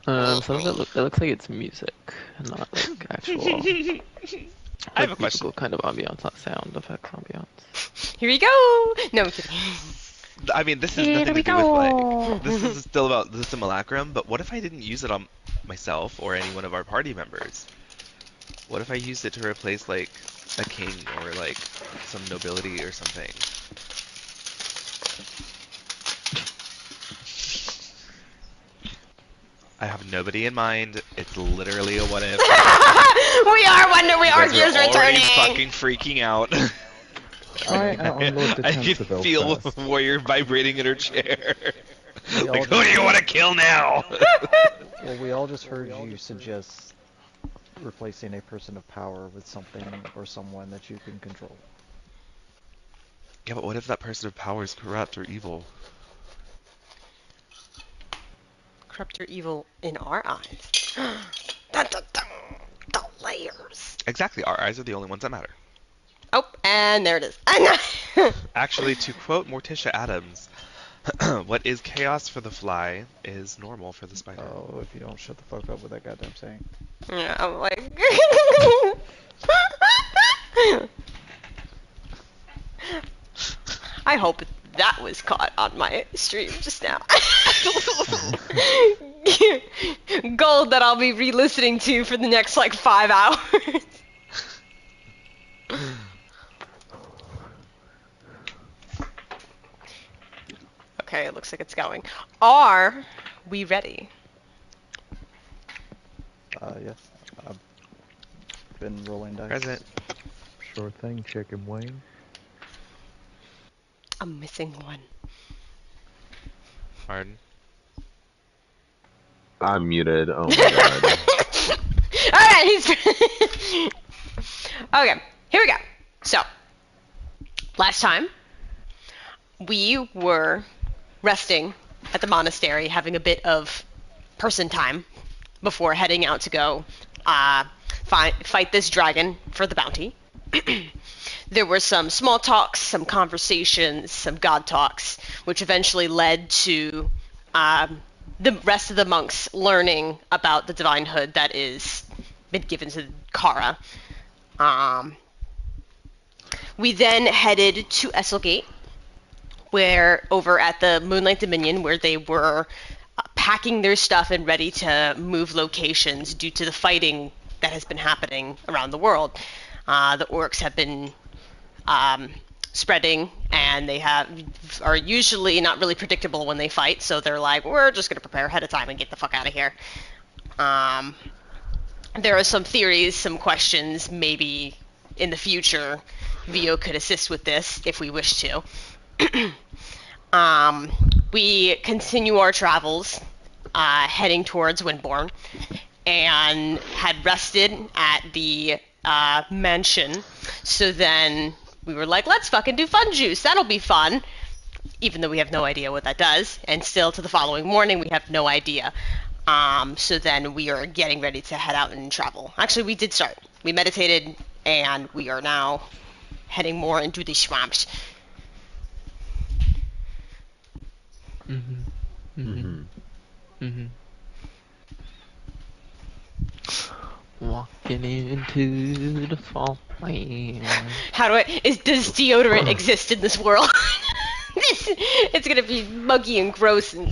Some of it looks like it's music, not like actual I have a like question. musical kind of ambiance, not sound effects ambiance. Here we go! No, I'm kidding. I mean, this has Here nothing we to do with like. go! This is still about the simulacrum, but what if I didn't use it on myself or any one of our party members? What if I used it to replace like a king or like some nobility or something? I have nobody in mind. It's literally a what if. We are You guys just are already returning! fucking freaking out. Try and unload the I can Tensivel feel first. Warrior vibrating in her chair. We all Like, who do you want to kill now? Well, we all just heard you suggest replacing a person of power with something or someone that you can control. Yeah, but what if that person of power is corrupt or evil? Corrupt or evil in our eyes. Dun, dun, dun. The layers. Exactly, our eyes are the only ones that matter. Oh, and there it is. Actually, to quote Morticia Adams, what is chaos for the fly is normal for the spider. Oh, if you don't shut the fuck up with that goddamn saying. Yeah, I'm like... I hope that was caught on my stream just now. Gold that I'll be re-listening to for the next, like, 5 hours. Okay, it looks like it's going. Are we ready? Yes. I've been rolling dice. Present. Sure thing, chicken wing. I'm missing one. Pardon? I'm muted. Oh my god. Alright, he's... Okay, here we go. So, last time, we were resting at the monastery, having a bit of person time before heading out to go fight this dragon for the bounty. There were some small talks, some conversations, some god talks, which eventually led to the rest of the monks learning about the divine hood that is been given to Kara. We then headed to Esselgate, where over at the Moonlight Dominion, where they were packing their stuff and ready to move locations due to the fighting that has been happening around the world. The orcs have been spreading, and they are usually not really predictable when they fight, so they're like, we're just going to prepare ahead of time and get the fuck out of here. There are some theories, some questions, maybe in the future Vio could assist with this if we wish to. We continue our travels, heading towards Windborn, and had rested at the mansion. So then we were like, let's fucking do fun juice. That'll be fun. Even though we have no idea what that does. And still to the following morning, we have no idea. So then we are getting ready to head out and travel. Actually, we did start. We meditated, and we are now heading more into the swamps. Walking into the fall land. Does deodorant exist in this world? It's gonna be muggy and gross and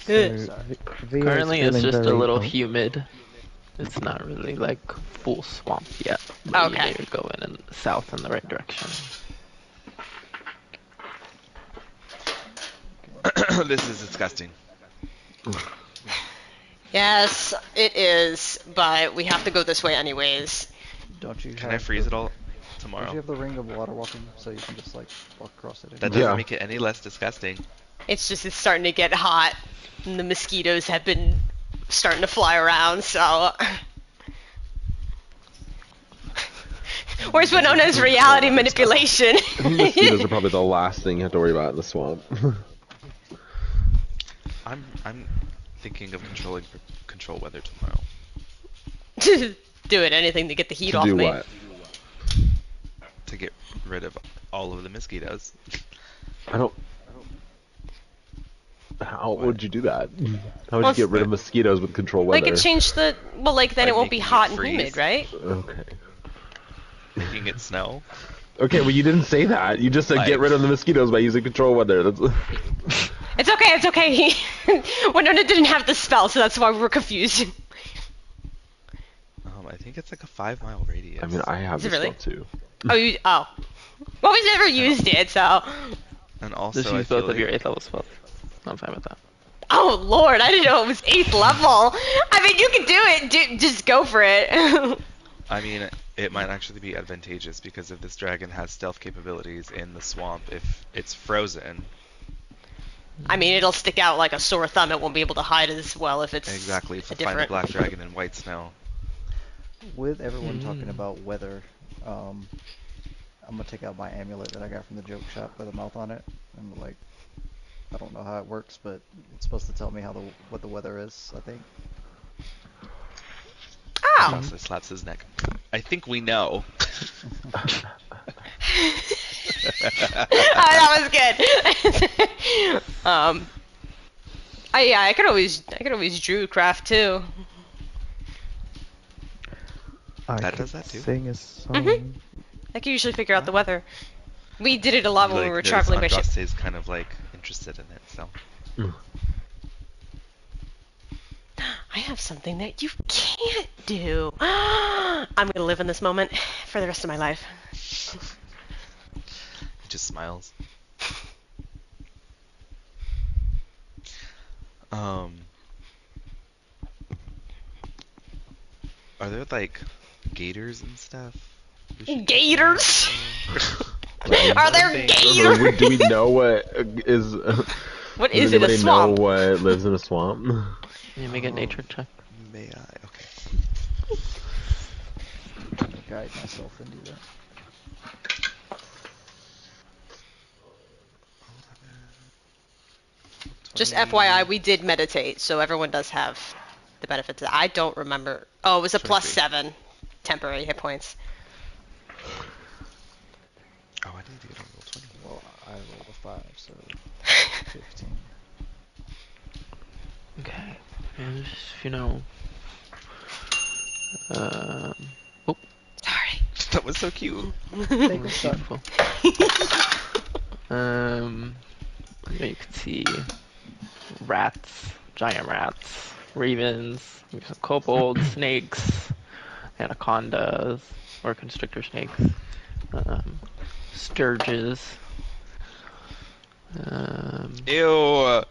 Currently it's just a little humid. It's not really like full swamp yet. But Okay. You're going south in the right direction. This is disgusting. Yes, it is, but we have to go this way anyways. Don't you Can have I freeze the, it all Don't you tomorrow? have the ring of water walking so you can just like walk across it? That doesn't Yeah. make it any less disgusting. It's starting to get hot, and the mosquitoes have been starting to fly around, so... Where's what known as reality manipulation? Mosquitoes are probably the last thing you have to worry about in the swamp. I'm thinking of control weather tomorrow. Do it, anything to get the heat To off do me. what? To get rid of all of the mosquitoes. I don't. How would you do that? How would Well, you get rid of mosquitoes with control Like weather? it changed the well, like then By it won't be making it hot and freeze? humid, right? Okay. Making it snow. Okay, well you didn't say that. You just said Like- get rid of the mosquitoes by using control weather. That's... It's okay, it's okay. Winona didn't have the spell, so that's why we were confused. I think it's like a 5-mile radius. I mean, I have Is it this really? spell too. Oh. Well, we've never used it, so. And also, Just I use feel both of like your 8th level spells. I'm fine with that. Oh Lord, I didn't know it was 8th level. I mean, you can do it. Just go for it. I mean, it might actually be advantageous because if this dragon has stealth capabilities in the swamp, if it's frozen. I mean, it'll stick out like a sore thumb. It won't be able to hide as well if it's Exactly, if a we find a different. black dragon in white snow. With everyone talking about weather, I'm gonna take out my amulet that I got from the joke shop with a mouth on it, and like, I don't know how it works, but it's supposed to tell me what the weather is, I think. Oh. Jocelyn slaps his neck. I think we know. Oh, that was good. I could always Druidcraft too. That does that too? Sing a song. Mhm. I can usually figure out the weather. We did it a lot when we were notice traveling by ship. Andraste is kind of like interested in it, so. I have something that you can't do. I'm gonna live in this moment for the rest of my life. He just smiles. Are there like gators and stuff? We should- Gators? Like, Are there thing. gators? Do we know what is? What Does is it? A anybody swamp? know what lives in a swamp? You make a nature check. May I? Okay. I'm trying to guide myself and do that. Just FYI, we did meditate, so everyone does have the benefits. I don't remember. Oh, it was a plus 7 temporary hit points. Oh, I need to get on roll 20. Well, I rolled a 5, so 15. Okay. And just, you know. Oh, Sorry. That was so cute. Take a shot. beautiful. Yeah, you can see rats, giant rats, ravens, maybe some kobolds, snakes, anacondas, or constrictor snakes, sturges, Ew.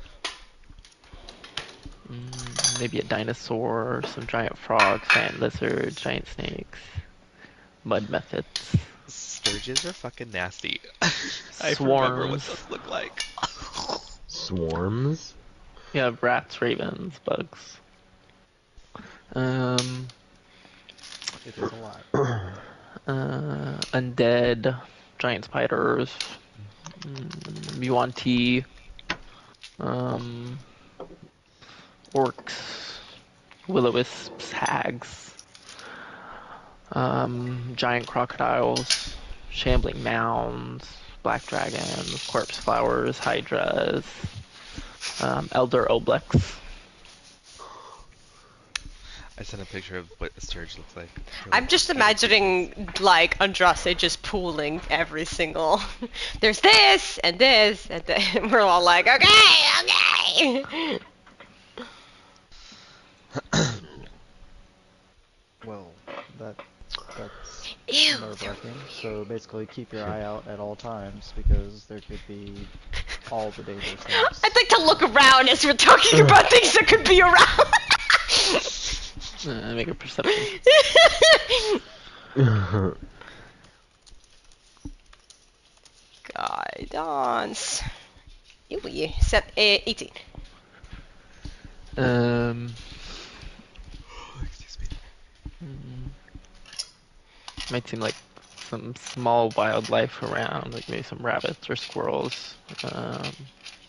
maybe a dinosaur, some giant frogs, giant lizards, giant snakes, mud methods, Sturges are fucking nasty. I remember what swarms. those look like. Swarms? You have rats, ravens, bugs. It is a lot. Undead, giant spiders, Yuan-Ti, orcs, will-o-wisps, hags, giant crocodiles, shambling mounds, black dragons, corpse flowers, hydras, elder oblex. I sent a picture of what a sturge looks like. I'm just imagining, like, Andraste just pooling every single... There's this, and this, and then we're all like, okay! Well, that's Ew, nerve-wracking. So basically, keep your eye out at all times because there could be all the dangerous things. I'd like to look around as we're talking about things that could be around. Make a perception. Guidance. Ew, 18. Excuse me. Might seem like some small wildlife around, like maybe some rabbits or squirrels.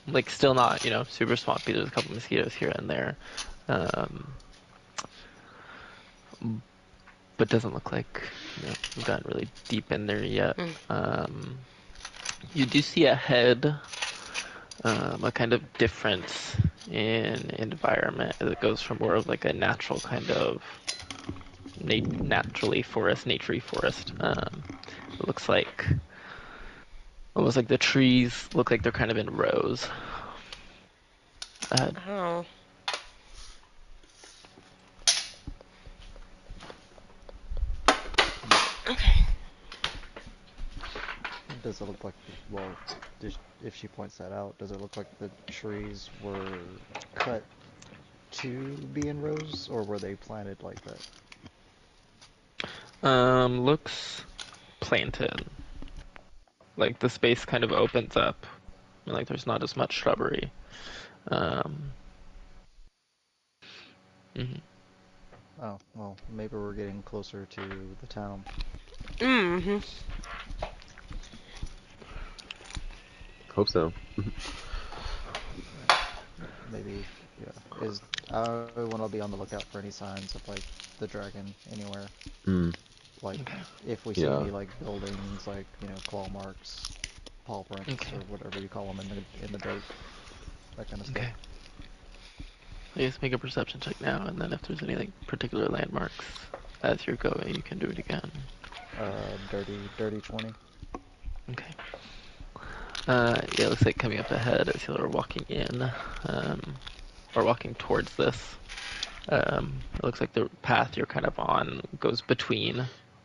Like still not, super swampy. There's a couple mosquitoes here and there. But doesn't look like, we've gotten really deep in there yet. You do see ahead a kind of different in environment. It goes from more of like a natural kind of naturey forest. It looks like almost like the trees look like they're kind of in rows. Oh. Okay. Does it look like, well, if she points that out, does it look like the trees were cut to be in rows, or were they planted like that? Looks planted. Like the space kind of opens up, and like there's not as much shrubbery. Um, mhm. Oh, well, maybe we're getting closer to the town. Mm-hmm. Hope so. Maybe, yeah. I want to be on the lookout for any signs of, like, the dragon anywhere. Mm, Like, Okay. if we see yeah. any, like, buildings, like, claw marks, paw prints, Okay. or whatever you call them in the dirt, that kind of stuff. Okay. I guess make a perception check now, and then if there's any like particular landmarks as you're going, you can do it again. Dirty 20. Okay. Yeah, it looks like coming up ahead as you're walking in, or walking towards this. It looks like the path you're kind of on goes between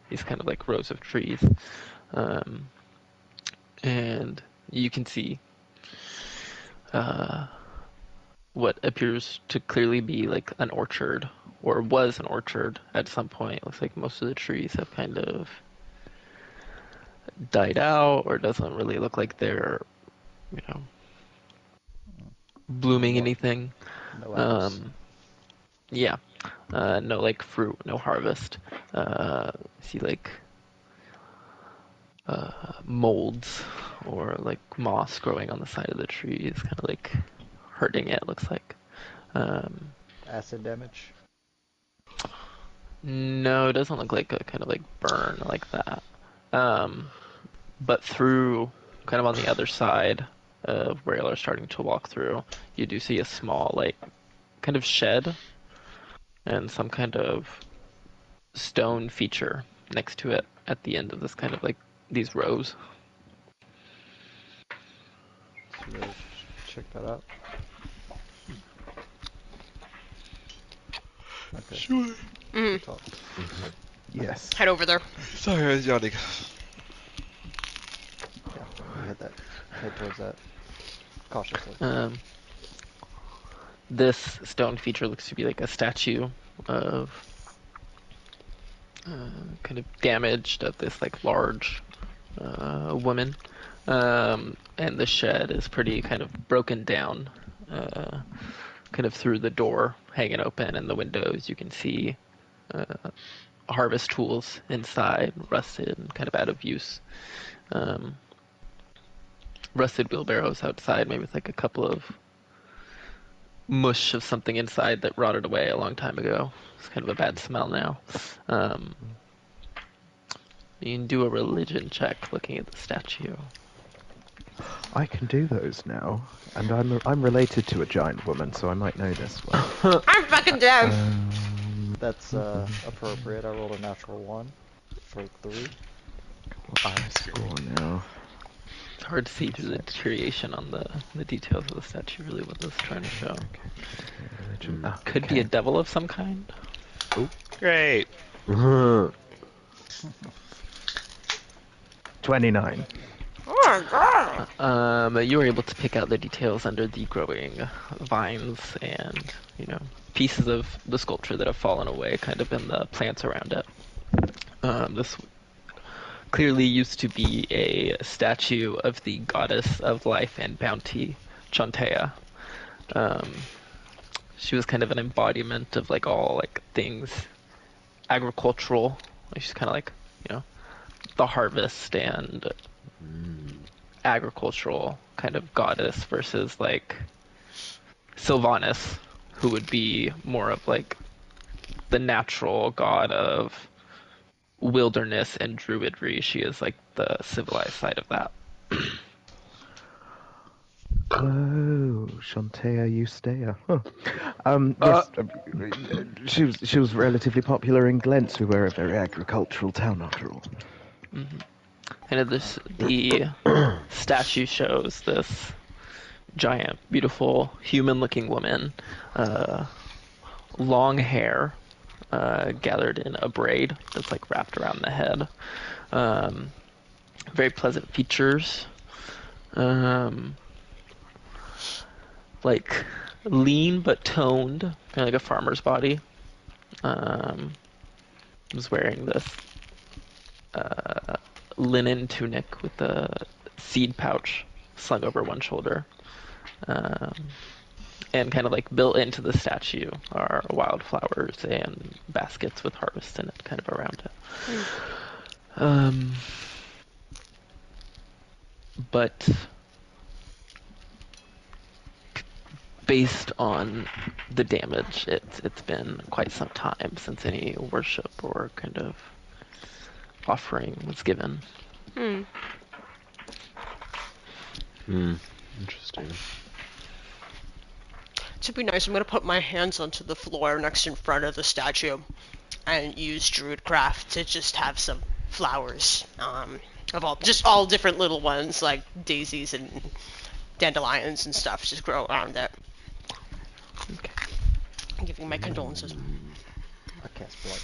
these kind of like rows of trees, um, and you can see uh, what appears to clearly be like an orchard, or was an orchard at some point. It looks like most of the trees have kind of died out, or doesn't really look like they're, you know, blooming No, anything. no apples. Um, yeah, no like fruit, no harvest. See like molds or like moss growing on the side of the trees, kind of like hurting it. Looks like. Um, Acid damage. no, it doesn't look like a kind of like burn like that. Um, but through kind of on the other side of where y'all are starting to walk through, you do see a small like kind of shed and some kind of stone feature next to it at the end of this kind of like these rows. So you guys check that out. Okay. Sure. Mm. Good talk. Yes. Head over there. Sorry, I was yawning. Yeah, you head towards that cautiously. This stone feature looks to be like a statue of kind of damaged at this like large woman. And the shed is pretty kind of broken down, kind of through the door hanging open and the windows. You can see harvest tools inside, rusted and kind of out of use. Um, Rusted wheelbarrows outside, maybe with like a couple of mush of something inside that rotted away a long time ago. It's kind of a bad smell now. Um, you can do a religion check looking at the statue. I can do those now, and I'm related to a giant woman, so I might know this one. I'm fucking dead. That's appropriate. I rolled a natural 1 for 3. I score now. It's hard to see through the deterioration on the details of the statue, really, what this is trying to show. Religion. Mm. Ah, Could be a devil of some kind. Great. 29. Oh my god. You were able to pick out the details under the growing vines and, pieces of the sculpture that have fallen away kind of in the plants around it. This clearly used to be a statue of the goddess of life and bounty, Chantea. She was kind of an embodiment of like all like things agricultural. Like she's kind of like, the harvest and agricultural kind of goddess versus like Sylvanas, who would be more of like the natural god of wilderness and druidry. She is like the civilized side of that. Oh, Shantea Eustea. Huh. Yes, she was relatively popular in Glentz. We were a very agricultural town after all. Kind of this, the statue shows this giant, beautiful, human-looking woman, long hair, gathered in a braid that's like wrapped around the head. Very pleasant features. Like lean but toned, kind of like a farmer's body. Was wearing this linen tunic with a seed pouch slung over one shoulder. And kind of like built into the statue are wildflowers and baskets with harvest in it, kind of around it. But based on the damage, it's been quite some time since any worship or kind of offering was given. Interesting. To be nice, I'm gonna put my hands onto the floor next in front of the statue and use Druidcraft to just have some flowers, of all different little ones like daisies and dandelions and stuff just grow around it. Okay. I'm giving my condolences. I cast blood.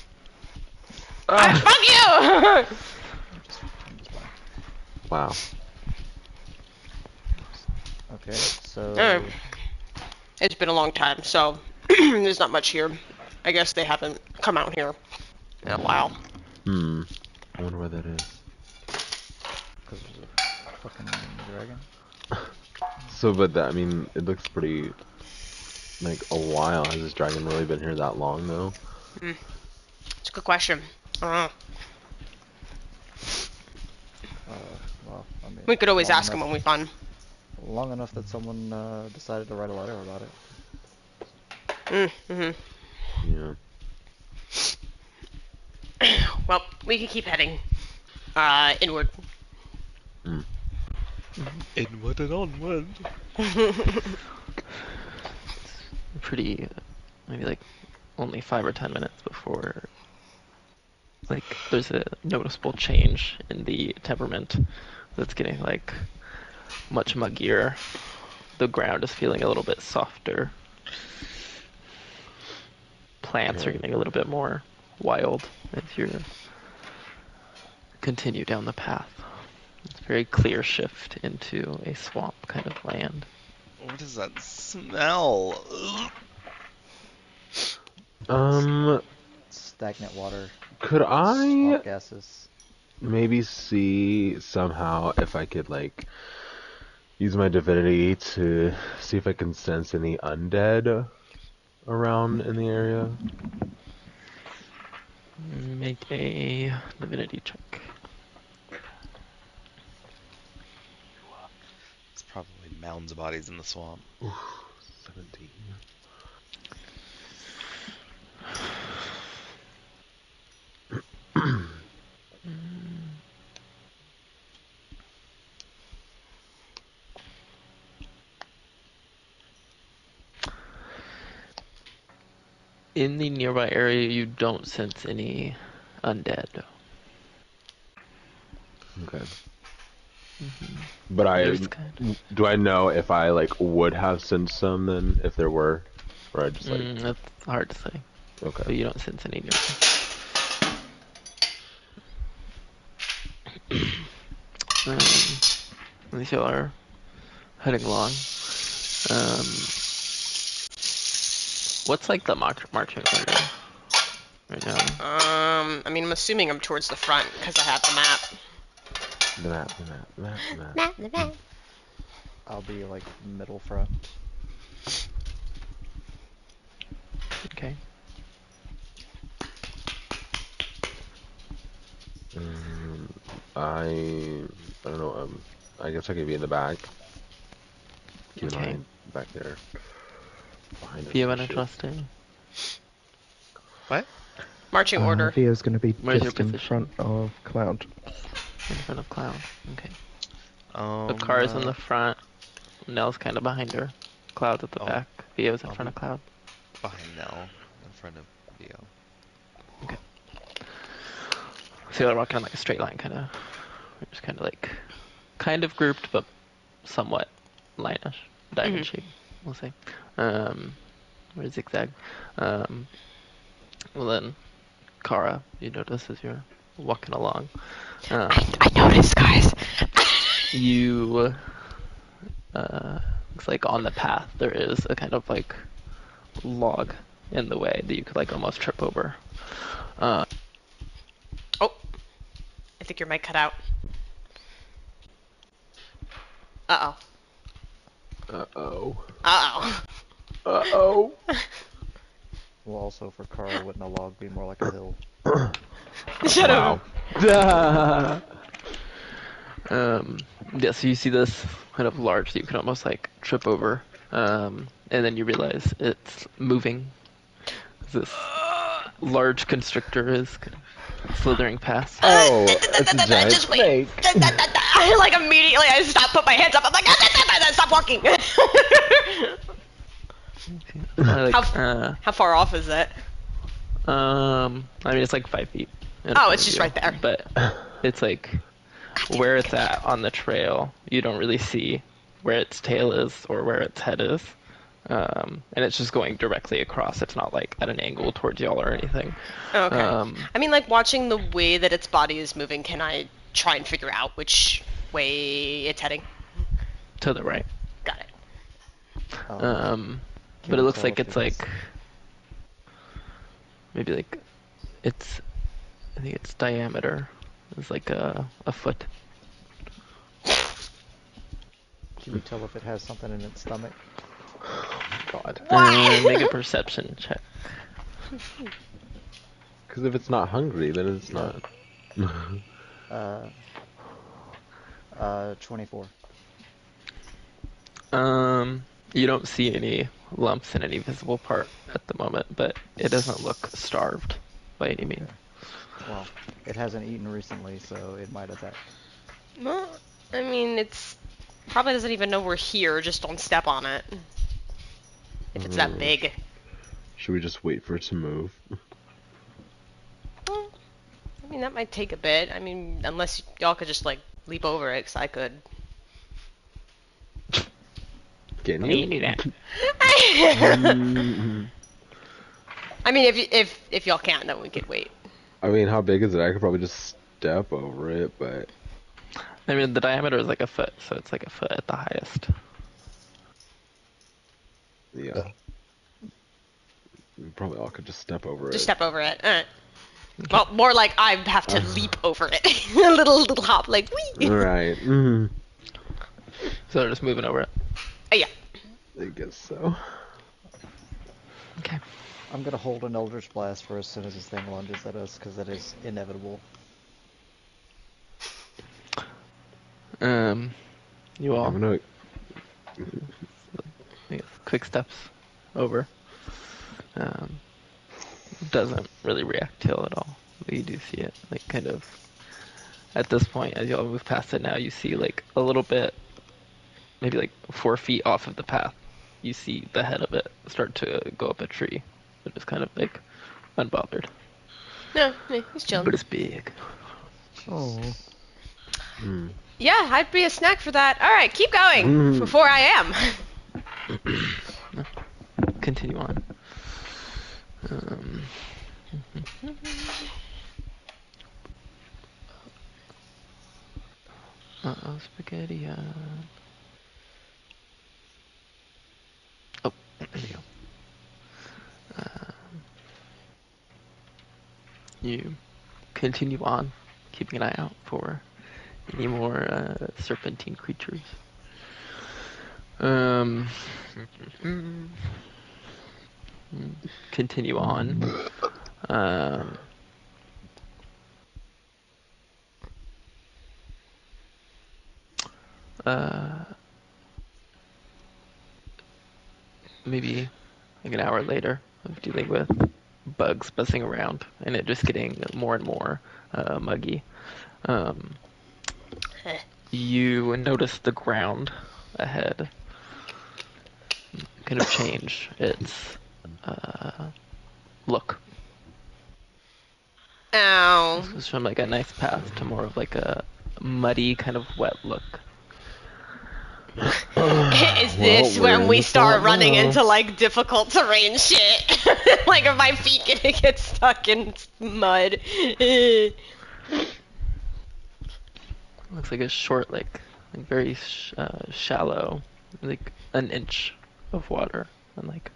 Fuck you! I'm just playing. Wow. Okay, so It's been a long time, so there's not much here. I guess they haven't come out here in a while. I wonder why that is. because there's a fucking dragon. So, but that, I mean, it looks pretty, like, a while. Has this dragon really been here that long, though? It's a good question. I don't know. Well, I mean, We could always long ask him enough- when we find him. Long enough that someone decided to write a letter about it. Yeah. Well, we can keep heading inward. Inward and onward. Pretty, maybe like only 5 or 10 minutes before, like, there's a noticeable change in the temperament that's getting like much muggier. The ground is feeling a little bit softer. Plants are getting a little bit more wild as you continue down the path. It's a very clear shift into a swamp kind of land. What does that smell? Stagnant water, Could I swamp gases. maybe see somehow if I could, like, use my divinity to see if I can sense any undead around in the area? Make a divinity check. It's probably mounds of bodies in the swamp. 17. In the nearby area, you don't sense any undead. Okay. But There's kind do I know if I, like, would have sensed some then, if there were? Or I just, like, that's hard to say, but okay. you don't sense any nearby. These y'all are heading along. What's like the marching order right now? I mean, I'm assuming I'm towards the front because I have the map. The map. I'll be like middle front. Okay. I don't know, I guess I could be in the back. Keep an Okay. eye back there. Behind us Theo and and shit. Trusting. What? Marching order. Theo's going to be Where's your just in position? front of Cloud. In front of Cloud. Okay. Um, The car is in the front. Nell's kind of behind her. Cloud at the Oh, back. Theo's in I'll front be of Cloud. behind Nell, in front of Theo. Okay. So they're walking on like a straight line, kind of. Just kind of like, kind of grouped, but somewhat line-ish, diamond shape, we'll say. Or zigzag. Well then, Kara, you notice as you're walking along, I noticed, guys. you looks like on the path there is a kind of like log in the way that you could like almost trip over. Oh, I think your mic cut out. Uh-oh. Uh-oh. Uh-oh. Uh-oh. Well, also for Kara, wouldn't a log be more like a hill? Shut up. Yeah, so you see this kind of large that you can almost like trip over, and then you realize it's moving. This large constrictor is kind of slithering past. Oh, it's a giant Just wait. snake. Like immediately I put my hands up. I'm like, stop walking. Like, How far off is it? I mean, it's like 5 feet. in Oh, front it's of just you, right there. But it's like where it's at on the trail, you don't really see where its tail is or where its head is. And it's just going directly across. It's not like at an angle towards y'all or anything. Okay. Um, I mean, like watching the way that its body is moving, can I try and figure out which way it's heading? to the right. Got it. Can But it you looks tell like if it's it has- like maybe like it's I think its diameter is like a foot. Can you tell if it has something in its stomach? God. Make a perception check. Because if it's not hungry, then it's not. 24. You don't see any lumps in any visible part at the moment, but it doesn't look starved by any means. Well, it hasn't eaten recently, so it might attack. Well, I mean, it's probably doesn't even know we're here. Just don't step on it. If it's that big. Should we just wait for it to move? Well, I mean, that might take a bit. I mean, unless y'all could just like leap over it, 'cause I could. Can You you? do that. I mean, if y'all can't, then we could wait. I mean, how big is it? I could probably just step over it, but I mean, the diameter is like a foot, so it's like a foot at the highest. yeah. We probably all could just step over Just it. step over it. Alright. Well, more like I have to leap over it. A little hop, like wee. Right. So they're just moving over it. Yeah. I guess so. Okay. I'm gonna hold an Eldritch Blast for as soon as this thing lunges at us, because that is inevitable. You all I'm gonna. I guess, quick steps over. Doesn't really react to it at all. But you do see it, like kind of. At this point, as y'all move past it now, you see like a little bit, maybe like 4 feet off of the path. You see the head of it start to go up a tree, but it's kind of like unbothered. No, he's chilling. But it's big. Oh. Yeah, I'd be a snack for that. Alright, keep going. Before I am. Continue on. Spaghetti. Oh, there we go. You continue on, keeping an eye out for any more serpentine creatures. Continue on. Maybe like an hour later of dealing with bugs buzzing around and it just getting more and more muggy. You notice the ground ahead kind of change its look. Ow. It goes from like a nice path to more of like a muddy kind of wet look. Is this we're when in we the start swamp running now. into like difficult terrain shit? Like if my feet gonna get stuck in mud. Looks like a short, like very shallow, like an inch of water, and like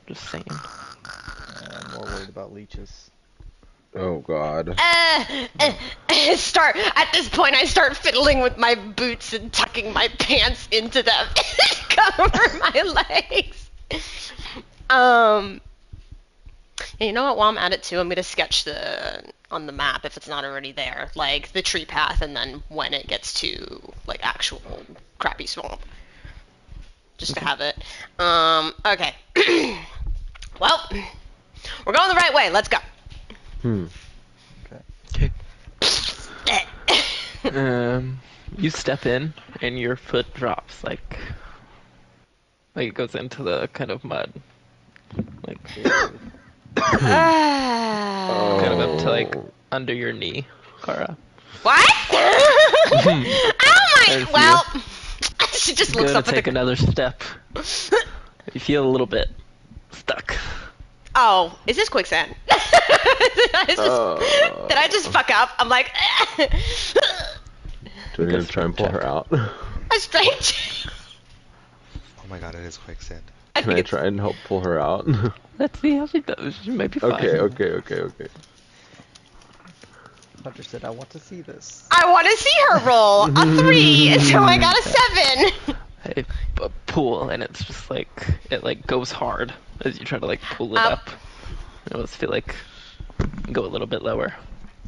just saying. I'm more worried about leeches. Oh god. Start at this point. I start fiddling with my boots and tucking my pants into them, cover my legs. And you know what? While I'm at it too, I'm gonna sketch on the map if it's not already there, like the tree path, and then when it gets to like actual crappy swamp, just to have it. Okay. Well, we're going the right way. Let's go. Okay. Okay. You step in, and your foot drops like it goes into the kind of mud, like kind of up to like under your knee, Kara. What? Oh my! There's Well, she just looks Go up to at take the. another step. You feel a little bit stuck. Oh, is this quicksand? Did I just fuck up? I'm like. Do we need to try and pull her out? A straight. Oh my god, it is quicksand. Can I try and help pull her out? Let's see how she does. She might be fine. Okay. Hunter said, I want to see this. I want to see her roll a 3 until I got a 7. Hey, pull, and it's just like it like goes hard as you try to like pull it up. I almost feel like go a little bit lower.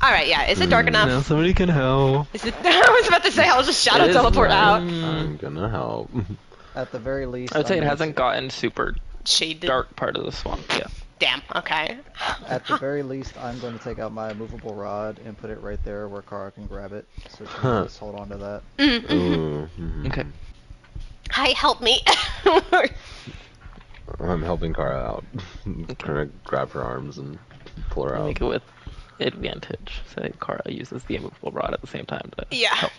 All right, yeah. Is it dark enough? Now somebody can help. Is it? I was about to say I'll just shadow It is teleport out. I'm gonna help. At the very least, I would say I'm it gonna hasn't gotten super Shaded. dark part of the swamp yet. Damn. Okay. At the very least, I'm going to take out my movable rod and put it right there where Kara can grab it, so she can just hold on to that. Ooh, Okay. Hi, help me. I'm helping Kara out. Trying to grab her arms and pull her out. Make it with advantage. So Kara uses the immovable rod at the same time to Yeah. help.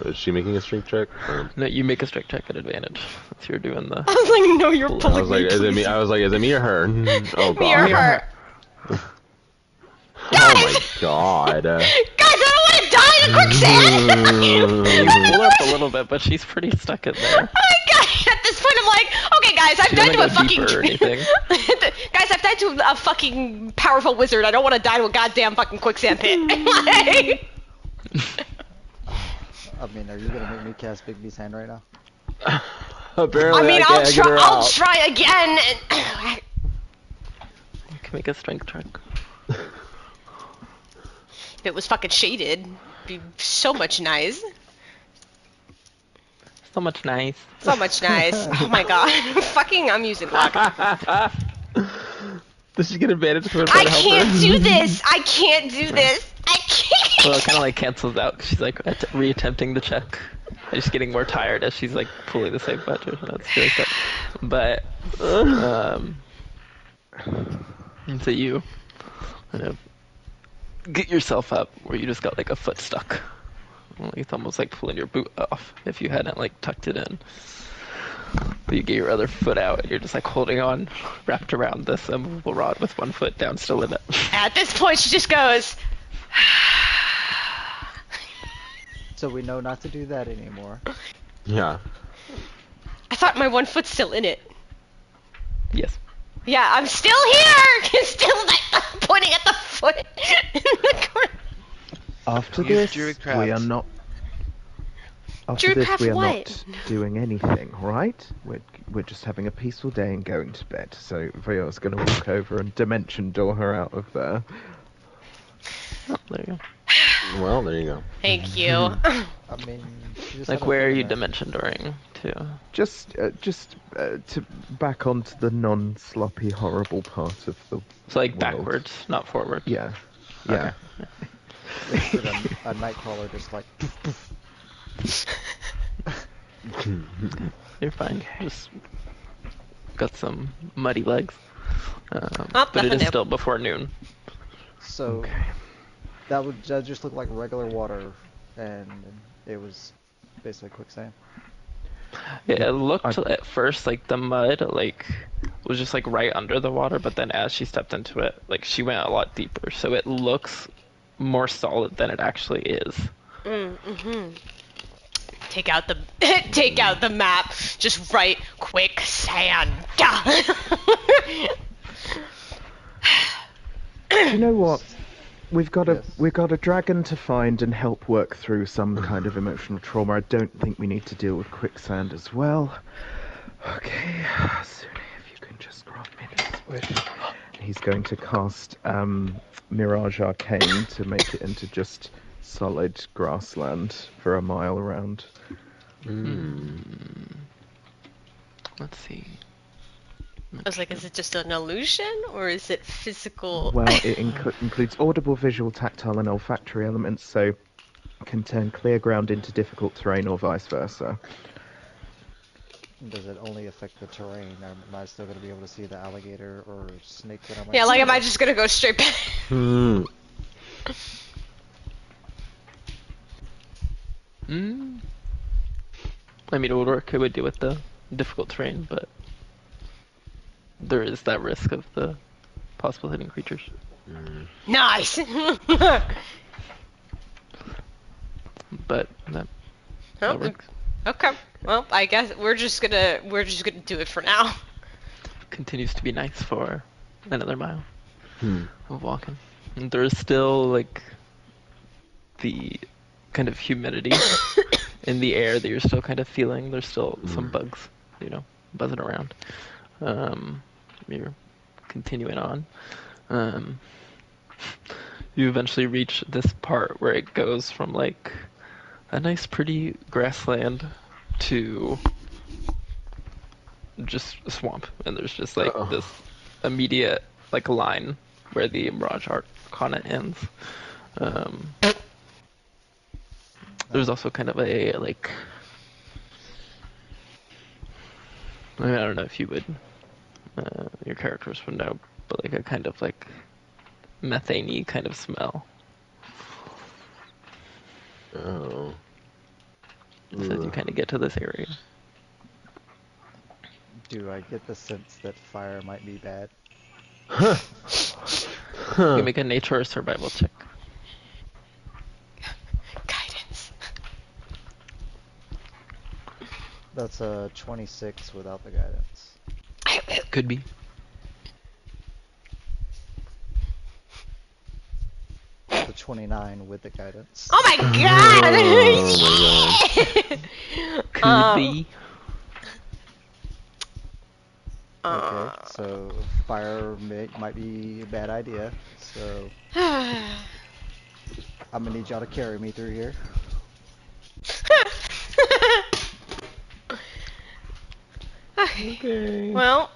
Is she making a strength check? Or? No, you make a strength check at advantage. If you're doing the. I was like, no, you're I I pulling was like, me. is it me? I was like, is it me or her? Oh god. Me or her. Oh my god. Guys, I don't want to die in quicksand. You pull up a little bit, but she's pretty stuck in there. Oh my god! At this point, I'm like, okay, guys, I've She died to a doesn't go fucking. deeper or anything. Guys, I've died to a fucking powerful wizard. I don't want to die to a goddamn fucking quicksand pit. Like- I mean, are you gonna make me cast Bigby's hand right now? Apparently, I mean, can't get her I'll out. try again. And... You can make a strength check. if it was fucking shaded, it'd be so much nice. So much nice. So much nice. Oh my god. Fucking, I'm using luck. Does she get advantage for I trying to help can't her? do this. I can't do this. I can't. Well, it kind of like cancels out. She's like re-attempting the check. And she's getting more tired as she's like pulling the same button. That's really sad. But so you kind of get yourself up where you just got like a foot stuck. It's almost like pulling your boot off if you hadn't like tucked it in. But you get your other foot out and you're just like holding on, wrapped around this immovable rod with one foot down still in it. At this point, she just goes. So we know not to do that anymore. Yeah. I thought my one foot's still in it. Yes. Yeah, I'm still here. Still like pointing at the foot in the corner. After Use this, druid we are crafts. not. After Druid this, crafts we are what? not doing anything, right? We're just having a peaceful day and going to bed. So Vio's going to walk over and dimension door her out of there. Oh, there you go. Well, there you go. Thank you. I mean, she just Like had a where are foot you in there. dimension dooring to? Just to back onto the non-sloppy, horrible part of the. So like world. backwards, not forward. Yeah. Yeah. With a nightcrawler just like. You're fine. Just got some muddy legs. Oh, But it nothing is new. still before noon. So Okay. that just looked like regular water, and it was basically quicksand. Yeah, it looked I- at first like the mud like was just like right under the water, but then as she stepped into it, like she went a lot deeper. So it looks more solid than it actually is. Take out the take out the map. Just write quicksand. Do you know what? We've got Yes. a dragon to find and help work through some kind of emotional trauma. I don't think we need to deal with quicksand as well. Okay, Sune, if you can just grant me this wish. He's going to cast Mirage Arcane to make it into just solid grassland for a mile around. Let's see. I was like, is it just an illusion or is it physical? Well, it includes audible, visual, tactile, and olfactory elements, so can turn clear ground into difficult terrain or vice versa. Does it only affect the terrain? Am I still going to be able to see the alligator or snake that I might Yeah, like, see? am I just gonna go straight back? I mean, it would work. It would do with the difficult terrain, but there is that risk of the possible hidden creatures. Nice. But that Oh, works. okay. Well, I guess we're just gonna do it for now. Continues to be nice for another mile of walking. And there is still like the kind of humidity in the air that you're still kind of feeling. There's still some bugs, buzzing around. You're continuing on. You eventually reach this part where it goes from like a nice pretty grassland to just a swamp, and there's just like this immediate like line where the Mirage Arcana ends. There's also kind of a like, I mean, I don't know if you would, your characters would know, but like a kind of like methane-y kind of smell. Oh. As you kind of get to this area. Do I get the sense that fire might be bad? You can make a nature or survival check. Guidance. That's a 26 without the guidance. Could be. The 29 with the guidance. Oh my god! Could be. Okay, so fire might be a bad idea. So I'm gonna need y'all to carry me through here. Okay. Well,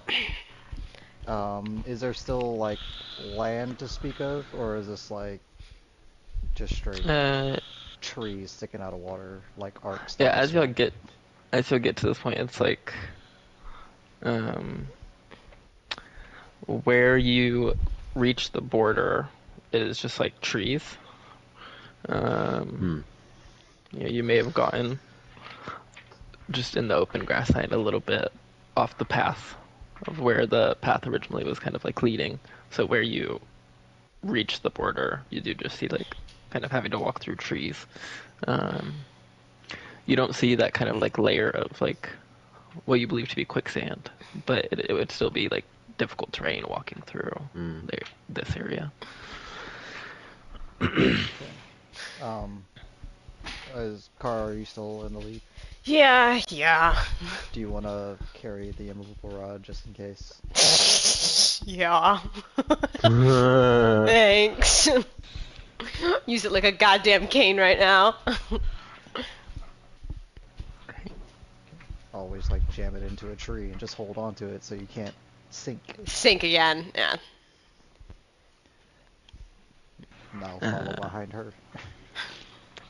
Is there still like land to speak of, or is this like just straight trees sticking out of water, like arcs? Yeah, down the as you'll swamp? get to this point, it's like, where you reach the border is just like trees. You may have gotten just in the open grassland a little bit off the path of where the path originally was kind of like leading. So where you reach the border, you do just see like kind of having to walk through trees. You don't see that kind of like layer of like what you believe to be quicksand, but it would still be like difficult terrain walking through this area. Kara, are you still in the lead? yeah. Do you want to carry the immovable rod just in case? Yeah. Thanks. Use it like a goddamn cane right now. Always like jam it into a tree and just hold on to it so you can't sink. Sink again. Yeah. And I'll follow behind her.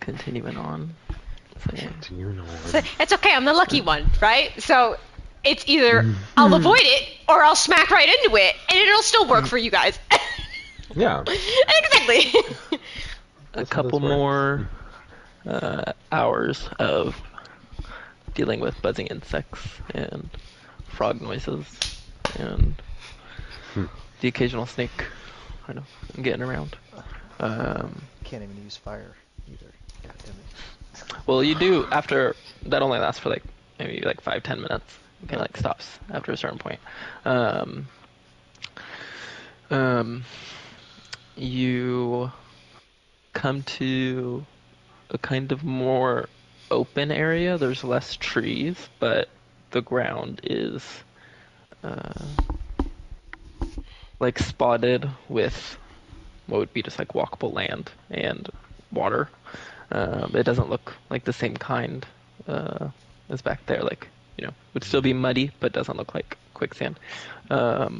Continuing on. So, Do you know So, it's okay. I'm the lucky one, right? So It's either I'll avoid it or I'll smack right into it, and it'll still work for you guys. Yeah. Exactly. A That's how this couple works. more hours of dealing with buzzing insects and frog noises and the occasional snake kind of getting around. Can't even use fire either. God damn it. Well, you do after that only lasts for like maybe like 5-10 minutes. It kind of like stops after a certain point. Um, you come to a kind of more open area. There's less trees, but the ground is like spotted with what would be just like walkable land and water. It doesn't look like the same kind as back there. Like, would still be muddy, but doesn't look like quicksand. But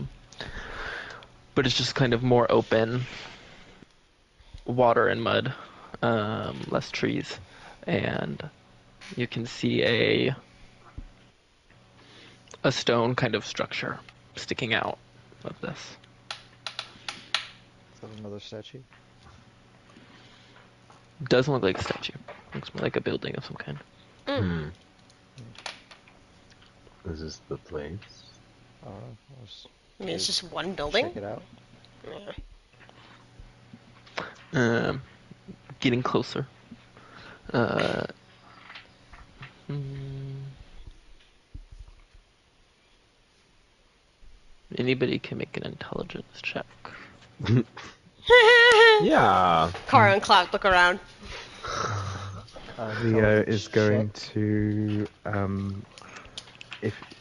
it's just kind of more open, water and mud, less trees, and you can see a stone kind of structure sticking out of this. Is that another statue? Doesn't look like a statue. Looks more like a building of some kind. Is this the place? Let's I mean, it's just one building. check it out. Yeah. Getting closer. Anybody can make an intelligence check. Yeah. Kara and Cloud look around. Leo is going to,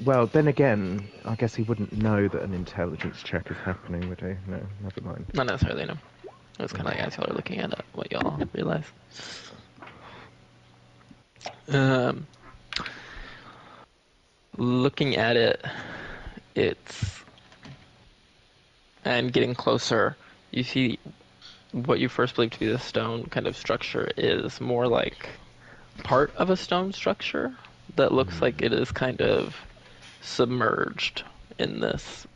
well, then again, I guess he wouldn't know that an intelligence check is happening, would he? No, never mind. Not necessarily, no. It's kind of like as y'all are looking at it, what y'all realize. Looking at it, and getting closer, you see what you first believe to be the stone kind of structure is more like part of a stone structure that looks like it is kind of submerged in this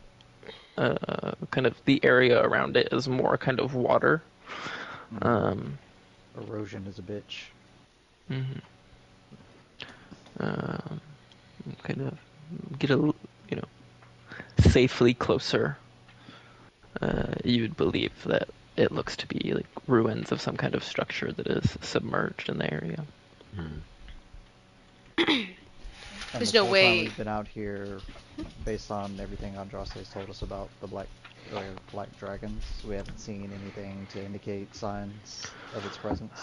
kind of the area around it is more kind of water. Erosion is a bitch. Kind of get safely closer. You would believe that it looks to be like ruins of some kind of structure that is submerged in the area. And There's the no whole way- time we've been out here, based on everything Andraste has told us about the black dragons, we haven't seen anything to indicate signs of its presence.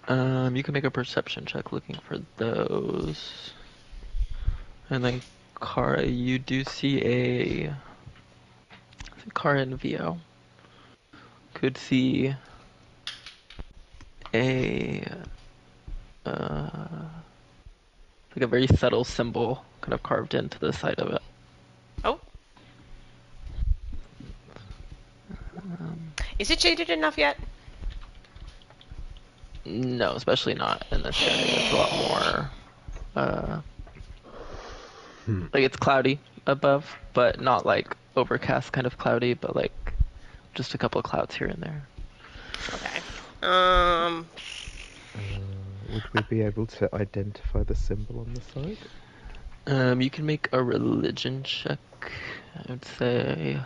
You can make a perception check looking for those. And then Kara, you do see Kara and Vio could see like a very subtle symbol kind of carved into the side of it. Oh. Is it shaded enough yet? No, especially not in this area. It's a lot more like it's cloudy above, but not like overcast kind of cloudy, but like just a couple of clouds here and there. Okay. Would we be able to identify the symbol on the side? You can make a religion check. I would say.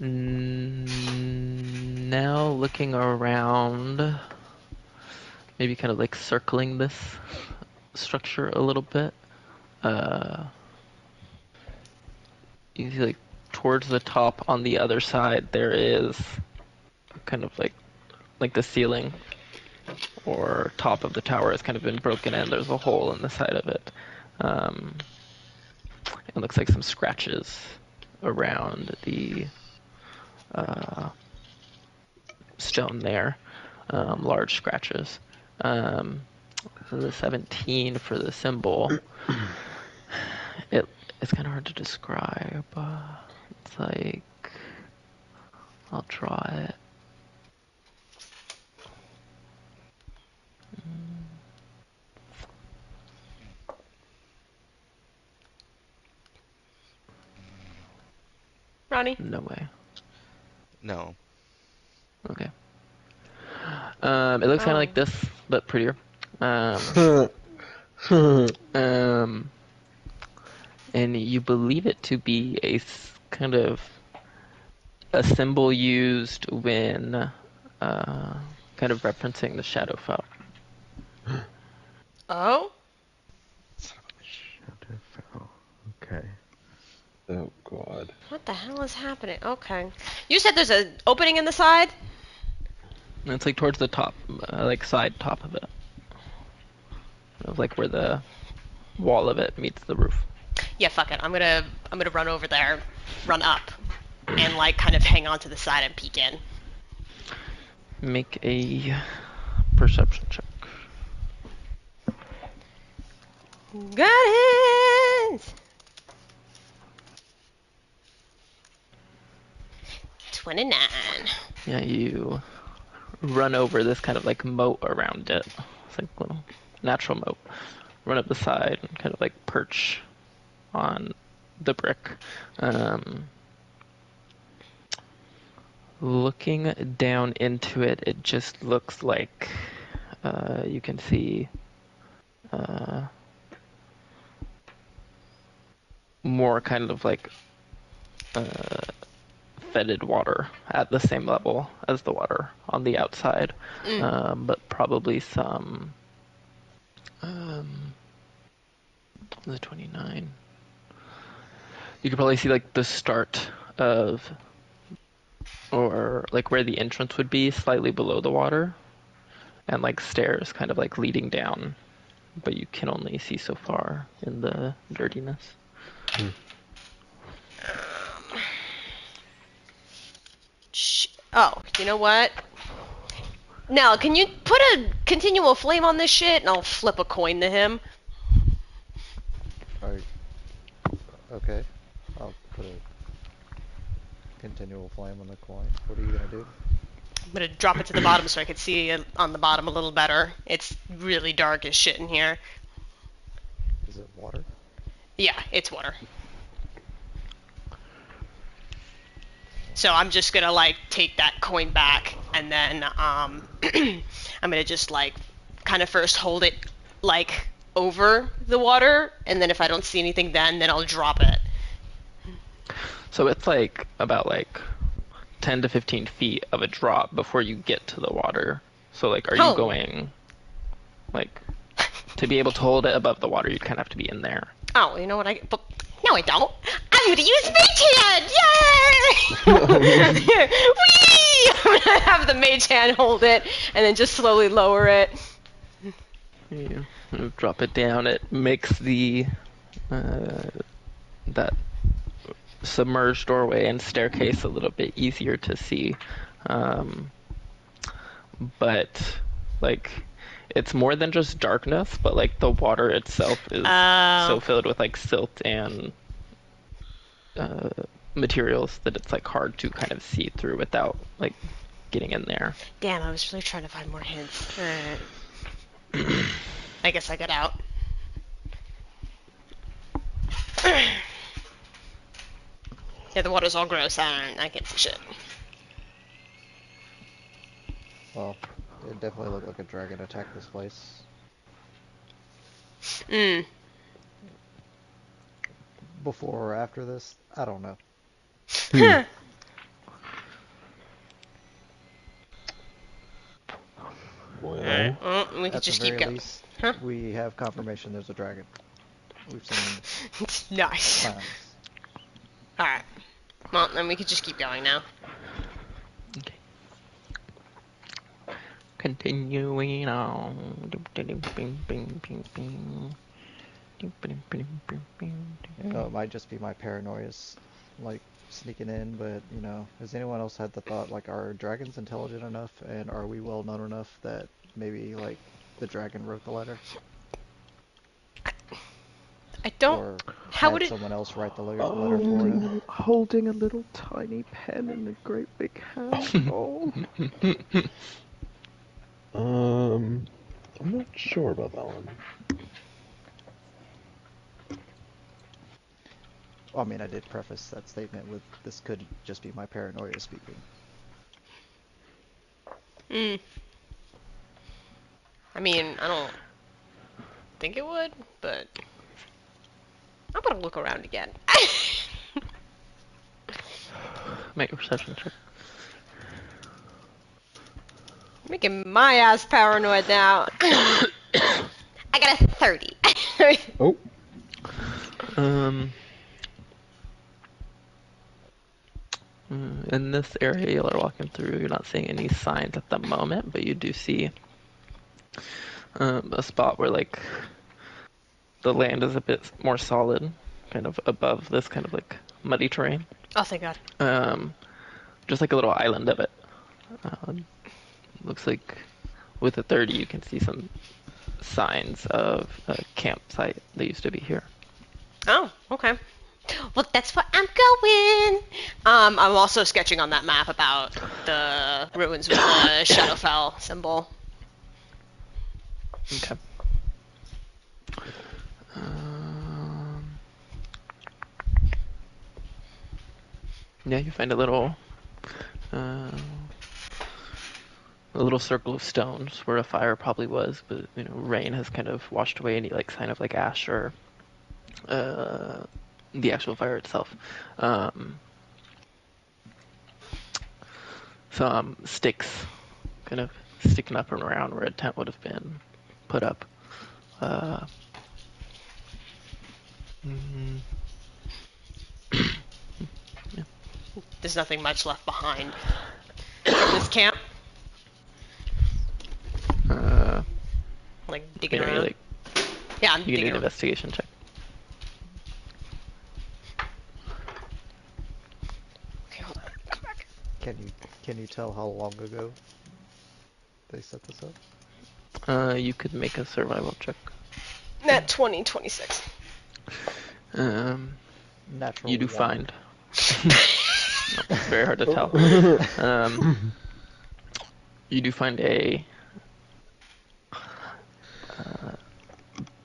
Now looking around, maybe kind of like circling this structure a little bit. You can see like towards the top on the other side there is kind of like the ceiling or top of the tower has kind of been broken in. There's a hole in the side of it. It looks like some scratches around the stone there, large scratches. So the 17 for the symbol. It's kind of hard to describe. It's like I'll draw it. Ronnie? No way. No. Okay. It looks kind of Oh. like this, but prettier. Um, and you believe it to be kind of a symbol used when kind of referencing the Shadowfell. Oh? Shadowfell. Okay. Oh god. What the hell is happening? Okay. You said there's an opening in the side? And it's like towards the top, like side top of it. Of like where the wall of it meets the roof. Yeah, fuck it. I'm gonna run over there, run up, and like kind of hang on to the side and peek in. Make a perception check. Got it! 29. Yeah, you run over this kind of like moat around it. It's like a little natural moat. Run up the side and kind of like perch on the brick. Looking down into it, it just looks like you can see more kind of like fetid water at the same level as the water on the outside, but probably some. The 29. You could probably see like the start of, or like where the entrance would be, slightly below the water, and like stairs kind of like leading down, but you can only see so far in the dirtiness. Oh, you know what? Now, can you put a continual flame on this shit, and I'll flip a coin to him. Alright. Okay. I'll put a continual flame on the coin. What are you gonna do? I'm gonna drop it to the bottom so I can see it on the bottom a little better. It's really dark as shit in here. Is it water? Yeah, it's water. So I'm just gonna like take that coin back, and then I'm gonna just like kind of first hold it like over the water, and then if I don't see anything, then I'll drop it. So it's like about like 10 to 15 feet of a drop before you get to the water. So like, are you Oh. going like to be able to hold it above the water? You'd kind of have to be in there. Oh, you know what? But no, I don't. I'm gonna use Mage Hand! Yay! Whee! I'm gonna have the Mage Hand hold it, and then just slowly lower it. You drop it down. It makes the that submerged doorway and staircase a little bit easier to see, but like it's more than just darkness. But like the water itself is so filled with like silt and materials that it's like hard to kind of see through without like getting in there. Damn, I was really trying to find more hints. Alright. I guess I got out. Yeah, the water's all gross. I can't see shit. Well, it definitely looked like a dragon attacked this place. Before or after this, I don't know. Well, We could At the just keep very going. least, Huh? we have confirmation there's a dragon. We've seen Nice. signs. Alright. Well, then we could just keep going now. Okay. Continuing on. You know, it might just be my paranoias, like, sneaking in, but, you know, has anyone else had the thought, like, are dragons intelligent enough, and are we well known enough that maybe, like, the dragon wrote the letter? I don't. Or How had would it? someone else write the letter for him? Holding a little tiny pen in a great big hand. Oh. I'm not sure about that one. I mean, I did preface that statement with this could just be my paranoia speaking. I mean, I don't think it would, but I'm gonna look around again. Make a perception check. Making my ass paranoid now. I got a 30. Oh, In this area you're walking through, you're not seeing any signs at the moment, but you do see a spot where like the land is a bit more solid, kind of above this kind of like muddy terrain. Oh, thank God. Just like a little island of it. Looks like with a 30 you can see some signs of a campsite that used to be here. Oh, okay. Well, that's where I'm going. I'm also sketching on that map about the ruins with the Shadowfell symbol. Okay. Yeah, you find uh, a little circle of stones where a fire probably was, but rain has kind of washed away any like sign of like ash or the actual fire itself. Some sticks kind of sticking up and around where a tent would have been put up. Yeah. There's nothing much left behind from this camp. Like digging Maybe around. like Yeah, I'm you can digging do an around. investigation check. Okay, hold on. Come back. Can you tell how long ago they set this up? You could make a survival check. Nat 20, 26. Natural You do one. find. It's very hard to tell. You do find a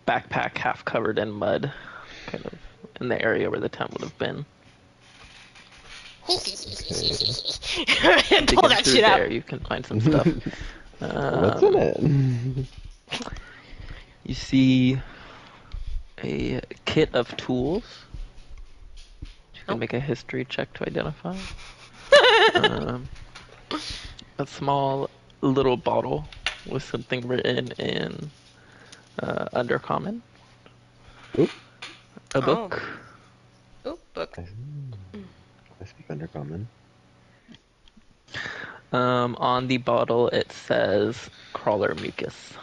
backpack half covered in mud, kind of in the area where the tent would have been. Pull Digging that through shit out. there, you can find some stuff. what's in it? You see a kit of tools. You can make a history check to identify. A small little bottle with something written in Undercommon. Oop. A book. Oh, book. I speak Undercommon. On the bottle it says crawler mucus.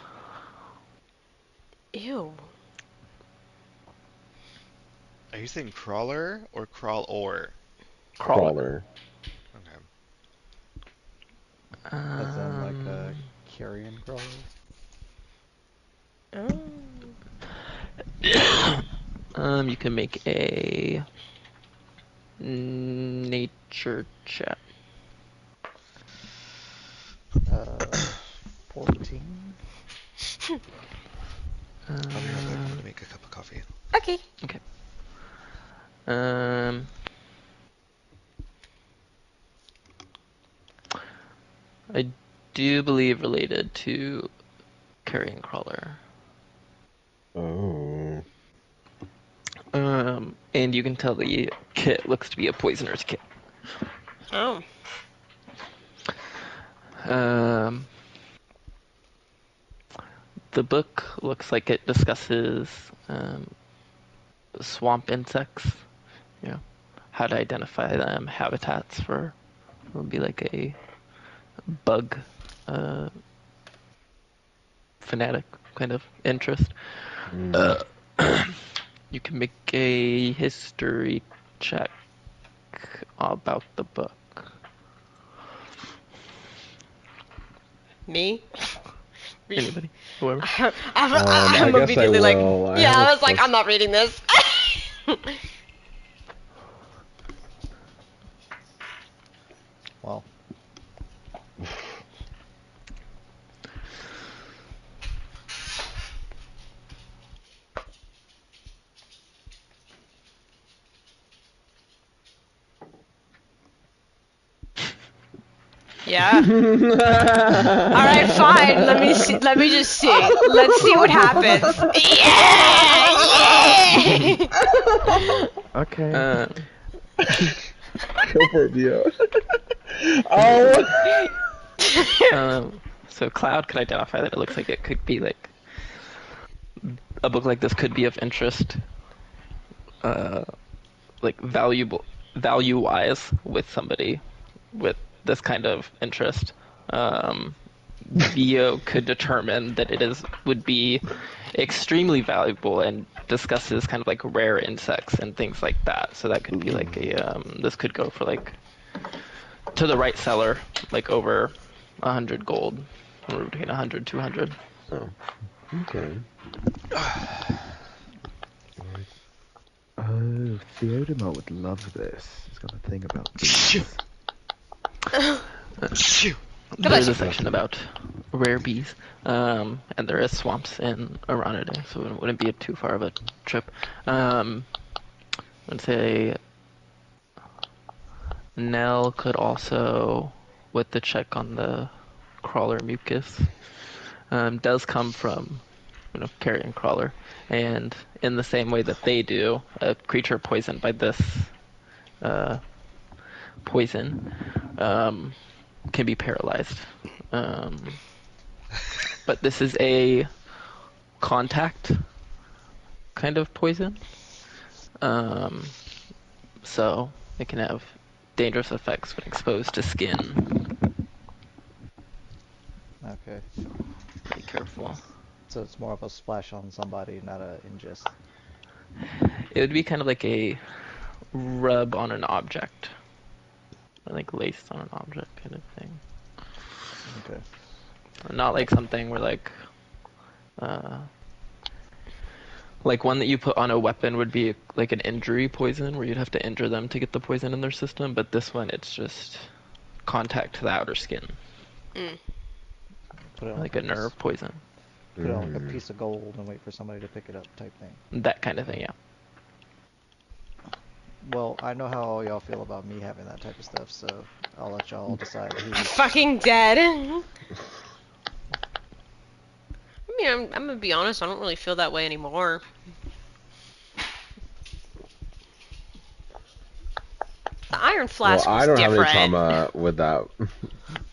Ew. Are you saying crawler or crawl or? Crawler. Okay. As in like a carrion crawler? You can make a nature check. 14. I'll be right back. I'm gonna make a cup of coffee. Okay. Okay. I do believe related to carrion crawler. Oh. And you can tell the kit looks to be a poisoner's kit. Oh. The book looks like it discusses swamp insects, how to identify them, habitats for would be like a bug fanatic kind of interest. You can make a history check about the book. Me? Anybody, whoever. I'm I guess I immediately like, will. yeah, have I a was like, plus- I'm not reading this. Wow. Yeah. All right, fine. Let me see. Let me just see. Let's see what happens. Yeah! Yeah! Okay. Go for it, Dio. Oh! So Cloud could identify that it looks like it could be like a book like this could be of interest, like value-wise with somebody with this kind of interest. Vio could determine that would be extremely valuable and discusses kind of like rare insects and things like that. So that could be like this could go for like to the right seller, like over 100 gold, or between 100, 200. Oh, okay. Oh, Theodemar would love this. He's got a thing about bees. There's a section about rare bees, and there is swamps in Aranade, so it wouldn't be too far of a trip. I'd say Nell could also, with the check on the crawler mucus, does come from, carrion crawler, and in the same way that they do, a creature poisoned by this poison can be paralyzed. But this is a contact kind of poison, so it can have dangerous effects when exposed to skin. Okay. Be careful. So it's more of a splash on somebody, not a ingest. It would be kind of like a rub on an object, or like laced on an object kind of thing. Okay. Not like something where like one that you put on a weapon would be like an injury poison, where you'd have to injure them to get the poison in their system. But this one, it's just contact to the outer skin, Put it on like a nerve poison, Put it on like a piece of gold and wait for somebody to pick it up, type thing. that kind of thing. Yeah. Well, I know how all y'all feel about me having that type of stuff, so I'll let y'all decide who. I'm fucking dead. I mean, I'm gonna be honest. I don't really feel that way anymore. The Iron Flask Well, was I don't different. have any trauma with that,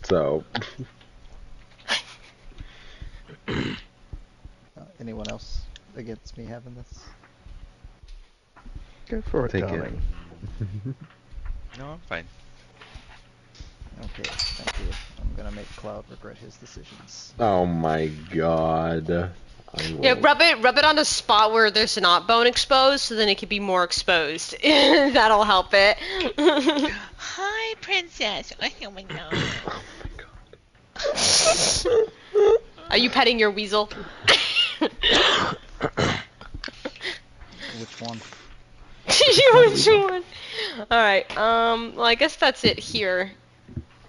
so. Anyone else against me having this? Go for it, Take it. darling. No, I'm fine. Okay, thank you. I'm gonna make Cloud regret his decisions. Oh my god. Yeah, rub it on a spot where there's not bone exposed, so then it can be more exposed. That'll help it. Hi, princess. Oh my god. Are you petting your weasel? Which one? Which one? Alright, well, I guess that's it here.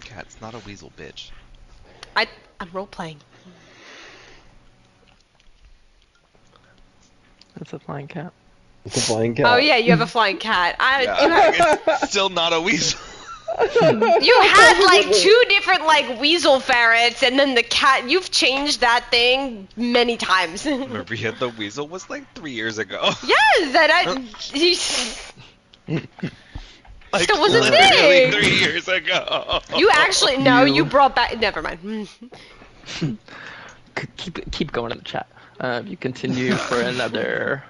Cat's not a weasel, bitch. I'm role-playing. It's a flying cat. It's a flying cat. Oh yeah, you have a flying cat. It's still not a weasel. You had like 2 different like weasel ferrets, and then the cat. You've changed that thing many times. Maria the weasel was like 3 years ago. Yes, Like, still was a literally thing. 3 years ago. You actually you brought back. Never mind. Keep going in the chat. You continue for another,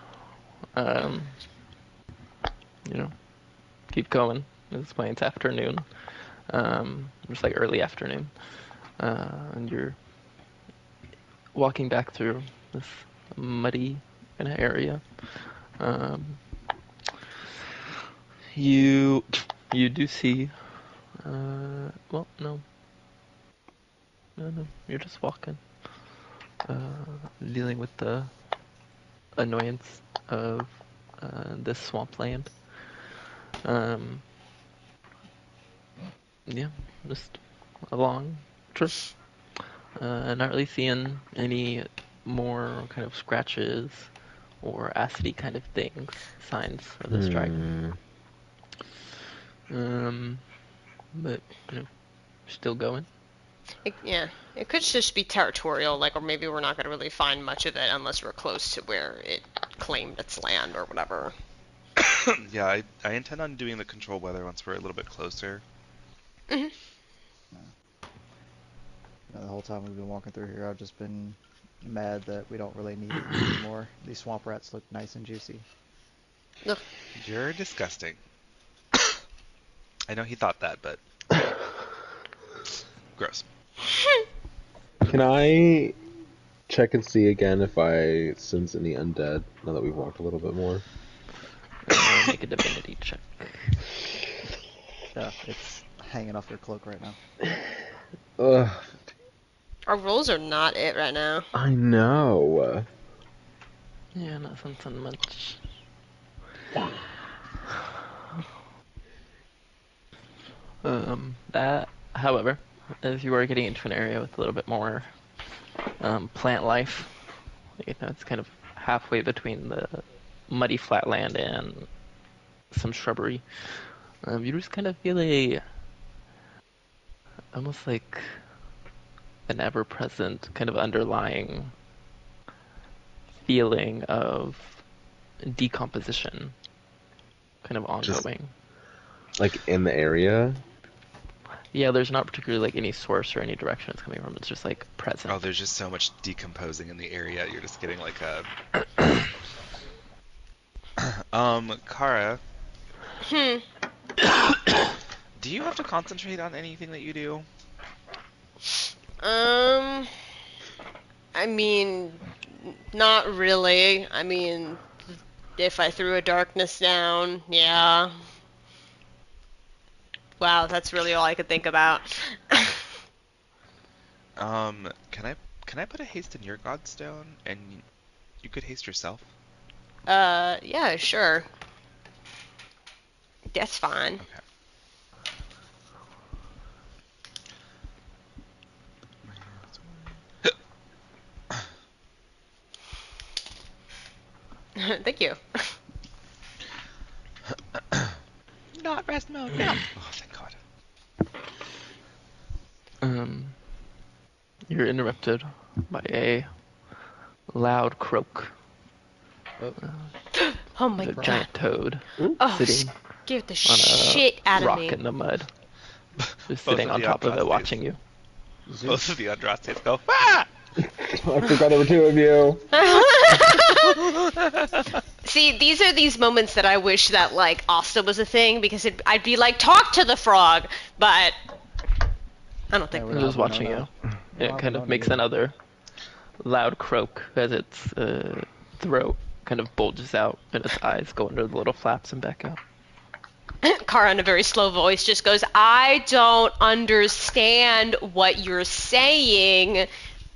keep going. It's playing. It's afternoon, just like early afternoon, and you're walking back through this muddy kind of area. You do see. Well, no, you're just walking. Dealing with the annoyance of this swampland. Yeah, just a long trip. Not really seeing any more kind of scratches or acidy kind of things, signs of this dragon. But Still going? Yeah, it could just be territorial, like, or maybe we're not going to really find much of it unless we're close to where it claimed its land or whatever. Yeah, I intend on doing the control weather once we're a little bit closer. Hmm. The whole time we've been walking through here, I've just been mad that we don't really need to eat anymore. These swamp rats look nice and juicy. Ugh. You're disgusting. I know he thought that, but gross. Can I check and see again if I sense any undead now that we've walked a little bit more? Make a divinity check. Yeah, it's hanging off your cloak right now. Ugh, Our rolls are not it right now. I know. Yeah, not something much. That, however, as you are getting into an area with a little bit more plant life, it's kind of halfway between the muddy flatland and some shrubbery. You just kind of feel almost like an ever-present kind of underlying feeling of decomposition, kind of Just- ongoing. Like in the area? Yeah, there's not particularly like any source or any direction it's coming from. It's just like present. Oh, there's just so much decomposing in the area. You're just getting like a. Kara, Hmm. do you have to concentrate on anything that you do? I mean, not really. I mean, if I threw a darkness down, yeah. Wow, that's really all I could think about. Can I put a haste in your godstone and you could haste yourself? Yeah, sure. That's fine. Okay. Thank you. Not rest mode, no. Oh, thank God. You're interrupted by a loud croak. Oh my There's a god. giant toad Oh, sitting scared the on a shit out of rock me. in the mud, just Both sitting of on the top of it, Andrastes. watching you. Both of the Andrastes go, ah! I forgot there were two of you. See, these are these moments that I wish that, like, Asta was a thing, because I'd be like, talk to the frog, but I don't think Yeah, we we're It will. was watching you. It Well, kind we of don't makes need it. another loud croak as its throat kind of bulges out and its eyes go under the little flaps and back out. Kara, in a very slow voice, just goes, I don't understand what you're saying.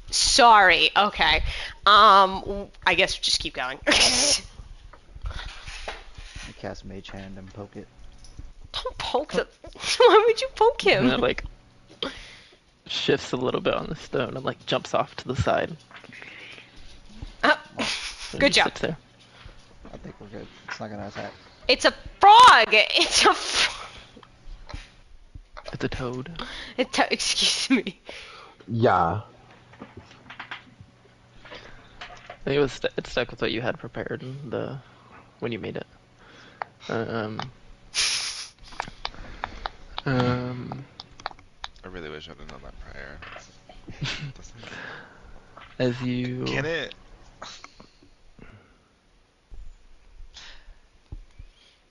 Sorry. Okay. I guess just keep going. You cast Mage Hand and poke it. Don't poke the... Why would you poke him? And it like shifts a little bit on the stone and like jumps off to the side. Oh, And good just job. sits there. I think we're good. It's not gonna attack. It's a frog! It's a frog! It's a toad. Excuse me. Yeah. I think it stuck with what you had prepared when you made it. I really wish I'd have known that prior. As you Can it...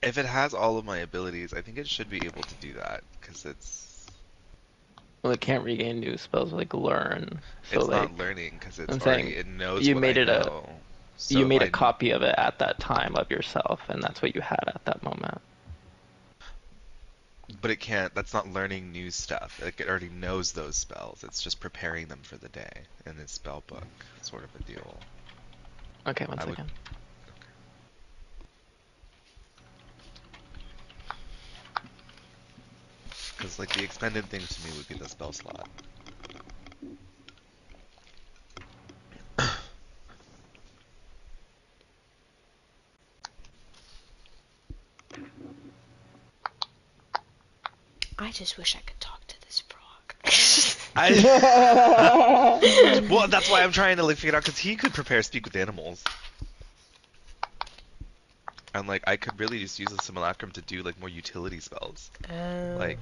If it has all of my abilities, I think it should be able to do that, because well, it can't regain new spells like learn. So it's like not learning, because it's I'm already, saying it knows you what made I it know. So you made a I- copy of it at that time of yourself, and that's what you had at that moment. But it can't, that's not learning new stuff. Like, it already knows those spells. It's just preparing them for the day in its spell book, sort of a deal. Okay, one I would- second. Because, like, the expended thing to me would be the spell slot. I just wish I could talk to this frog. Well, that's why I'm trying to like figure it out because he could prepare speak with animals. And like I could really just use the simulacrum to do like more utility spells. Like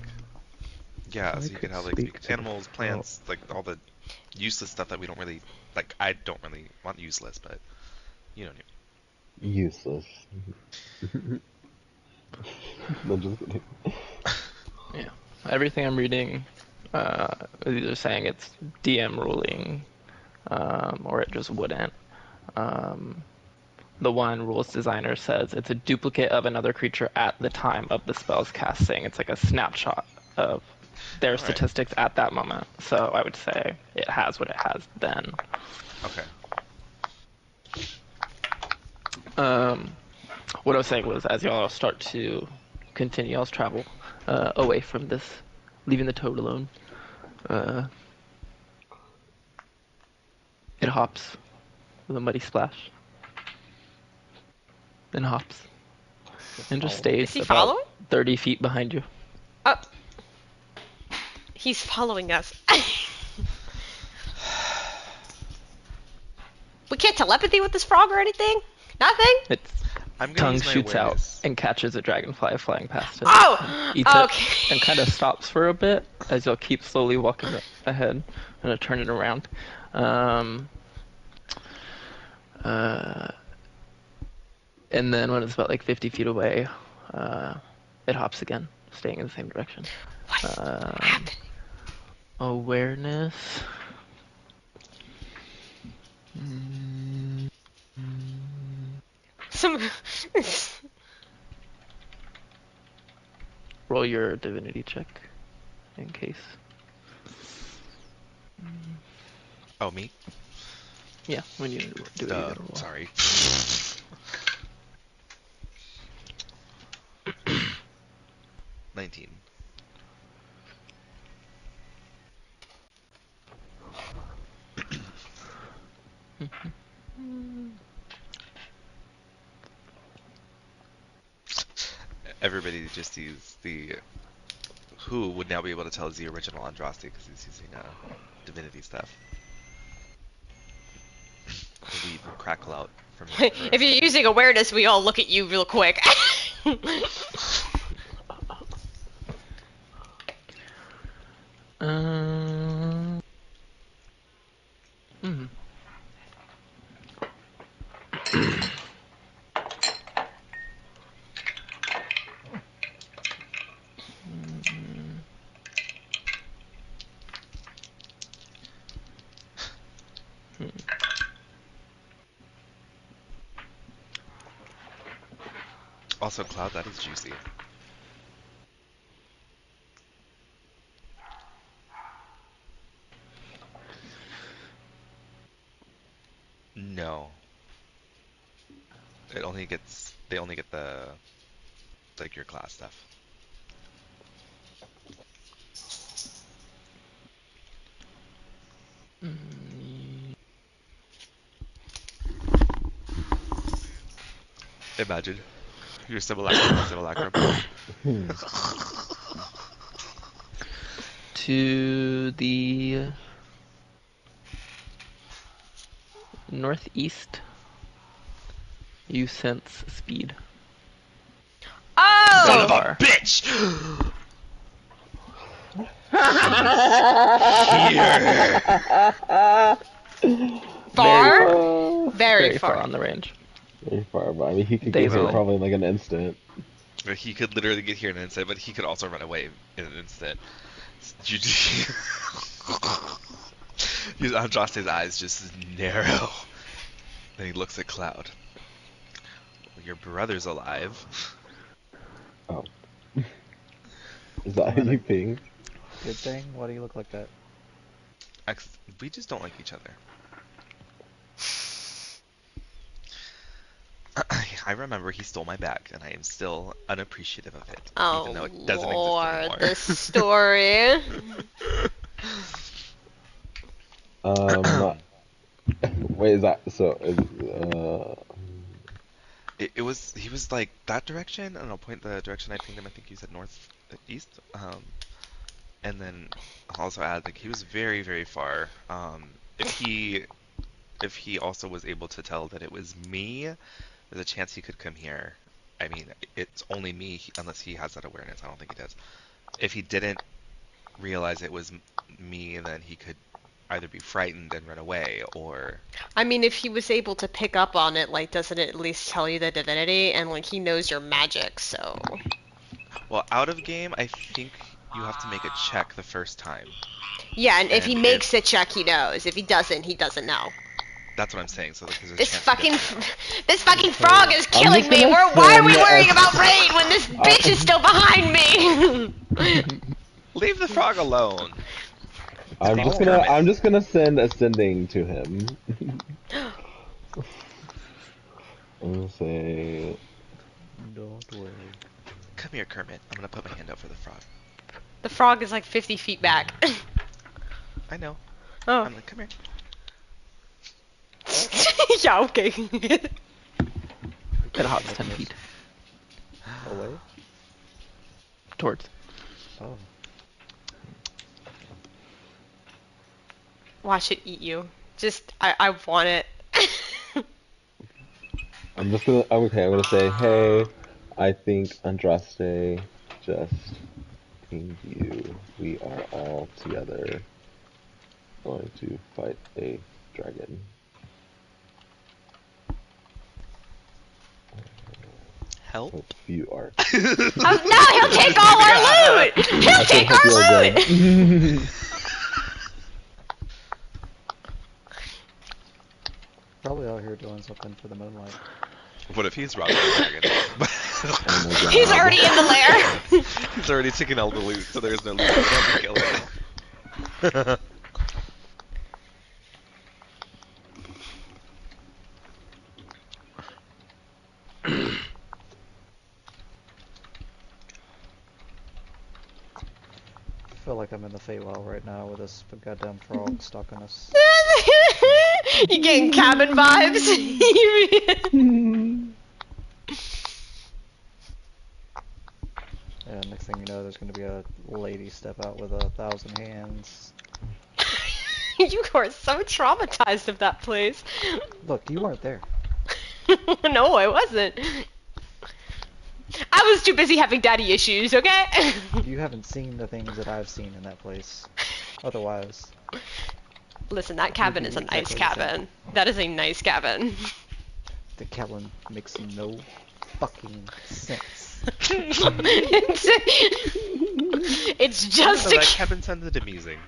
yeah, I so you could could have like speak speak with to the animals, plants, like all the useless stuff that we don't really like. I don't really want useless, but you know. Useless. No, just kidding. Yeah. Everything I'm reading is either saying it's DM ruling, or it just wouldn't. The one rules designer says it's a duplicate of another creature at the time of the spell's casting. It's like a snapshot of their All right. statistics at that moment. So I would say it has what it has then. Okay. What I was saying was, as y'all start to continue y'all's travel away from this, leaving the toad alone, it hops with a muddy splash. Then hops. And just Is stays he about following? 30 feet behind you. Oh. He's following us. We can't telepathy with this frog or anything? Nothing? Its I'm gonna tongue use my shoots awareness. out and catches a dragonfly flying past it. Oh! Eats Okay. it and kind of stops for a bit as you'll keep slowly walking ahead and turn it around. And then when it's about like 50 feet away, it hops again, staying in the same direction. What's happening? Awareness. Some... Roll your divinity check in case. Oh, me? Yeah, when you do it, you gotta roll. Sorry. 19. Everybody just sees the who would now be able to tell is the original Andraste because he's using divinity stuff. The weed will crackle out from her. If you're using awareness, we all look at you real quick. Mhm. Also, Cloud, that is juicy. No. It only gets they only get the like your class stuff. Imagine your simulacrum. To the northeast, you sense speed. Oh! Son of Far. a bitch! Here. Far? Very far far. on the range. Very far, but I mean, he could Days get here away. probably in like an instant. He could literally get here in an instant, but he could also run away in an instant. Andraste's eyes just narrow. Then he looks at Cloud. Well, your brother's alive. Oh. Is that how you think? Good thing? Why do you look like that? We just don't like each other. I remember he stole my bag, and I am still unappreciative of it, Oh, even though it doesn't Lord, exist the story. Um, wait, is that so? He was like that direction, and I'll point the direction I pinged him. I think he said north, east. And then I'll also add, like, he was very, very far. If he also was able to tell that it was me, there's a chance he could come here. I mean, it's only me unless he has that awareness. I don't think he does. If he didn't realize it was me, then he could either be frightened and run away, or I mean, if he was able to pick up on it, like, doesn't it at least tell you the divinity? And, like, he knows your magic, so... well, out of game, I think you have to make a check the first time. Yeah, and if he And makes a check, he knows. If he doesn't know. That's what I'm saying. So there's a This chance fucking, he doesn't know. this fucking frog is killing just me. gonna Why are we send worrying a- about rain when this bitch is still behind me? Leave the frog alone. I'm Leave just Kermit. gonna send ascending to him. I'm gonna say Don't worry. Come here, Kermit. I'm gonna put my hand out for the frog. The frog is like 50 feet back. I know. Oh. I'm like, come here. Yeah, okay. It hops 10 feet Away? towards. Oh. Watch it eat you. Just, I want it. I'm gonna say, hey, I think Andraste just pinged you. We are all together going to fight a dragon. Help. Hope you are. Oh, no, he'll take all our loot! He'll take hope you our are loot! good. Probably out here doing something for the moonlight. What if he's robbing the dragon? Oh my god. He's already in the lair. He's already taken all the loot, so there's no loot. He can't be killed. I feel like I'm in the Feywild right now with this goddamn frog stuck in us. You getting cabin vibes? And next thing you know, there's gonna be a lady step out with 1,000 hands. You are so traumatized of that place. Look, you weren't there. No, I wasn't. I was too busy having daddy issues, okay? You haven't seen the things that I've seen in that place. Otherwise, Listen, that cabin is a nice Exactly the same. cabin. That is a nice cabin. the cabin makes no fucking sense. It's just So a that cabin sounded amusing.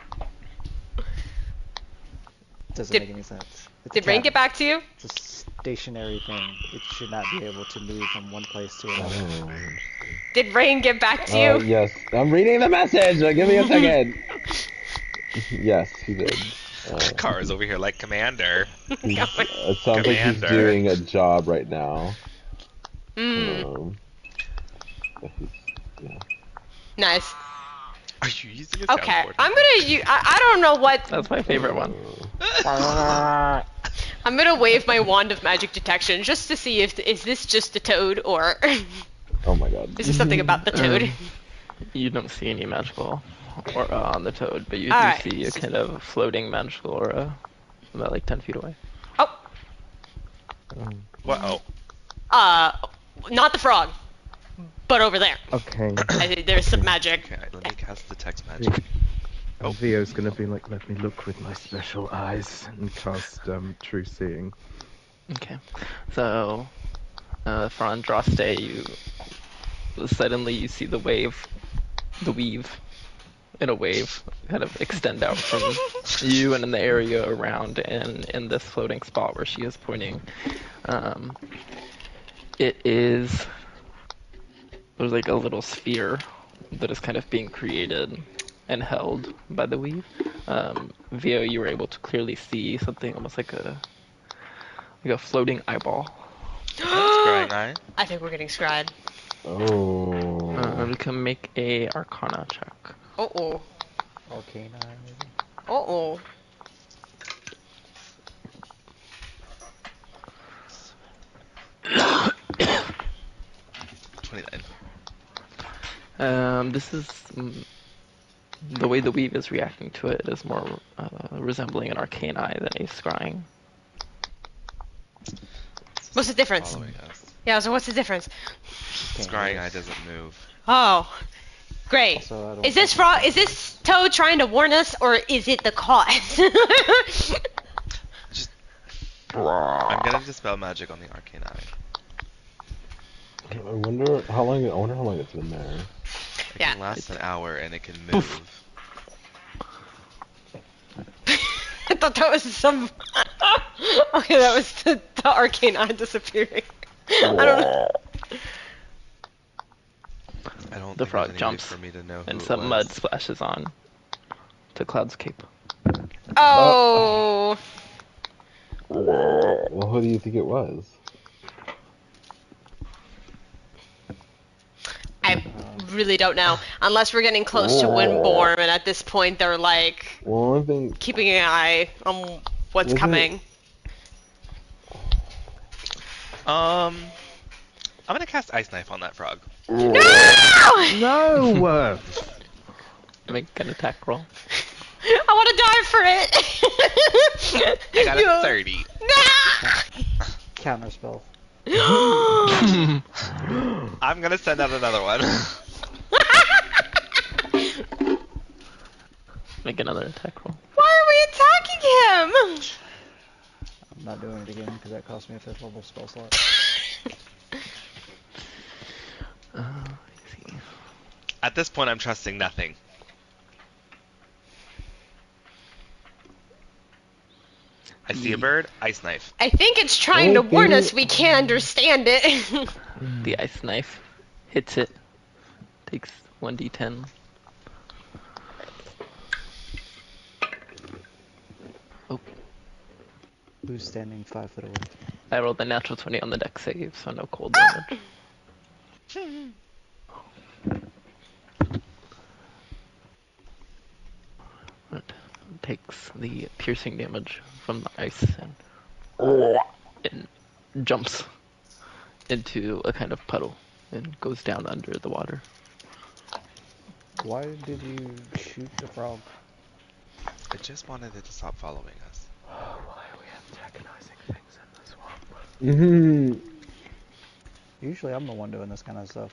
Doesn't Did- make any sense. It's a Did Rain cabin. get back to you? It's a stationary thing. It should not be able to move from one place to another. Oh. Did Rain get back to you? Yes, I'm reading the message. Give me a second. Yes, he did. Kara's over here like Commander. It sounds like he's Commander. doing a job right now. Mm, But he's, yeah. nice. Are you using a Okay, soundboard? I'm gonna use. I don't know what. That's my favorite one. I'm gonna wave my wand of magic detection just to see if is this just a toad or Oh my god. is there something about the toad? You don't see any magical aura on the toad, but you do Alright. see a kind of floating magical aura about like 10 feet away. Oh, Whoa. not the frog, but over there. Okay. There's some magic. Okay, let me cast detect magic. And Vio's gonna be like, let me look with my special eyes and cast True Seeing. Okay. So, for Andraste, you suddenly you see the weave in a wave kind of extend out from you and in the area around and in this floating spot where she is pointing. There's like a little sphere that is kind of being created and held by the weave. Vio, you were able to clearly see something almost like a floating eyeball. Scrying eye. I think we're getting scryed. Oh. You can make a Arcana check. Uh-oh. Arcane eye, maybe? Uh-oh. $29. This is The way the weave is reacting to it is more resembling an arcane eye than a scrying. What's the difference? Following us. Yeah, so what's the difference? Can't Scrying hear eye us. doesn't move. Oh, great. Also, I don't Is this think is this Toad trying to warn us, or is it the cause? I'm gonna dispel magic on the arcane eye. I wonder how long. I wonder how long it's been there. It Yeah. can last an hour and it can move. I thought that was some. Okay, that was the arcane eye disappearing. I don't know. I don't The think frog there's any jumps, way for me to know who and it some was. mud splashes on to Cloud's cape. Oh. Well, who do you think it was? I really don't know. Unless we're getting close to Windborn, and at this point they're like Well, I think keeping an eye on what's Wasn't coming. I'm gonna cast Ice Knife on that frog. No! Make an attack roll. I want to die for it. I got a 30. Counter spell. I'm gonna send out another one. Make another attack roll. Why are we attacking him? I'm not doing it again because that cost me a 5th level spell slot. Let's see. At this point, I'm trusting nothing. I see a bird, Ice Knife. I think it's trying to warn us we can't understand it. The ice knife hits it. Takes 1d10. Oh, Who's standing 5 foot away? I rolled a natural 20 on the deck save, so no cold damage. It takes the piercing damage from the ice and jumps into a kind of puddle and goes down under the water. Why did you shoot the frog? I just wanted it to stop following us. Why are we antagonizing things in the swamp? Mm-hmm. Usually I'm the one doing this kind of stuff.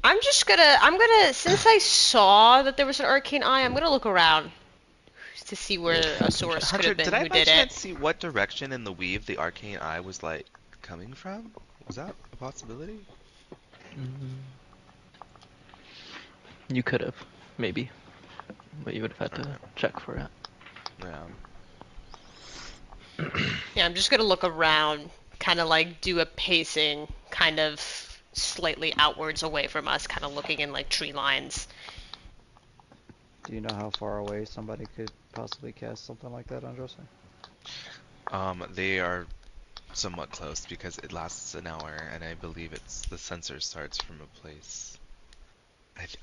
I'm gonna, since I saw that there was an arcane eye, I'm gonna look around to see where a source could Hunter, have been did I who by did chance it. see what direction in the weave the arcane eye was like coming from? Was that a possibility? You could have, maybe. But you would have had to check for it. Yeah. Yeah, I'm just gonna look around, kind of like do a pacing, kind of slightly outwards away from us, kind of looking in like tree lines. Do you know how far away somebody could possibly cast something like that on Justin? They are somewhat close because it lasts an hour, and I believe it's the sensor starts from a place. Hold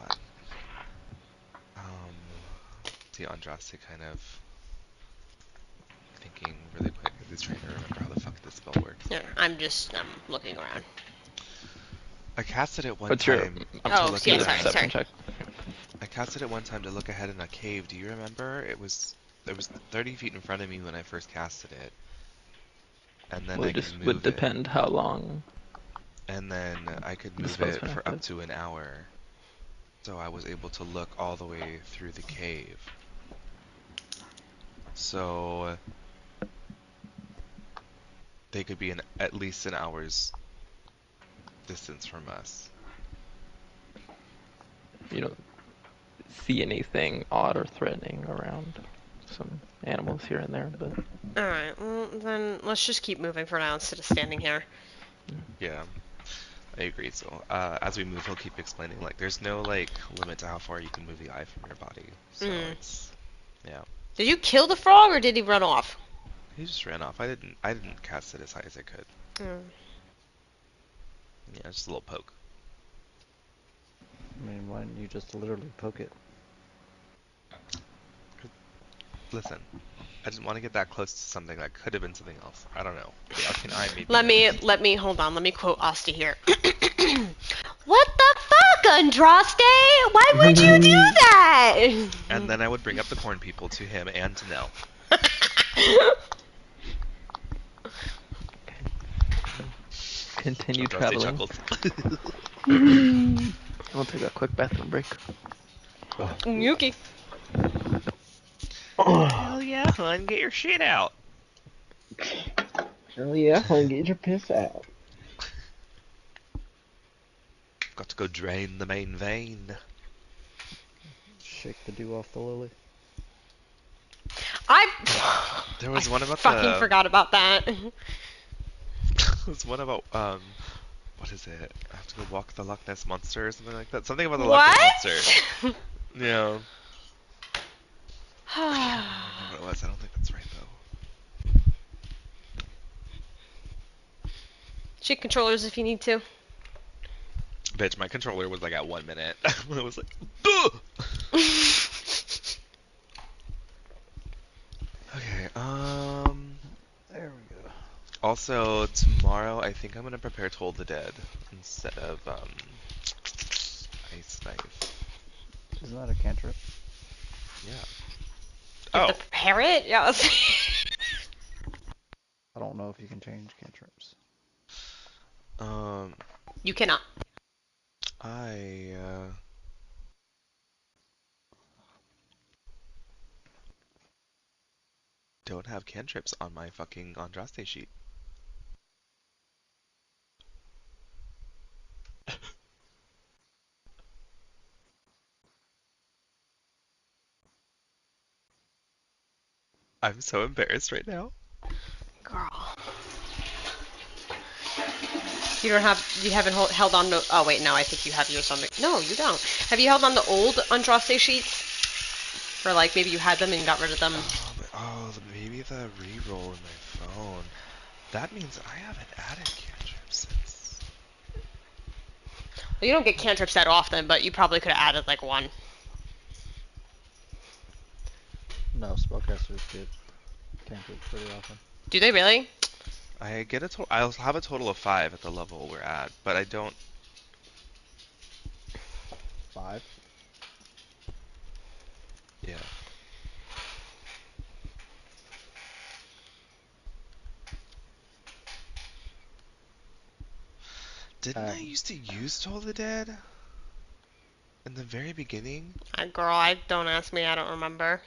on. See, Andraste kind of thinking really quick. He's trying to remember how the fuck this spell works. Yeah, I'm looking around. I casted it one What's your time Oh, to look yeah, at sorry, perception sorry. check? I casted it one time to look ahead in a cave. Do you remember? There was 30 feet in front of me when I first casted it, and then Well, I it could just move would it. depend how long. And then I could The move spell's it been for up active. to an hour. So I was able to look all the way through the cave. So they could be at least an hour's distance from us. You don't see anything odd or threatening around. Some animals here and there, but Alright, well then let's just keep moving for now instead of standing here. Yeah, I agree. So as we move, he'll keep explaining, like, there's no, like, limit to how far you can move the eye from your body. So it's, yeah. Did you kill the frog or did he run off? He just ran off. I didn't cast it as high as I could. Yeah, just a little poke. I mean, why didn't you just literally poke it? Listen, I didn't want to get that close to something that could have been something else. I don't know. The arcane eye may be Let me hold on, let me quote Asti here. What the fuck? Andraste? Why would you do that? And then I would bring up the corn people to him and to Nell. Continue Andraste traveling. chuckles. We'll take a quick bathroom break. Yuki. Hell yeah, hun, get your shit out. Hell yeah, hon, get your piss out. Got to go drain the main vein. Shake the dew off the lily. There was one about Fucking forgot about that. There was one about what is it? I have to go walk the Loch Ness Monster or something like that. Something about the Loch Ness Monster. Yeah. I can't remember what it was. I don't think that's right though. Shake controllers if you need to. Bitch, my controller was like at 1 minute. When it was like, duh! Okay, There we go. also, tomorrow I think I'm gonna prepare Toll the Dead instead of, Ice Knife. Isn't that a cantrip? Yeah. You have Oh, to prepare it? Yeah. I don't know if you can change cantrips. You cannot. I, don't have cantrips on my fucking Andraste sheet. I'm so embarrassed right now. Girl. You haven't held on to, oh wait, no, I think you have yours on the, no, you don't. Have you held on the old Andraste sheets? Or like maybe you had them and you got rid of them? Maybe the re-roll in my phone. That means I haven't added cantrips since. Well, you don't get cantrips that often, but you probably could have added like one. No, spellcasters get cantrips pretty often. Do they really? I get a total. I'll have a total of 5 at the level we're at, but I don't. 5? Yeah. Didn't I used to use Toll the Dead in the very beginning? Girl, don't ask me, I don't remember.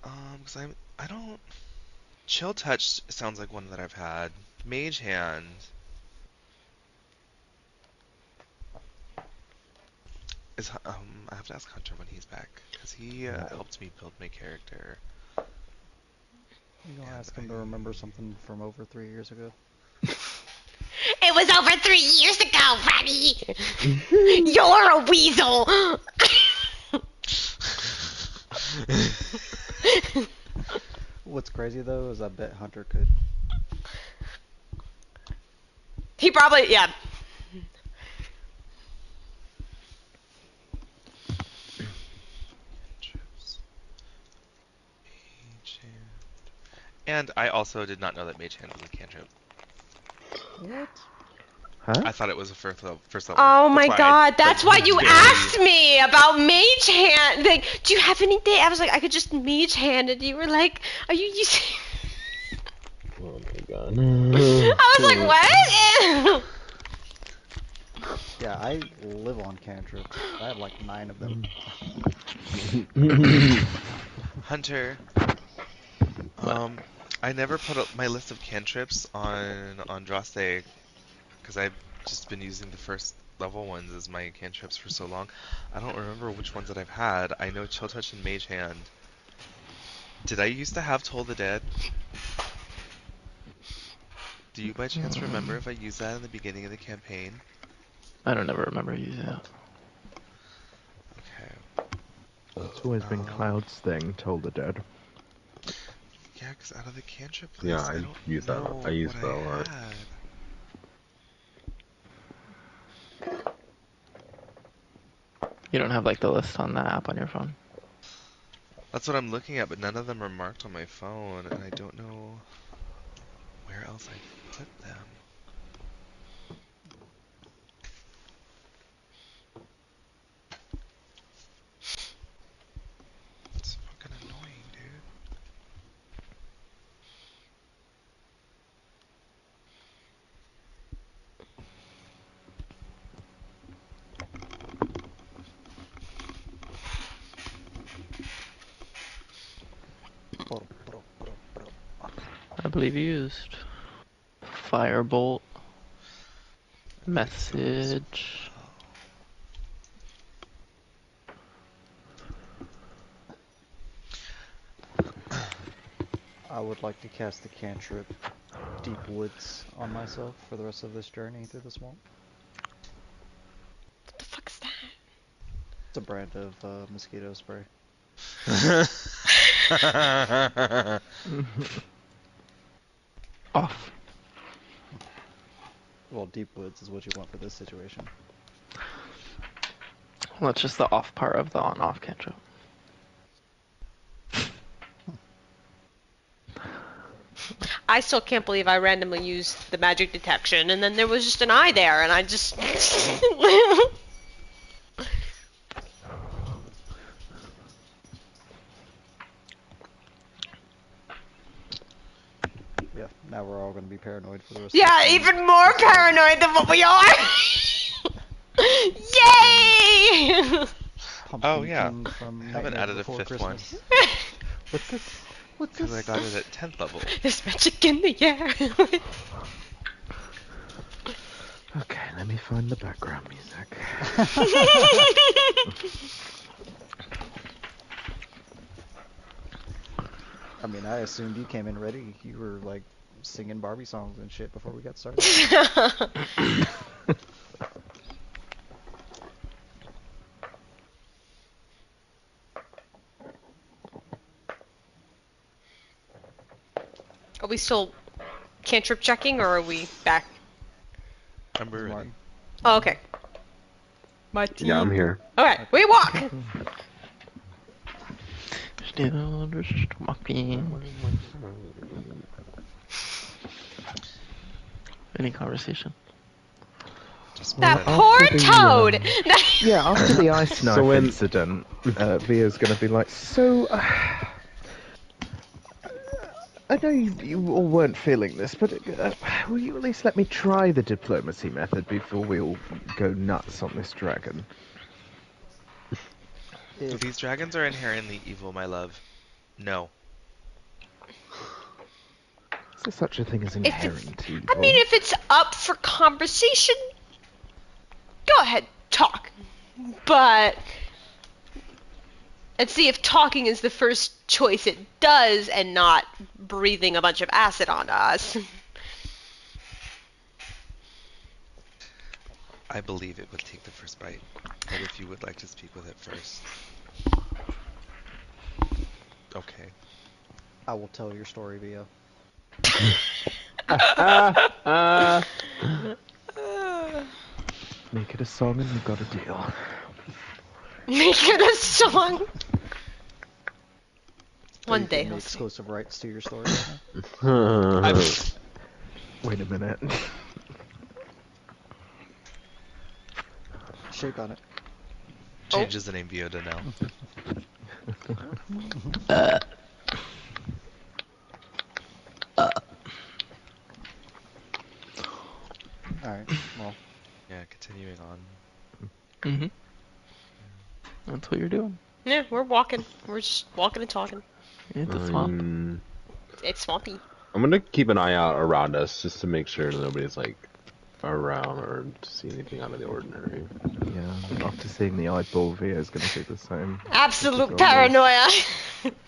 Cause I don't. Chill Touch sounds like one that I've had. Mage Hand. Is I have to ask Hunter when he's back, cause he helped me build my character. You gonna ask him to remember something from over 3 years ago? It was over 3 years ago, Freddy! You're a weasel! What's crazy though is I bet Hunter could. He probably, yeah. Cantrips. Mage Hand. And I also did not know that Mage Hand was a cantrip. What? Huh? I thought it was a first level. Oh my god, that's why you very- asked me about mage hand. Like, do you have anything? I was like, I could just mage hand, and you were like, are you using? Oh my god. I was like, what? Yeah, I live on cantrips. I have like 9 of them. Hunter, I never put up my list of cantrips on Andraste because I've just been using the first level ones as my cantrips for so long. I don't remember which ones that I've had. I know Chill Touch and Mage Hand. Did I used to have Toll the Dead? Do you by chance remember if I used that in the beginning of the campaign? I don't ever remember using it. Okay. It's always been Cloud's thing, Toll the Dead. Yeah, because out of the cantrip list, Yeah, I I don't use that. know I use what that a lot. had. You don't have like the list on the app on your phone. That's what I'm looking at, but none of them are marked on my phone, and I don't know where else I put them. believe you used firebolt, message. I would like to cast the cantrip Deep Woods on myself for the rest of this journey through the swamp. What the fuck is that? It's a brand of mosquito spray. Off. Well, Deep Woods is what you want for this situation. Well, it's just the off part of the on-off cantrip. I still can't believe I randomly used the magic detection, and then there was just an eye there, and I just... Yeah, now we're all going to be paranoid for the rest Yeah, of the even more paranoid than what we are! Yay! Oh, yeah. King from Haven't Nightmare added a Before 5th one. Christmas. What's this? What's Because I this? got it at 10th level. There's magic in the air. Okay, let me find the background music. I mean, I assumed you came in ready. You were like singing Barbie songs and shit before we got started. Are we still cantrip checking, or are we back? I'm ready. Martin. Oh, okay. My team. Yeah, I'm here. Okay, we walk! Still just walking. Any conversation? Just That put it- poor after the, toad! Yeah, after the ice knife when- incident, Via's going to be like, so, I know you all weren't feeling this, but will you at least let me try the diplomacy method before we all go nuts on this dragon? These dragons are inherently evil, my love. No. Is there such a thing as If inherent it's, evil? I mean, if it's up for conversation, go ahead, talk. But let's see if talking is the first choice it does, and not breathing a bunch of acid onto us. I believe it would take the first bite. But if you would like to speak with it first. Okay. I will tell your story, Via. Make it a song and we've got a deal. Make it a song. One You day give me he'll see. exclusive rights to your story. Right now? Wait a minute. Shake on it. Changes the name Vioda now. Alright, well, Yeah, continuing on. Mm-hmm. That's what you're doing. Yeah, we're walking. We're just walking and talking. It's a swamp. It's swampy. I'm gonna keep an eye out around us just to make sure nobody's like around or to see anything out of the ordinary. Yeah, after seeing the eyeball, Via's going to do the same. Absolute Just paranoia.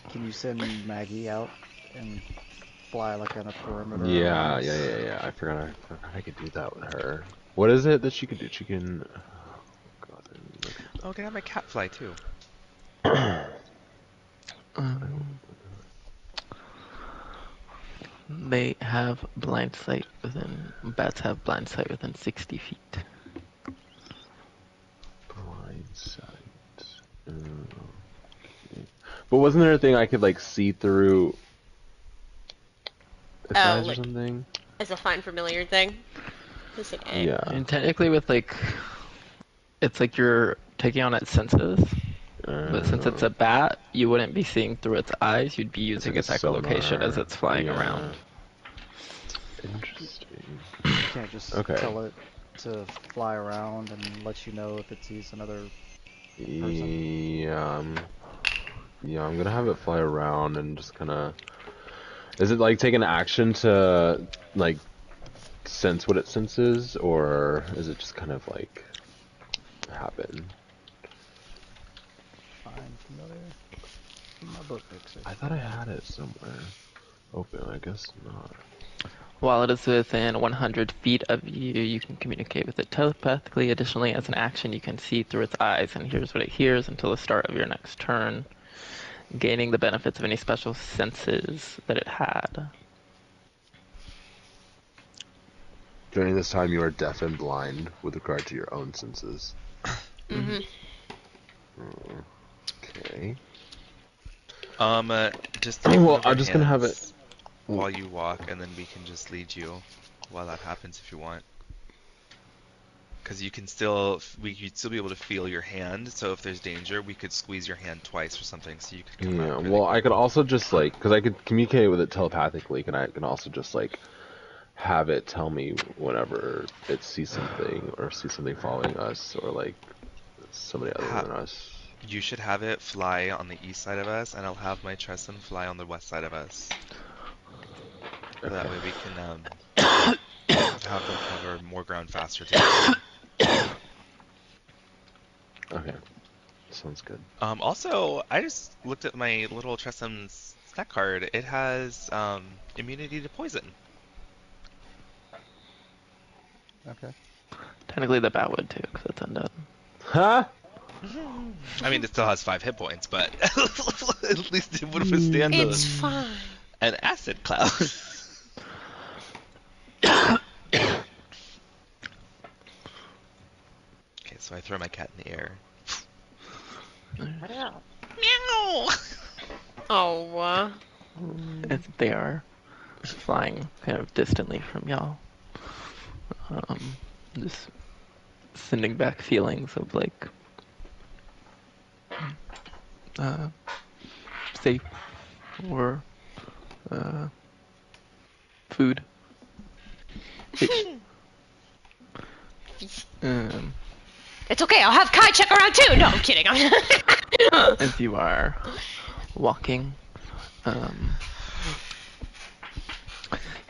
can you send Maggie out and fly like on a perimeter? Yeah, around us? yeah. I forgot I could do that with her. What is it that she could do? She can. Oh, God, Oh, can I have my cat fly too? They have blind sight within. Bats have blind sight within 60 feet. blind sight. Okay. But wasn't there a thing I could like see through its eyes like- or something? It's a fine familiar thing. It's like, eh. Yeah. And technically, with like, it's like you're taking on its senses. But since it's a bat, you wouldn't be seeing through its eyes. You'd be using like its a echolocation sonar. as it's flying Yeah. around. Interesting. You can't just Okay. tell it to fly around and let you know if it sees another. Yeah, I'm gonna have it fly around and just kind of Is it like taking action to like sense what it senses, or is it just kind of like happen? Find familiar in my book, Dixie. I thought I had it somewhere. Open, I guess not. While it is within 100 feet of you, you can communicate with it telepathically. Additionally, as an action, you can see through its eyes and hears what it hears until the start of your next turn, gaining the benefits of any special senses that it had. During this time, you are deaf and blind with regard to your own senses. Mm-hmm. Okay. Just Well, move your I'm just gonna have it hands while you walk, and then we can just lead you while that happens if you want. Because you can still, we could still be able to feel your hand. So if there's danger, we could squeeze your hand twice or something, so you could come Yeah, out. Really well, I quick. could also just like, because I could communicate with it telepathically, and I can also just like have it tell me whenever it sees something or sees something following us or like somebody other than us. You should have it fly on the east side of us, and I'll have my Tresson fly on the west side of us. So that way we can have them cover more ground faster together. Okay, sounds good. Also, I just looked at my little Tressum's snack card. It has immunity to poison. Okay. Technically, the bat would too, because it's undead. Huh? I mean, it still has 5 hit points, but at least it would withstand It's fine. an acid cloud. Okay, so I throw my cat in the air. Meow. Oh. As they are flying kind of distantly from y'all. Just sending back feelings of like safe or food. It's okay, I'll have Kai check around too! No, I'm kidding. As you are walking,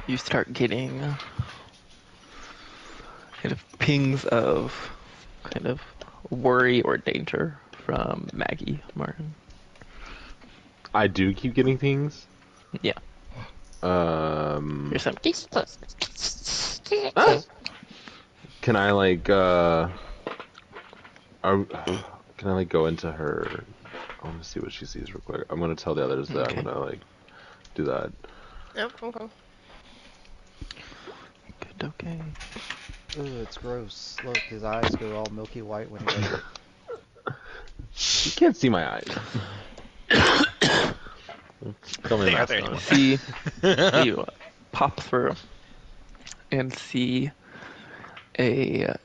you start getting kind of pings of kind of worry or danger from Maggie Martin. I do keep getting things. Yeah. There's some. Can I like can I like go into her? I want to see what she sees real quick. I'm gonna tell the others that Okay. I'm gonna like do that. Nope, okay. Good, okay. Ooh, it's gross. Look, his eyes go all milky white when he does it. You can't see my eyes. Tell me There, mask there. on. See, you pop through and see a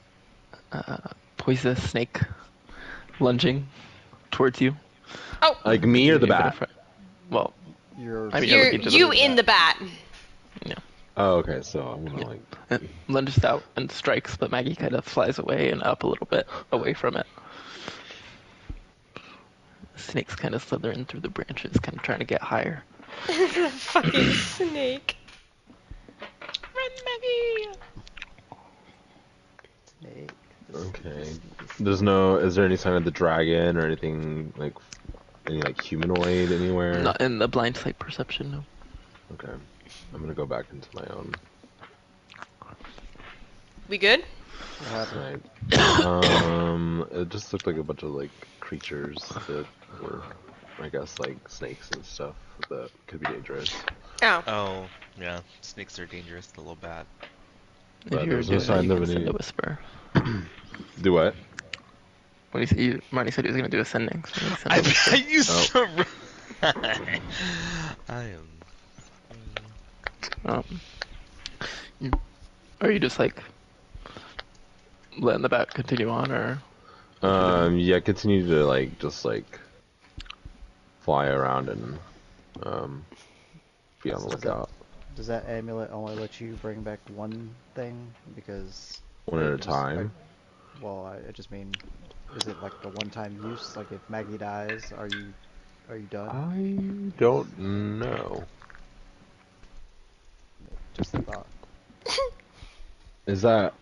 poisonous snake lunging towards you. Oh, Like me or the Give it a bat? fr- Well, You're I mean, you're you're looking to you the in the bat. yeah. Oh, okay. So I'm gonna like. It lunges out and strikes, but Maggie kind of flies away and up a little bit away from it. The snake's kind of slithering through the branches, kind of trying to get higher. Fucking snake. Run, Maggie! snake. Okay. There's no. Is there any sign of the dragon or anything like any like humanoid anywhere? Not in the blind sight perception, no. Okay. I'm gonna go back into my own. We good? What happened? Right. It just looked like a bunch of like creatures that were, I guess, like snakes and stuff that could be dangerous. Oh. Oh, yeah. Snakes are dangerous, the little bat. If But you were there's no doing that, sign you of can send any- a whisper. Do what? When you said Marty said he was going to do ascending, so you send a I whisper. used Oh. to. I am. Are you just like letting the bat continue on, or Yeah, continue to like just like fly around and be on the lookout Does that amulet only let you bring back one thing? Because one at a just, time. I just mean, is it like a one-time use? Like if Maggie dies, are you done? I don't know. Just a thought. Is that?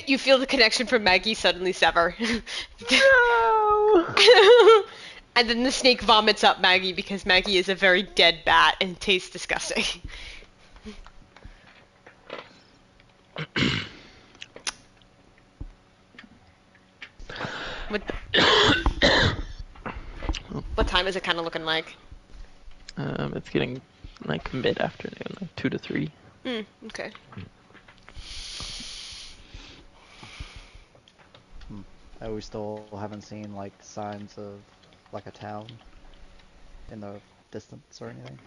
You feel the connection from Maggie suddenly sever. No! And then the snake vomits up Maggie because Maggie is a very dead bat and tastes disgusting. what, what time is it kind of looking like? It's getting like mid-afternoon, like 2 to 3. Okay. We still haven't seen like signs of like a town in the distance or anything.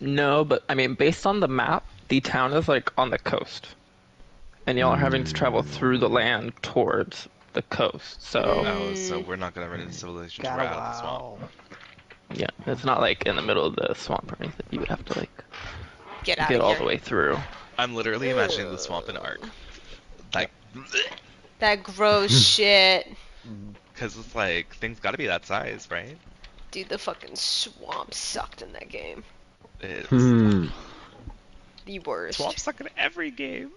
No, but I mean, based on the map, the town is like on the coast, and y'all are having to travel through the land towards the coast. So Oh, so we're not gonna run into civilization till we're out of the swamp. yeah, it's not like in the middle of the swamp or anything. You would have to like Get out get of all here. the way through. I'm literally imagining the swamp in Ark. Like, That gross shit. because it's like, things gotta be that size, right? Dude, the fucking swamp sucked in that game. It's The worst. swamp suck in every game.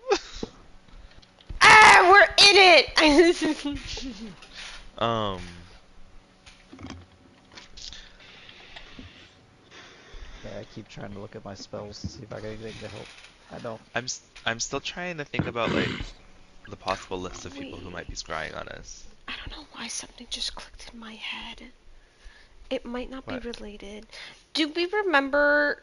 Ah, we're in it! Yeah, I keep trying to look at my spells to see if I get anything to help. I don't. I'm still trying to think about like the possible list of people who might be scrying on us. I don't know why something just clicked in my head. It might not What? be related. Do we remember...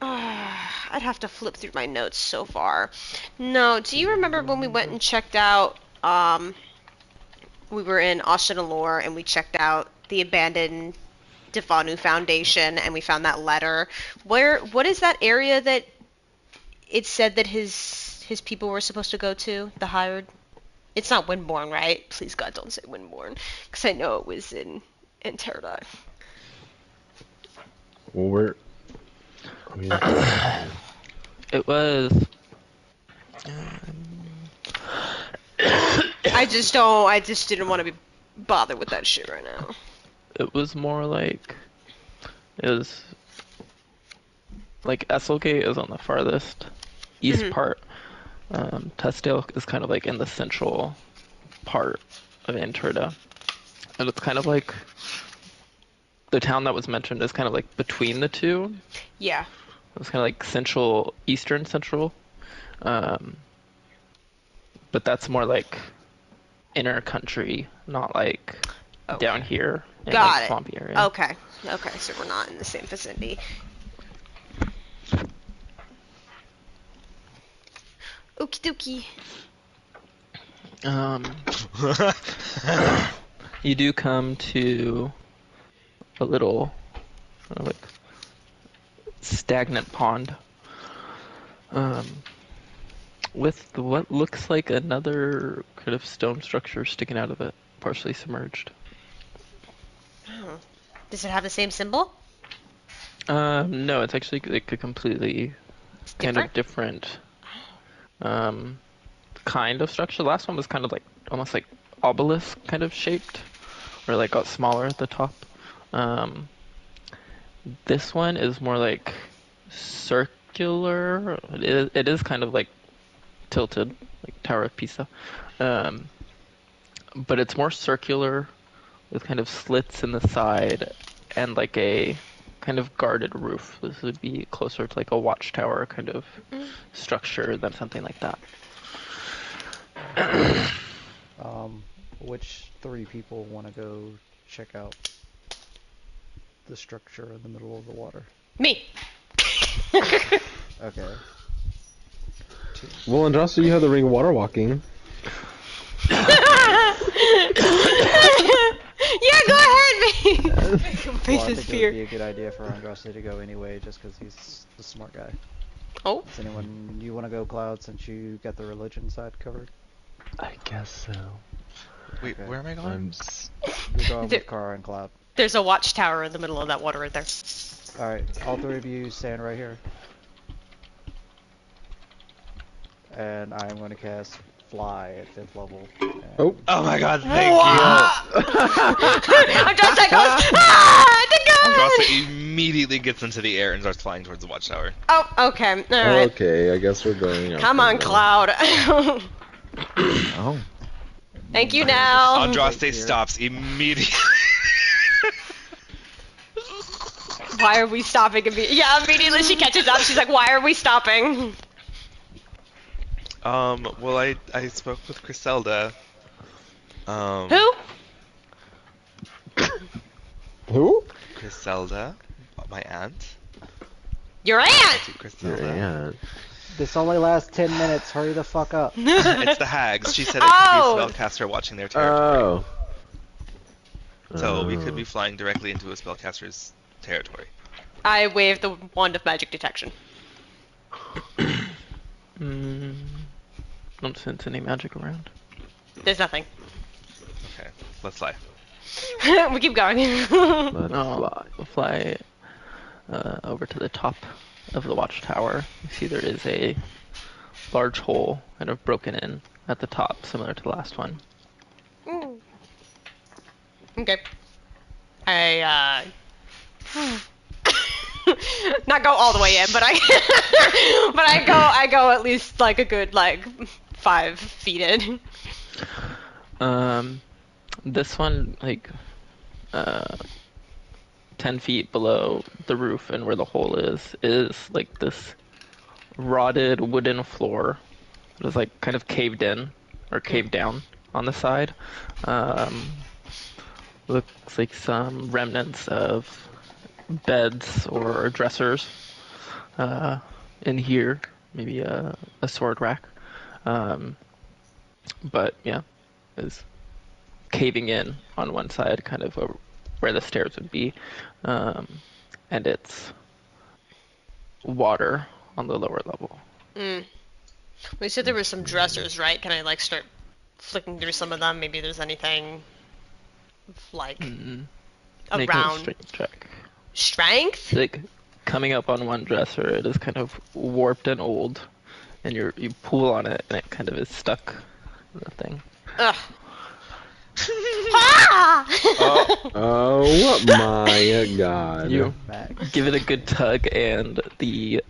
I'd have to flip through my notes so far. No, do you remember when we went and checked out... we were in Ashanalore and we checked out the abandoned Defanu Foundation and we found that letter. What is that area that it said that his people were supposed to go to? The hired? It's not Windborn, right? Please God, don't say Windborn, because I know it was in Terradine. Well, we're. I mean, It was. I just didn't want to be bothered with that shit right now. It was more like. It was. Like Esselgate is on the farthest east part. Testdale is kind of like in the central part of Anturda. And it's kind of like the town that was mentioned is kind of like between the two. Yeah. It's kind of like central, eastern central. But that's more like inner country, not like down here in Got like it. swampy area. Okay, so we're not in the same vicinity. Okie dokie. You do come to a little like stagnant pond with what looks like another kind of stone structure sticking out of it, partially submerged. Oh. Does it have the same symbol? No, it's actually like a completely kind of different kind of structure. The last one was kind of like almost like obelisk kind of shaped, or like got smaller at the top. This one is more like circular. It is kind of like tilted, like Tower of Pisa, but it's more circular with kind of slits in the side and like a kind of guarded roof. This would be closer to like a watchtower kind of structure than something like that. Which 3 people want to go check out the structure in the middle of the water? Me. Okay. well, Andrasta, you have the ring of water walking. Yeah, go ahead, me. Well, I Faces think it would fear. be a good idea for Andraste to go anyway, just because he's the smart guy. Oh. Does anyone, you want to go, Cloud, since you got the religion side covered? I guess so. Wait, Okay. where am I going? I'm s- You're going There- with Kara and Cloud. There's a watchtower in the middle of that water right there. Alright, all 3 of you stand right here. And I'm going to cast Fly at 5th level. And Oh. Oh my god, thank I'm just like, the Andrasta immediately gets into the air and starts flying towards the watchtower. Oh, okay. All right. Okay, I guess we're going out. Come there on, now. Cloud. Oh. Thank you Yeah, now. just- Andraste here. stops immediately. Why are we stopping? Yeah, immediately she catches up. She's like, why are we stopping? Well, I spoke with Griselda. Who? Who? Griselda, my aunt. Your aunt! Auntie Your Griselda. aunt. This only lasts 10 minutes. Hurry the fuck up. It's the hags. She said it Oh! could be a spellcaster watching their territory. Oh. So we could be flying directly into a spellcaster's territory. I waved the wand of magic detection. Don't sense any magic around. There's nothing. Okay, let's fly. We keep going. Let's fly. We'll fly over to the top of the watchtower. You see there is a large hole kind of broken in at the top, similar to the last one. Okay. I not go all the way in, but I go at least like a good 5 feet in. This one, 10 feet below the roof and where the hole is like this rotted wooden floor. It was like kind of caved in or caved down on the side. Looks like some remnants of beds or dressers in here. Maybe a sword rack. But yeah, it's caving in on one side, kind of where the stairs would be, and it's water on the lower level. Well, you said there were some dressers, right? Can I start flicking through some of them? Maybe there's anything Make a around strength check. strength? Like coming up on one dresser, it is kind of warped and old, and you pull on it, and it kind of is stuck in the thing. Ugh. Ah! Oh my god. You Max. give it a good tug, and the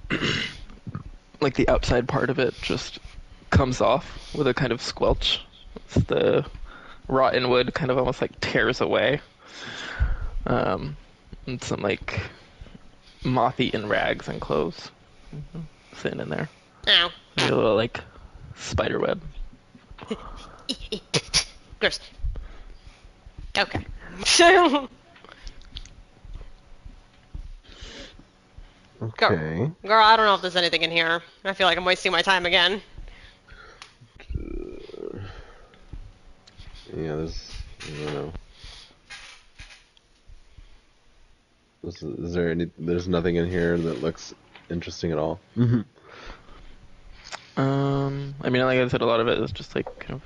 the outside part of it just comes off with a kind of squelch. It's the rotten wood kind of almost tears away. And some moth-eaten rags and clothes sitting in there. Ow. Maybe a little spider web. Gross. Okay. So, Okay. girl, I don't know if there's anything in here. I feel like I'm wasting my time again. Yeah, I don't know. Is there there's nothing in here that looks interesting at all? I mean, like I said, a lot of it is just kind of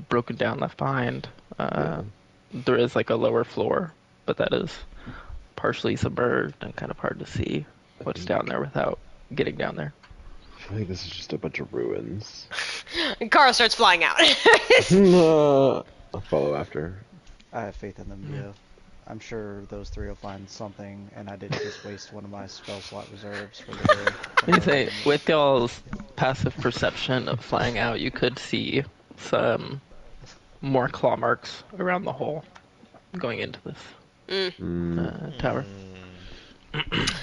broken down, left behind. There is a lower floor, but that is partially submerged and kind of hard to see what's down there without getting down there. I feel like this is just a bunch of ruins. And Kara starts flying out. I'll follow after. I have faith in them, yeah. I'm sure those three will find something, and I didn't just waste one of my spell slot reserves for the day. Let me say, with y'all's passive perception of flying out, you could see some more claw marks around the hole going into this tower.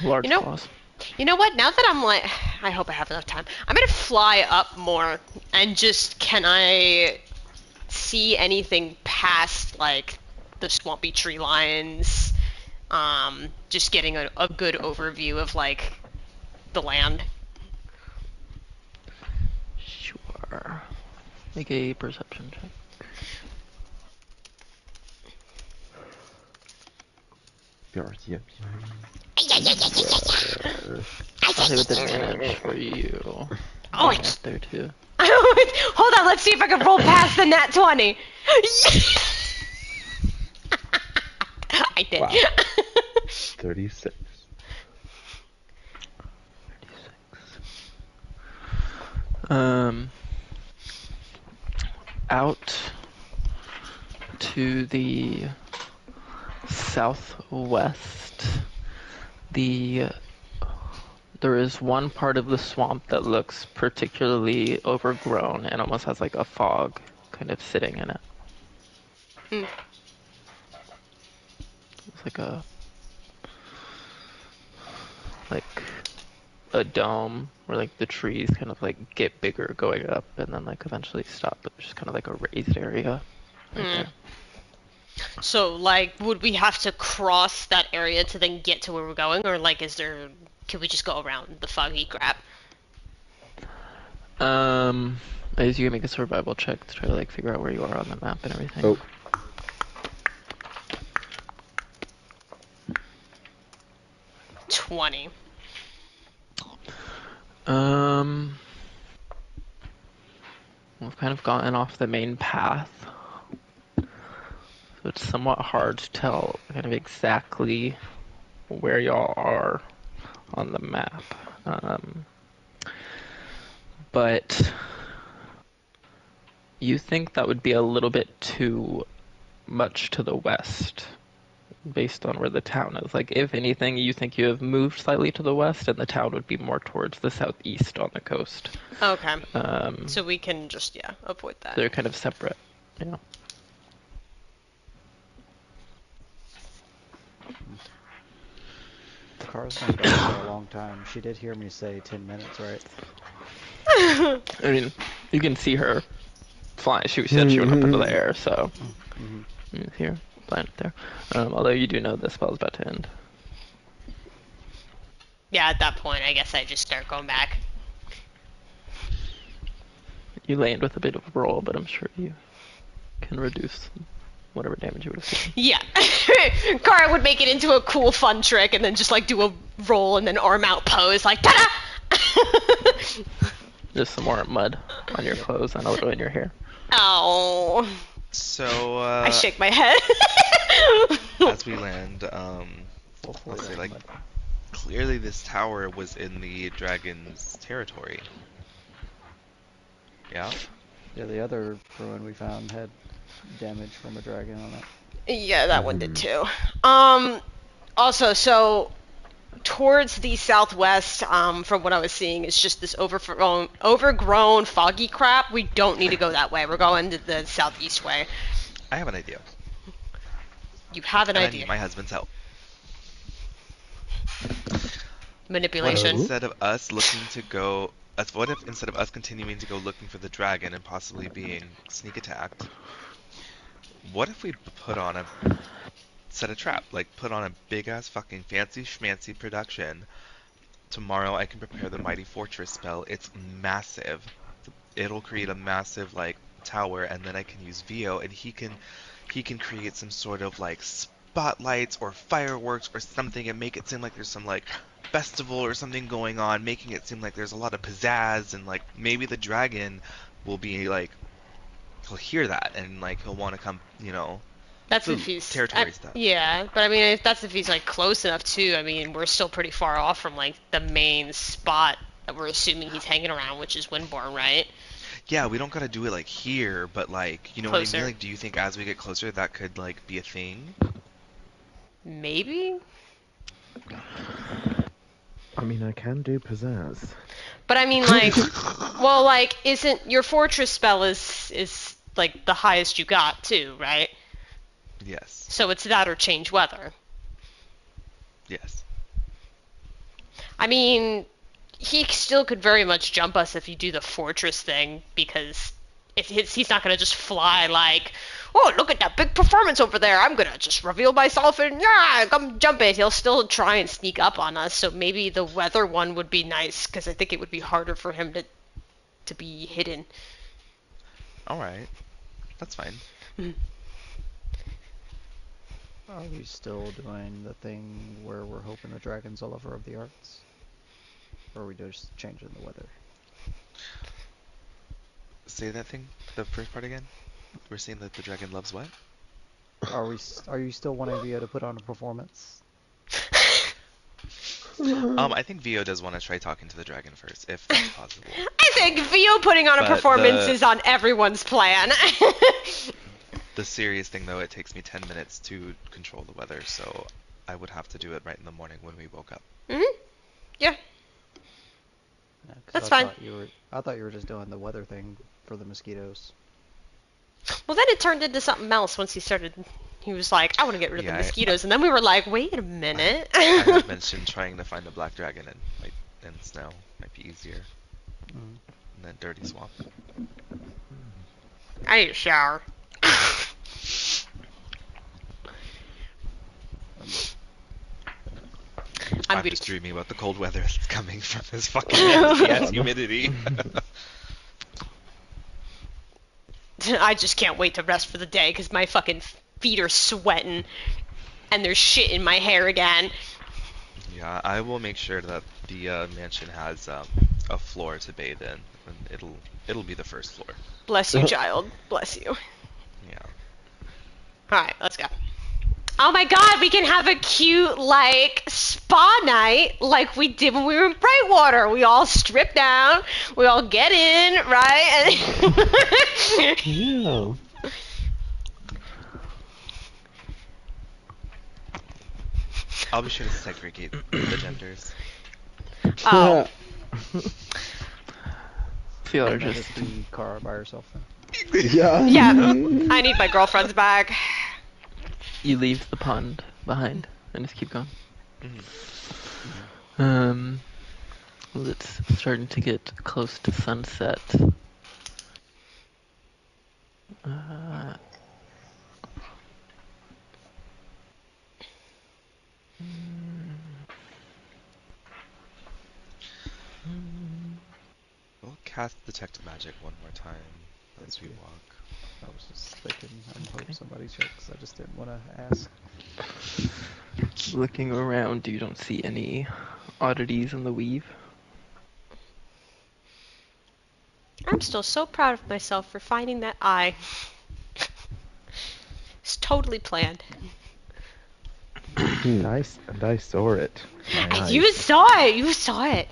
Large You know- claws. You know what? Now that I'm I hope I have enough time. I'm gonna fly up more and just, can I see anything past the swampy tree lines? Just getting a good overview of the land. Sure. Make a perception check. Yeah. I'll say with advantage for you. Oh, Going up there too. hold on. Let's see if I can roll past the nat 20. I did. Wow. 36. Out to the southwest, there is one part of the swamp that looks particularly overgrown and almost has like a fog kind of sitting in it. Mm. It's like a dome where like the trees kind of like get bigger going up and then like eventually stop, but there's just kind of like a raised area right there. So, like, would we have to cross that area to then get to where we're going, or like, can we just go around the foggy crap? As you can make a survival check to try to like figure out where you are on the map and everything. Oh. 20. We've kind of gotten off the main path, so it's somewhat hard to tell kind of exactly where y'all are on the map. But you think that would be a little bit too much to the west, based on where the town is. Like, if anything, you think you have moved slightly to the west, and the town would be more towards the southeast on the coast. Okay. So we can just, avoid that. They're kind of separate, yeah. The car's been going for a long time. She did hear me say 10 minutes, right? I mean, you can see her flying. She said she went up into the air, so here, flying up there. Although you do know the spell's about to end. Yeah, at that point, I guess I just start going back. You land with a bit of a roll, but I'm sure you can reduce whatever damage you would have taken. Yeah. Kara would make it into a cool, fun trick, and then just like do a roll and then arm out pose, like ta-da! Just some more mud on your clothes and a little in your hair. Oh. So, I shake my head. as we land, I'll say, like, clearly this tower was in the dragon's territory. Yeah? Yeah, the other ruin we found had damage from a dragon on it. Yeah, that one did too. Also, so towards the southwest, from what I was seeing, is just this overgrown, foggy crap. We don't need to go that way. We're going to the southeast way. I have an idea. You have an And I idea. need my husband's help. Manipulation. Instead of us looking to go... What if instead of us continuing to go looking for the dragon and possibly being sneak attacked, what if we put on set a trap? Like, put on a big-ass fucking fancy schmancy production. Tomorrow I can prepare the Mighty Fortress spell. It's massive. It'll create a massive, like, tower, and then I can use Vio, and he can create some sort of, like, spotlights or fireworks or something and make it seem like there's some, like, festival or something going on, making it seem like there's a lot of pizzazz, and, like, maybe the dragon will be, like, he'll hear that, and, like, he'll want to come, you know... That's if he's territory stuff. Yeah, but I mean, if he's like close enough too. I mean, we're still pretty far off from like the main spot that we're assuming he's hanging around, which is Windborn, right? Yeah, we don't gotta do it like here, but like, you know Closer. what I mean? Like, do you think as we get closer that could like be a thing? Maybe. I mean, I can do pizzazz. But I mean, like, well, like, isn't your fortress spell is like the highest you got too, right? Yes. So it's that or change weather. Yes. I mean, he still could very much jump us if you do the fortress thing, because if he's not going to just fly like, oh, look at that big performance over there, I'm going to just reveal myself and, yeah, come jump it. He'll still try and sneak up on us, so maybe the weather one would be nice, because I think it would be harder for him to be hidden. Alright. That's fine. Are we still doing the thing where we're hoping the dragon's a lover of the arts? Or are we just changing the weather? Say that thing, the first part again? We're saying that the dragon loves what? Are you still wanting Vio to put on a performance? I think Vio does want to try talking to the dragon first, if that's possible. I think Vio putting on a But performance is on everyone's plan. The serious thing, though, it takes me 10 minutes to control the weather, so I would have to do it right in the morning when we woke up. Hmm. Yeah. Yeah, 'cause That's I fine. thought you were just doing the weather thing for the mosquitoes. Well, then it turned into something else once he started. He was like, I want to get rid of the Yeah, mosquitoes. And then we were like, wait a minute. I had mentioned trying to find a black dragon in snow might be easier Mm. than that dirty swamp. I need a shower. I'm I'm just dreaming about the cold weather that's coming from this fucking ass humidity. I just can't wait to rest for the day because my fucking feet are sweating and there's shit in my hair again. Yeah, I will make sure that the mansion has a floor to bathe in, and it'll be the first floor. Bless you, child. Bless you. Yeah. Alright, let's go. Oh my god, we can have a cute, like, spa night like we did when we were in Brightwater. We all strip down, we all get in, right? Yeah. I'll be sure to segregate the genders. Oh. Feel Can are I just just be Kara by herself then? Yeah. Yeah, I need my girlfriend's bag. you leave the pond behind and just keep going. Mhm. Well, it's starting to get close to sunset. Uh, We'll cast Detect Magic one more time as we Thank you. walk. I was just thinking, I'm hoping somebody checks. I just didn't want to ask. Looking around, you don't see any oddities in the weave. I'm still so proud of myself for finding that eye. It's totally planned. And I saw it. My And eyes. you saw it! You saw it!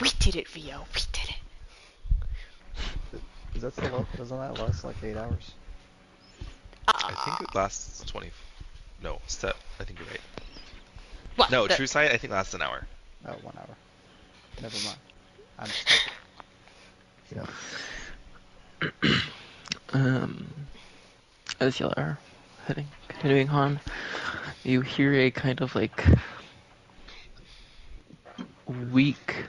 We did it, Rio. We did it. Is that still up? Doesn't that last like 8 hours? I think it lasts 20. No, I think you're right. What? No, the- True Sight I think lasts an hour. Oh, 1 hour. Never mind. I'm Yeah. As y'all are continuing on, you hear a kind of like weak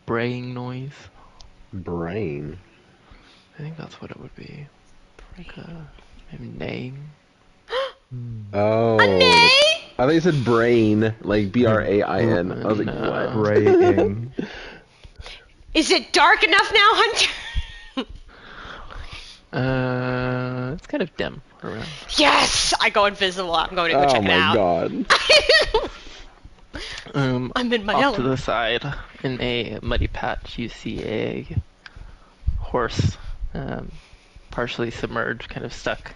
braying noise. Brain. I think that's what it would be. Like maybe neighing. Oh. A nay? I thought you said brain, like BRAIN. I was like, No. what? Braying. Is it dark enough now, Hunter? It's kind of dim around. Yes! I go invisible. I'm going to go Oh check it my out. god. I'm in my Off to element. the side, in a muddy patch, you see a horse, partially submerged, kind of stuck.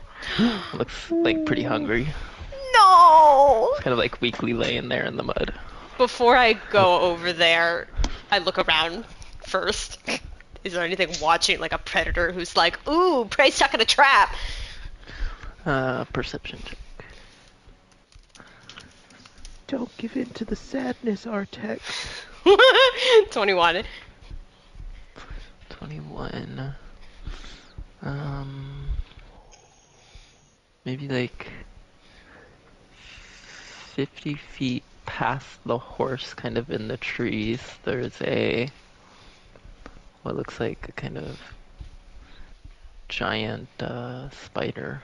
Looks like pretty hungry. No! Kind of like weakly laying there in the mud. Before I go over there, I look around first. Is there anything watching, like a predator who's like, ooh, prey stuck in a trap? Perception check. Don't give in to the sadness, Artex. 21. 21. Maybe like 50 feet past the horse, kind of in the trees, there's what looks like a kind of giant spider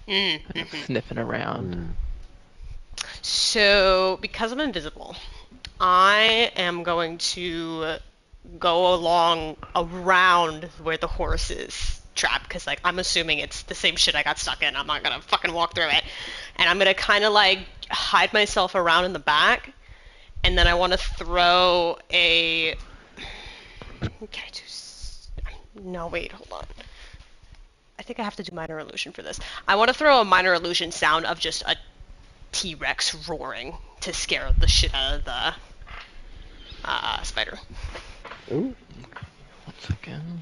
kind of sniffing around. So, because I'm invisible, I am going to go along around where the horse is trapped, because like I'm assuming it's the same shit I got stuck in. I'm not gonna fucking walk through it, and I'm gonna kind of like hide myself around in the back, and then I want to throw a. Okay, no, wait, hold on. I think I have to do minor illusion for this. I want to throw a minor illusion sound of just a T-Rex roaring to scare the shit out of the spider. Ooh. 1 second.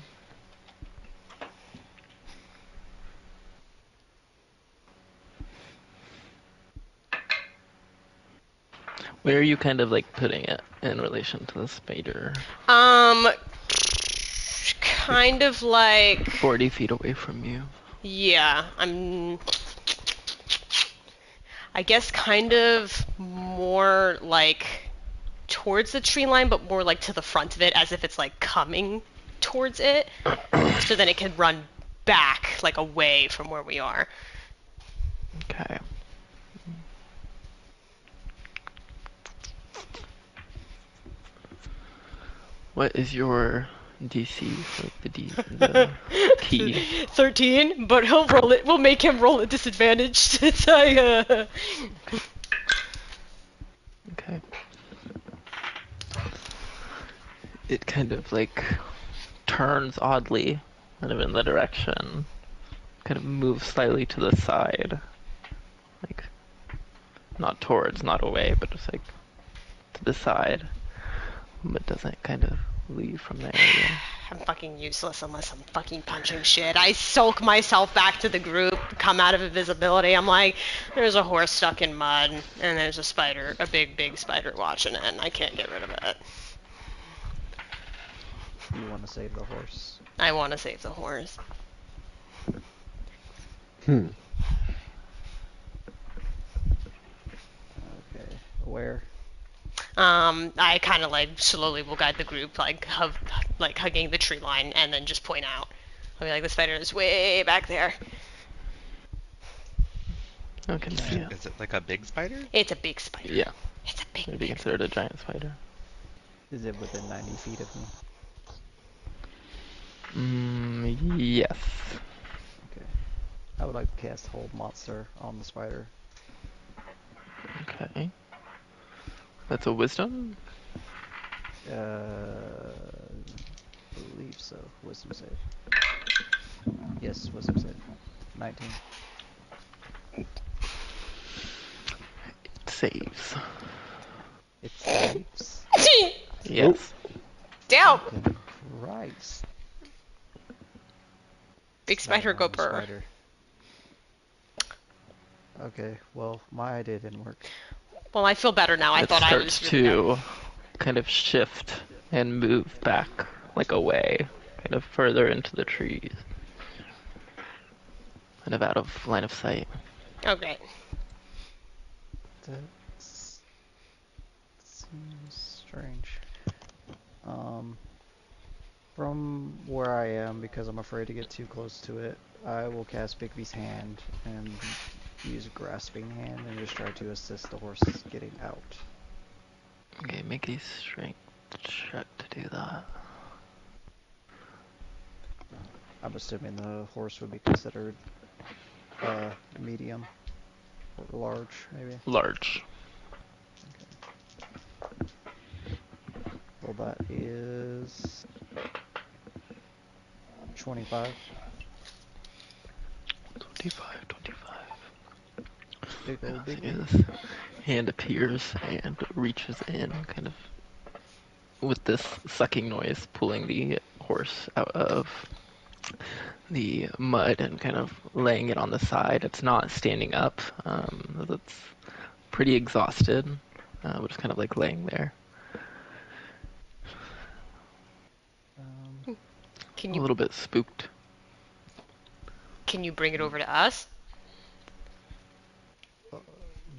Where are you kind of like putting it in relation to the spider? Kind of like 40 feet away from you. yeah. I guess kind of more like towards the tree line, but more like to the front of it, as if it's like coming towards it, so then it can run back like away from where we are. Okay. What is your DC for the key? 13, but he'll roll it. We'll make him roll at disadvantage since I. Okay. It kind of like turns oddly, kind of in the direction, kind of moves slightly to the side, like not towards, not away, but just like to the side, but doesn't kind of leave from the area. I'm fucking useless unless I'm fucking punching shit. I sulk myself back to the group, come out of invisibility. I'm like, there's a horse stuck in mud, and there's a spider, a big spider watching it, and I can't get rid of it. You want to save the horse? I want to save the horse. Hmm. Okay. Where? I kind of like slowly will guide the group, like hugging the tree line, and then just point out. I'll be like, the spider is way back there. I can see it. Is it like a big spider? It's a big spider. Yeah, It's a big. it'd be considered a giant spider. Is it within 90 feet of me? Yes. Okay. I would like to cast Hold Monster on the spider. Okay. That's a wisdom? Believe so. Wisdom save. Yes, wisdom save. 19. It saves. It saves. Yes. Down. Fucking Christ. Big spider Not go on the burr. spider. Okay, well, my idea didn't work. Well, I feel better now. I It thought I starts was really to kind of shift and move back, like away, kind of further into the trees. Kind of out of line of sight. Oh, great. That seems strange. From where I am, because I'm afraid to get too close to it, I will cast Bigby's hand and use Grasping Hand and just try to assist the horse getting out. Okay, make a strength check to do that. I'm assuming the horse would be considered medium or large, maybe. Large. Well, that is 25. 25. Big old See, Bigby. this hand appears and reaches in, kind of with this sucking noise, pulling the horse out of the mud and kind of laying it on the side. It's not standing up. It's pretty exhausted. We're just kind of like laying there. Can A you little bit spooked. bring it over to us?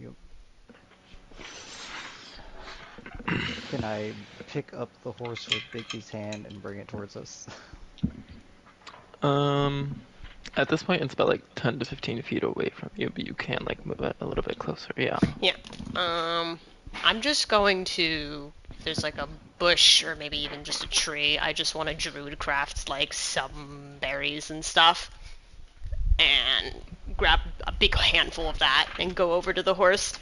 You... Can I pick up the horse with Bigby's hand and bring it towards us? At this point, it's about like 10 to 15 feet away from you, but you can like move it a little bit closer. Yeah. Yeah. I'm just going to. If there's like a bush or maybe even just a tree, I just want to druid craft like some berries and stuff, and grab a big handful of that and go over to the horse.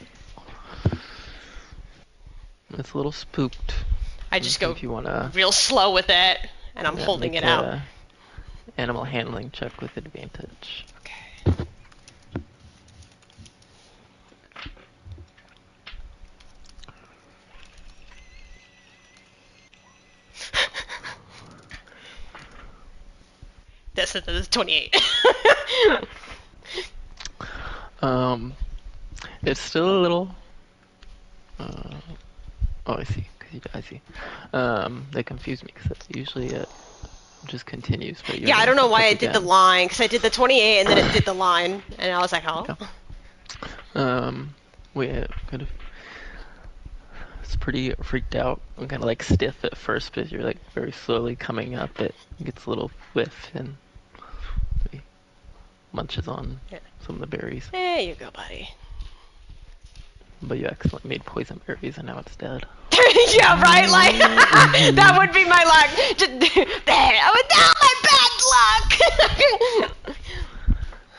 It's a little spooked. I just go If you wanna real slow with it, and I'm holding make it out. a animal handling check with advantage. Okay. This is 28. It's still a little Oh, I see. I see. They confuse me because usually it just continues. But Yeah, I don't know why I did the again. line, because I did the 28 and then it did the line, and I was like, oh. Yeah. We kind of. It's pretty freaked out. I'm kind of like stiff at first, but you're like very slowly coming up. It gets a little whiff and he munches on some of the berries. There you go, buddy. But you accidentally made poison berries and now it's dead. Yeah, right? Like, that would be my luck. Oh, my bad luck.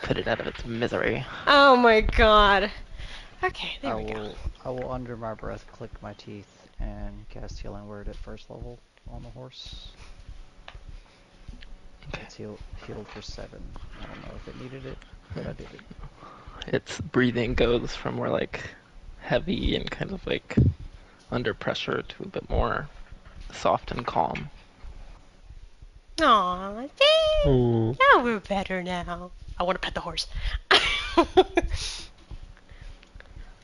Put it out of its misery. Oh my god. Okay, there we go. I will under my breath click my teeth and cast Healing Word at first level on the horse. It's healed for 7. I don't know if it needed it, but I did it. Its breathing goes from more like heavy and kind of like under pressure to a bit more soft and calm. Aw, thanks. Oh. Now we're better now. I want to pet the horse.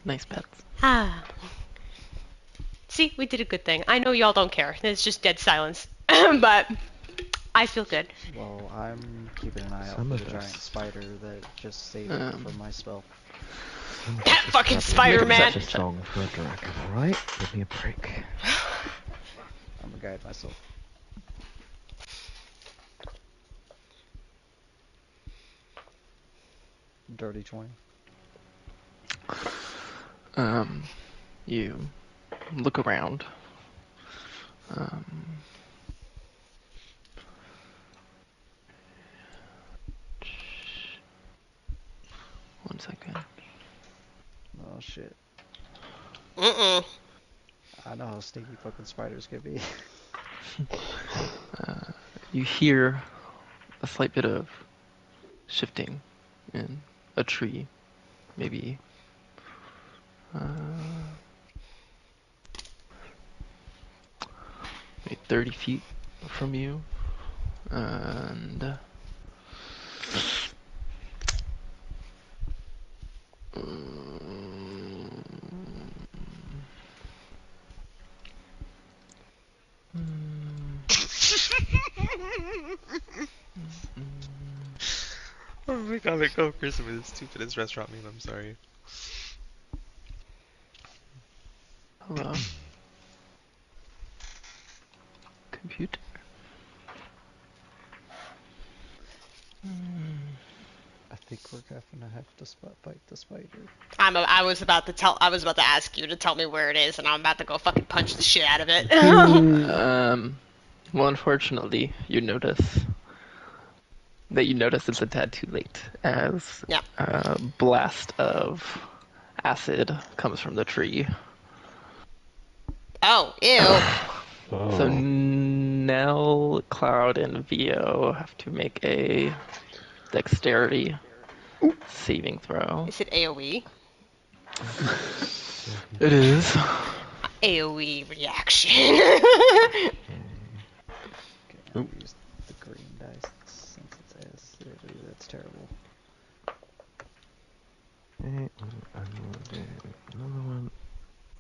Nice pets. Ah. See, we did a good thing. I know y'all don't care. It's just dead silence. But I feel good. Well, I'm keeping an eye out for the giant spider that just saved it from my spell. That fucking Make a Spider-Man! perception check. Song for a dragon, alright? Give me a break. I'm gonna guide myself. Dirty 20. You look around. 1 second. Oh shit. Mm-mm. I know how sneaky fucking spiders can be. You hear a slight bit of shifting in a tree, maybe 30 feet from you, and Oh my god, let go, Christopher, the stupidest restaurant meme, I'm sorry. hello, computer. I think we're gonna have to fight the spider. I was about to ask you to tell me where it is, and I'm about to go fucking punch the shit out of it. Well, unfortunately, you notice it's a tad too late, as Yeah. a blast of acid comes from the tree. Oh, ew. Oh. So Nell, Cloud, and Vio have to make a dexterity saving throw. Is it AoE? It is. AoE reaction. Okay, I'll use the green dice since it's acidity. That's terrible. Another one.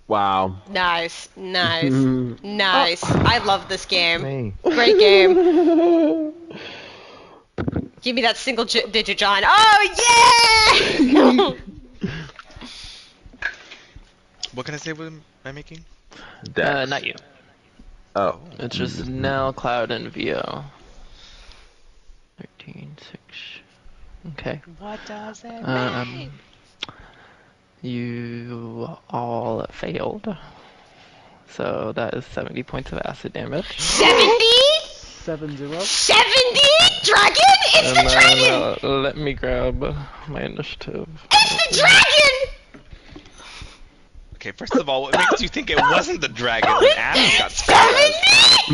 Wow. Nice. Nice. I love this game. Me. Great game. Give me that single digit John. Oh, yeah! What can I say am I making? Dex. Not you. Oh. It's just Nell, Cloud, and Vio. 13, 6. Okay. What does it mean? You all failed. So that is 70 points of acid damage. 70? 7-0. 70? Dragon? It's the dragon! Let me grab my initiative. It's the dragon! Okay, first of all, what makes you think it wasn't the dragon when Adam got spared? 70?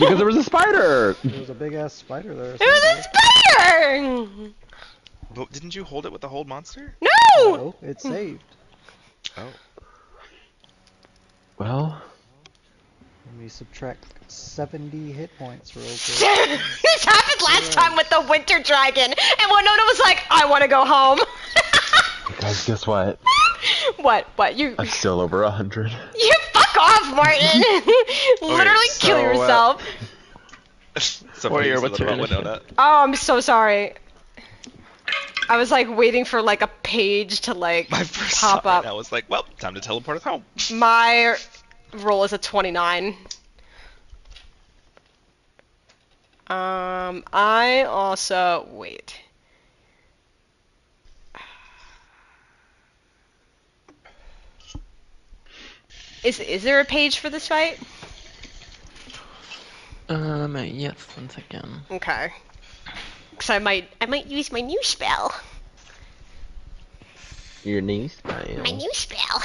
Because there was a spider! There was a big ass spider there. It was a spider! But didn't you hold it with the hold monster? No! No, it's saved. Oh. Well, Let me subtract 70 hit points real quick. This happened last time with the winter dragon, and Winona was like, I want to go home. guys, guess what? What? I'm still over 100. You fuck off! Martin. Literally kill so, yourself. So Warrior, please, what's your about initiative? Winona. Oh, I'm so sorry. I was like waiting for like a page to like My first pop thought right up. now was like, well, time to teleport us home. My roll is a 29. I also wait. Is there a page for this fight? Yes, one second. Okay. Cause I might use my new spell. Your niece? My new spell.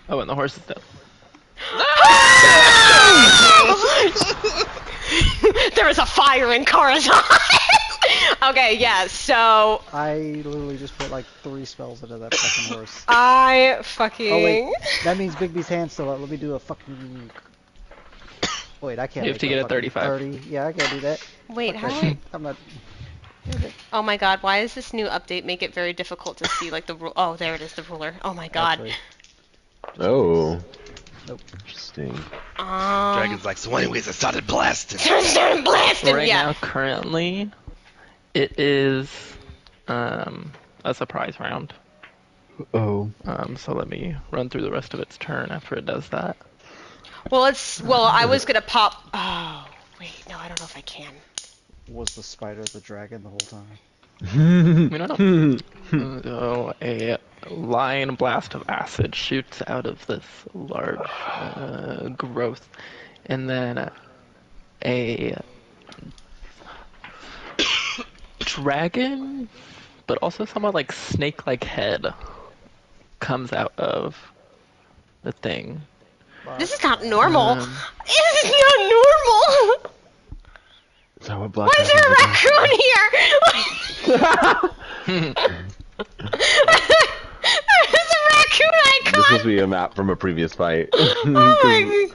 Oh, and the horse is dead. There was a fire in Kara's eyes. Okay, yeah. So I literally just put like 3 spells into that fucking horse. I fucking. Oh wait, that means Bigby's hand's still up. Let me do a fucking. Wait, I can't. You have make to that get a fucking 35. 30. Yeah, I can't do that. Wait, Fuck how that do I? shit. I'm not. Oh my god, why does this new update make it very difficult to see like the rule? Oh, there it is, the ruler. Oh my god. Actually, Oh. nope. Interesting. Dragon's like, so anyways, I started blasting. Started blasting. Right Yeah. now, currently, it is a surprise round. Oh. So let me run through the rest of its turn after it does that. Well, I was gonna pop. Oh wait, no, I don't know if I can. Was the spider the dragon the whole time? We don't know. So a line blast of acid shoots out of this large growth, and then a dragon, but also somewhat like snake-like head comes out of the thing. This is not normal. Um, This is not normal. Is that what Black Why is there a raccoon here? There's a raccoon This icon. must be a map from a previous fight. Oh my.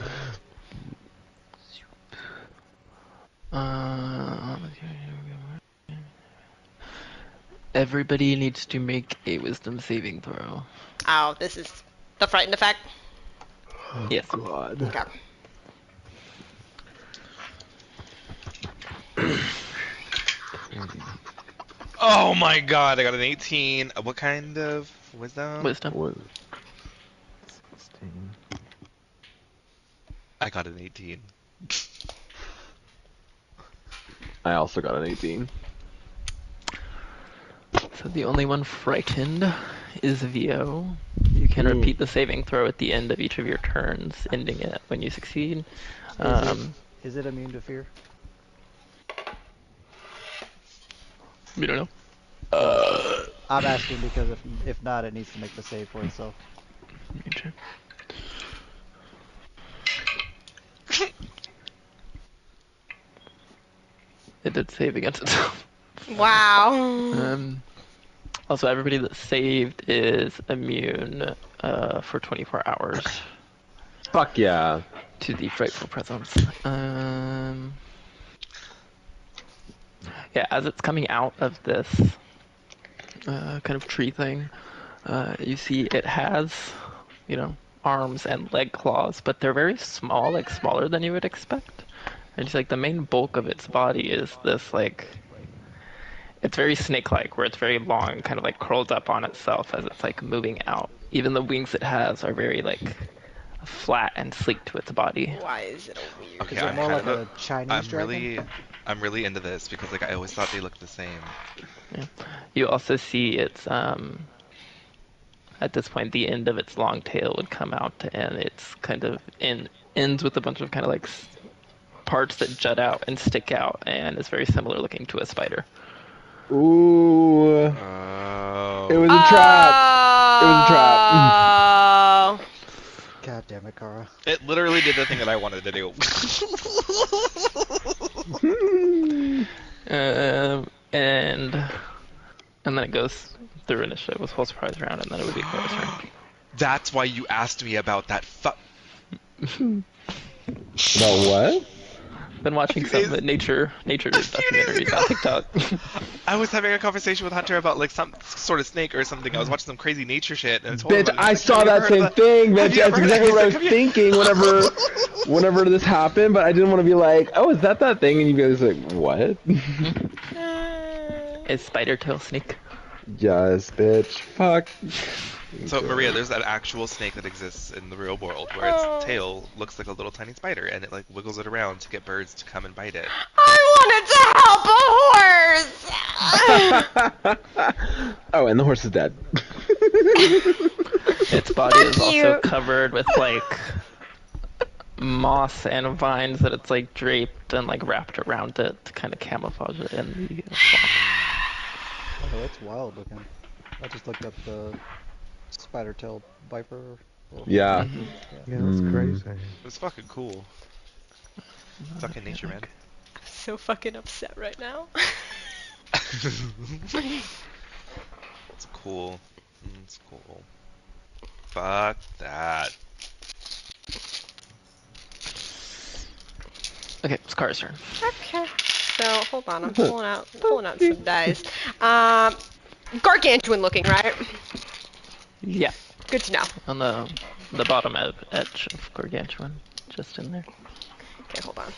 Everybody needs to make a wisdom saving throw. Oh, this is the frightened effect. Yes. God. Okay. Oh my god, I got an 18. What kind of wisdom? Wisdom. What? I got an 18. I also got an 18. So the only one frightened is Vio. You can repeat the saving throw at the end of each of your turns, ending it when you succeed. Is it immune to fear? We don't know. I'm asking because if not, it needs to make the save for itself. Let me check. It did save against itself. Wow. Also, everybody that saved is immune for 24 hours Fuck yeah. to the frightful presence. Yeah, as it's coming out of this kind of tree thing, you see it has, arms and leg claws, but they're very small, like smaller than you would expect. And just like the main bulk of its body is this like, it's very snake-like, where it's very long, kind of like curled up on itself as it's like moving out. Even the wings it has are very like flat and sleek to its body. Why is it a weird? Okay, Is it I'm more kind like of a Chinese dragon? I'm really into this because like I always thought they looked the same. Yeah. You also see its at this point the end of its long tail would come out, and it's kind of ends with a bunch of kind of like parts that jut out and stick out, and is very similar looking to a spider. Ooh. Oh. It was a trap. It was a trap. Oh. God damn it, Kara. It literally did the thing that I wanted to do. And then it goes through initiative with full surprise round, and then it would be Kara's turn. That's why you asked me about that About what? Been watching some days- nature documentaries on TikTok. I was having a conversation with Hunter about like some sort of snake or something. I was watching some crazy nature shit, and I told him, Bitch, I was I like, saw "Have you ever that heard same of thing, Have bitch. you That's ever heard of-" exactly what I He's was like, "Have you-" thinking whenever this happened, but I didn't want to be like, oh, is that thing? And you guys like, what? Is spider tail snake? Yes, bitch. Fuck. So Maria, there's that actual snake that exists in the real world where its tail looks like a little tiny spider, and it like wiggles it around to get birds to come and bite it. I wanted to help a horse! Oh, and the horse is dead. Its body is Fuck also you. covered with like moss and vines that it's like draped and like wrapped around it to kind of camouflage it in the swamp. Oh, that's wild looking. I just looked up the spider tail viper. Yeah. Yeah, that's crazy. It was fucking cool. Fucking nature, man. I'm so fucking upset right now. It's cool. It's cool. Fuck that. Okay, it's Kara's turn. Okay. So hold on, I'm pulling out some dice. Gargantuan looking, right? Yeah, Good to know. on the bottom edge of Gargantuan, just in there. Okay, hold on.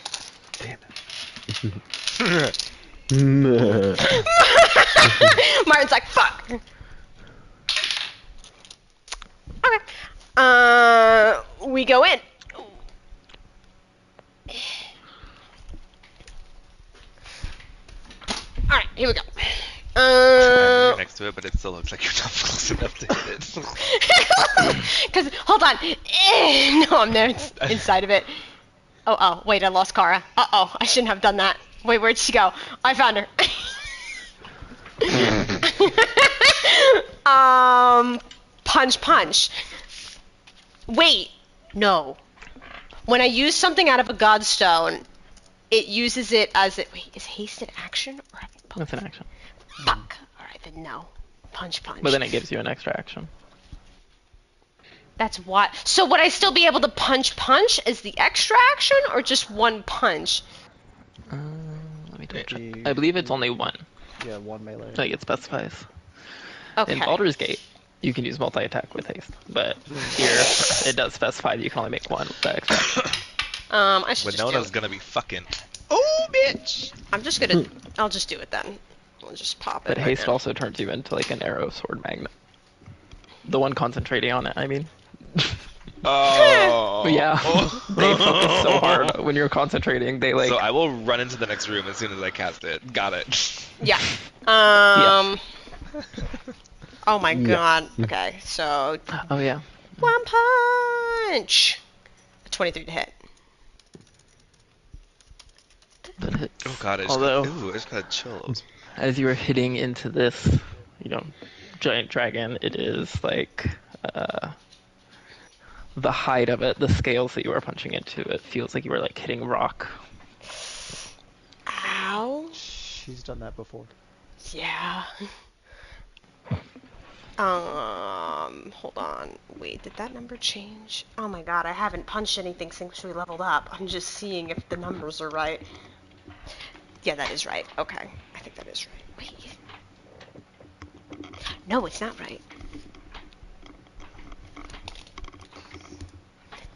Martin's like, fuck. Okay. We go in. All right, here we go. You're next to it, but it still looks like you're not close enough to hit it. Cause hold on. No, I'm there inside of it. Oh, wait, I lost Kara. Uh-oh, I shouldn't have done that. Wait, where'd she go? I found her. Punch. Wait, no. When I use something out of a godstone, it uses it as a... Wait, is haste an action? Or That's an action. fuck. Alright, then no. Punch. But then it gives you an extra action. That's what... So would I still be able to punch as the extra action, or just one punch? Let me double check. The- I believe it's only one. Yeah, one melee. Like it specifies. Okay. In Baldur's Gate, you can use multi-attack with haste, but here it does specify that you can only make one with the extra action. I should just do Winona's it. gonna be fucking. Oh, bitch! I'm just gonna... I'll just do it then. We'll just pop it. But right haste now. also turns you into like an arrow sword magnet. The one concentrating on it, I mean. Oh. Yeah, they focus so hard when you're concentrating. They like. So I will run into the next room as soon as I cast it. Got it. Yeah. Oh my god. Okay, so Oh yeah. one punch. 23 to hit. That hits. Oh god, I Although, just got chills. as you were hitting into this, giant dragon, it is like the height of it, the scales that you are punching into. It feels like you were like hitting rock. Ow. She's done that before. Yeah. Hold on. Wait, did that number change? Oh my god, I haven't punched anything since we leveled up. I'm just seeing if the numbers are right. Yeah, that is right. Okay. I think that is right. Wait. No, it's not right.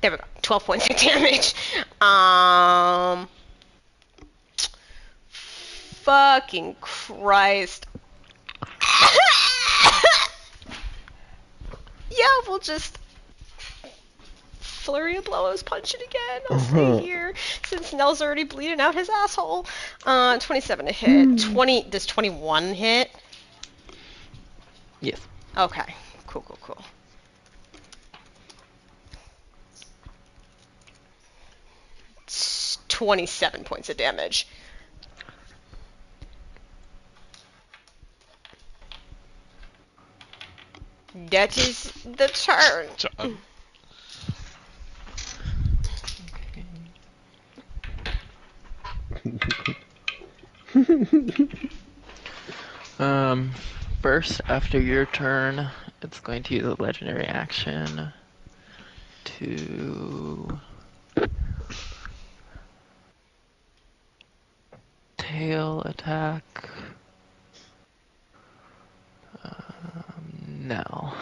There we go. 12 points of damage. Fucking Christ. Yeah, we'll just flurry of blows, punch it again. I'll stay here since Nell's already bleeding out his asshole. 27 to hit. 20. Does 21 hit? Yes. Okay. Cool. It's 27 points of damage. That is the turn. John. First, after your turn, it's going to use a legendary action to attack. No.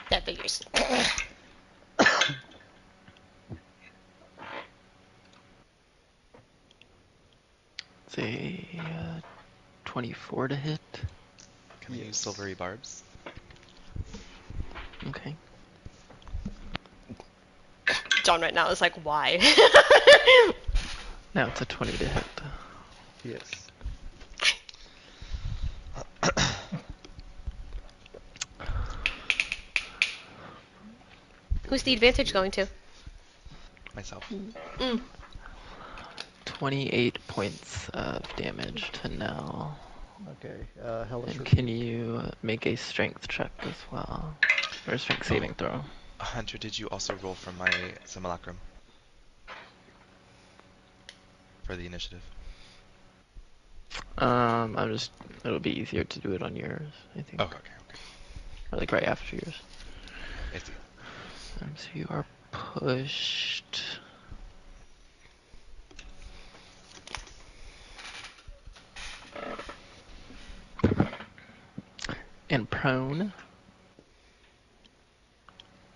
That figures. It's a 24 to hit. Can I use silvery barbs? Okay. John right now is like, why? Now it's a 20 to hit. Yes. Who's the advantage going to? Myself. 28 points of damage to Nell. Okay. Hellish And Rebuke. can you make a strength check as well? Or a strength saving throw? Hunter, did you also roll from my simulacrum? For the initiative? It'll be easier to do it on yours, I think. Oh, okay. Or like right after yours. I see. So you are pushed. And prone.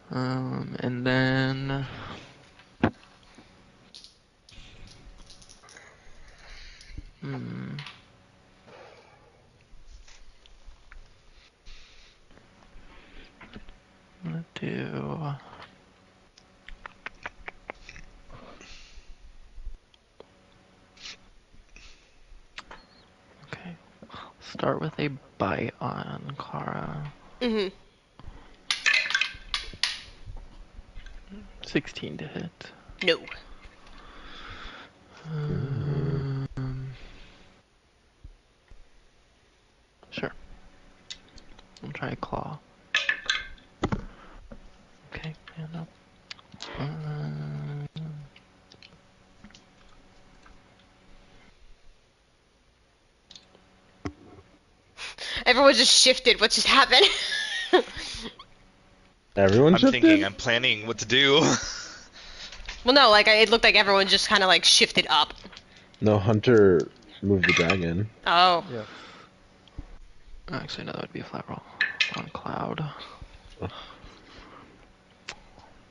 And then... I'm gonna do... Okay. Start with a bite on Kara. 16 to hit. No. Sure. I'll try a claw. Okay, yeah, no. Everyone just shifted. What just happened? Everyone I'm shifted? thinking, I'm planning what to do. Well, no, like it looked like everyone just kind of like shifted up. No, Hunter moved the dragon. Oh. Yeah. Actually, no, that would be a flat roll. On Cloud.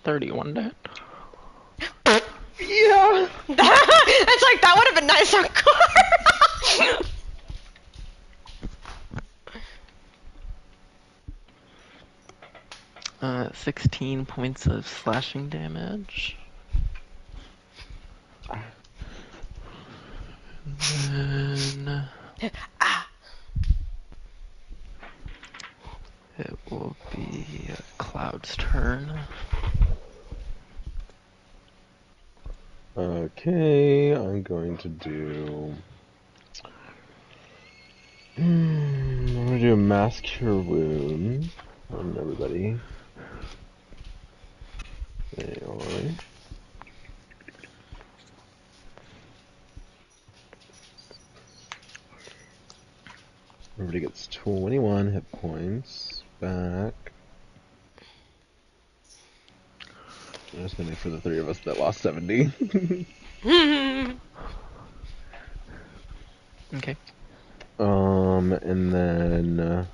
31 to hit. Yeah. It's like that would have been nice on card. 16 points of slashing damage. And then it will be Cloud's turn. Okay, I'm going to do... I'm going to do a mass cure wound on everybody. Alright. Everybody gets 21 hit points back. That's gonna be for the three of us that lost 70. Okay. And then...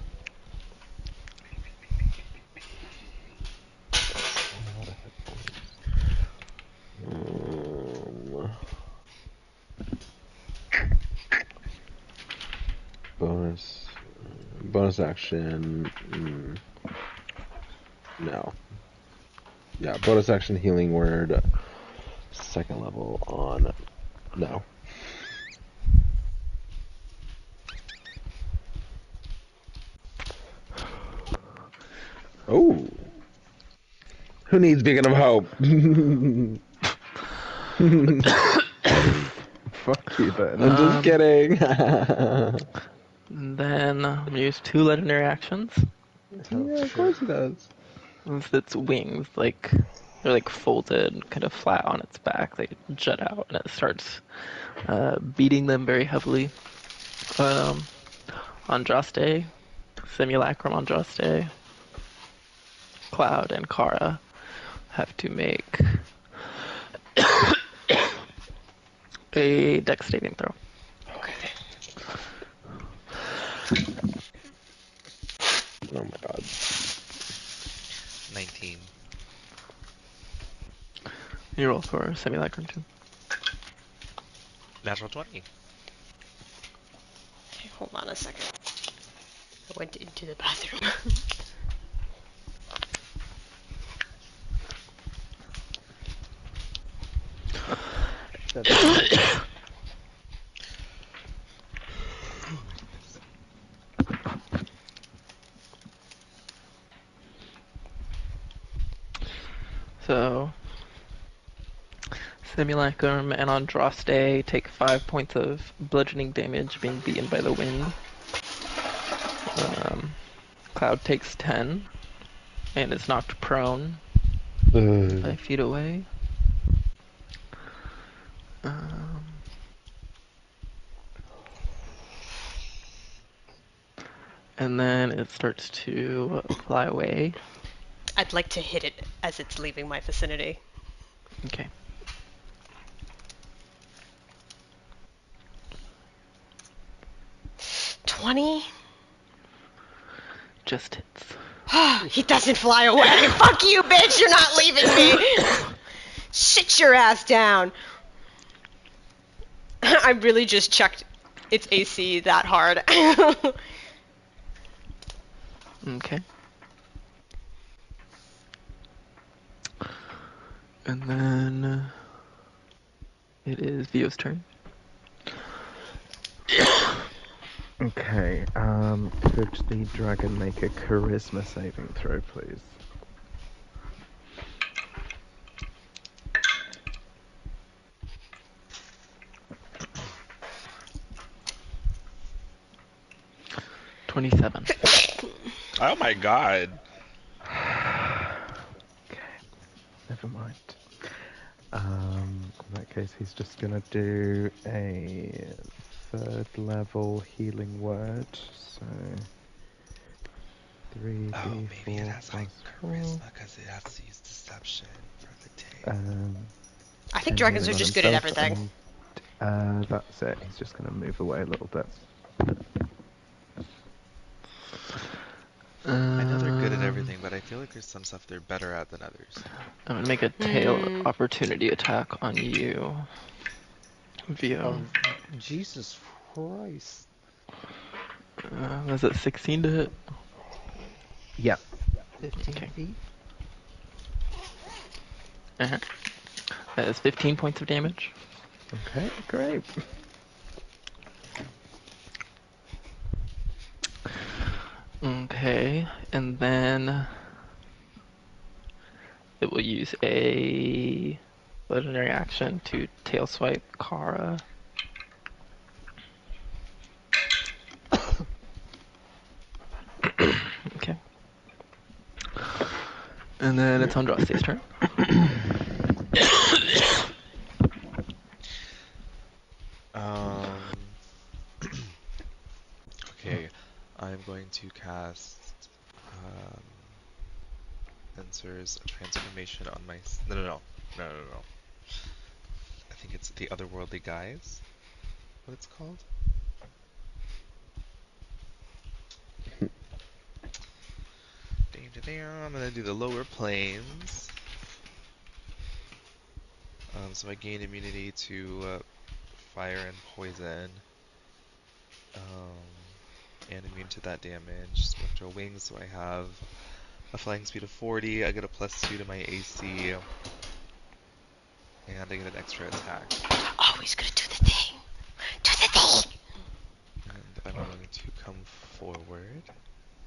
bonus action, no. Yeah, bonus action healing word, second level on, no. Oh! Who needs beacon of hope? Fuck you, then. I'm just kidding. Then I'm gonna use 2 legendary actions. Yeah, of course he does. With its wings, like they're like folded, kind of flat on its back. They jut out, and it starts beating them very heavily. Andraste, Simulacrum Andraste, Cloud, and Kara have to make a dex saving throw. Okay. Oh my god. 19. You roll for simulacrum too. Natural 20. Okay, hold on a second. I went into the bathroom. So, Simulacrum and Andraste take 5 points of bludgeoning damage being beaten by the wind. Cloud takes 10 and is knocked prone 5 feet away. And then it starts to fly away. I'd like to hit it as it's leaving my vicinity. Okay. $20? Just hits. He doesn't fly away. Fuck you, bitch. You're not leaving me. Sit your ass down. I really just checked its AC that hard. Okay. And then it is Vio's turn. Okay, could the dragon make a charisma saving throw, please? $27. Oh my god. Okay, never mind. In that case, he's just gonna do a 3rd level healing word, so 3d4 Oh, maybe it has high plus 4. charisma because it has to use deception for the tail. I think 10 dragons healing are on just good at himself, everything. and that's it. He's just gonna move away a little bit. I know they're good at everything, but I feel like there's some stuff they're better at than others. I'm gonna make a tail opportunity attack on you, Vio. Jesus Christ. Was it 16 to hit? Yep. 15 Okay. feet? Uh-huh. That is 15 points of damage. Okay, great. Okay, and then it will use a legendary action to tail swipe Kara. Okay. And then it's Andraste's turn. Okay, I'm going to cast Spencer's transformation on my. No. I think it's the otherworldly guise. What it's called? I'm gonna do the lower planes. So I gain immunity to fire and poison. And immune to that damage. Spectral wings, so I have a flying speed of 40. I get a +2 to my AC. And I get an extra attack. Always gonna do the thing. Do the thing. And I'm going to come forward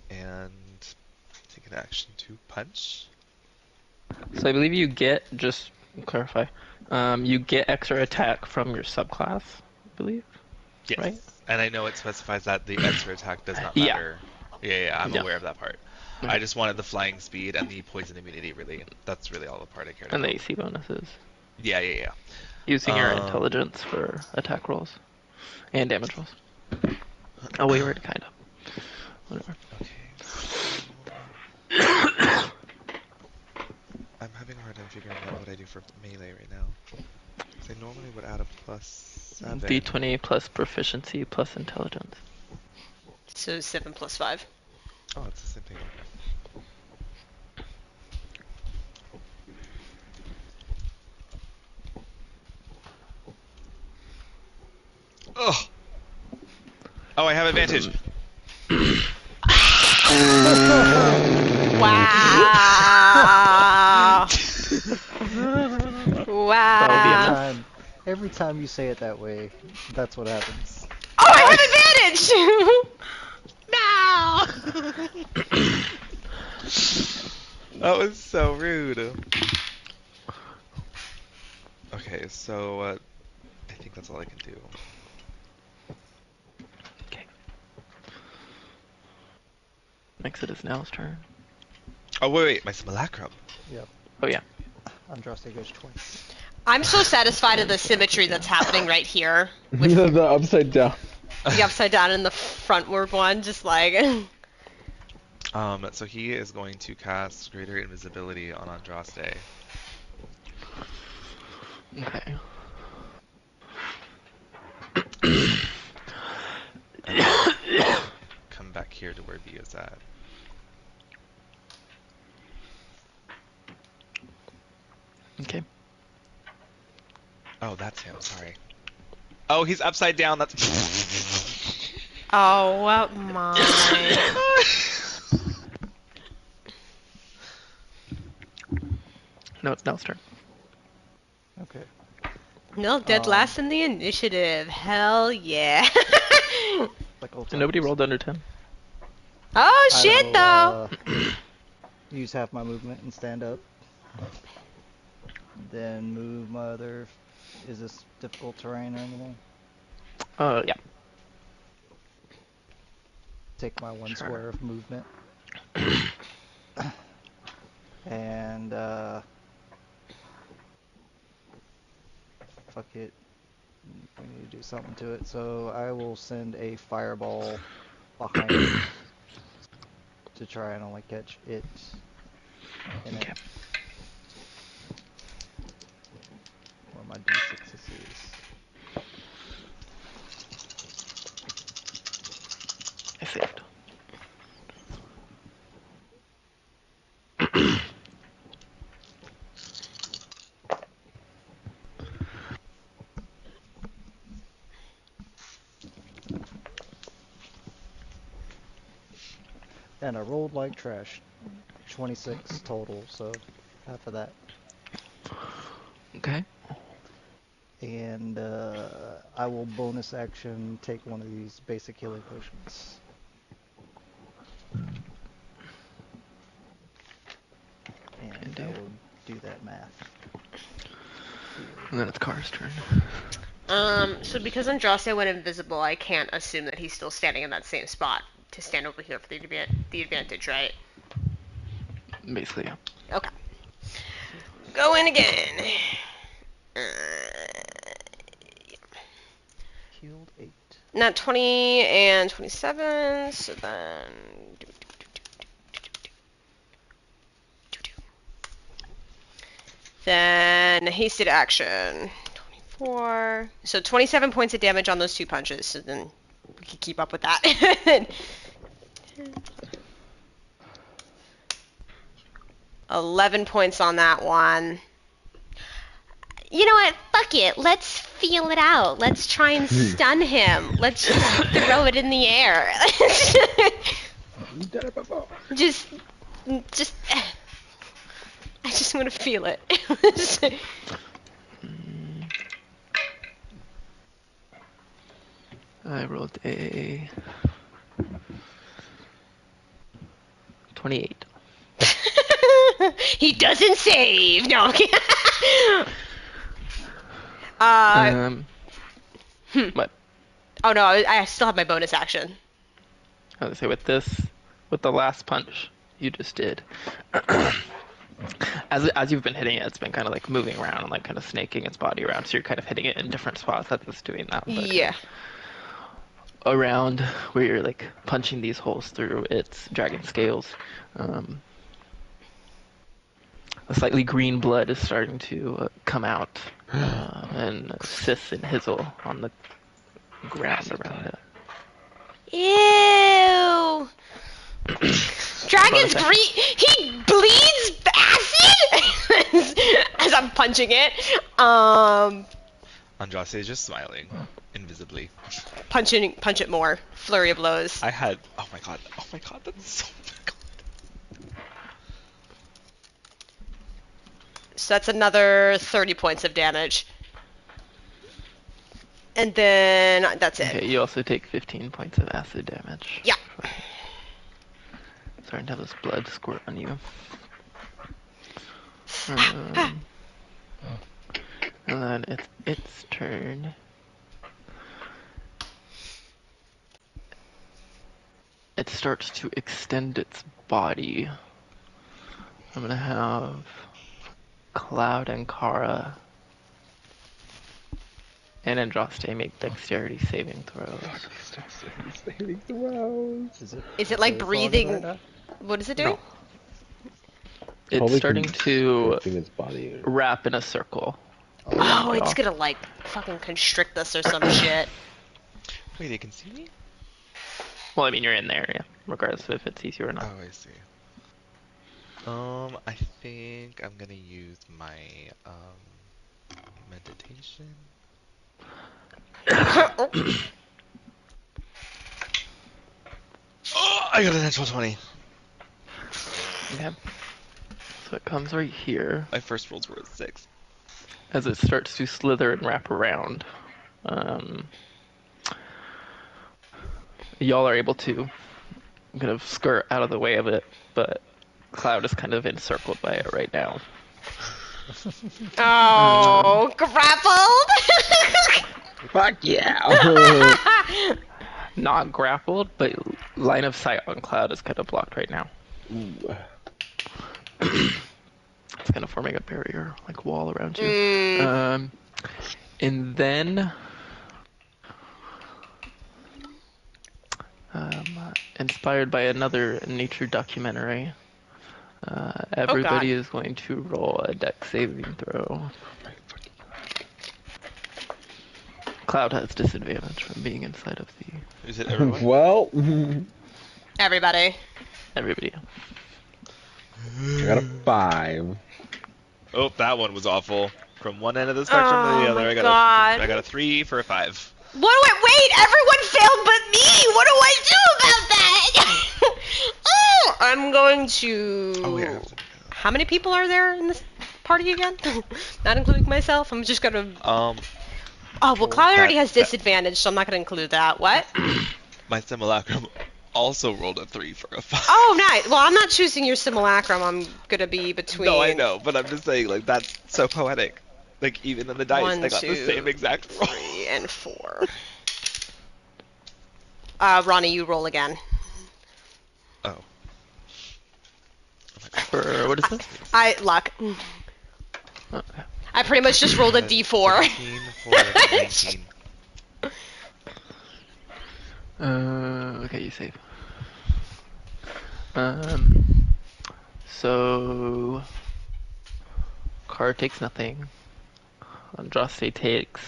and take an action to punch. So I believe you get, just clarify, you get extra attack from your subclass, I believe? Yes. Right? And I know it specifies that the extra attack does not Yeah. matter. Yeah, I'm Yeah. aware of that part. Mhm. I just wanted the flying speed and the poison immunity, really. That's really all the part I cared And the about. AC bonuses. Yeah. Using your intelligence for attack rolls and damage rolls. Oh, we were kind of. Whatever. Okay. I'm having a hard time figuring out what I do for melee right now. Because I normally would add a +7. D20 plus proficiency plus intelligence. So 7 plus 5. Oh, it's the same thing. Oh. Oh, I have advantage. Wow. Wow. Every time you say it that way, that's what happens. Oh, I have advantage! No! That was so rude. Okay, so I think that's all I can do. Okay. Next it is Nell's turn. Oh wait, my simulacrum. Yep. Oh yeah. Andraste goes twice. I'm so satisfied of the symmetry that's happening right here. With The upside down. the upside down and the frontward one, just like... So he is going to cast Greater Invisibility on Andraste. Okay. Come back here to where B is at. Okay. Oh, that's him. Sorry. Oh, he's upside down. That's. Oh, what my... No, it's Nell's turn. Okay. No, dead last in the initiative. Hell yeah. Like old And nobody times. rolled under 10. Oh, I shit, will, though. use half my movement and stand up. Then move my other. Is this difficult terrain or anything? Yeah. Take my one Sure. square of movement. And fuck it. We need to do something to it. So I will send a fireball behind it to try and only catch it in Okay. it. Where my d6s is. I saved. And I rolled like trash. 26 total, so half of that. Okay. And I will bonus action take one of these basic healing potions. And I will do that math. And then it's Kara's turn. So because Andraste went invisible, I can't assume that he's still standing in that same spot to stand over here for the advantage, right? Basically, yeah. Okay. Go in again. Healed 8. Not 20 and 27, so then... Then hasted action. 24. So 27 points of damage on those two punches, so then we can keep up with that. 11 points on that one. You know what? Fuck it. Let's feel it out. Let's try and stun him. Let's just throw it in the air. just, I just want to feel it. I rolled a 28. He doesn't save. No. I'm kidding. What? Oh no, I still have my bonus action. I was gonna say with the last punch you just did, as you've been hitting it, it's been kind of like moving around and like kind of snaking its body around. So you're kind of hitting it in different spots as it's doing that. But Yeah. Around where you're like punching these holes through its dragon scales, a slightly green blood is starting to come out and hiss and hizzle on the ground around it. Ew. Dragon's Bonus breed. He bleeds acid as I'm punching it. Andraste is just smiling, invisibly. Punch it more. Flurry of blows. I had. Oh my god, that's so. So that's another 30 points of damage. And then that's it. Okay, you also take 15 points of acid damage. Yeah. Starting to have this blood squirt on you. And then it's its turn. It starts to extend its body. I'm gonna have Cloud and Kara and Andraste make dexterity saving throws. Is it like so breathing? right now? What is it doing? It's Probably starting to constricting its body. wrap in a circle. Oh, it's gonna like fucking constrict us or some shit. Wait, they can see me? Well, I mean, you're in there, yeah. Regardless of if it sees you or not. Oh, I see. I think I'm gonna use my meditation. Oh, I got a natural 20. Okay. So it comes right here. My first rolls were a 6. As it starts to slither and wrap around. Y'all are able to kind of skirt out of the way of it, but Cloud is kind of encircled by it right now. Oh, grappled! Fuck yeah! Not grappled, but line of sight on Cloud is kind of blocked right now. Ooh. It's kind of forming a barrier, like wall around you. And then inspired by another nature documentary, everybody is going to roll a dex saving throw. Cloud has disadvantage from being inside of the... Is it everyone? Well, Everybody. Everybody. I got a 5. Oh, that one was awful. From one end of the spectrum to the Oh other, my I God. got a 3 for a 5. What do I wait? Everyone failed but me. What do I do about that? Oh, I'm going to. Oh wait, I have to. How many people are there in this party again? Not including myself. I'm just gonna. Oh well, Cloud already has disadvantage, so I'm not gonna include that. What? My simulacrum also rolled a 3 for a 5. Oh, nice. Well, I'm not choosing your simulacrum. I'm gonna be between. No, I know, but I'm just saying, like, that's so poetic. Like, even in the dice, 1, I got 2, the same exact roll. 3, and 4. Ronnie, you roll again. Oh. For, what is this? Luck. Okay. I pretty much just rolled a d4. 17 for 19. Okay, you save. So Car takes nothing. Andraste takes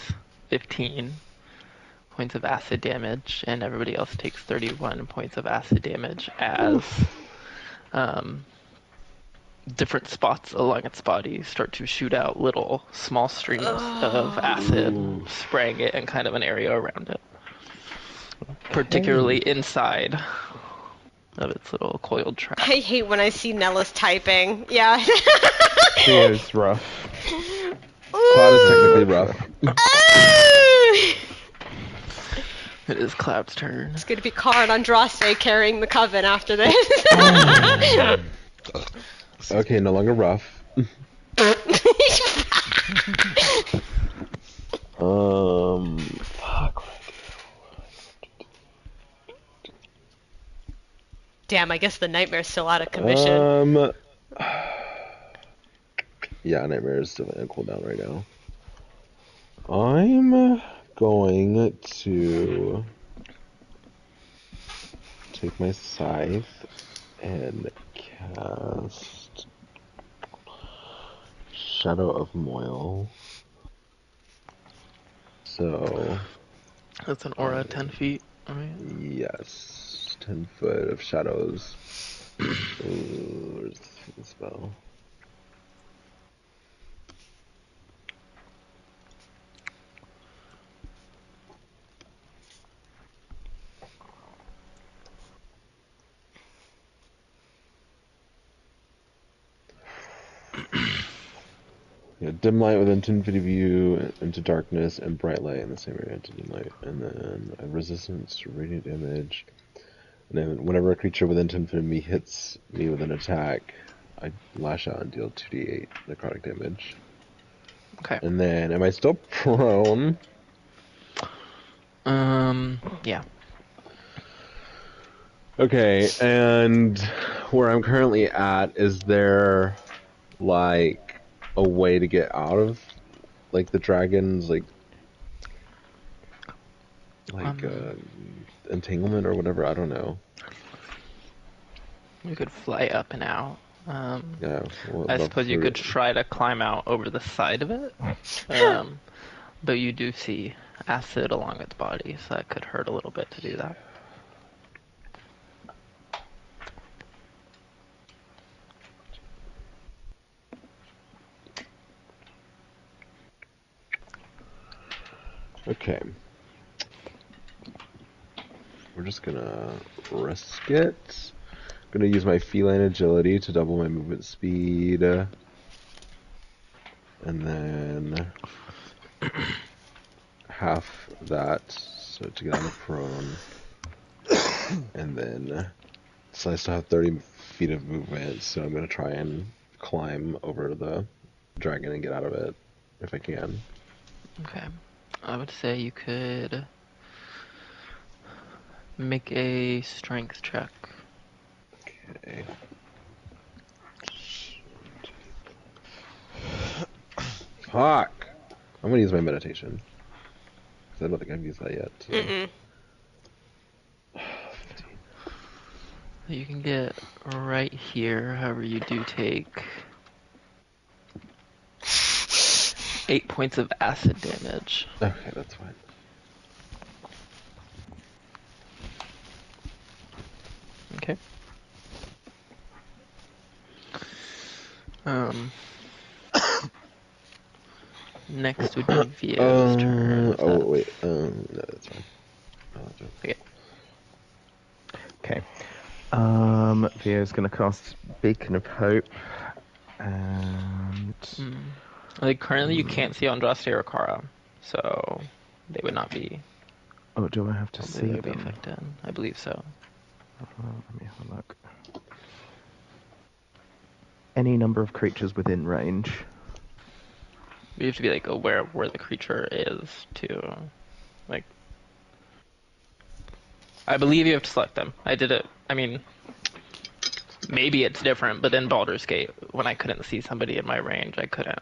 15 points of acid damage, and everybody else takes 31 points of acid damage as different spots along its body start to shoot out little small streams of acid, spraying it in kind of an area around it. Particularly inside of its little coiled trap. I hate when I see Nella's typing. Yeah. It is rough. Cloud is technically rough. It is Cloud's turn. It's gonna be Car and Andraste carrying the coven after this. Okay, no longer rough. Fuck. Damn, I guess the nightmare's still out of commission. Yeah, Nightmare is still in a cooldown right now. I'm going to take my scythe and cast Shadow of Moil. So, That's an aura 10 feet, alright? yes, 10 foot of shadows. Where's the spell? Yeah, dim light within 10 feet of you into darkness, and bright light in the same area into dim light. And then a resistance to radiant damage. And then whenever a creature within 10 feet of me hits me with an attack, I lash out and deal 2d8 necrotic damage. Okay. And then, am I still prone? Yeah. Okay, and where I'm currently at, is there, like, a way to get out of, like, the dragon's, like entanglement or whatever? I don't know. You could fly up and out. Yeah, well, I love suppose you for could try to climb out over the side of it. But you do see acid along its body, so that could hurt a little bit to do that. Okay. We're just gonna risk it. Gonna use my feline agility to double my movement speed. And then half that, so to get on the prone. And then, so I still have 30 feet of movement, so I'm gonna try and climb over the dragon and get out of it, if I can. Okay. I would say you could make a strength check. Okay. Fuck! I'm gonna use my meditation. Because I don't think I've used that yet. So. Mm-mm. You can get right here, however you do take 8 points of acid damage. Okay, that's fine. Okay. Next would be Vio's turn. Is Oh, that- wait. No, that's fine. Okay. Okay. Theo's going to cast Beacon of Hope, and Like currently, you can't see Andraste or Kara, so they would not be. oh, do I have to Probably see they would be them? affected. I believe so. Let me have a look. Any number of creatures within range. You have to be like aware of where the creature is too. Like, I believe you have to select them. I did it. I mean, maybe it's different, but in Baldur's Gate, when I couldn't see somebody in my range, I couldn't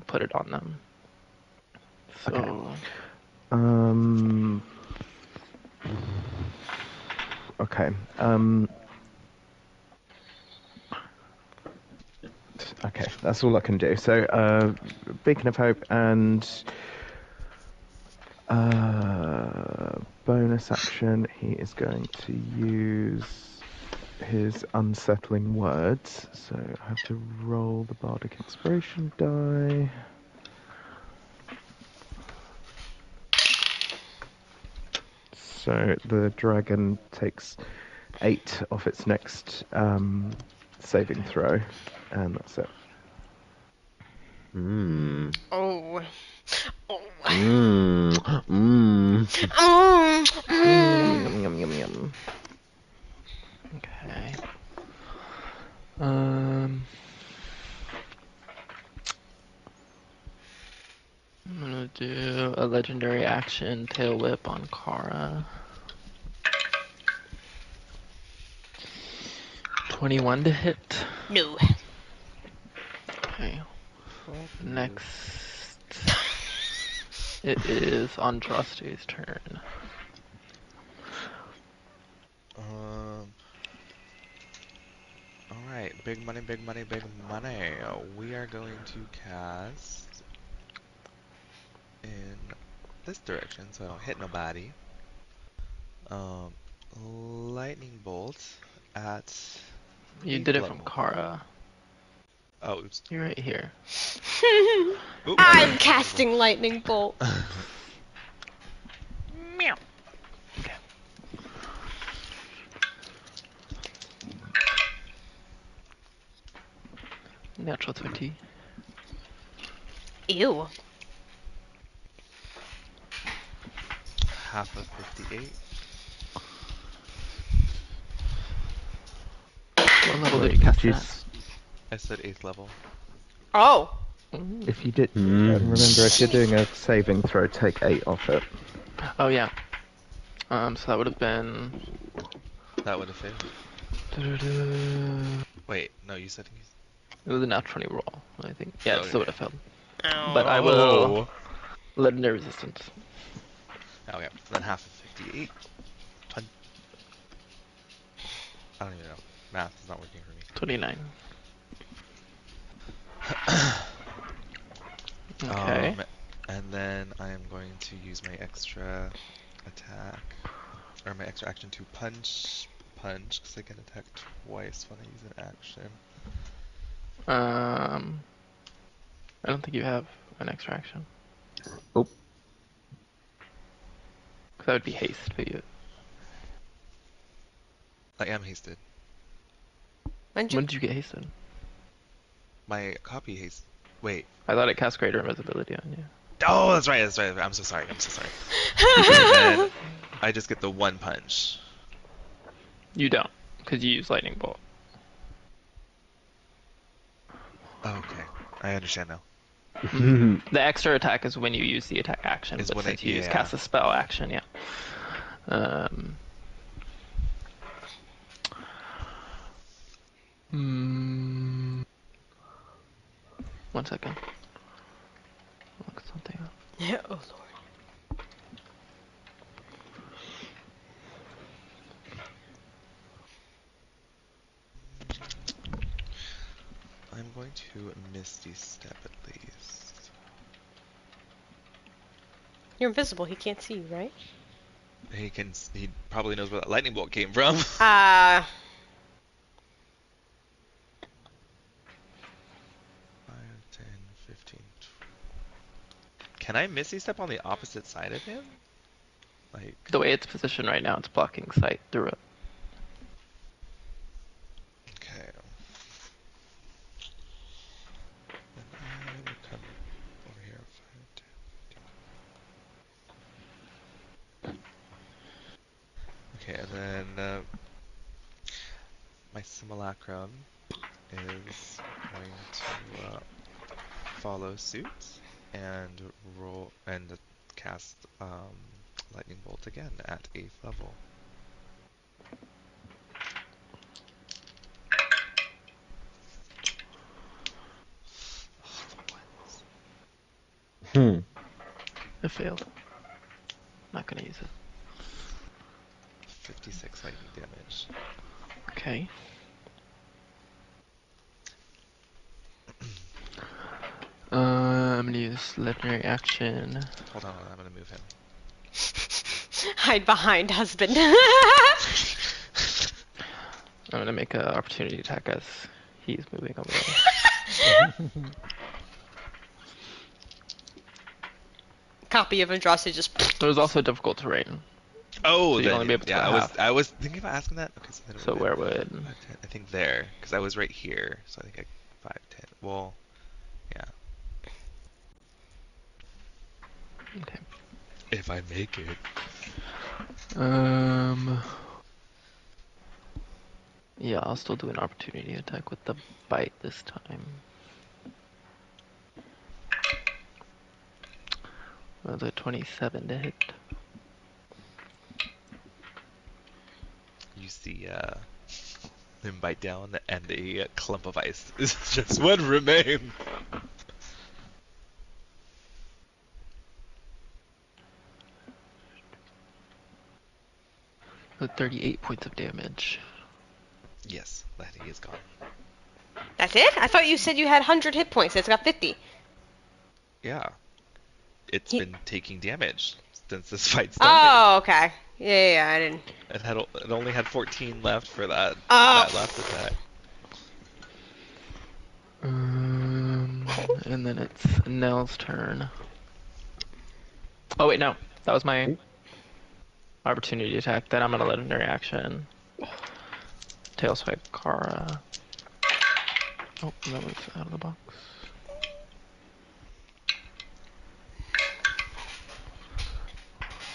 put it on them. So, Okay. Okay. Okay, that's all I can do. So, Beacon of Hope and bonus action, he is going to use his unsettling words. So I have to roll the bardic inspiration die. So the dragon takes 8 off its next saving throw, and that's it. Mmm. Oh. Oh. Mmm. Mmm. Yum, yum, yum, yum. okay. I'm gonna do a legendary action, Tail Whip on Kara. 21 to hit. No. Okay. Next, it is Andraste's turn. Alright, big money, big money, big money. We are going to cast in this direction so I don't hit nobody. Lightning bolt at You 8th did it from level. Kara. Oh, oops. You're right here. Oop. I'm casting lightning bolt. Meow. Okay. Natural 20. Ew. Half of 58. What level did Wait, you cast did you that? s- I said 8th level. Oh. If you did, Hmm. remember, if you're doing a saving throw, take 8 off it. Oh yeah. So that would have been. That would have failed. Wait, no, you said he's... It was a nat 20 roll, I think. Yeah, it still would have failed. Oh. But I will. Legendary resistance. Okay, then half of 58. 20. I don't even know. Math is not working for me. 29. Okay. And then I am going to use my extra attack, or my extra action to punch, because I can attack twice when I use an action. I don't think you have an extra action. Oh. Because that would be haste for you. I am hasted. When When did you get hasted? My copy haste. Wait. I thought it cast greater invisibility on you. Oh, that's right. I'm so sorry. And then I just get the one punch. You don't, because you use lightning bolt. Oh, okay. I understand now. The extra attack is when you use the attack action, Is but when since it- you use yeah. cast a spell action, yeah. One second. Look something up. Yeah, oh lord. I'm going to Misty Step at least. You're invisible. He can't see you, right? He probably knows where that lightning bolt came from. 5, 10, 15. Can I Misty Step on the opposite side of him? Like, The way it's positioned right now, it's blocking sight through it. okay. Then I will come over here. 5, 10, 15. Okay, and then my simulacrum is going to follow suit and roll and cast lightning bolt again at 8th level. It failed. Not gonna use it. 56 lightning damage. Okay. I'm gonna use legendary action. Hold on, I'm gonna move him. Hide behind husband. I'm gonna make an opportunity attack as he's moving over there. Copy of Andraste just. It was also difficult terrain. Oh, So you'd then, only be able to yeah, put half. I was thinking about asking that. Okay, so then it So would've where been would... 5, 10, I think there, because I was right here, so I think 5, 10. Well, yeah. Okay. If I make it. Yeah, I'll still do an opportunity attack with the bite this time. That's a 27 to hit. You see him bite down, and a clump of ice is just what remains. So 38 points of damage. Yes, that he is gone. That's it? I thought you said you had 100 hit points. It's got 50. Yeah. It's He- been taking damage since this fight started. Oh, okay. Yeah, I didn't. It only had 14 left for that Oh. last attack. And then it's Nell's turn. Oh wait, no. That was my opportunity attack. Then I'm gonna legendary action. Tail swipe Kara. Oh, that was out of the box.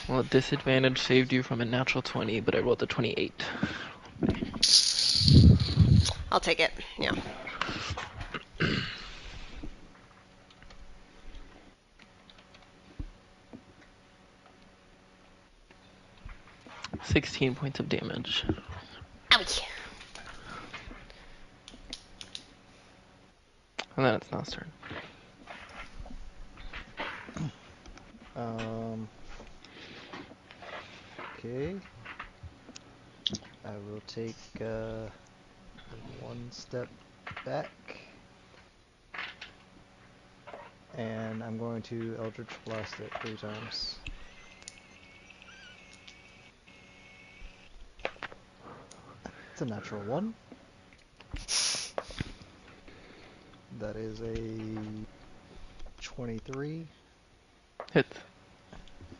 Well, disadvantage saved you from a natural 20, but I rolled a 28. I'll take it. Yeah. 16 points of damage. Ouch. And then it's Nell's turn. Okay. I will take one step back. And I'm going to Eldritch Blast it 3 times. It's a natural 1. That is a 23 Hits.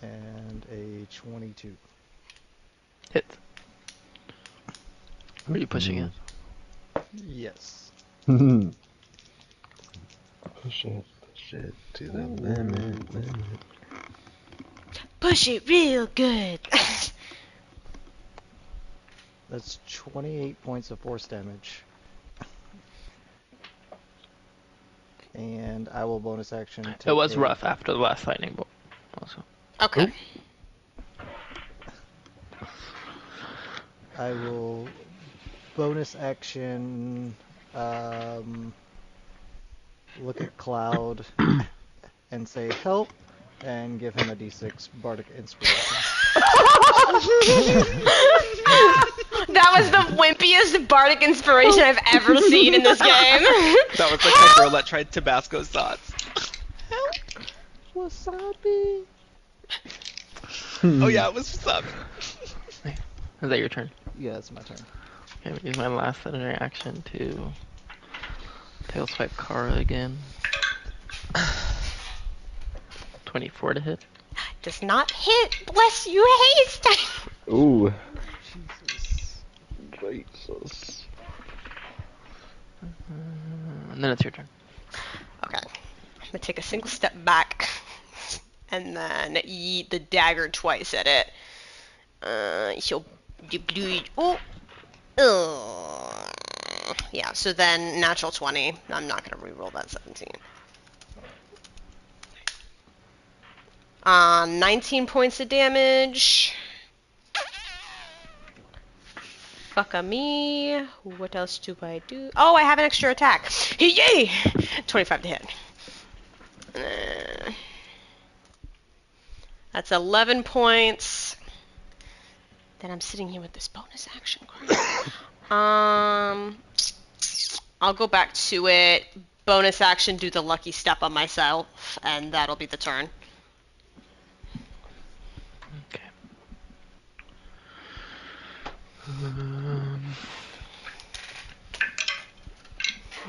and a 22. Hits. Who are you pushing it? Yes. Push it to the limit. Push it real good. That's 28 points of force damage. And I will bonus action take It was a- rough after the last lightning bolt. Also. Okay. I will bonus action look at Cloud and say help and give him a d6 bardic inspiration. That was the wimpiest bardic inspiration I've ever seen in this game. That was like my girl that tried Tabasco sauce. Wasabi. Oh yeah, it was wasabi. Is that your turn? Yeah, it's my turn. Okay, I'm gonna use my last legendary action to tail swipe Kara again. 24 to hit. Does not hit. Bless you, haste. Ooh. Jesus. Jesus. And then it's your turn. Okay. I'm gonna take a single step back and then yeet the dagger twice at it. She'll bleed. Oh. Yeah, so then natural 20. I'm not gonna re-roll that 17. 19 points of damage. Fuck-a me. What else do I do? Oh, I have an extra attack. Yay! 25 to hit. That's 11 points. Then I'm sitting here with this bonus action card. I'll go back to it. Bonus action, do the lucky step on myself, and that'll be the turn. Okay.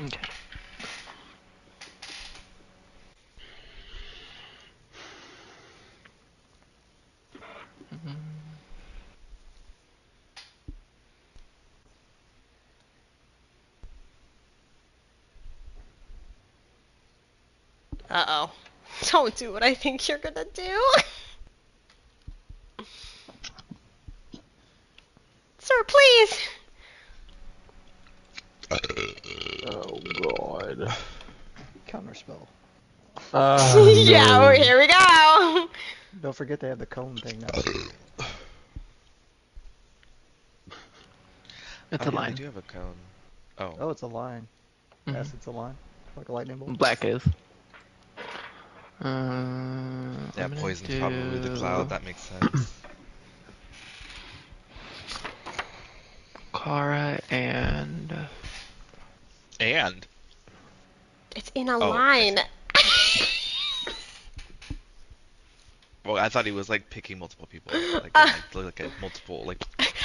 Okay. Uh-oh. Don't do what I think you're gonna do. Sir, please. Oh god. Counterspell. Yeah, No. here we go. Don't forget they have the cone thing now. It's Oh a yeah, line. they do have a cone. Oh. Oh, it's a line. Mhm. Yes, it's a line. Like a lightning bolt. Black is. Yeah, I'm gonna poison's do... probably the cloud. That makes sense. Kara and... And It's in a Oh, line. well, I thought he was like picking multiple people, like, like at multiple like.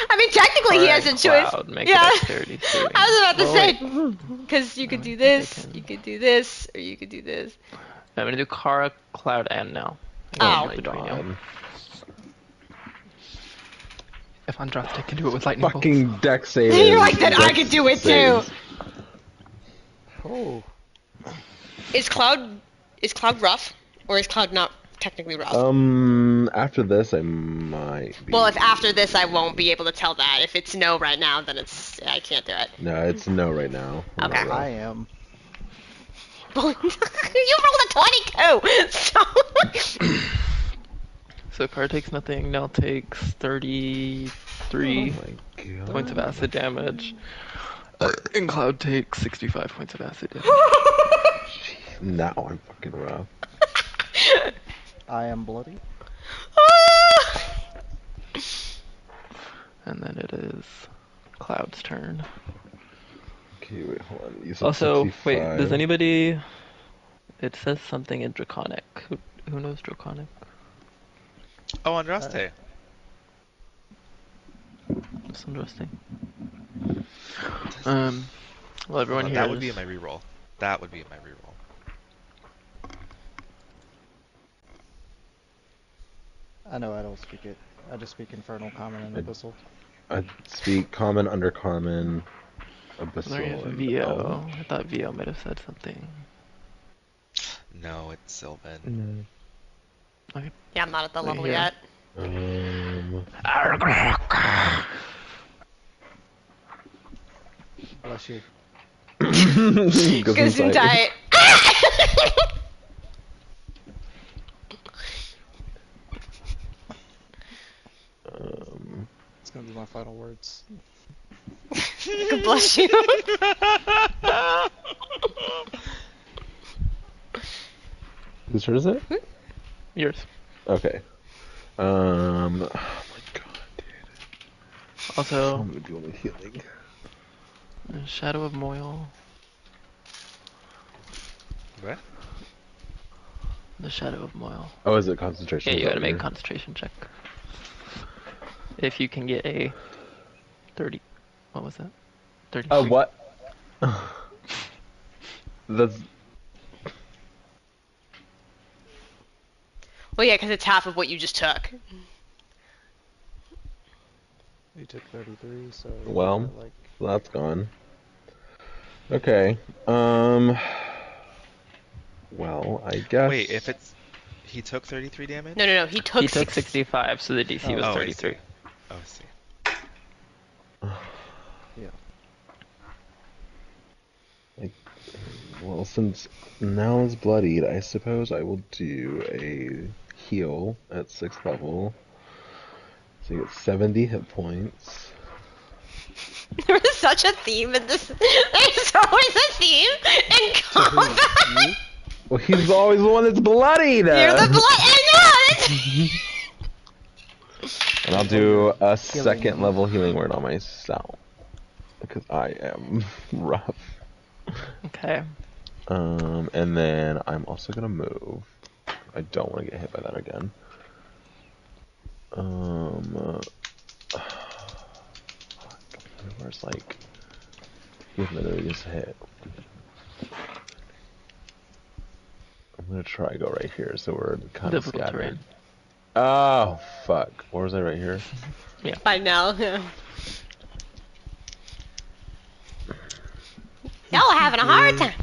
I mean, technically he has a choice. Cloud, make Yeah. a dexterity saving. I was about to Well, say, wait. because you could No, do I think I this, can. you could do this, or you could do this. I'm gonna do Kara, Cloud, and Nell. Oh Ow. my Between you. god. If Andraste can do it with lightning bolts. Fucking deck saves. You're like that. I Dex could do it saves. too. Oh, Is Cloud rough, or is Cloud not technically rough? After this, I might be. Well, if after this I won't be able to tell that. If it's no right now, then I can't do it. No, it's no right now. I'm Okay. not rough. I am. You rolled a 22. So. So Kara takes nothing. Nell takes 33 Oh my god. points of acid damage. And Cloud takes 65 points of acid damage. Now I'm fucking rough. I am bloody. And then it is Cloud's turn. Okay, wait, hold on. You said Also, 65. wait, does anybody... It says something in Draconic. Who knows Draconic? Oh, Andraste. That's interesting. Well, everyone here That would be in my reroll. That would be in my reroll. I know I don't speak it. I just speak Infernal, Common, and Abyssal. I speak common, undercommon, abyssal, There is and VO. elf. I thought VO might have said something. No, it's Sylvan. Okay. Yeah, I'm not at the Right level here. yet. Bless you. Gesundheit. It's gonna be my final words. God bless you. Whose turn is it? Yours. Okay. Oh my god, dude. Also, I'm gonna do only healing. Shadow of Moyle. What? The Shadow of Moyle. Oh, is it concentration? Yeah, you Is gotta that make a weird? concentration check. If you can get a 30. What was that? 30. What? That's Well, yeah, because it's half of what you just took. You took 33, so. Well. Like, that's gone. Okay. Well, I guess. Wait, if it's... He took 33 damage? No. He took He took 6. 65, so the DC was Oh, I 33. see. Oh, I see. yeah. Well, since now is bloodied, I suppose I will do a heal at 6th level. So you get 70 hit points. There is such a theme in this. There's always a theme in combat. Well, he's always the one that's bloodied! You're the blood. I know. And I'll do a 2nd level healing word on myself. Because I am rough. Okay. And then I'm also gonna move. I don't want to get hit by that again. Where's like, you literally just hit. I'm gonna try go right here, so we're kind of Difficult scattered. terrain. Oh fuck! Where was I? Right here? By now. Yeah. Y'all are having a hard time.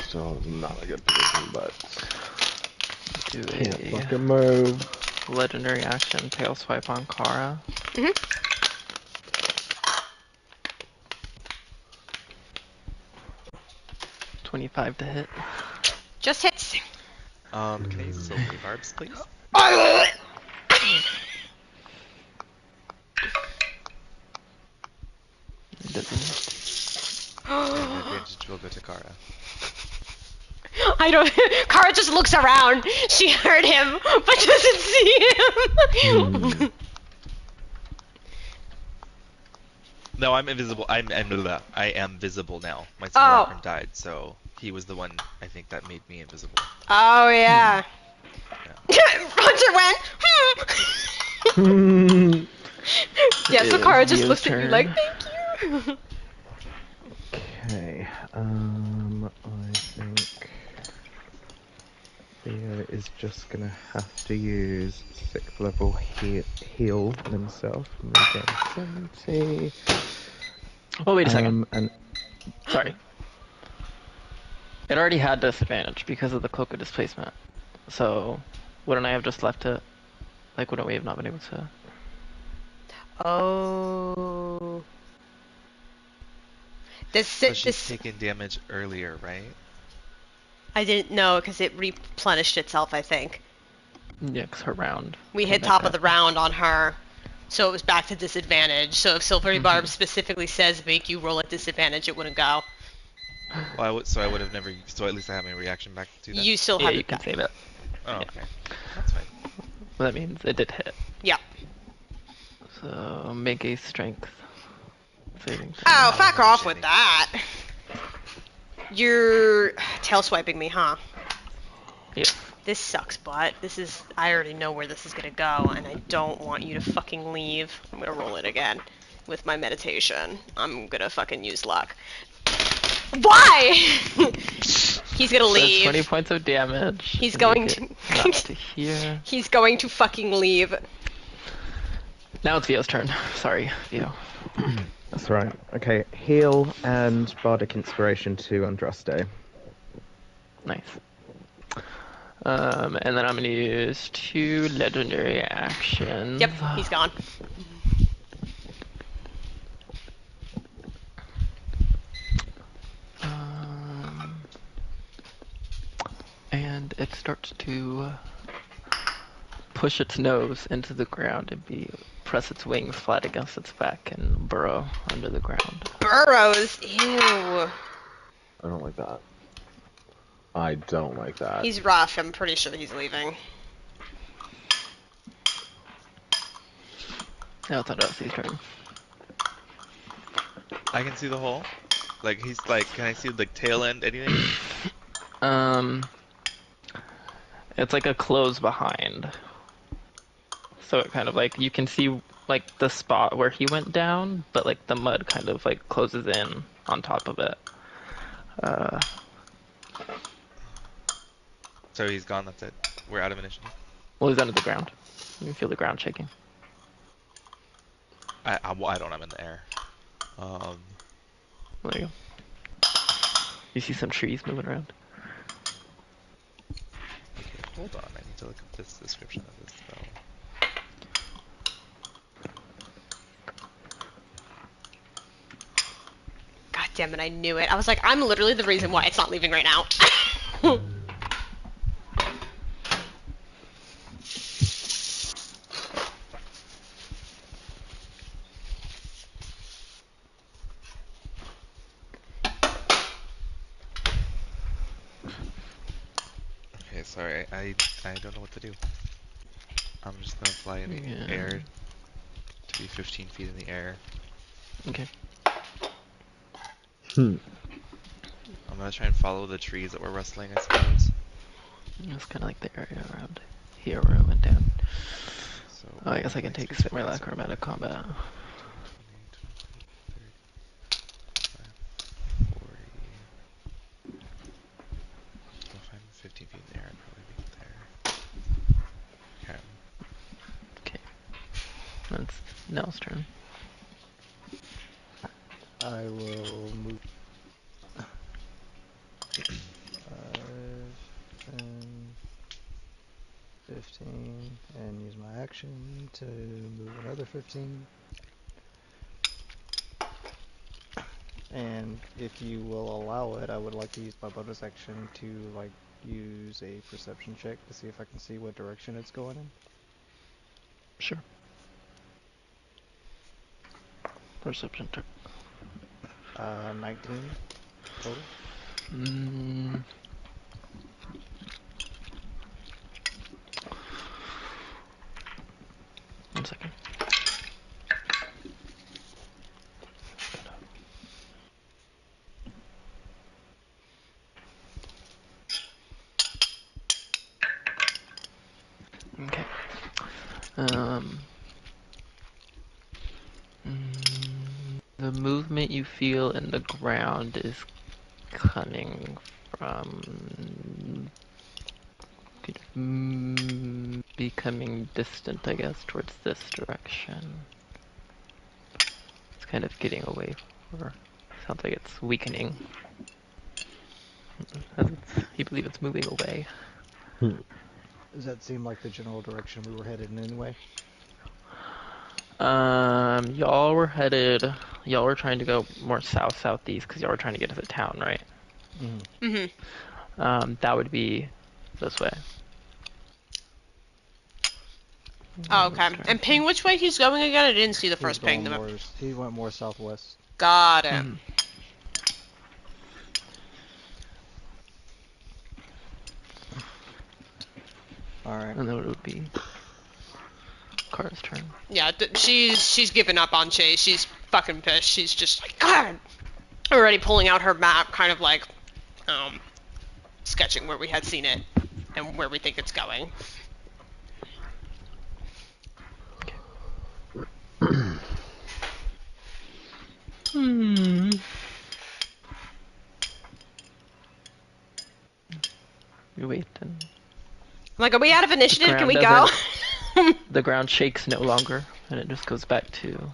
So not a good position, but Do can't a fucking move. legendary action, tail swipe on Kara. 25 to hit. Just hits. Can I use silver barbs, please? It doesn't. And advantage will go to Kara. I don't. Kara just looks around. She heard him, but doesn't see him. No, I'm invisible. I am visible now. My Oh. simulacrum died, so he was the one I think that made me invisible. Oh yeah. Yeah. Hunter went. Yeah, It Sakara is just Vio's looked at you like, turn. thank you. Okay, I think Theo is just gonna have to use 6th level heal on himself and regain 70. Oh, wait a second. And Sorry. It already had disadvantage because of the cloak of displacement. So, wouldn't I have just left it? Like, wouldn't we have not been able to? Oh. So she's This taken damage earlier, right? I didn't know because it replenished itself, I think. Yeah, 'cause her round. We came hit back top of up. the round on her, so it was back to disadvantage. So if Silvery Barb specifically says make you roll at disadvantage, it wouldn't go. Well, so I would have never. So at least I have my reaction back to that. You still Yeah, have you it can back. save it. Oh, Yeah. okay. That's fine. Well, that means it did hit. Yeah. So, make a strength saving throw. Oh, Oh, fuck I'm off with understanding. that. You're tail swiping me, huh? Yeah. This sucks, but I already know where this is gonna go, and I don't want you to fucking leave. I'm gonna roll it again with my meditation. I'm gonna fucking use luck. Why? He's gonna That's leave. 20 points of damage. He's and going make to. it not to here. He's going to fucking leave. Now it's Vio's turn. Sorry, Vio. that's right. Okay, heal and bardic inspiration to Andraste. Nice. And then I'm gonna use 2 legendary actions. Yep, he's gone. And it starts to push its nose into the ground and press its wings flat against its back and burrow under the ground. Burrows. Ew. I don't like that. I don't like that. He's rough. I'm pretty sure he's leaving. Now it's Andraste's turn. I can see the hole. Like he's like, can I see the tail end? Anything? It's like a close behind. So it kind of like, you can see like the spot where he went down, but like the mud kind of like closes in on top of it. So he's gone. That's it. We're out of initiative. Well, he's under the ground. You can feel the ground shaking. I don't. I'm in the air. There you go. You see some trees moving around. Okay, hold on. I need to look up this description of this spell. God damn it, I knew it. I was like, I'm literally the reason why it's not leaving right now. Okay, sorry. I don't know what to do. I'm just gonna fly in the Yeah. air to be 15 feet in the air. Okay. I'm gonna try and follow the trees that were rustling, I suppose. It's kind of like the area around here where I went down. So, Oh, I guess I can take space my forward, lack of combat. 20, 40. If I'm 15 feet in the air, I'd probably be there. Okay. Okay. That's Nell's turn. I will move 5, 10, 15, and use my action to move another 15. And if you will allow it, I would like to use my bonus action to like use a perception check to see if I can see what direction it's going in. Sure. Perception check. 19 total. One second. Um, the movement you feel in the ground is coming from becoming distant, I guess, towards this direction. It's kind of getting away, or sounds like it's weakening. You believe it's moving away. Does that seem like the general direction we were headed in anyway? Y'all were trying to go more southeast because y'all were trying to get to the town, right? That would be this way. Oh, okay. And ping which way he's going again? I didn't see the He's first ping. going more, he went more southwest. Got it. Alright. And then it would be Kara's turn. Yeah, she's given up on Chase. She's fucking pissed. She's just like, God! Already pulling out her map, kind of like, sketching where we had seen it and where we think it's going. You wait and I'm like, are we out of initiative? Can we go? doesn't- the ground shakes no longer, and it just goes back to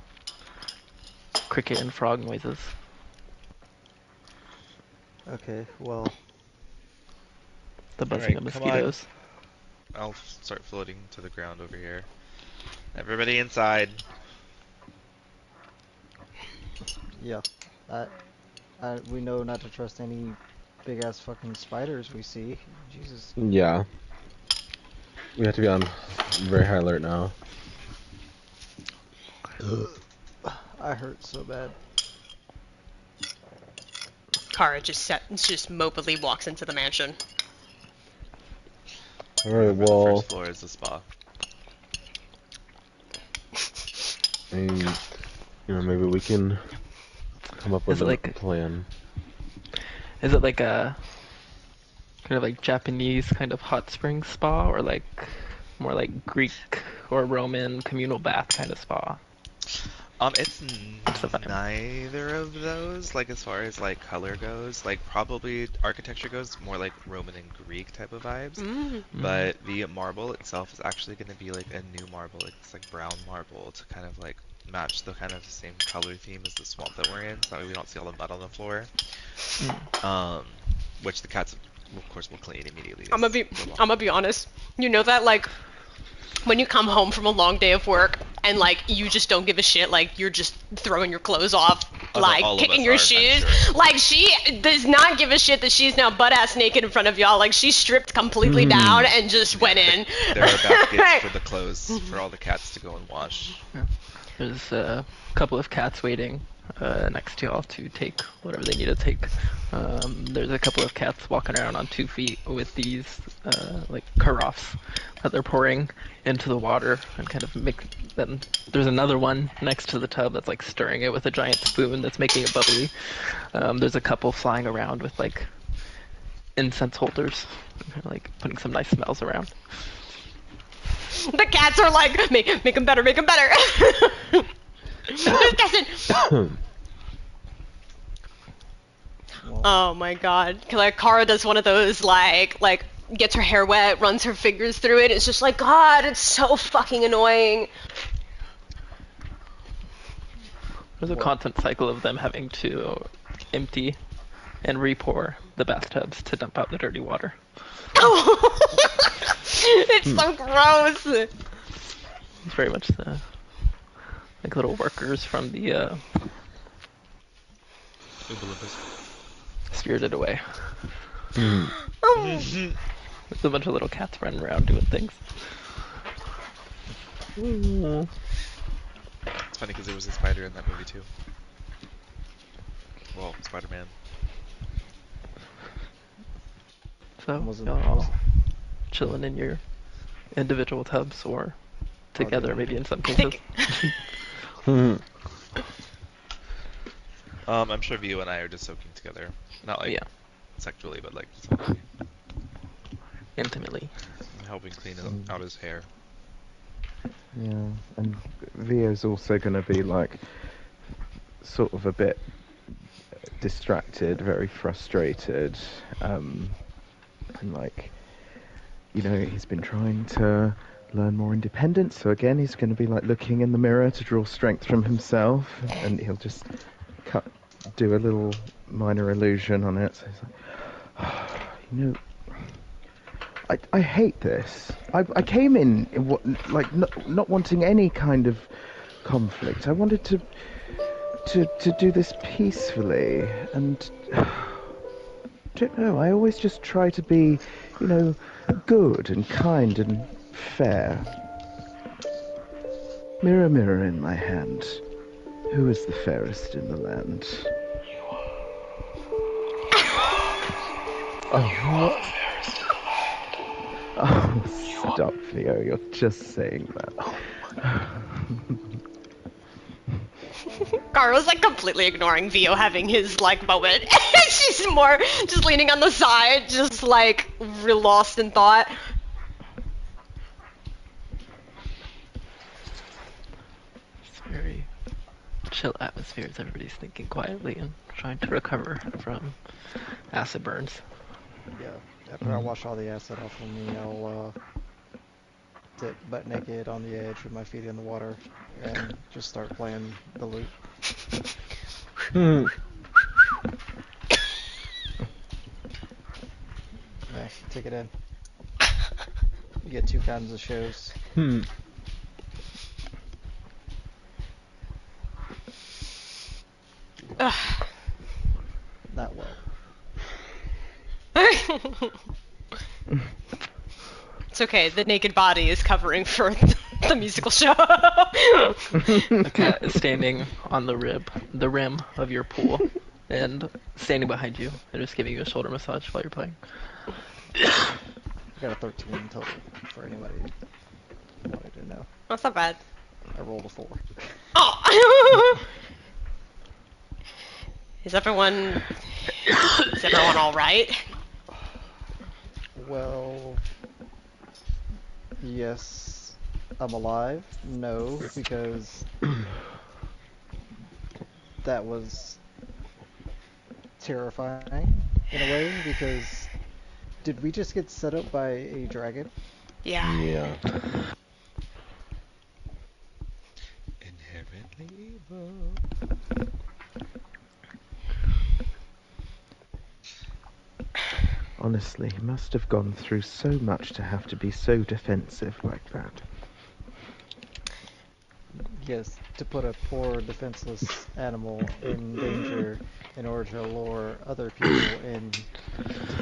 cricket and frog noises. Okay, well, The buzzing of Alright, come on. mosquitoes. I'll start floating to the ground over here. Everybody inside. yeah. We know not to trust any big ass fucking spiders we see. Jesus. Yeah. We have to be on very high alert now. I hurt so bad. Kara just mopedly walks into the mansion. Alright, The well, first floor is the spa. maybe we can come up with Is it a like- plan. Is it like a kind of like Japanese kind of hot spring spa, or like more like Greek or Roman communal bath kind of spa? It's the vibe? neither of those. Like as far as like color goes, like probably architecture goes more like Roman and Greek type of vibes. But the marble itself is actually going to be like a new marble. It's like brown marble to kind of like match the kind of the same color theme as the swamp that we're in, so that way we don't see all the mud on the floor. Which the cats, of course, will clean immediately. I'm gonna be honest. You know that, like, when you come home from a long day of work and like you just don't give a shit, like you're just throwing your clothes off, Oh, no, like all of kicking us your are, I'm shoes. sure. Like she does not give a shit that she's now butt ass naked in front of y'all. Like she stripped completely down and just went in. There are baskets for the clothes for all the cats to go and wash. There's a couple of cats waiting next to y'all to take whatever they need to take. There's a couple of cats walking around on 2 feet with these like carafes that they're pouring into the water and kind of mix them. There's another one next to the tub that's like stirring it with a giant spoon that's making it bubbly. There's a couple flying around with like incense holders, like putting some nice smells around. The cats are like, make them better, make them better. Oh my god. Like Kara does one of those like gets her hair wet, runs her fingers through it. It's just like, God, it's so fucking annoying. There's a constant cycle of them having to empty and re-pour the bathtubs to dump out the dirty water. It's so gross. It's very much the like little workers from the Spirited Away. There's a bunch of little cats running around doing things. It's funny because there was a spider in that movie too. Well, Spider-Man. So Was it- y'all chilling in your individual tubs or together, maybe in some cases. I'm sure Vio and I are just soaking together. Not like Yeah. sexually, but like Intimately. helping clean out his hair. Yeah, and Vio's also going to be like sort of a bit distracted, very frustrated, and like, you know, he's been trying to learn more independence, so again he's going to be like looking in the mirror to draw strength from himself, and he'll just do a little minor illusion on it, so he's like, you know, I hate this. I came in like not wanting any kind of conflict. I wanted to do this peacefully, and I don't know, I always just try to be, you know, good and kind and fair. Mirror, mirror in my hand, who is the fairest in the land? Oh, oh, stop, Theo, you're just saying that. Carla's like completely ignoring Vio having his like moment. She's more just leaning on the side, just like real lost in thought. It's a very chill atmosphere as everybody's thinking quietly and trying to recover from acid burns. Yeah. After I wash all the acid off of me, I'll sit butt naked on the edge with my feet in the water and just start playing the lute. Yeah, take it in. You get 2 kinds of shows. Not well. It's okay, the naked body is covering for the musical show. The cat is standing on the rim of your pool, and standing behind you, and just giving you a shoulder massage while you're playing. I got a 13 total for anybody who wanted to know. That's not bad. I rolled a 4. Oh! Is everyone all right? Well, yes, I'm alive. No, because that was terrifying in a way, because did we just get set up by a dragon? Yeah. Yeah. Inherently evil. Honestly, he must have gone through so much to have to be so defensive like that. Yes, to put a poor defenseless animal in danger in order to lure other people in to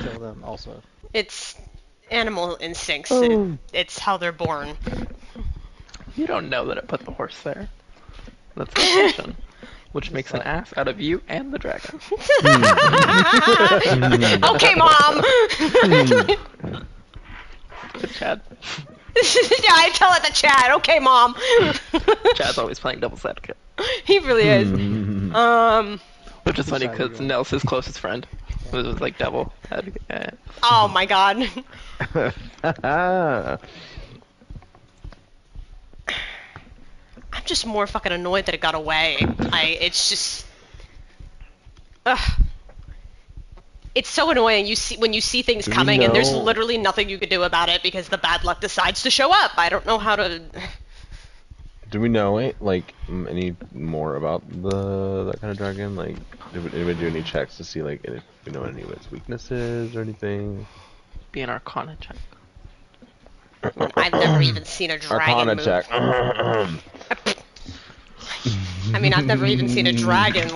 kill them also. It's animal instincts. Oh. It's how they're born. You don't know that it put the horse there. That's the question. Which makes an like- ass out of you and the dragon. Okay, Mom! It's Chad. Yeah, I tell it to Chad. Okay, Mom. Chad's always playing devil's advocate. He really is. Which is funny Decide because you Nell's his closest friend. It was like devil advocate. Oh my god. I'm just more fucking annoyed that it got away. It's just, ugh. It's so annoying. When you see things coming and there's literally nothing you can do about it because the bad luck decides to show up. I don't know how to. Do we know any more about that kind of dragon? Like, did anybody do any checks to see if we know any of its weaknesses or anything? Be an Arcana check. I've never even seen a dragon Arcana move. check. I mean, I've never even seen a dragon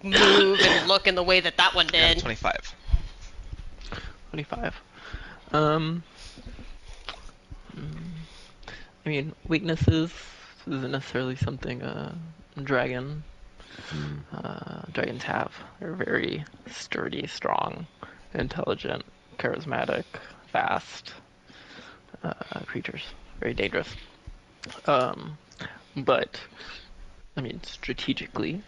move and look in the way that one Yeah, did. 25. 25. I mean, weaknesses isn't necessarily something dragons have. They're very sturdy, strong, intelligent, charismatic, fast creatures. Very dangerous. But, I mean, strategically,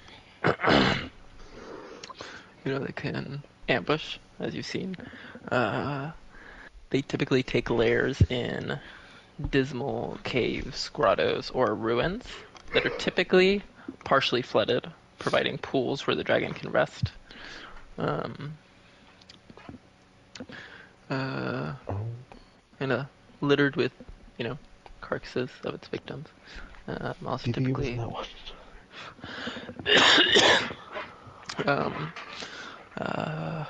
they can ambush, as you've seen. They typically take layers in dismal caves, grottos, or ruins that are typically partially flooded, providing pools where the dragon can rest. Um, uh, Oh, and littered with, you know, carcasses of its victims. Also DB was in typically, that one. um, uh,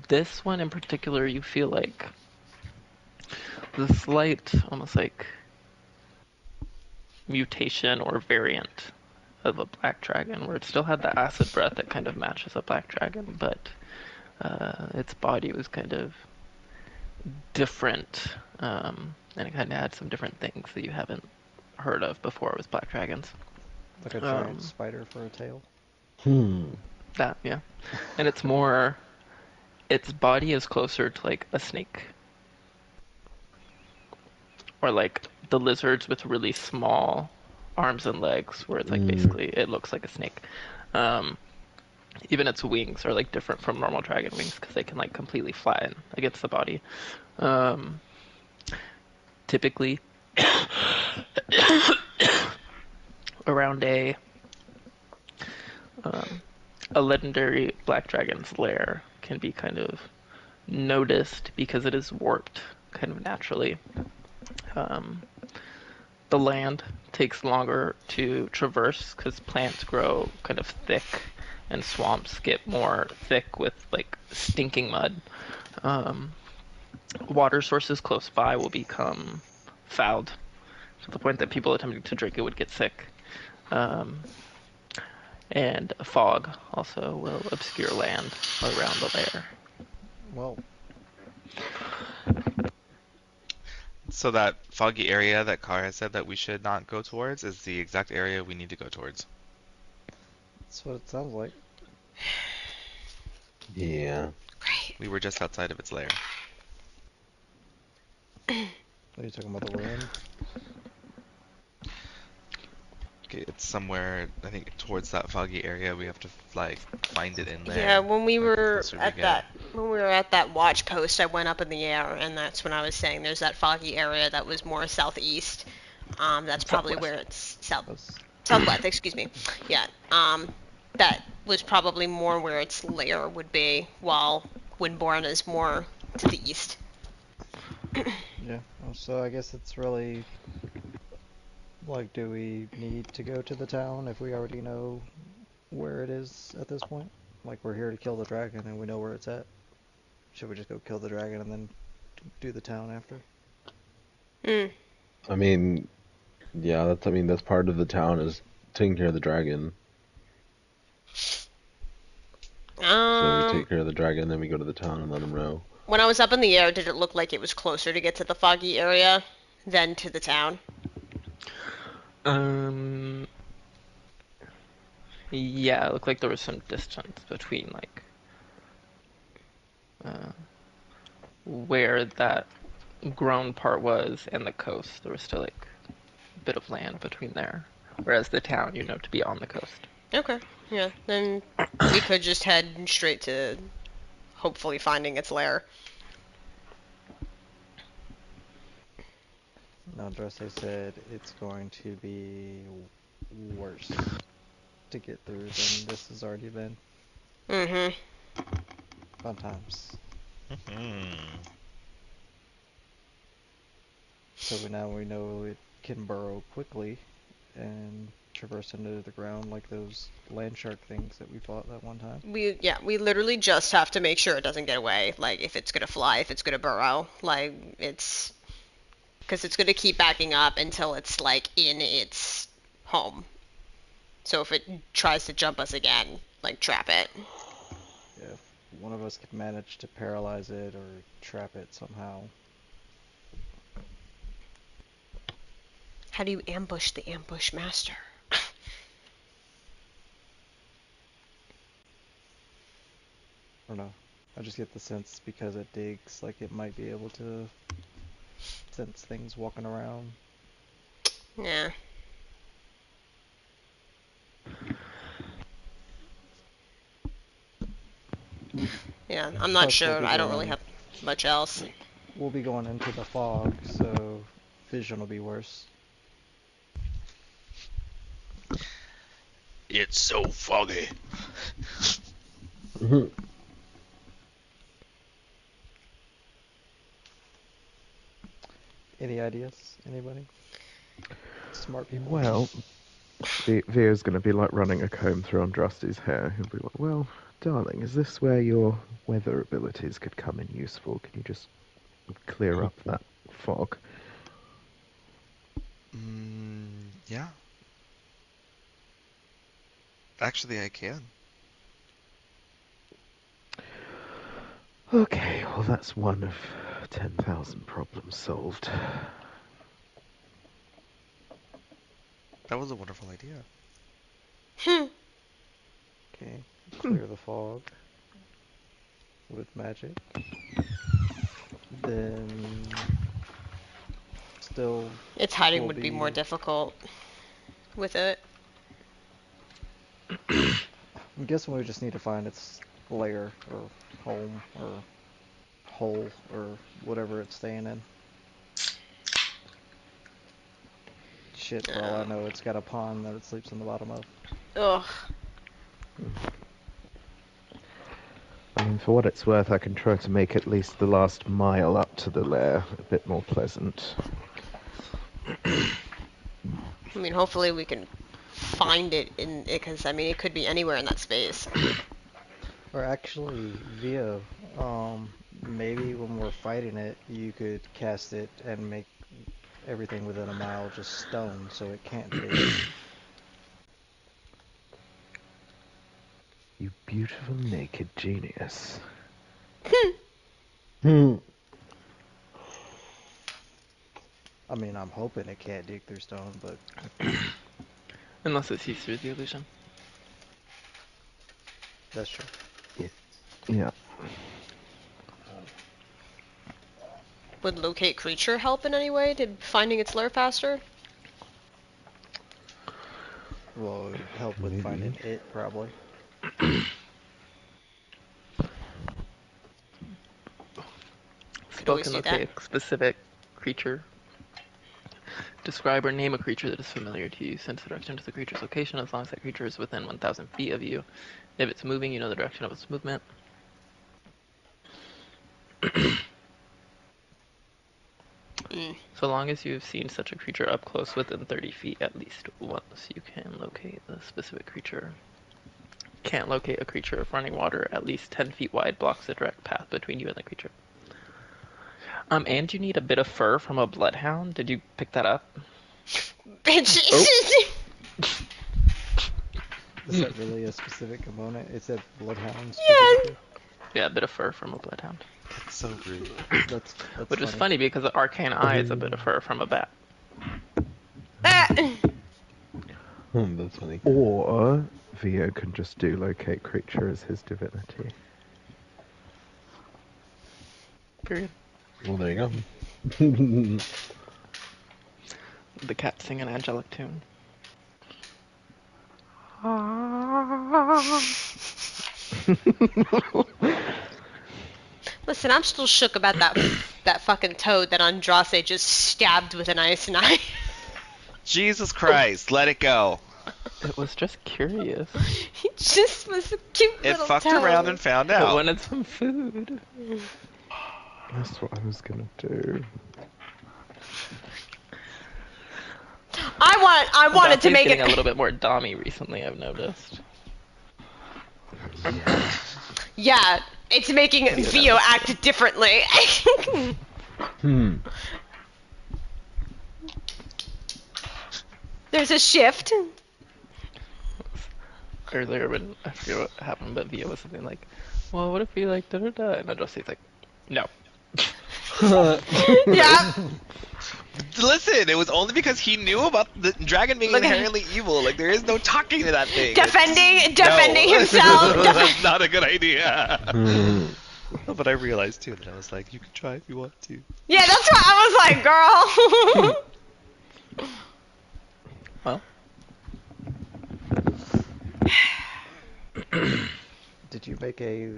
this one in particular, you feel like the slight, almost like mutation or variant of a black dragon, where it still had the acid breath that kind of matches a black dragon, but its body was kind of different, and it kind of had some different things that you haven't heard of before with black dragons. Like a Um, giant spider for a tail. that, yeah. And it's more, its body is closer to like a snake. Or like the lizards with really small arms and legs, where it's like basically it looks like a snake. Um, Even its wings are like different from normal dragon wings because they can like completely flatten against the body. Um, Typically, around um, a legendary black dragon's lair can be kind of noticed because it is warped kind of naturally. Um, the land takes longer to traverse because plants grow kind of thick and swamps get more thick with like stinking mud. Um, Water sources close by will become fouled to the point that people attempting to drink it would get sick. Um, and fog also will obscure land around the lair. Well, So that foggy area that Kara said that we should not go towards is the exact area we need to go towards. that's what it sounds like. Yeah. Great. We were just outside of its lair. Are you talking about the ruin? Okay, it's somewhere, I think, towards that foggy area. We have to, like, find it in there. Yeah, when we Like, the were closer we at get. that watch post, I went up in the air, and that's when I was saying there's that foggy area that was more southeast. That's probably Southwest. where it's That's southwest. Excuse me. Yeah. That was probably more where its lair would be, while Windborn is more to the east. yeah. Well, so I guess it's really like, do we need to go to the town if we already know where it is at this point? Like, we're here to kill the dragon and we know where it's at. Should we just go kill the dragon and then do the town after? Hmm. I mean, yeah, that's part of the town is taking care of the dragon. So we take care of the dragon, then we go to the town and let him know. When I was up in the air, did it look like it was closer to get to the foggy area than to the town? Yeah, it looked like there was some distance between like where that grown part was and the coast. There was still like a bit of land between there, whereas the town, to be on the coast. Okay. Yeah. Then we could just head straight to hopefully finding its lair. Now, Dresse said it's going to be worse to get through than this has already been. Mm-hmm. Fun times. So now we know it can burrow quickly and traverse into the ground like those land shark things that we fought that one time. We literally just have to make sure it doesn't get away. Like, if it's gonna fly, if it's gonna burrow, like, it's... Because it's gonna keep backing up until it's, like, in its home. So if it tries to jump us again, like, trap it. If one of us could manage to paralyze it or trap it somehow. How do you ambush the ambush master? I don't know. I just get the sense because it digs, like it might be able to sense things walking around. Yeah. Yeah, I'm not Plus, we'll sure. be I don't really going have much else. we'll be going into the fog, so vision will be worse. It's so foggy. Any ideas? Anybody? Smart people? Well, Via's going to be like running a comb through Andraste's hair. He'll be like, well, darling, is this where your weather abilities could come in useful? Can you just clear up that fog? Yeah. Actually, I can. Okay, well, that's one of 10,000 problems solved. That was a wonderful idea. Okay, clear the fog with magic. Then still Its hiding will would be more difficult with it. I'm guessing we just need to find its lair or home or hole or whatever it's staying in. Shit, for all I know, it's got a pond that it sleeps in the bottom of. Ugh. I mean, for what it's worth, I can try to make at least the last mile up to the lair a bit more pleasant. I mean, hopefully we can find it in, because I mean, it could be anywhere in that space. Or actually, Via, maybe when we're fighting it, you could cast it and make everything within a mile just stone, so it can't dig. You beautiful naked genius. I mean, I'm hoping it can't dig through stone, but Unless it sees through the illusion. that's true. Yeah. Would locate creature help in any way to finding its lair faster? Well, it would help with Maybe. finding it, probably. Could always Spoken, do let's say that. a specific creature. Describe or name a creature that is familiar to you. Sense the direction to the creature's location as long as that creature is within 1,000 feet of you. If it's moving, you know the direction of its movement. So long as you have seen such a creature up close within 30 feet at least once, you can locate the specific creature. Can't locate a creature if running water at least 10 feet wide blocks the direct path between you and the creature. And you need a bit of fur from a bloodhound. Did you pick that up? Bitch. Is that really a specific component? It said bloodhound Yeah. specifically? Yeah, a bit of fur from a bloodhound. That's so rude. That's Which is funny because the arcane eye is a bit of fur from a bat. That's funny. Or Vio can just do locate creature as his divinity. Period. Well, there you go. The cat sing an angelic tune. Listen, I'm still shook about that fucking toad that Andraste just stabbed with an ice knife. Jesus Christ, let it go. It was just curious. He just was a cute It little fucked toad. around and found It out. wanted some food. That's what I was gonna do. I wanted to Daphne's make getting it a little bit more dommy recently, I've noticed. Yeah, it's making Vio act differently. There's a shift. Earlier when, I forget what happened, but Via was something like, well, what if we like da-da-da? And Andraste's like, no. Yeah. Listen, it was only because he knew about the dragon being Look at- inherently evil. Like, there is no talking to that thing. Defending No. himself. That's not a good idea. But I realized too that I was like, you can try if you want to. Yeah, that's what I was like, girl. Well, Did you make a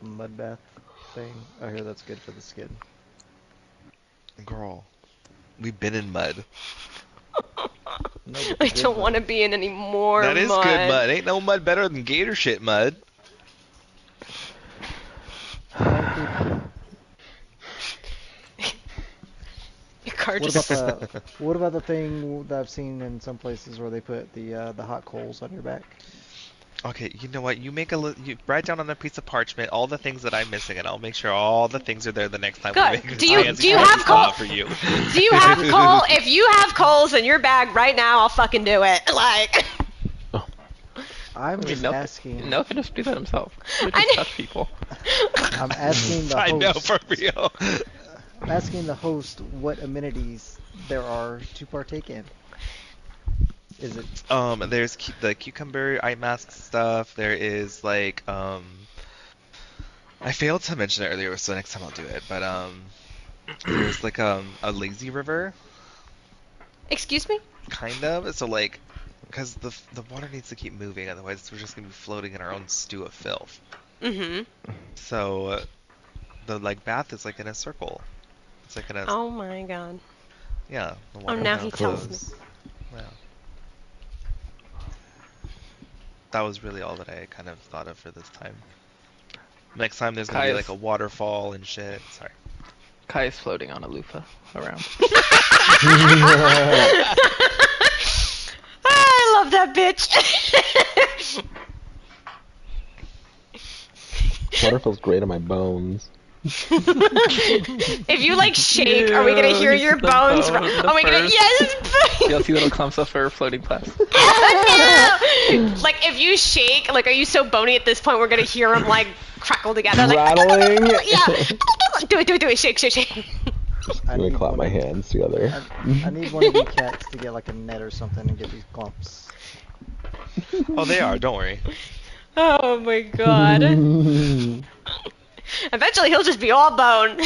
mud bath thing? I hear that's good for the skin. Girl, we've been in mud. No, but I the good don't mud. want to be in any more That is mud. good mud. Ain't no mud better than gator shit mud. Your car What just... about what about the thing that I've seen in some places where they put the hot coals on your back? Okay, you know what? You make you write down on a piece of parchment all the things that I'm missing, and I'll make sure all the things are there the next time we Good. make this Do you fancy have fancy coal? spot for you. Do you have coal? If you have coals in your bag right now, I'll fucking do it. Like... I'm I mean, just Noah, asking. Noah can just do that himself. He I just know. touch people. I'm asking the I know host. for real. I'm asking the host what amenities there are to partake in. Is it There's the cucumber eye mask stuff. There is like I failed to mention it earlier, so next time I'll do it. But there's like a lazy river, Excuse me? kind of. So like, because the water needs to keep moving, otherwise we're just gonna be floating in our own stew of filth. Mm-hmm. So the like bath is like in a circle. It's like in a Oh my god. yeah. The Oh, water now now he tells me. flows. Yeah. That was really all that I kind of thought of for this time. Next time there's gonna be like a waterfall and shit. Sorry. Kai is floating on a loofah around. I love that bitch. Water feels great on my bones. If you like shake, are we gonna hear Yes, your the bones? bone, the Oh my god, fur. yes! You'll see little clumps of fur floating past. Oh, no! Like if you shake, like are you so bony at this point we're gonna hear them like crackle together? Like, Rattling. yeah. Do it, shake. I'm gonna clap my hands together. I need one of you cats to get like a net or something and get these clumps. Oh, they are. Don't worry. Oh my god. Eventually he'll just be all bone.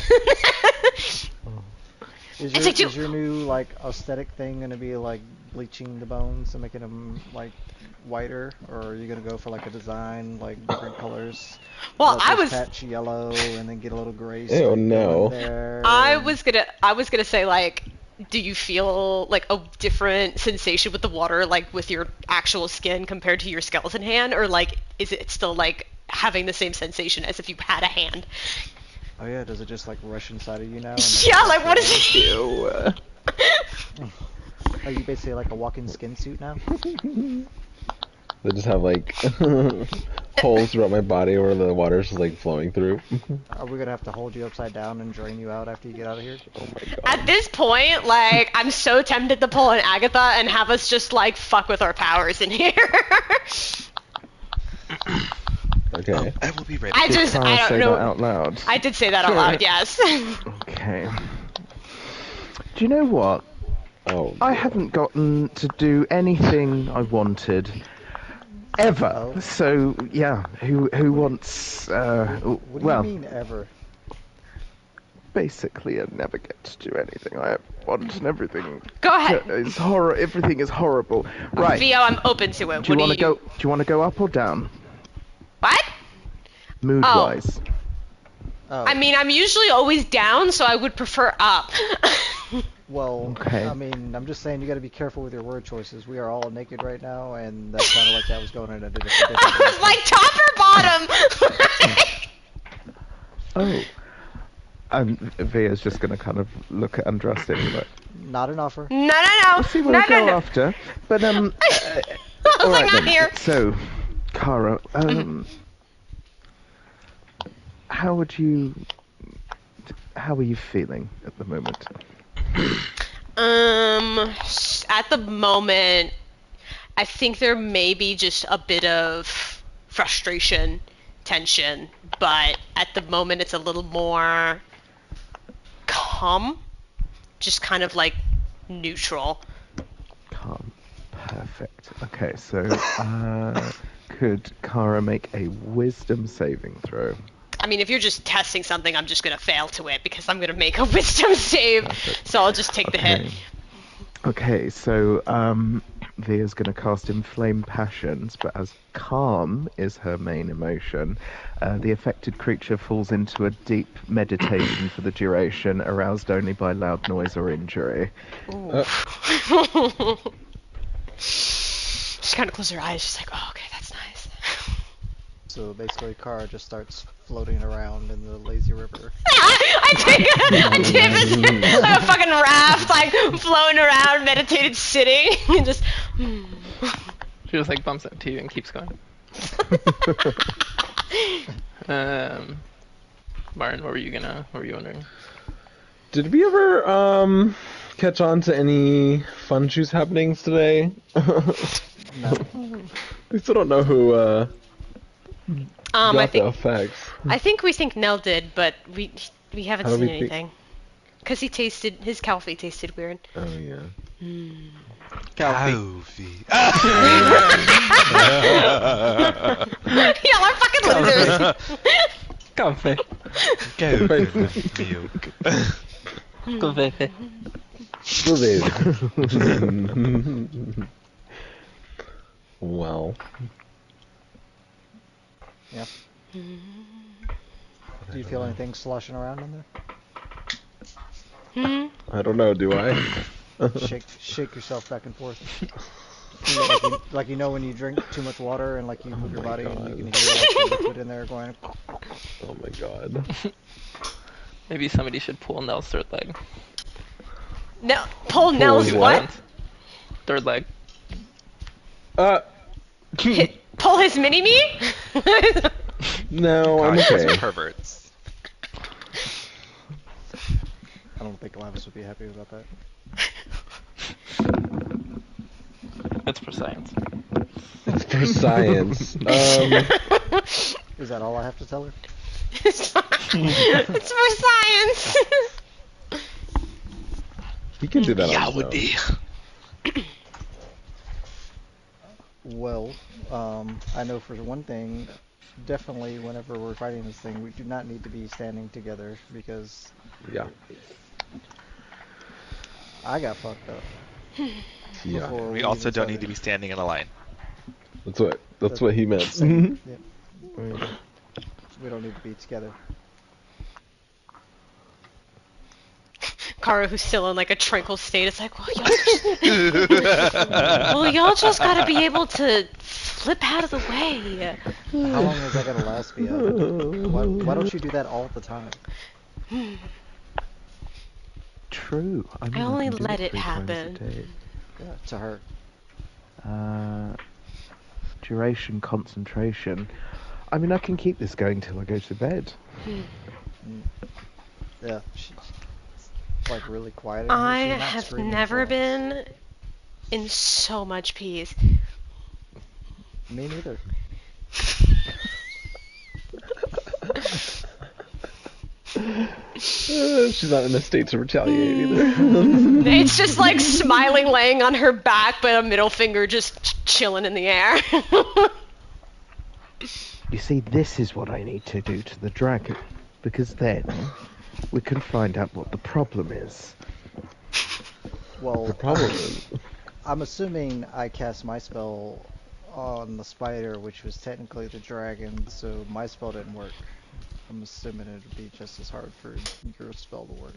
Is your new like aesthetic thing gonna be like bleaching the bones and making them like whiter, or are you gonna go for like a design like different colors? Well, Let I this was patch yellow and then get a little gray. Ew, stripe no. going there. I was gonna say like, do you feel like a different sensation with the water, like with your actual skin compared to your skeleton hand, or like is it still like having the same sensation as if you had a hand? Oh yeah, does it just like rush inside of you now? Yeah, like what is it? Are you basically like a walking skin suit now? They just have like holes throughout my body where the water's just like flowing through. Are we gonna have to hold you upside down and drain you out after you get out of here? Oh my god. At this point, like, I'm so tempted to pull an Agatha and have us just, like, fuck with our powers in here. Okay. I will be ready. I Did Clara don't say know. that out loud? I did say that out loud, yes. Okay. Do you know what? Oh. I haven't gotten to do anything I wanted ever. Oh. So yeah, who wants? What do well, you mean ever? basically, I never get to do anything I want, and everything Go ahead. is Everything is horrible. Right. Vio, I'm open to it. Do you What want to go? Do you want to go up or down? What? Mood-wise. Oh. I mean, I'm usually always down, so I would prefer up. Well, Okay. I mean, I'm just saying you got to be careful with your word choices. We are all naked right now, and that sounded like that was going in a different I was like, top or bottom? Oh. Via's just going to kind of look at Andraste and be like, Not an offer. No. we'll see where we go after. But, I was all like, right not then. here. So, Kara, how are you feeling at the moment? At the moment, I think there may be just a bit of frustration, tension, but at the moment it's a little more calm, just kind of like neutral. Calm. Perfect. Okay, so could Kara make a wisdom saving throw? I mean, if you're just testing something, I'm just gonna fail to it because I'm gonna make a wisdom save. Perfect. So I'll just take the hit. Okay, so Via's going to cast Inflame Passions, but as calm is her main emotion, the affected creature falls into a deep meditation for the duration, aroused only by loud noise or injury. She kind of closes her eyes. She's like, "Oh, okay, that's nice." So basically, Kara just starts floating around in the lazy river. I think a fucking raft, like floating around, meditated sitting, and just. She just like bumps up to you and keeps going. Martin, what were you wondering? Did we ever catch on to any fun juice happenings today? No. We still don't know who got I the think effects. I think Nell did, but we haven't How do seen we think- anything. Cause his coffee tasted weird. Oh yeah. Kofi. Y'all are fucking losers. Coffee. Go milk. Coffee. Well. Yeah. Do you feel anything sloshing around in there? I don't know, do I? Shake yourself back and forth. Like you know when you drink too much water and like you move your body and you can hear like the liquid in there going. Oh my god. Maybe somebody should pull Nell's third leg. No, pull Nell's what? Third leg. Pull his mini me? No, I'm Gosh, those okay. are perverts. I don't think Lavis would be happy about that. It's for science. It's for science. Is that all I have to tell her? It's for science. He can do that on his own. Well, I know for one thing, definitely whenever we're fighting this thing, we do not need to be standing together because Yeah. I got fucked up. Yeah. before We also even don't need to started. be standing in a line. That's what he meant. Yep. We don't need to be together. Kara, who's still in like a tranquil state, is like, well, y'all just gotta be able to flip out of the way. How long is that gonna last, Via? Why don't you do that all the time? True. I mean, only can do let it 3 times a happen. day. Yeah, to her. Duration, concentration. I mean, I can keep this going till I go to bed. Yeah, she's like really quiet. I She's not have screaming never for us. been in so much peace. Me neither. She's not in a state to retaliate either. It's just like smiling, laying on her back, but a middle finger just chilling in the air. You see, this is what I need to do to the dragon, because then we can find out what the problem is. Well, The problem is, I'm assuming I cast my spell on the spider, which was technically the dragon, so my spell didn't work. I'm assuming it would be just as hard for your spell to work.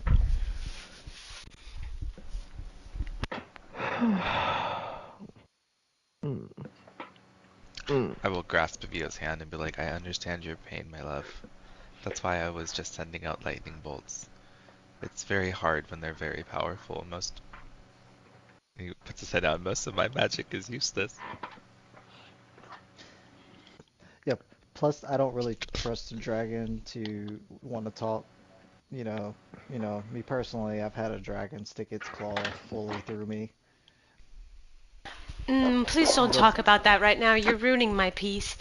I will grasp Vio's hand and be like, I understand your pain, my love. That's why I was just sending out lightning bolts. It's very hard when they're very powerful. He puts his head down. Most of my magic is useless. Yep. Plus, I don't really trust the dragon to want to talk. Me personally, I've had a dragon stick its claw fully through me. Please don't talk about that right now. You're ruining my peace.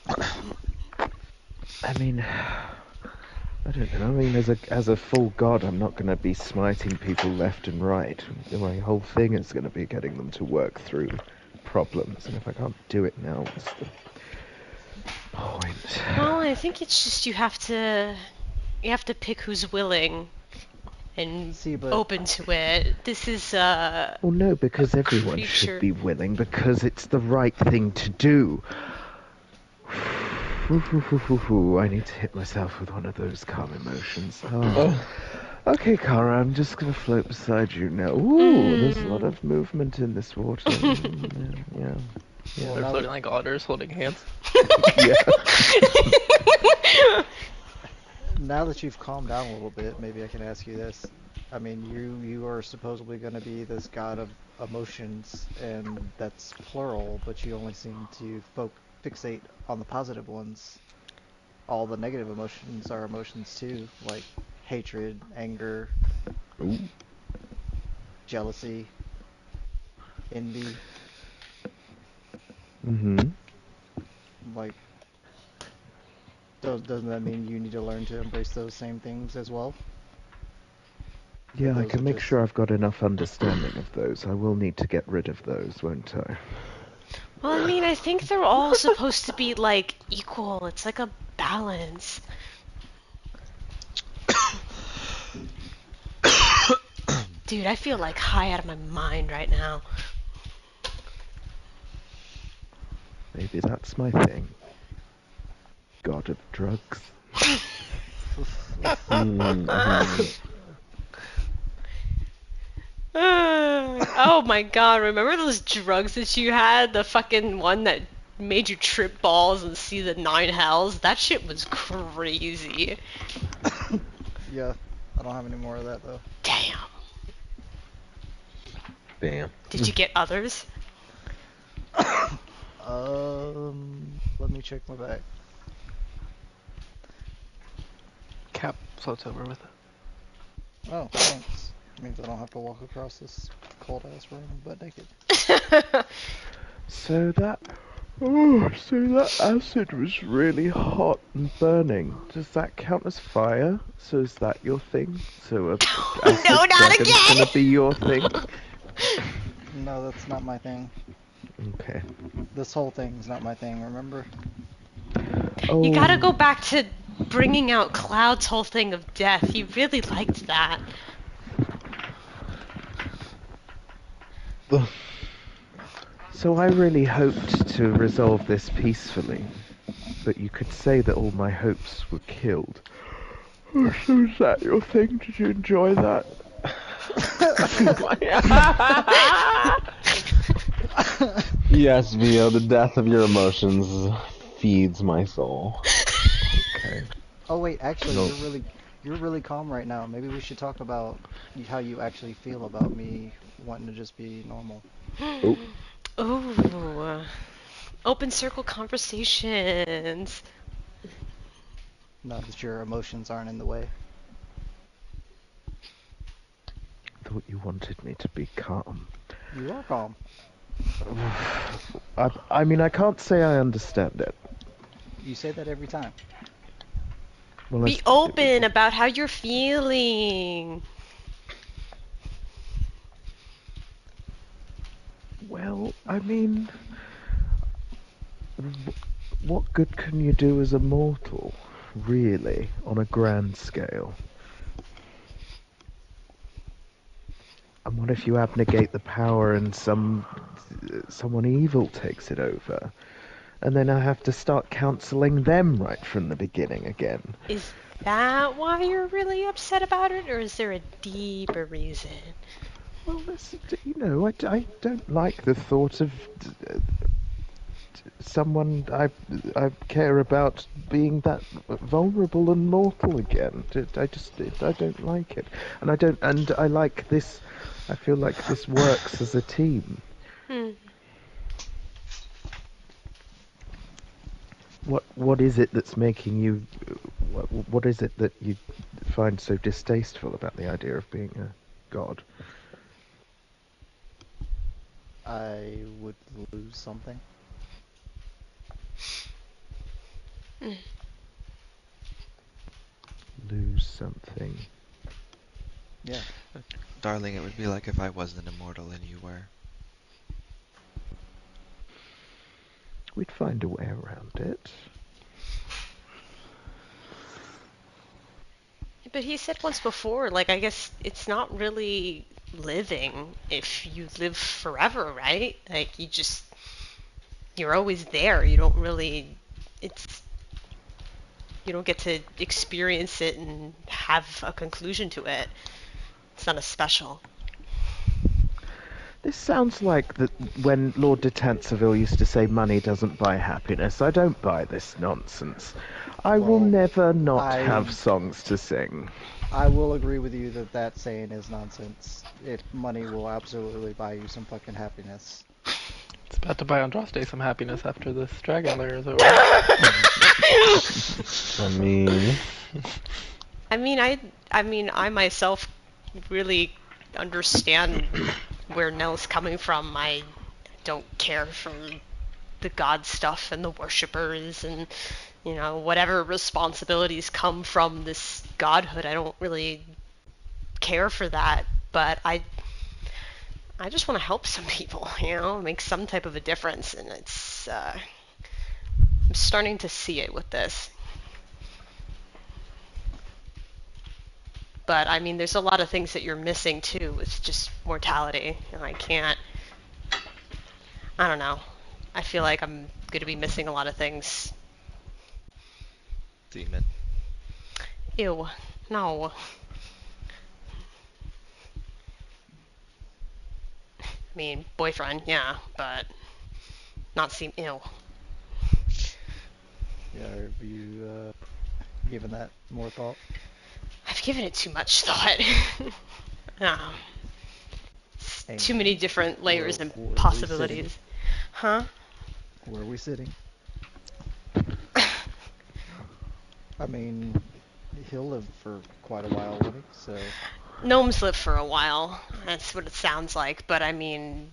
I mean, I don't know. I mean, as a full god, I'm not going to be smiting people left and right. My whole thing is going to be getting them to work through problems, and if I can't do it now, what's the point? Well, I think it's just you have to pick who's willing. and See, but open to it. This is Well, no, because everyone creature. should be willing, because it's the right thing to do. I need to hit myself with one of those calm emotions. Oh. Okay, Kara, I'm just gonna float beside you now. Ooh, there's a lot of movement in this water. Yeah. Yeah, they're floating like otters holding hands. Yeah. now that you've calmed down a little bit, maybe I can ask you this. I mean, you are supposedly going to be this god of emotions, and that's plural, but you only seem to fixate on the positive ones. All the negative emotions are emotions too, like hatred, anger, Ooh. jealousy, envy. Mm-hmm. Like, doesn't that mean you need to learn to embrace those same things as well? Or Yeah, I those are can make just... sure I've got enough understanding of those. I will need to get rid of those, won't I? Well, I mean, I think they're all supposed to be like equal. It's like a balance. Dude, I feel like high out of my mind right now. Maybe that's my thing. God of drugs. Oh my god, remember those drugs that you had? The fucking one that made you trip balls and see the 9 hells? That shit was crazy. Yeah, I don't have any more of that though. Damn. Damn. Did you get others? Let me check my bag. Cap floats over with it. Oh, thanks. Means I don't have to walk across this cold ass room butt naked. So that acid was really hot and burning. Does that count as fire? So is that your thing? So a acid No, not dragon's again! gonna be your thing? No, that's not my thing. Okay. This whole thing's not my thing, remember? Oh. You gotta go back to bringing out Cloud's whole thing of death. He really liked that. So I really hoped to resolve this peacefully, but you could say that all my hopes were killed. Oh, so is that your thing? Did you enjoy that? Yes, Vio, the death of your emotions feeds my soul. Okay. Oh wait, actually, No. you're really calm right now. Maybe we should talk about how you actually feel about me wanting to just be normal. Oh. Ooh. Open circle conversations. Now that your emotions aren't in the way. Thought you wanted me to be calm. You are calm. I mean, I can't say I understand it. You say that every time. Well, Be open about how you're feeling. Well, I mean, what good can you do as a mortal, really, on a grand scale? And what if you abnegate the power and someone evil takes it over? And then I have to start counseling them right from the beginning again. Is that why you're really upset about it, or is there a deeper reason? Well, I don't like the thought of someone I care about being that vulnerable and mortal again. I don't like it, and I like this. I feel like this works as a team. What is it that's making you? What is it that you find so distasteful about the idea of being a god? I would lose something. Lose something. Yeah. Darling, it would be like if I wasn't immortal and you were. We'd find a way around it. But he said once before, like, I guess it's not really living if you live forever, right? Like, you're always there. You don't really, you don't get to experience it and have a conclusion to it. It's not as special. This sounds like when Lord de Tancerville used to say money doesn't buy happiness. I don't buy this nonsense. I will Well, never not I- have songs to sing. I will agree with you that that saying is nonsense. Money will absolutely buy you some fucking happiness. It's about to buy Andraste some happiness after this dragon lair is over. I mean, I myself really understand where Nell's coming from. I don't care for the god stuff and the worshippers and whatever responsibilities come from this godhood. I don't really care for that, but I just want to help some people, make some type of a difference, and it's I'm starting to see it with this. But I mean, there's a lot of things that you're missing too. It's just mortality, and I don't know. I feel like I'm going to be missing a lot of things. Demon. Ew. No. I mean, boyfriend, yeah, but not seem ill. Yeah, have you given that more thought? I've given it too much thought. Too many different layers and where are we possibilities. sitting? Huh? Where are we sitting? I mean, he'll live for quite a while, won't he? So, Gnomes live for a while. That's what it sounds like. But I mean,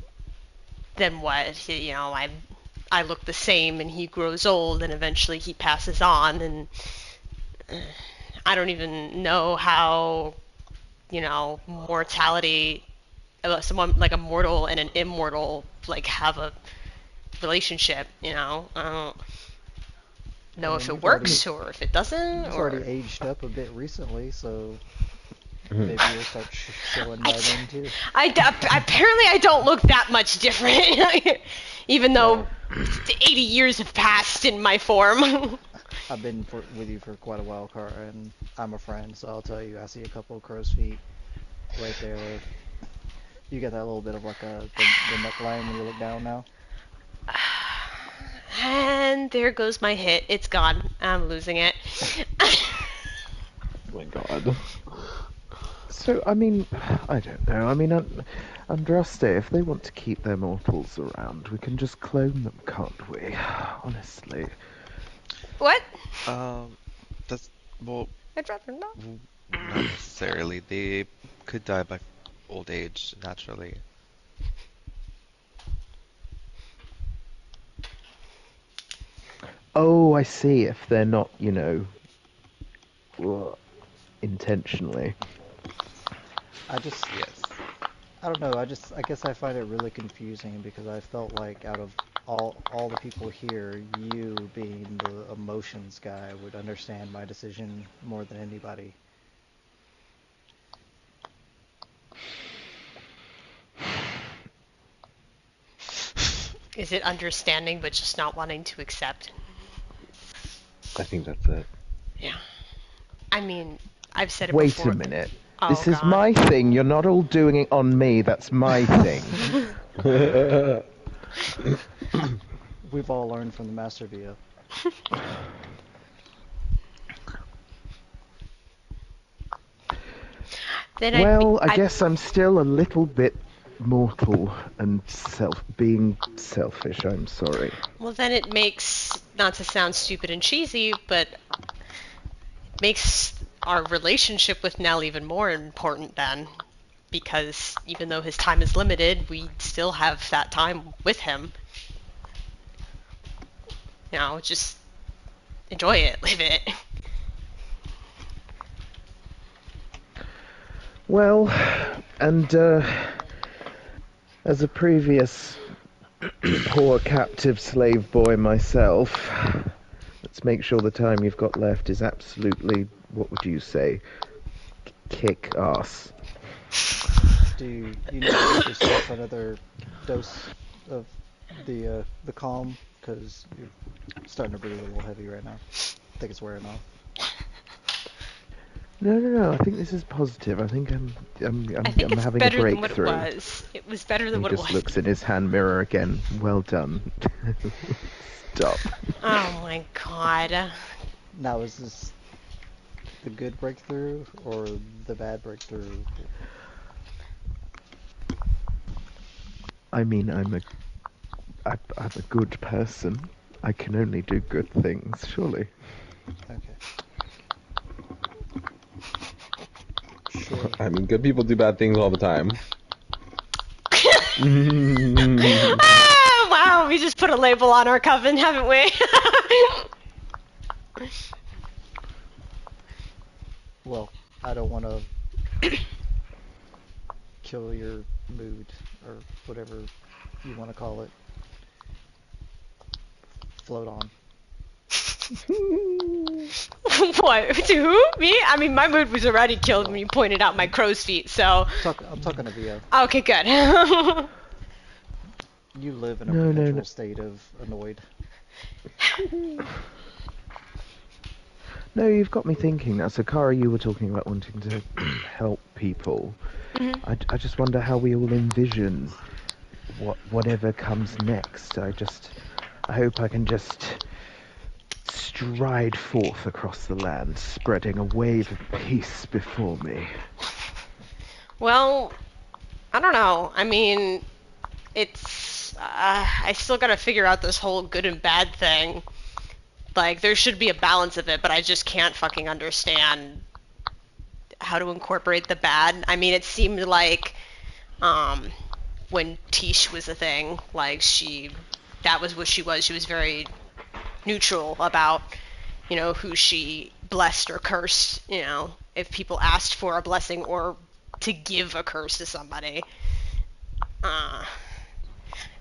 then what? I look the same, and he grows old, and eventually he passes on, and I don't even know how, mortality, someone like a mortal and an immortal, like, have a relationship, I don't know if it you've works or if it doesn't, he's or... already aged up a bit recently, so maybe you'll start showing by then too. Apparently I don't look that much different, even though 80 years have passed in my form. I've been with you for quite a while, Cara, and I'm a friend, so I'll tell you, I see a couple of crow's feet right there. You get that little bit of like the neckline when you look down now. And there goes my hit. It's gone. I'm losing it. oh my god. So, I mean, I don't know. I mean, Andraste, if they want to keep their mortals around, we can just clone them, can't we? Honestly. What? That's, well, I'd rather not. not necessarily. They could die by old age naturally. Oh, I see. If they're not, intentionally. Yes. I don't know, I guess I find it really confusing because I felt like out of all the people here, you being the emotions guy would understand my decision more than anybody. Is it understanding but just not wanting to accept? I think that's it. Yeah. I mean, I've said it Wait before. a minute. Oh, This is God. my thing. You're not all doing it on me. That's my thing. We've all learned from the Master Via. Then Well, I guess I'm still a little bit mortal and being selfish. I'm sorry. Well, then it makes, not to sound stupid and cheesy, but it makes our relationship with Nell even more important then. Because even though his time is limited, we still have that time with him. Just enjoy it, live it. Well, and as a previous poor captive slave boy myself, let's make sure the time you've got left is absolutely, what would you say, kick ass. Do you need to get yourself another dose of the calm? Because you're starting to breathe a little heavy right now. I think it's wearing off. No. I think this is positive. I think I'm I think it's having a better than what it breakthrough. was. It was better than He what it just was. looks in his hand mirror again. Well done. Stop. Oh my god. Now, is this the good breakthrough or the bad breakthrough? I mean, I'm a good person. I can only do good things, surely. Okay. Sure. I mean, good people do bad things all the time. Ah, wow, we just put a label on our coven, haven't we? Well, I don't want to kill your mood or whatever you want to call it. Float on. What? To who? Me? I mean, my mood was already killed when you pointed out my crow's feet, so... I'm talking to Vio. Okay, good. You live in a No. perpetual state of annoyed. No, you've got me thinking now. So, Kara, you were talking about wanting to help people. Mm-hmm. I just wonder how we all envision whatever comes next. I hope I can just stride forth across the land, spreading a wave of peace before me. Well, I don't know. I mean, it's... I still gotta figure out this whole good and bad thing. Like, there should be a balance of it, but I just can't fucking understand how to incorporate the bad. I mean, it seemed like, when Tish was a thing, like, that was what she was. She was very neutral about, who she blessed or cursed, if people asked for a blessing or to give a curse to somebody.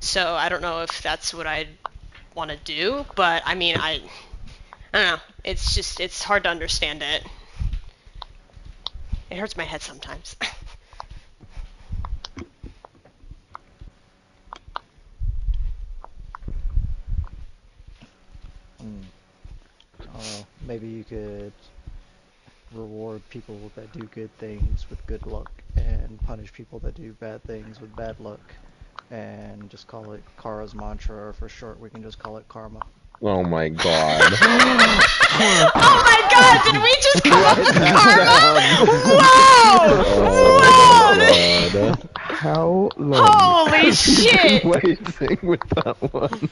So I don't know if that's what I'd want to do, but I mean, I don't know. It's hard to understand it. It hurts my head sometimes. Maybe you could reward people that do good things with good luck and punish people that do bad things with bad luck, and just call it Kara's mantra, or for short we can just call it karma. Oh my god. Oh my god, did we just come up with karma? Whoa! Oh Whoa! god. How long Holy have you shit! been waiting with that one?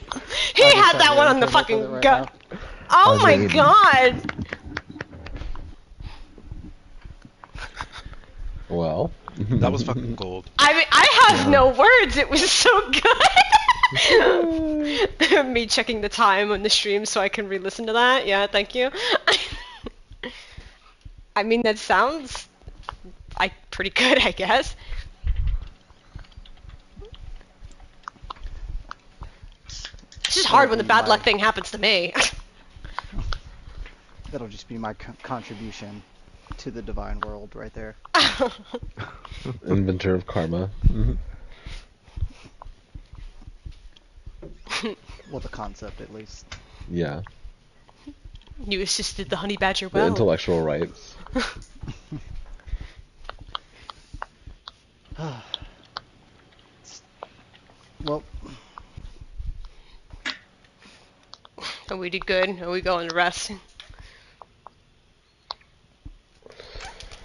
He had that one on the fucking gut. Oh my god! Well. That was fucking gold. I mean, I have no words. It was so good. Me checking the time on the stream so I can re-listen to that. Yeah, thank you. I mean, that sounds pretty good, I guess. It's just hard when the bad luck thing happens to me. That'll just be my contribution to the divine world right there. Inventor of karma. Well, the concept at least. Yeah. You assisted the honey badger The well. intellectual rights. Well, We did good. Are we going to rest?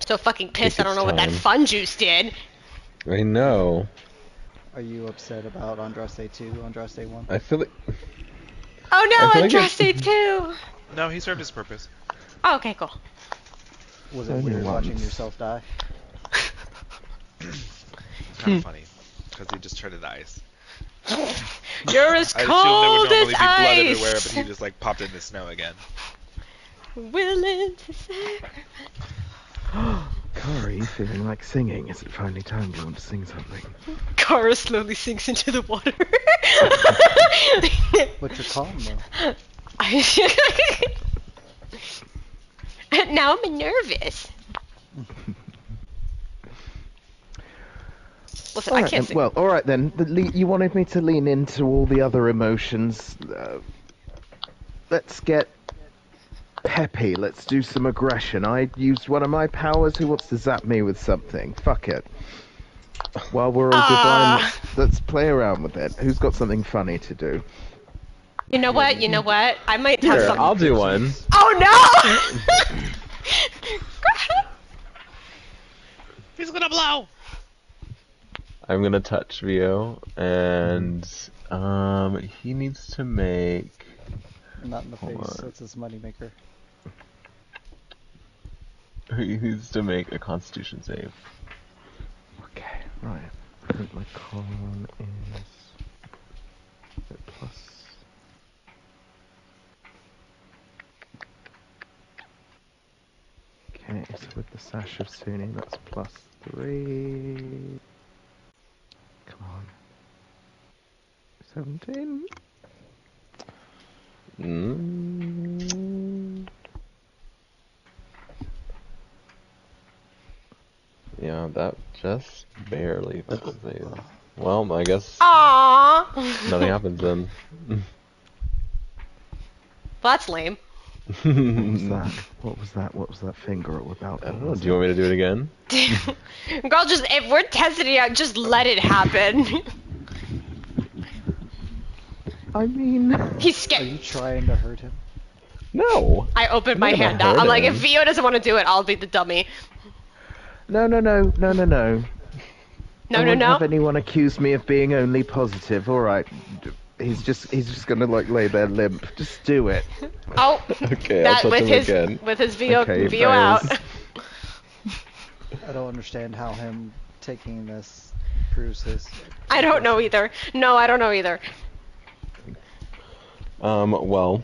So fucking pissed. I don't know what that time. fun juice did. I know. are you upset about Andraste 2, Andraste 1? I feel like. Oh I no, feel like Andraste too. No, he served his purpose. Oh, okay, cool. Was it Only weird watching once. yourself die? It's kind of funny because he just turned into ice. You're as I assumed there would cold normally as be blood everywhere, ice. but he just like popped into snow again. Willing to sacrifice. Cara, are you feeling like singing? Is it finally time you want to sing something? Kara slowly sinks into the water. But you're calm though. Now I'm nervous. Listen, I can't then, sing. well, all right then. You wanted me to lean into all the other emotions. Let's get peppy. Let's do some aggression. I used one of my powers. Who wants to zap me with something? Fuck it. While we're all divine, let's play around with it. Who's got something funny to do? You know what? I might have Here, something. I'll do one. Oh no! He's gonna blow. I'm gonna touch Vio, and he needs to make. Not in the Hold face. on. That's his moneymaker. He needs to make a Constitution save. Okay, right. I think my con is plus. Okay, so with the Sash of Suni, that's +3. Come on. 17. Yeah, that just barely passes. Well, I guess Aww. nothing happens then. Well, that's lame. What was that? What was that? What was that finger about? I don't know. Do you want me to do it again? Girl, just if we're testing it out, just let it happen. I mean... He's Are scared. you trying to hurt him? No. I opened my I'm not hand gonna out. I'm hurt like, if him. Vio doesn't want to do it, I'll be the dummy. No. No, I no, won't no. have anyone accuse me of being only positive. All right, he's just gonna like lay there limp. Just do it. Oh, Okay, I'll that touch with him his again. with his Vio Okay, Vio fails. out. I don't understand how him taking this proves his. I don't know either. No, I don't know either. Well,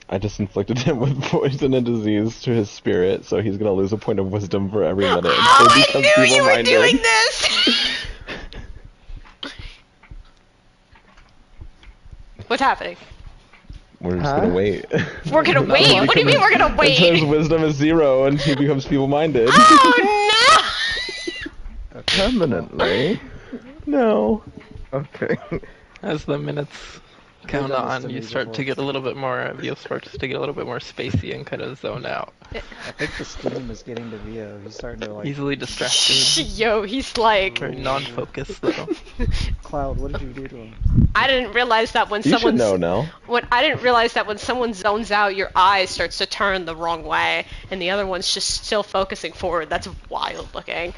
I just inflicted him with poison and disease to his spirit, so he's gonna lose a point of wisdom for every minute. Oh, until he I becomes knew you were feeble-minded. doing this. What's happening? We're just Huh? gonna wait. We're gonna wait. What do you mean we're gonna Until his wait? wisdom is 0 and he becomes feeble-minded. Oh no! Permanently. No. Okay. As the minutes count done this on, to you me start before. to get a little bit more. You'll start to get a little bit more spacey and kind of zone out. I think the steam is getting to Vio. He's starting to like. Easily distracted. Yo, he's like, Very non-focused though. Cloud, what did you do to him? I didn't realize that when You should someone's know now. I didn't realize that when someone zones out, your eye starts to turn the wrong way, and the other one's just still focusing forward. That's wild looking.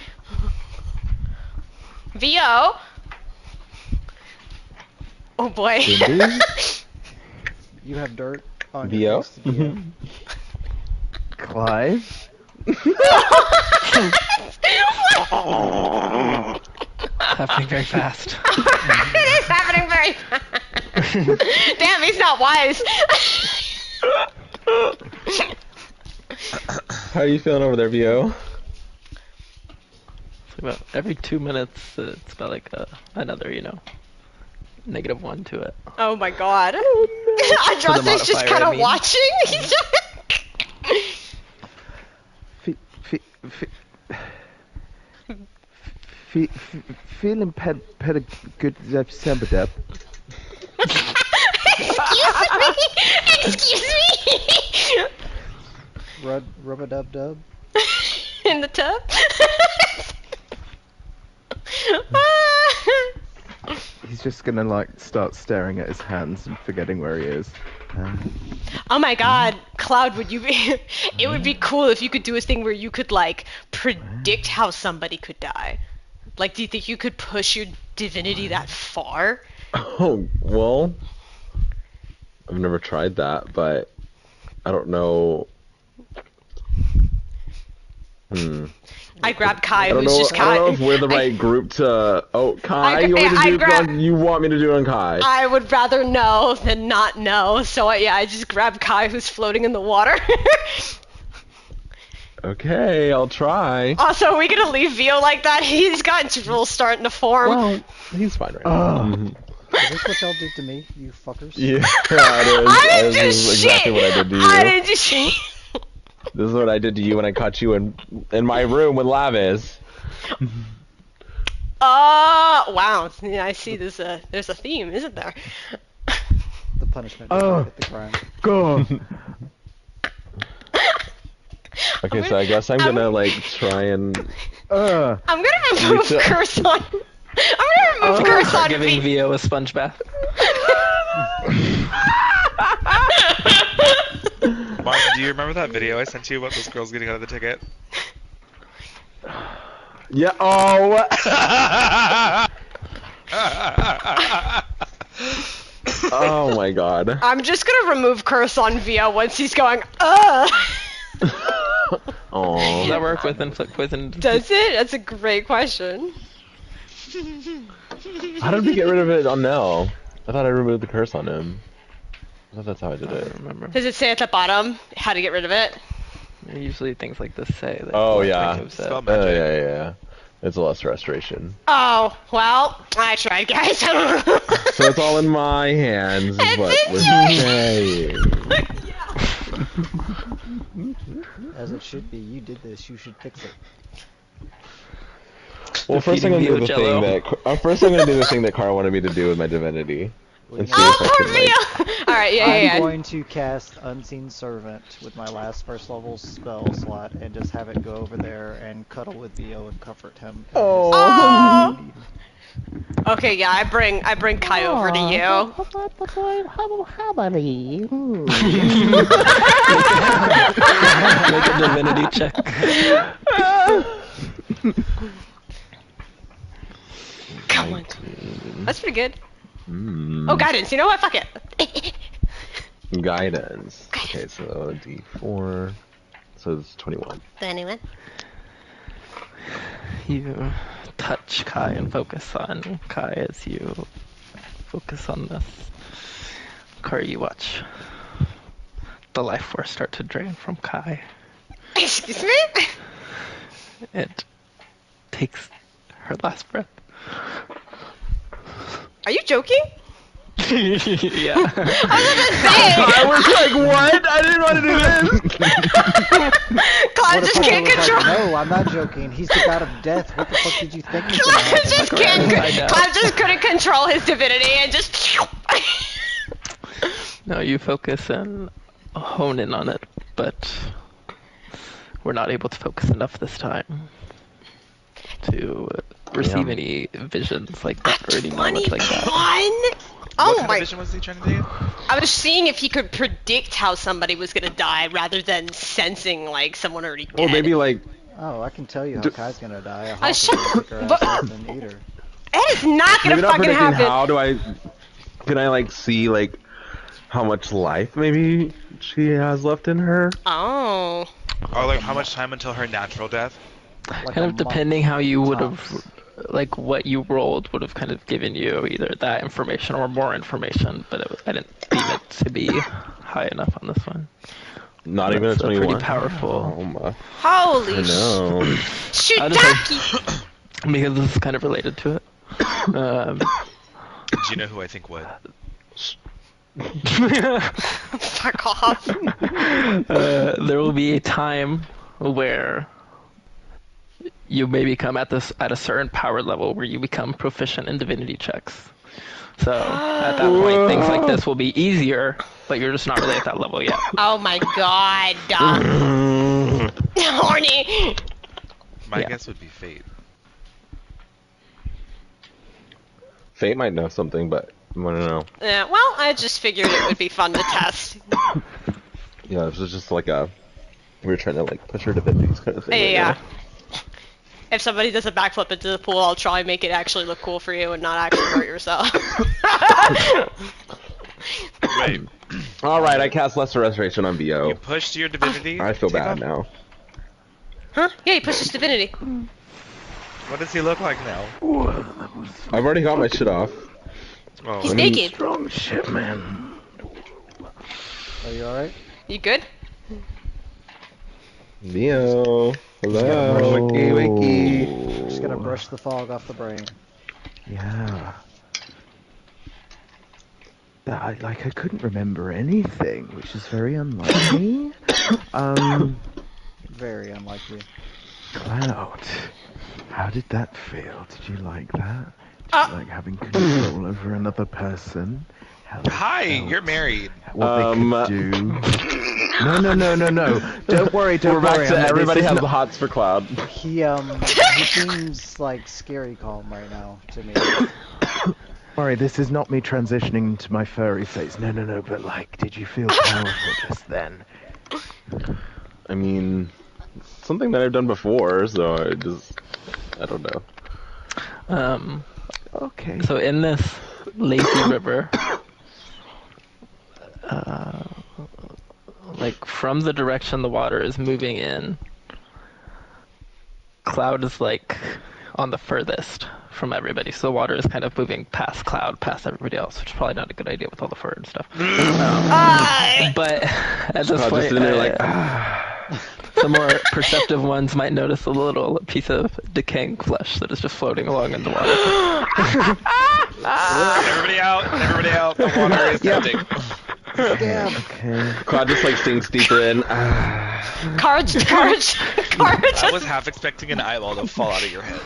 Vio. Oh boy. Cindy? You have dirt on Vio? your face. Vio. Clive. Happening very fast. It is happening very fast. Damn, he's not wise. How are you feeling over there, Vio? It's about every 2 minutes, it's about like another, -1 to it. Oh my god. For the Andraste's just modifier, kind I of mean. watching. Feeling good December deb. Excuse me. Rub a dub dub. In the tub. He's just gonna like start staring at his hands and forgetting where he is. Oh my god, Cloud, would you be it would be cool if you could do a thing where you could like predict how somebody could die. Like, do you think you could push your divinity that far? Oh, well, I've never tried that, but I don't know. I grabbed Kai, I don't who's know. just I don't know Kai. if we're the right group to. Oh, Kai, I- you want me to I do? grab- You want me to do on Kai? I would rather know than not know, so I just grabbed Kai, who's floating in the water. Okay, I'll try. Also, are we gonna leave Vio like that? He's got drool starting to form. Well, he's fine right now. Oh. Is this what y'all did to me, you fuckers? Yeah, it is. I didn't do This is exactly shit. what I did to you. I didn't do shit. This is what I did to you when I caught you in my room with Lavis. Wow. Yeah, I see. There's a theme, isn't there? The punishment doesn't fit the crime. Go. Okay, so I guess I'm gonna like try and. I'm gonna remove Lisa. curse on. I'm gonna remove curse on Giving V. Vio a sponge bath. Martin, do you remember that video I sent you about those girls getting out of the ticket? Yeah. Oh. Oh my god. I'm just gonna remove curse on Via once he's going. Does Oh. that work with inflict poison? Does it? That's a great question. How did we get rid of it on Nell? I thought I removed the curse on him. I thought that's how I did I it. don't remember. Does it say at the bottom how to get rid of it? Usually things like this say that. Oh like yeah. I've said. Spell Oh magic. yeah. It's a less restoration. Oh, well, I tried, guys. So it's all in my hands, is It's what in we're saying. As it should be. You did this. You should fix it. Well, first I'm Defeating gonna do the Vio thing Jello. that first I'm gonna do the thing that Carl wanted me to do with my divinity. And see Oh, if I poor can, like, Via! Alright, yeah. I'm going to cast Unseen Servant with my last first level spell slot and just have it go over there and cuddle with Vio and comfort him. Oh. Okay, yeah, I bring Kai over to you. Make a divinity check. Come on. That's pretty good. Mm, Oh, guidance. You know what? Fuck it. guidance. Okay, so D4. So it's 21. Anyone? You touch Kai and focus on Kai as you focus on this. Kai, you watch the life force start to drain from Kai. Excuse me? It takes her last breath. Are you joking? Yeah. I was like, what? I didn't want to do this! Clive just can't Like, control. no, I'm not joking. He's the god of death. What the fuck did you think was gonna Clive happen? just Right, I can't. know. Clive just couldn't control his divinity and just. No, you focus and hone in on it, but we're not able to focus enough this time to receive Yeah. any visions like that or any knowledge like that. 21? What Oh kind my! of vision was he trying to do? I was seeing if he could predict how somebody was gonna die rather than sensing like someone already dead. Or maybe like, Oh, I can tell you how D- Kai's gonna die. A I hawk is should- gonna pick her but- ass up and eat her. That is not gonna maybe not fucking predicting happen. how do I, can I like see like how much life maybe she has left in her? Oh. Oh, like how much time until her natural death? Like Kind a of month depending how you would tops. have, like what you rolled would have kind of given you either that information or more information, but I didn't deem it to be high enough on this one. Not even a That's 21. pretty powerful. Oh my. Holy I know. I Shiitake! Because this is kind of related to it. Do you know who I think would? Fuck off. There will be a time where you may become at a certain power level where you become proficient in divinity checks. So at that point, things like this will be easier, but you're just not really at that level yet. Oh my god. Horny. My Yeah. guess would be Fate. Fate might know something, but I don't know. Yeah, well, I just figured it would be fun to test. Yeah, this was just like a. We were trying to like push her divinities kind of thing. right Yeah. now. If somebody does a backflip into the pool, I'll try and make it actually look cool for you and not actually hurt yourself. Wait, All right, I cast Lesser Restoration on you VO. pushed your divinity? I feel Take bad off- now. Huh? Yeah, he pushes divinity. What does he look like now? I've already got my shit off. Oh, He's I mean, naked. Strong shit, man. Are you alright? You good? VO. Hello. Wakey, wakey. Just gotta brush the fog off the brain. Yeah. I couldn't remember anything, which is very unlike me. Very unlikely. Cloud. How did that feel? Did you like that? Did Uh, you like having control over another person? How they Hi, felt? you're married. What they could do? No. Don't worry, don't We're worry. back to this everybody is has not- the hots for Cloud. He seems like scary calm right now to me. Worry, this is not me transitioning into my furry phase. No, but like, did you feel powerful just then? I mean, something that I've done before, so I don't know. Okay. So in this lazy river, like from the direction the water is moving in, Cloud is like on the furthest from everybody. So the water is kind of moving past Cloud, past everybody else, which is probably not a good idea with all the fur and stuff. But at this Cloud point, just in there like, some more perceptive ones might notice a little piece of decaying flesh that is just floating along in the water. Everybody out. Everybody out. The water is tempting. Damn. Okay. Cloud just like sinks deeper in. Courage. I was half expecting an eyeball to fall out of your head.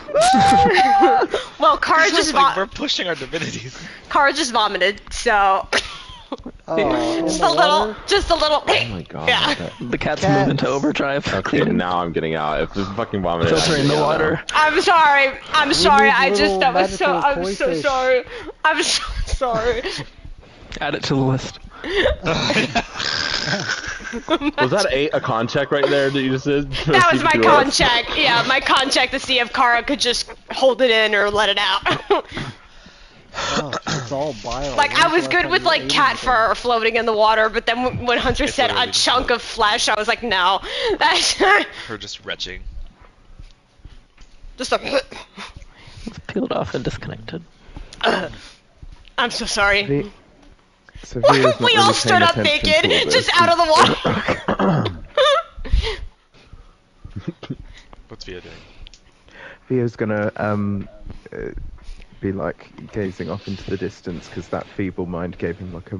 Well, Courage It's just like we're pushing our divinities. Courage just vomited, so Oh, in just the a little, water? just a little. Oh my god. Yeah. The cat's Cats. move into overdrive, Okay, cleaning, now I'm getting out. If this fucking vomit filtering the water. I'm sorry. I'm sorry. need I just little that was so. magical I'm koi so fish. sorry. I'm so sorry. Add it to the list. Was that a con check right there that you just did? That was my Keep it con to check. Yeah, my con check to see if Kara could just hold it in or let it out. Oh, it's all bile. Like When's I the was last good time with you like ate cat anything? fur floating in the water, but then when Hunter It's said a literally just chunk float. of flesh, I was like, no, that's Her just retching. just a. It's peeled off and disconnected. I'm so sorry. So Via's not We really all stood paying up attention naked, to all this. just out of the water. What's Via doing? Via's gonna be like gazing off into the distance because that feeble mind gave him like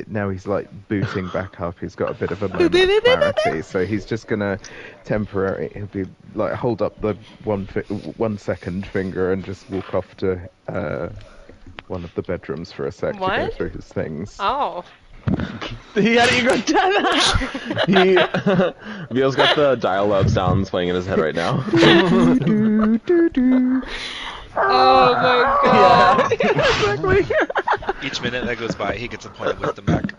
now he's like booting back up. He's got a bit of a moment of clarity, so he's just gonna he'll be like hold up the 1 second finger and just walk off to one of the bedrooms for a sec to go What? through his things. Oh. He had you go down. Vio's got the dial-up sounds playing in his head right now. Oh my god. Exactly. Each minute that goes by, he gets a point of wisdom back.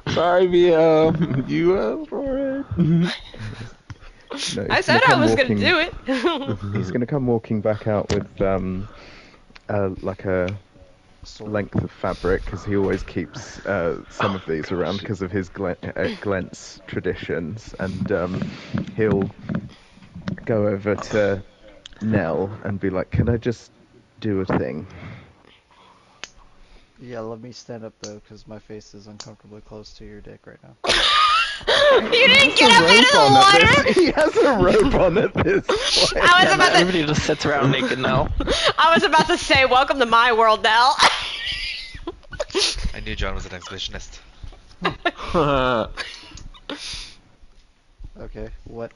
Sorry, Vio. You asked for it. No, I he's said gonna I was come gonna do it. He's gonna come walking back out with like a length of fabric because he always keeps some of these around because of his Glent's traditions, and he'll go over to Nell and be like, "Can I just do a thing?" Yeah, let me stand up though, because my face is uncomfortably close to your dick right now. You didn't get up out of the water. He has a robe on at this point. I was about to. Everybody just sits around naked now. I was about to say, "Welcome to my world, Nell." I knew John was an exhibitionist. Okay, what?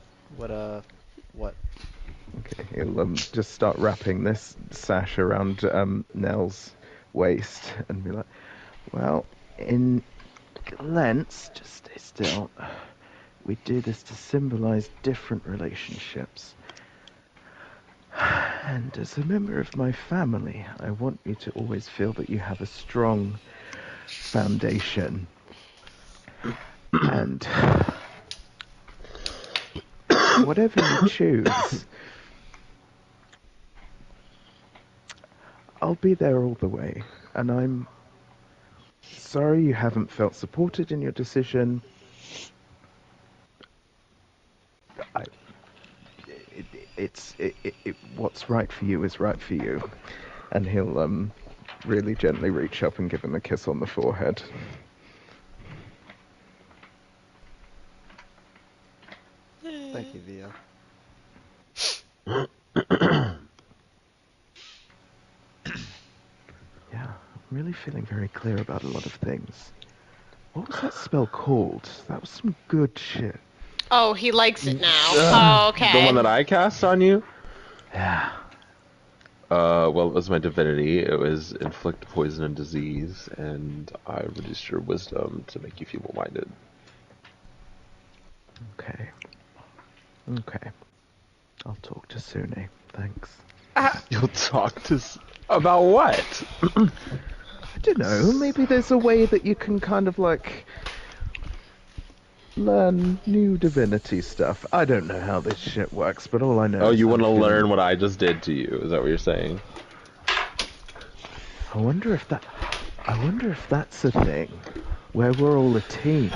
Okay, he'll just start wrapping this sash around Nell's waist and be like, "Well, in Glent's, just stay still. We do this to symbolize different relationships. And as a member of my family, I want you to always feel that you have a strong foundation. And whatever you choose, I'll be there all the way. And I'm sorry you haven't felt supported in your decision. What's right for you is right for you." And he'll really gently reach up and give him a kiss on the forehead. Thank you, Via. Yeah, I'm really feeling very clear about a lot of things. What was that spell called? That was some good shit. Oh, he likes it now. Oh, okay. The one that I cast on you? Yeah. Well, it was my divinity. It was inflict poison and disease, and I reduced your wisdom to make you feeble-minded. Okay. Okay. I'll talk to Sune. Thanks. You'll talk to about what? I don't know. Maybe there's a way that you can kind of like learn new divinity stuff. I don't know how this shit works, but all I know Oh, is you I'm want to feeling- learn what I just did to you? Is that what you're saying? I wonder if that's a thing where we're all a team.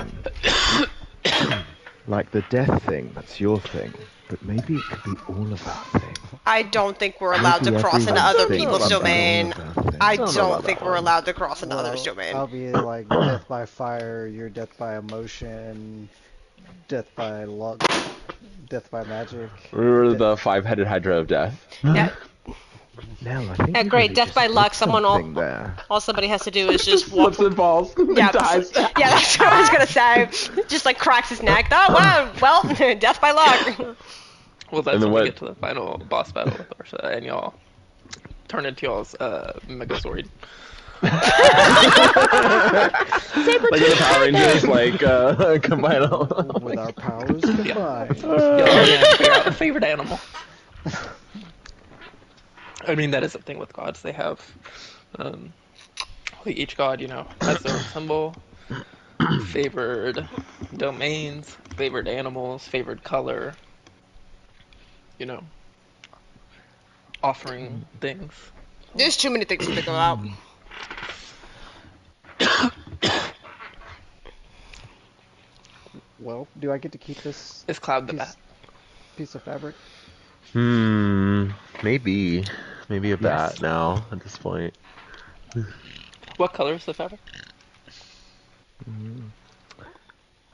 Like the death thing, that's your thing. But maybe it could be all of our thing. I don't think we're allowed to Maybe cross into everyone's other thing people's could be all domain. of our thing. I don't know don't about think that we're one. allowed to cross into others' Well, domain. I'll be like death by fire, you're death by emotion, death by luck, death by magic. We're the five-headed Hydra of death. Yeah, Nell, I think Yeah, you great. really Death just by did luck, someone all- something there. all somebody has to do is just walk. Slips and falls. Yeah, Dies. yeah, that's what I was gonna say. Just like cracks his neck. Oh wow, well, death by luck. Well, that's And then when we what- get to the final boss battle with Ursa, and y'all turn into y'all's Megazord. Like in the Power Rangers, like combine all. With our powers combined. Y'all are gonna figure out a favorite animal. I mean, that is the thing with gods. They have, like each god, has their own symbol, favored domains, favored animals, favored color. Offering things. There's too many things to think about. Well, do I get to keep this Is Cloud the piece, bat? piece of fabric? Maybe a Yes. bat now at this point. What color is the fabric?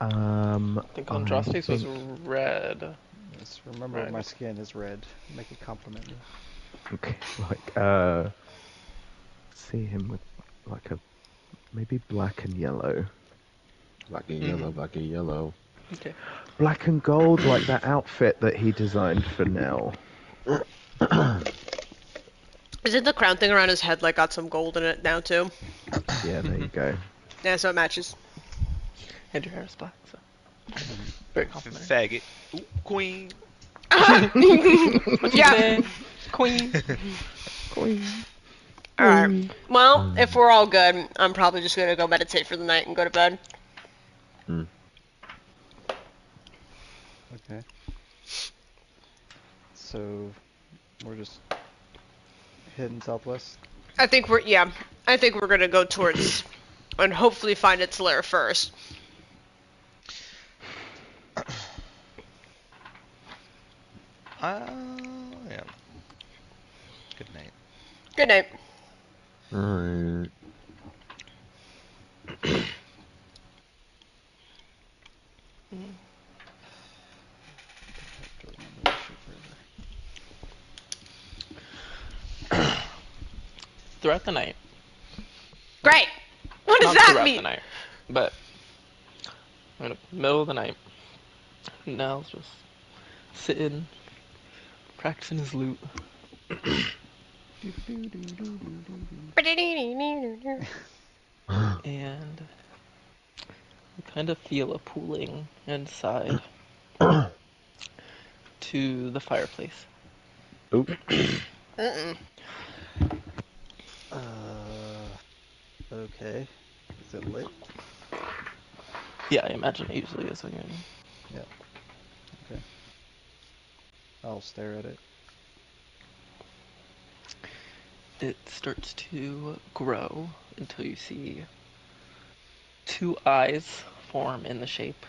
I I think Andraste's was red. Yes, remember Right. my skin is red. Make it compliment me. Okay, see him with like a maybe black and yellow. Black and yellow, black and yellow. Okay. Black and gold, like that outfit that he designed for Nell. Isn't the crown thing around his head like got some gold in it now too? Yeah, there you go. Yeah, so it matches. And your hair is black, so very complimentary. Faggot. Ooh, queen. What you Yeah. say, Queen? All right. Well, if we're all good, I'm probably just gonna go meditate for the night and go to bed. Okay. So, we're just heading southwest. I think we're gonna go towards and hopefully find its lair first. Yeah. Good night. Good night. Alright. Throughout the night. Great. What does Not that throughout mean? the night, but in the middle of the night, Nell's just sitting, practicing his lute. And you kind of feel a pooling inside to the fireplace. Oop. Okay. Is it lit? Yeah, I imagine it usually is when you're in. Yeah. Okay. I'll stare at it. It starts to grow until you see two eyes form in the shape,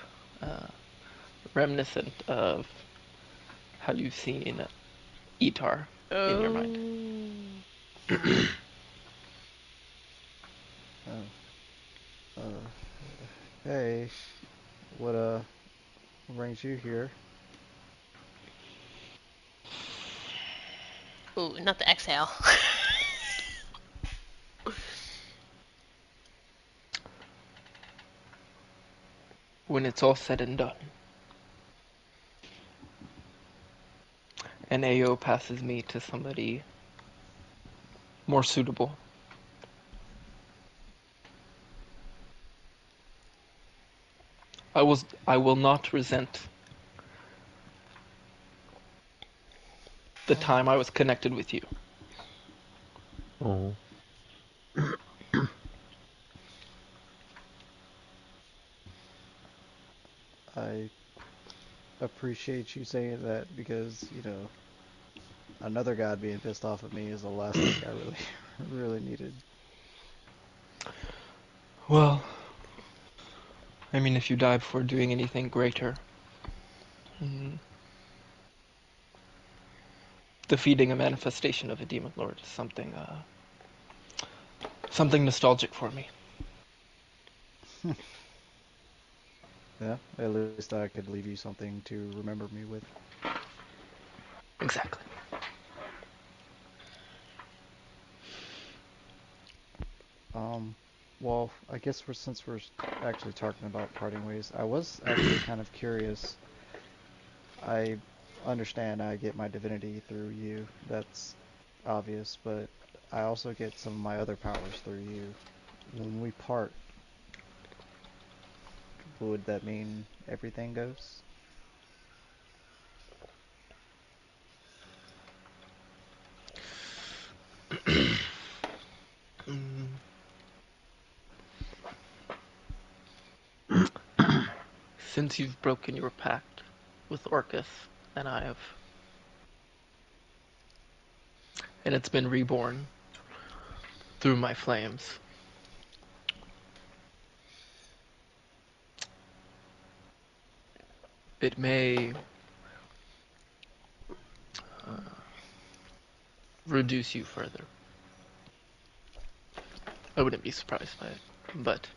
reminiscent of how you've seen Etar in your mind. Hey, what brings you here? Ooh, not the exhale. When it's all said and done, and AO passes me to somebody more suitable. I will not resent the time I was connected with you. Oh. I appreciate you saying that because, another god being pissed off at me is the last thing I really, really needed. Well, I mean, if you die before doing anything greater, defeating a manifestation of a demon lord is something nostalgic for me. Yeah, at least I could leave you something to remember me with. Exactly. Well, I guess since we're actually talking about parting ways, I was actually kind of curious. I understand I get my divinity through you. That's obvious, but I also get some of my other powers through you. When we part, would that mean everything goes? Since you've broken your pact with Orcus, and it's been reborn through my flames, it may reduce you further. I wouldn't be surprised by it, but,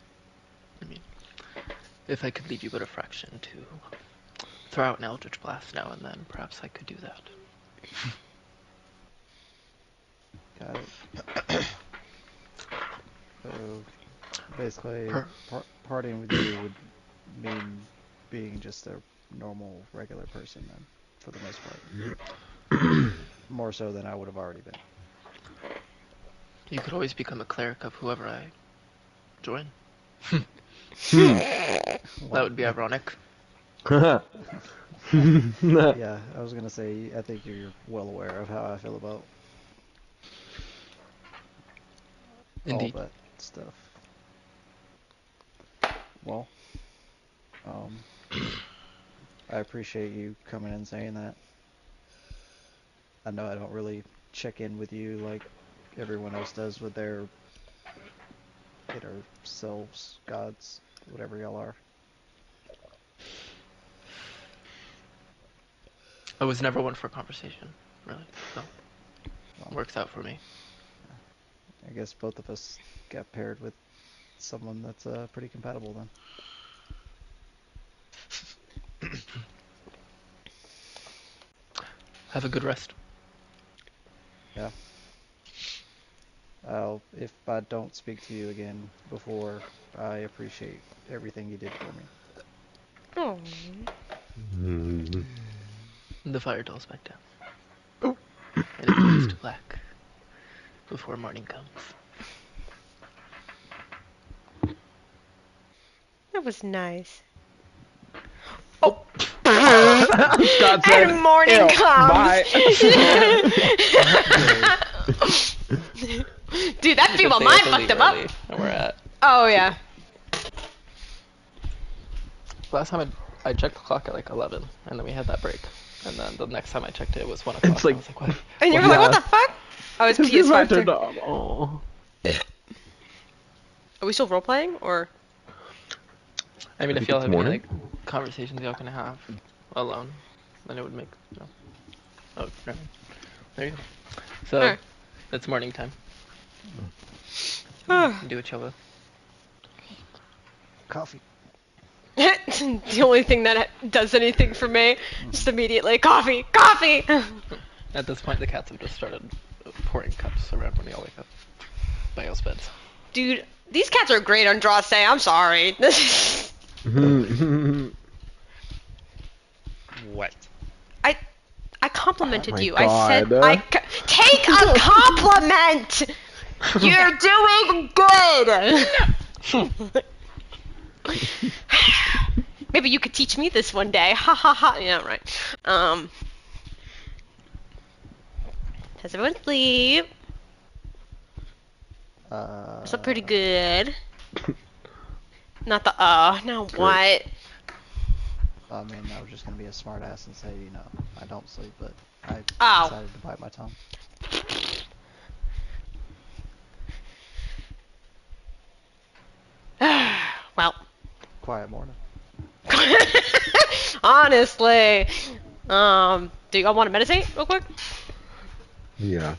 I mean, if I could leave you but a fraction to throw out an Eldritch Blast now and then, perhaps I could do that. Got it. So, basically, parting with you would mean being just a normal, regular person then, for the most part. More so than I would have already been. You could always become a cleric of whoever I join. That would be ironic. Yeah, I was gonna say, I think you're well aware of how I feel about Indeed. all that stuff. Well, I appreciate you coming and saying that. I know I don't really check in with you like everyone else does with their inner selves, gods, whatever y'all are. I was never one for conversation, really, so Well, works out for me. I guess both of us got paired with someone that's pretty compatible then. Have a good rest. Yeah. If I don't speak to you again before, I appreciate everything you did for me. Oh. The fire dies back down. And it fades to black before morning comes. That was nice. Oh. God said, And morning "Ew, comes. bye." Dude, that feeble Stay mind up and fucked leave him up. early, and we're at. Oh yeah. Last time I checked the clock at like 11, and then we had that break. And then the next time I checked it, it was 1 o'clock. It's like- I was like, what? And you were like, what the fuck? Oh, it's Because I PS5 turned turn. off. Oh. Are we still role playing or? I mean, I if think y'all it's have any morning. like conversations y'all can have alone, then it would make, Oh, never mind. There you go. So, Alright. it's morning time. Do what y'all will. Coffee. The only thing that does anything for me, just immediately coffee, coffee. At this point, the cats have just started pouring cups around when y'all wake up by y'all's beds. Dude, these cats are great on draw say. I'm sorry. What? I complimented Oh my you. I said God. take a compliment. You're doing good. Maybe you could teach me this one day. Ha ha ha. Yeah, right. How's everyone sleep? Slept pretty good. Not the no what? I mean, I was just gonna be a smart ass and say, I don't sleep, but I Oh. decided to bite my tongue. Well. Quiet morning. Honestly. Do y'all want to meditate real quick? Yeah.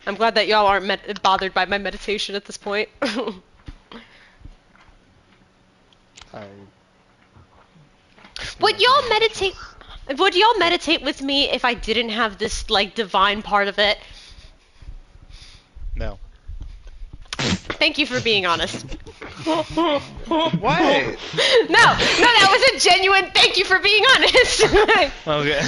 I'm glad that y'all aren't bothered by my meditation at this point. Would y'all meditate? Would y'all meditate with me if I didn't have this like divine part of it? No. Thank you for being honest. What? No, that was a genuine thank you for being honest. Okay.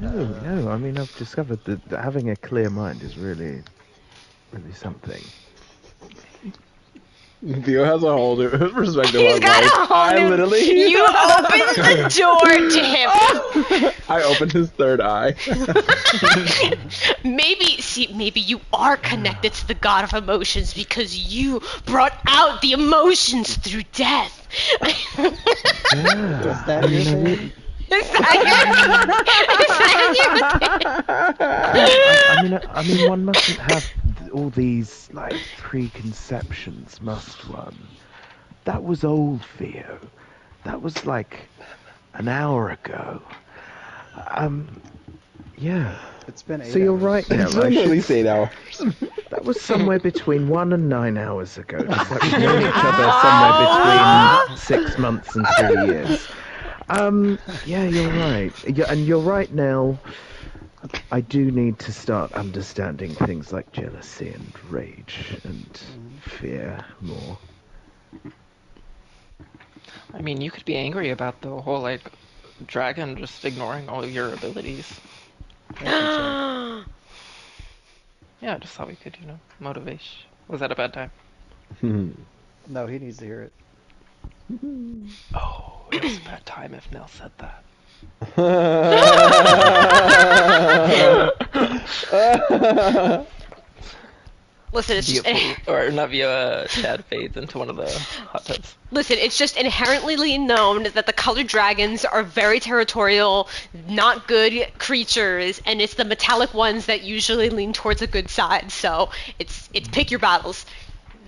No, I mean, I've discovered that having a clear mind is really something. Theo has a whole new perspective He's on got life. a whole new. You opened the door to him. I opened his third eye. Maybe you are connected to the god of emotions because you brought out the emotions through death. Is that your thing? Is that I mean, one mustn't have all these like preconceptions, must one? That was old Theo. That was like an hour ago. Yeah. It's been 8 So you're hours. right now. It's been at least 8 hours. That was somewhere between 1 and 9 hours ago. Just like we've known each other somewhere between 6 months and 3 years. Yeah, you're right. Yeah, and you're right now. I do need to start understanding things like jealousy and rage and fear more. I mean, you could be angry about the whole, like, dragon just ignoring all of your abilities. Yeah, I just thought we could, motivate. Was that a bad time? No, he needs to hear it. Oh, it was a bad time if Nell said that. Listen, it's just Chad fades into one of the hot tubs. listen, it's just inherently known that the colored dragons are very territorial, not good creatures, and it's the metallic ones that usually lean towards a good side. So it's pick your battles.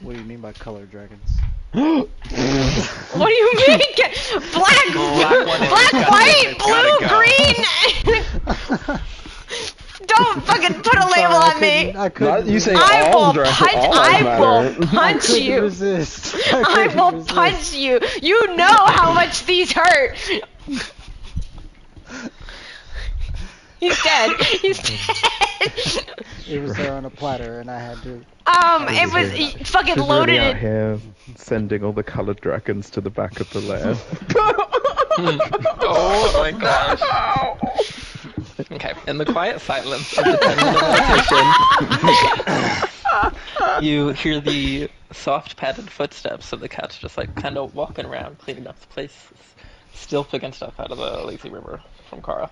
What do you mean by color dragons? What do you mean? Black, white, blue, green. Don't fucking put a label on me. I couldn't. You saying I all will dragons? punch. All I lives will matter. punch you. Resist. I will punch you. You know how much these hurt. He's dead. He's dead. It was there on a platter, and I had to. It was he fucking She's loaded really out it. here sending all the coloured dragons to the back of the lair. Oh my gosh. Okay, in the quiet silence of the 10-minute meditation, you hear the soft padded footsteps of the cats just like kind of walking around, cleaning up the place, still picking stuff out of the lazy river from Kara.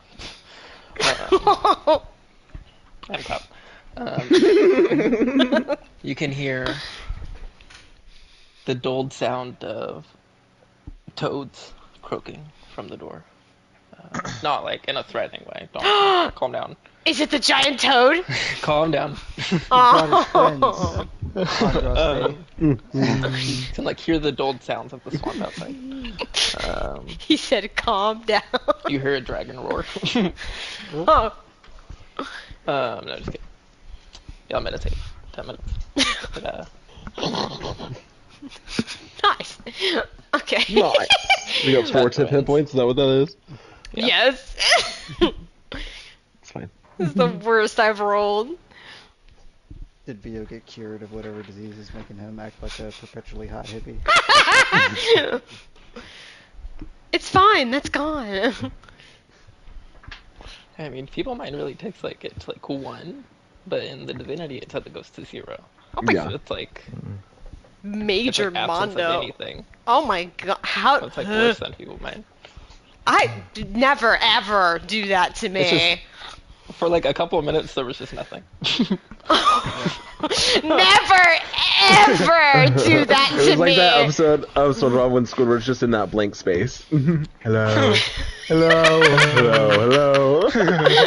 And Cup. You can hear the dulled sound of toads croaking from the door. Not like in a threatening way. Don't calm down. Is it the giant toad? Calm down. Oh. You can like hear the dulled sounds of the swamp outside. He said, "Calm down." You hear a dragon roar. Oh. No, just kidding. Yeah, I'll meditate. 10 minutes. Nice. Okay. Nice. We got 4 hit points. Is that what that is? Yeah. Yes. It's fine. This is the worst I've rolled. Did Vio get cured of whatever disease is making him act like a perpetually hot hippie? It's fine. That's gone. I mean, feeble mind really takes like it's like 1, but in the divinity it said it goes to 0. Yeah. So it's like Major absence of Mondo. anything. Oh my god. How? So it's like worse than feeble mind. I never ever do that to me. It's just for like a couple of minutes there was just nothing. Never ever do that It to was like me. that episode of SpongeBob when Squidward's just in that blank space. Hello. Hello. Hello. Hello.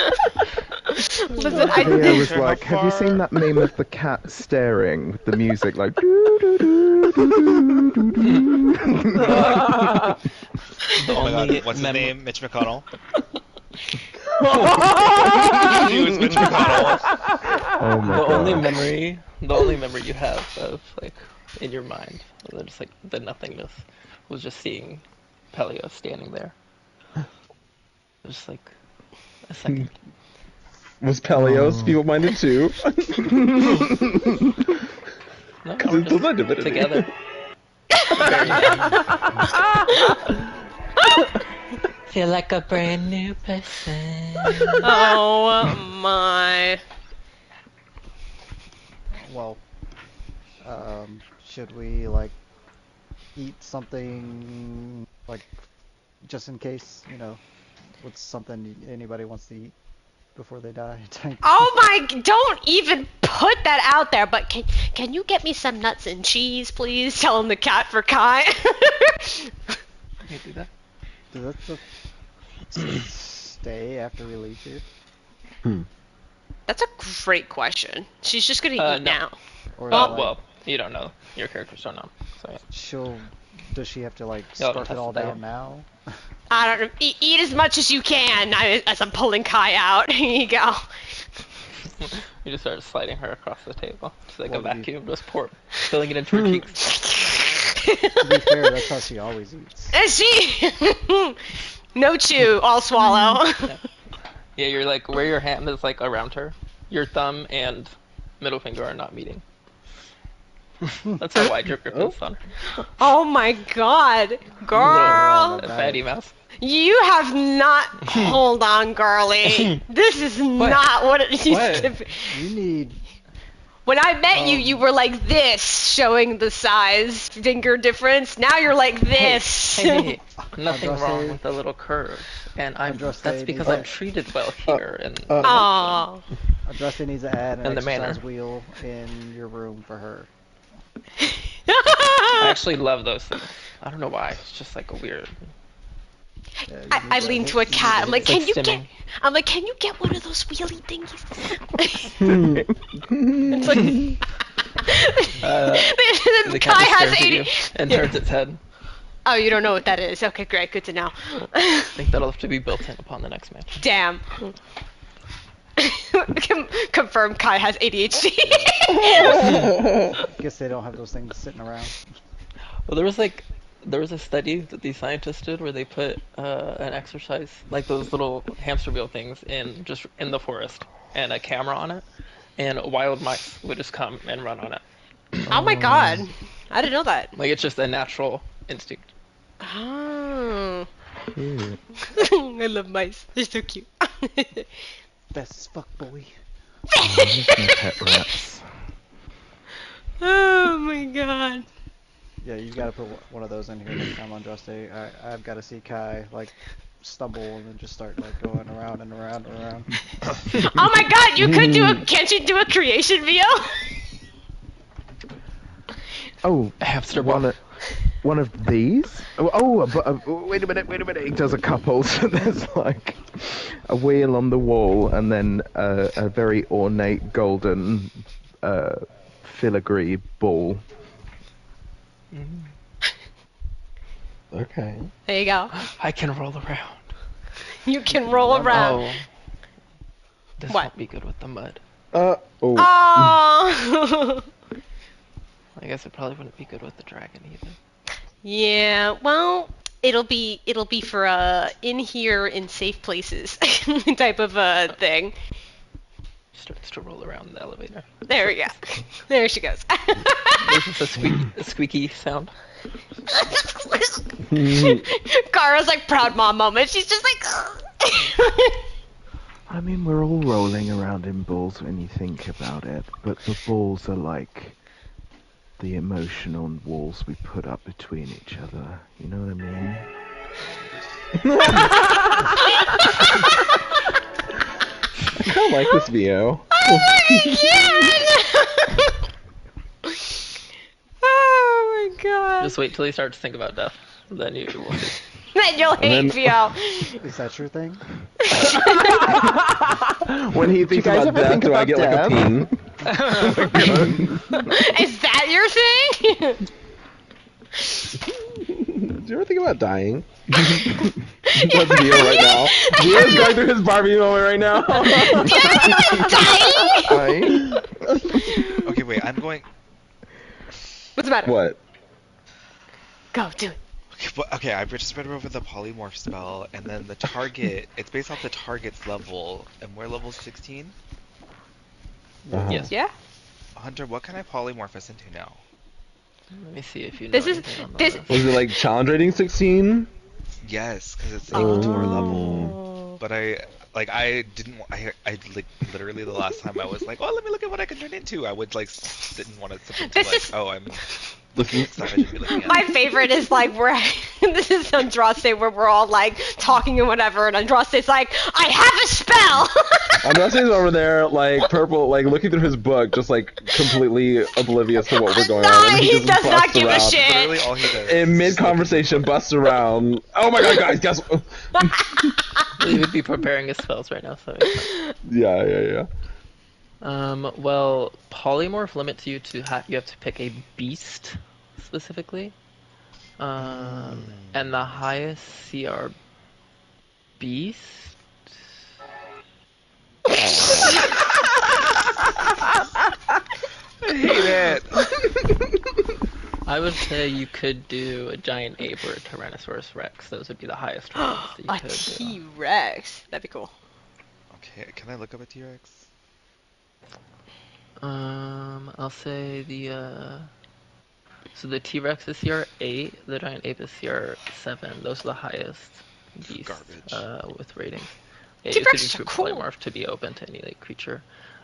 Listen, Theo was like, have you seen that meme of the cat staring with the music like doo doo doo doo doo doo doo? Oh my god, what's his name? Mitch McConnell? He was Mitch McConnell. Oh my The only god. memory you have of like in your mind, just like the nothingness, was just seeing Pelio standing there. It was just like a second. Was Pelios feeble-minded too? No, Because we're it's still just divinity. together. Feel like a brand new person. oh my. Well, should we like eat something like just in case, what's something anybody wants to eat before they die? Oh my! Don't even put that out there. But can you get me some nuts and cheese, please? Tell him the cat for Kai. Can you do that? Does that stay after we leave here? That's a great question. She's just gonna eat No. now. Or Well, you don't know. Your characters don't know. So yeah. does she have to like Y'all scarf test it all it out. down now? I don't know. Eat as much as you can. As I'm pulling Kai out. Here you go. You just start sliding her across the table. It's like a What do you- vacuum, just filling it into her cheeks. To be fair, that's how she always eats. Is she? No chew, all swallow. Yeah, you're like where your hand is like around her. Your thumb and middle finger are not meeting. That's how wide your grip is on her. Oh my god, girl. A fatty mouse. You have not. Hold on, girly. This is not what it used What? to be. You need. When I met you, you were like this, showing the size finger difference. Now you're like this. Hey, nothing Andraste- wrong with the little curves, and Andraste that's because needs- I'm treated well here. And Aww. Justin needs to add an And the exercise manner. wheel in your room for her. I actually love those things. I don't know why. It's just like a weird. Yeah, you I need lean hit- to a you need cat. I'm hit like, It's like can you stimming. get? I'm like, can you get one of those wheelie thingies? It's The like cat Kai just has stares at 80. you and turns its head. Oh, you don't know what that is? Okay, great, good to know. I think that'll have to be built in upon the next match. Damn. Confirm Kai has ADHD. Guess they don't have those things sitting around. Well, there was a study that these scientists did where they put an exercise, like those little hamster wheel things, in the forest, and a camera on it, and wild mice would just come and run on it. Oh my god. I didn't know that. Like it's just a natural instinct. Oh. Cute. I love mice. They're so cute. Best as fuck, boy. These are my pet rats. Oh my god. Yeah, you gotta put one of those in here next time on Andraste. I've gotta see Kai like stumble and then just start like going around and around and around. Oh my god, you could do a. Can't you do a creation video? Oh, Hamster one ball. one of these? But wait a minute. He does a couple. So there's like a wheel on the wall, and then a very ornate golden filigree ball. Okay. There you go. I can roll around. You can roll around. Oh. This What? won't be good with the mud. Oh. Oh. I guess it probably wouldn't be good with the dragon either. Yeah. Well, it'll be for in here in safe places type of thing. Starts to roll around in the elevator. There we go. There she goes. There's just a squeaky sound. Kara's like proud mom moment. She's just like. I mean, we're all rolling around in balls when you think about it, but the balls are like the emotional walls we put up between each other. You know what I mean? I kind of like this VO. Oh my god. Just wait till he starts to think about death. Then you will see. Then you'll hate Theo. Is that your thing? When he thinks guys about ever death, think do I about get like a death? ping? Is that your thing? Do you ever think about dying? That's Vio right now. Vio's going through his Barbie moment right now. Do you ever think about dying? Okay, wait. I'm going. What's the matter? What? Go, do it. Okay, I just read over the polymorph spell, and then the target. It's based off the target's level, and we're level 16. Yes. Yeah? Hunter, what can I polymorph us into now? Let me see if you know This is- anything on the this- list. Was it like challenge rating 16? Yes, because it's Oh. equal to our level. But I didn't. I like literally the last time I was like, oh, let me look at what I can turn into. I would like didn't want to slip into This like, is- oh, I'm. It's not I should be looking at. My favorite is like we're this is Andraste where we're all like talking and whatever, and Andraste's like, I have a spell. Andraste's over there, like purple, like looking through his book, just like completely oblivious to what we're going No, on. And he just does not busts give a around. shit. Literally all he does. In mid conversation, busts around. Oh my god, guys, guess what? He would be preparing his spells right now, so. Yeah. Well, polymorph limits you to you have to pick a beast specifically. And the highest CR beast. I hate it. I would say you could do a giant ape or a Tyrannosaurus Rex. Those would be the highest ones that you A could do. T-Rex. That'd be cool. Okay, can I look up a T-Rex? I'll say so the T-Rex is CR8, the giant ape is CR7. Those are the highest beasts Garbage. with ratings. It T-Rex is are a cool. polymorph to be open to any like, creature.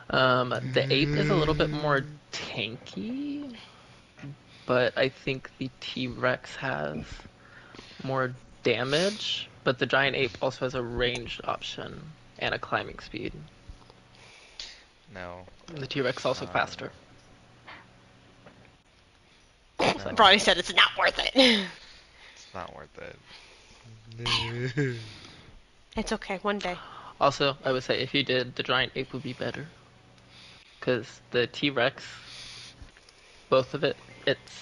The ape is a little bit more tanky, but I think the T-Rex has more damage. But the giant ape also has a ranged option and a climbing speed. No. The T-Rex is also faster. No, Bronny said it's not worth it. it's not worth it. It's okay, one day. Also, I would say if you did, the giant ape would be better. Because the T-Rex, both of it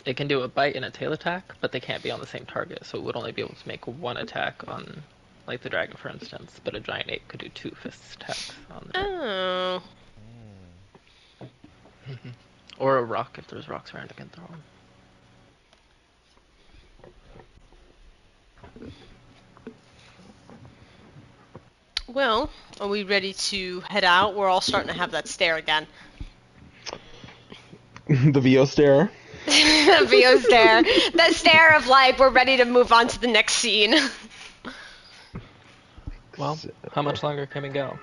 can do a bite and a tail attack, but they can't be on the same target, so it would only be able to make one attack on, like the dragon, for instance. But a giant ape could do 2 fist attacks on the dragon. Oh. Or a rock, if there's rocks around, it can throw them. Well, are we ready to head out? We're all starting to have that stare again. The VO stare. Vio stare. That stare of like, we're ready to move on to the next scene. Well, how much longer can we go?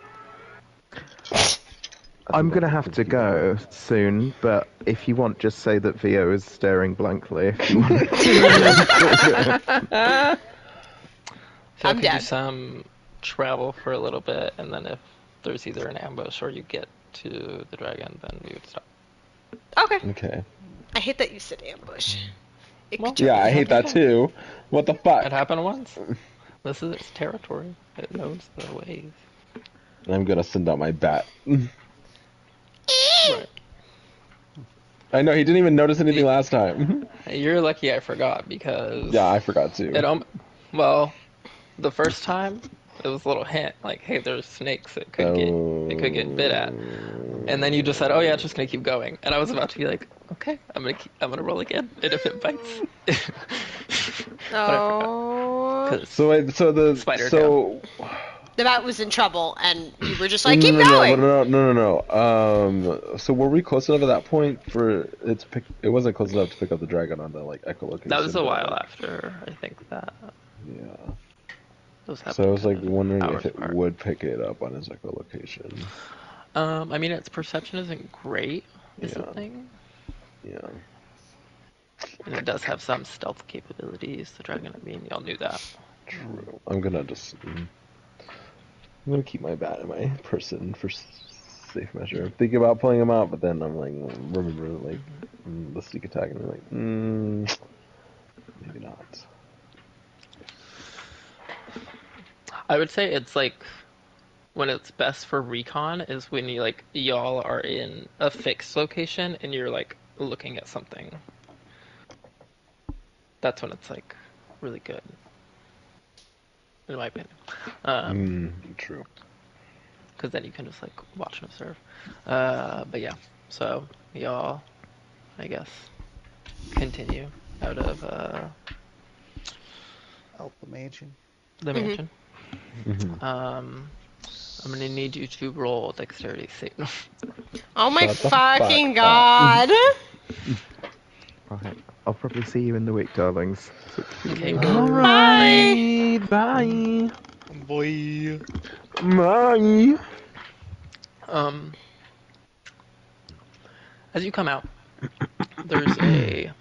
I'm gonna have to go soon, but if you want, just say that Vio is staring blankly. If you want. So I'm I could dead. do some travel for a little bit, and then if there's either an ambush or you get to the dragon, then we would stop. Okay. Okay. I hate that you said ambush. It Well, could Yeah, I hate that too. What the fuck? It happened once. This is its territory. It knows the ways. I'm gonna send out my bat. Right. I know, he didn't even notice anything last time. You're lucky I forgot because Yeah, I forgot to. well, the first time it was a little hint like, hey, there's snakes. It could get bit at, and then you just said, oh yeah, it's just gonna keep going, and I was about to be like, okay, I'm gonna roll again, and if it bites, Oh. Because So wait, so the Spider so The bat was in trouble, and you were just like, keep going. No. So were we close enough at that point for it to pick? It wasn't close enough to pick up the dragon on the like echolocation. That was a but, while like, after, I think that. Yeah. Those So I happened was like kinda wondering if hours it apart. would pick it up on his echolocation. I mean, its perception isn't great, is the Yeah. thing. Yeah. And it does have some stealth capabilities, the dragon, I mean, y'all knew that. True. I'm gonna keep my bat in my person for safe measure. I'm thinking about pulling him out, but then I'm like, remember like the sneak attack, and I'm like, maybe not. I would say it's like when it's best for recon is when you like y'all are in a fixed location and you're like looking at something. That's when it's like really good, in my opinion. True. Because then you can just like watch and observe. But yeah, so y'all, I guess, continue out of Out the mansion. the mansion. Mm-hmm. I'm gonna need you to roll dexterity save. Oh my Shut the fucking fuck up. god. Alright, I'll probably see you in the week, darlings. Okay, Alright, bye. Boy. Bye. As you come out, there's a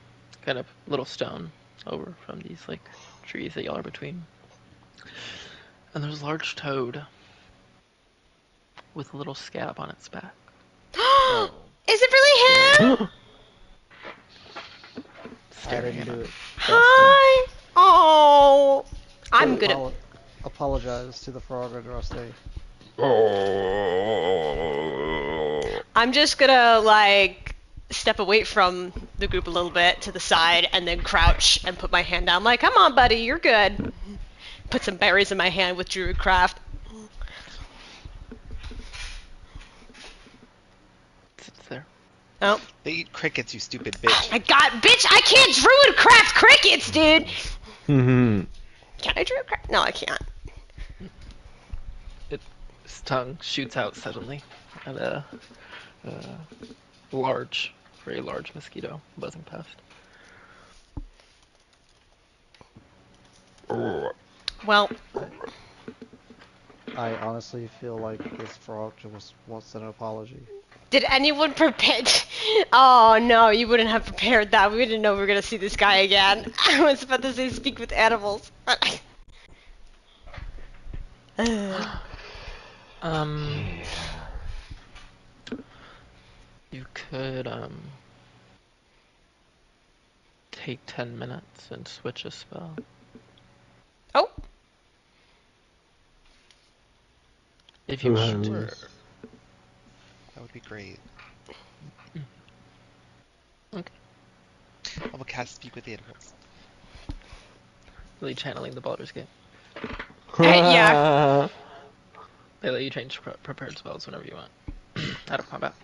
kind of little stone over from these like trees that y'all are between. And there's a large toad with a little scab on its back. Is it really him? I Staring didn't at do him. it. Hi. Oh. I'm good at... Apologize to the frog and Rusty. I'm just gonna, like, step away from the group a little bit to the side and then crouch and put my hand down like, come on, buddy, you're good. Put some berries in my hand with Druidcraft. Sits there. Oh. They eat crickets, you stupid bitch. My god, bitch, I can't Druidcraft crickets, dude! Can I Druidcraft? No, I can't. Its tongue shoots out suddenly at a large, very large mosquito buzzing past. Well, I honestly feel like this frog just wants an apology. did anyone prepare? Oh no, you wouldn't have prepared that. We didn't know we were gonna see this guy again. I was about to say speak with animals. You could take 10 minutes and switch a spell. Oh, If you want Sure. to. That would be great. Okay. I will cast Speak with Animals. Really channeling the Baldur's Gate. yeah. They let you change prepared spells whenever you want. Out of combat.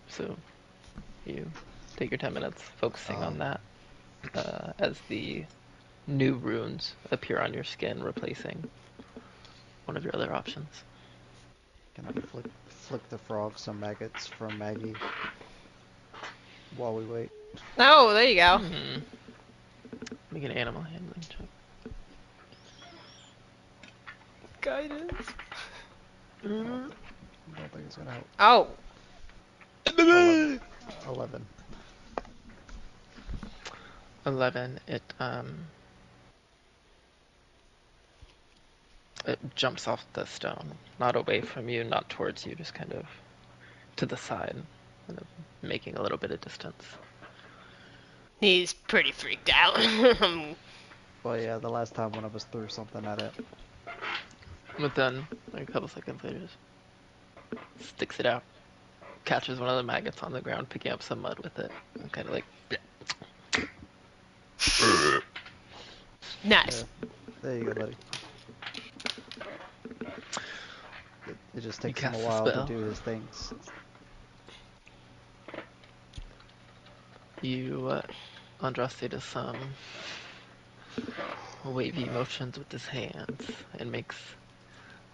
So you take your 10 minutes focusing on that as the new runes appear on your skin, replacing one of your other options. Can I flick the frog some maggots from Maggie while we wait? Oh, there you go. Make an animal handling check. Guidance. I don't think it's gonna help. Oh. 11. 11. It jumps off the stone, not away from you, not towards you, just kind of to the side, kind of making a little bit of distance. He's pretty freaked out. Well, yeah, the last time one of us threw something at it. But then, like a couple seconds later, just sticks it out, catches one of the maggots on the ground, picking up some mud with it, and kind of like. Nice. Yeah, there you go, buddy. It just takes him a cast the while to spell. do his things. You, Andraste does some wavy motions with his hands and makes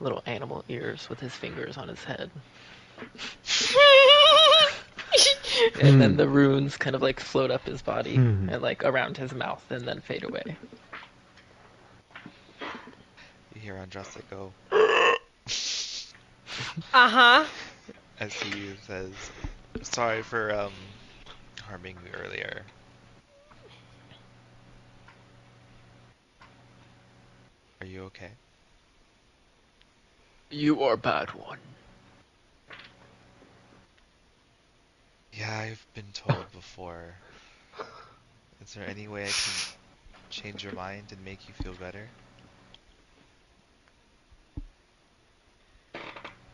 little animal ears with his fingers on his head. And then the runes kind of like float up his body and like around his mouth and then fade away. You hear Andraste go Uh-huh. as he says, "Sorry for harming you earlier." Are you okay? You are bad one. Yeah, I've been told before. Is there any way I can change your mind and make you feel better?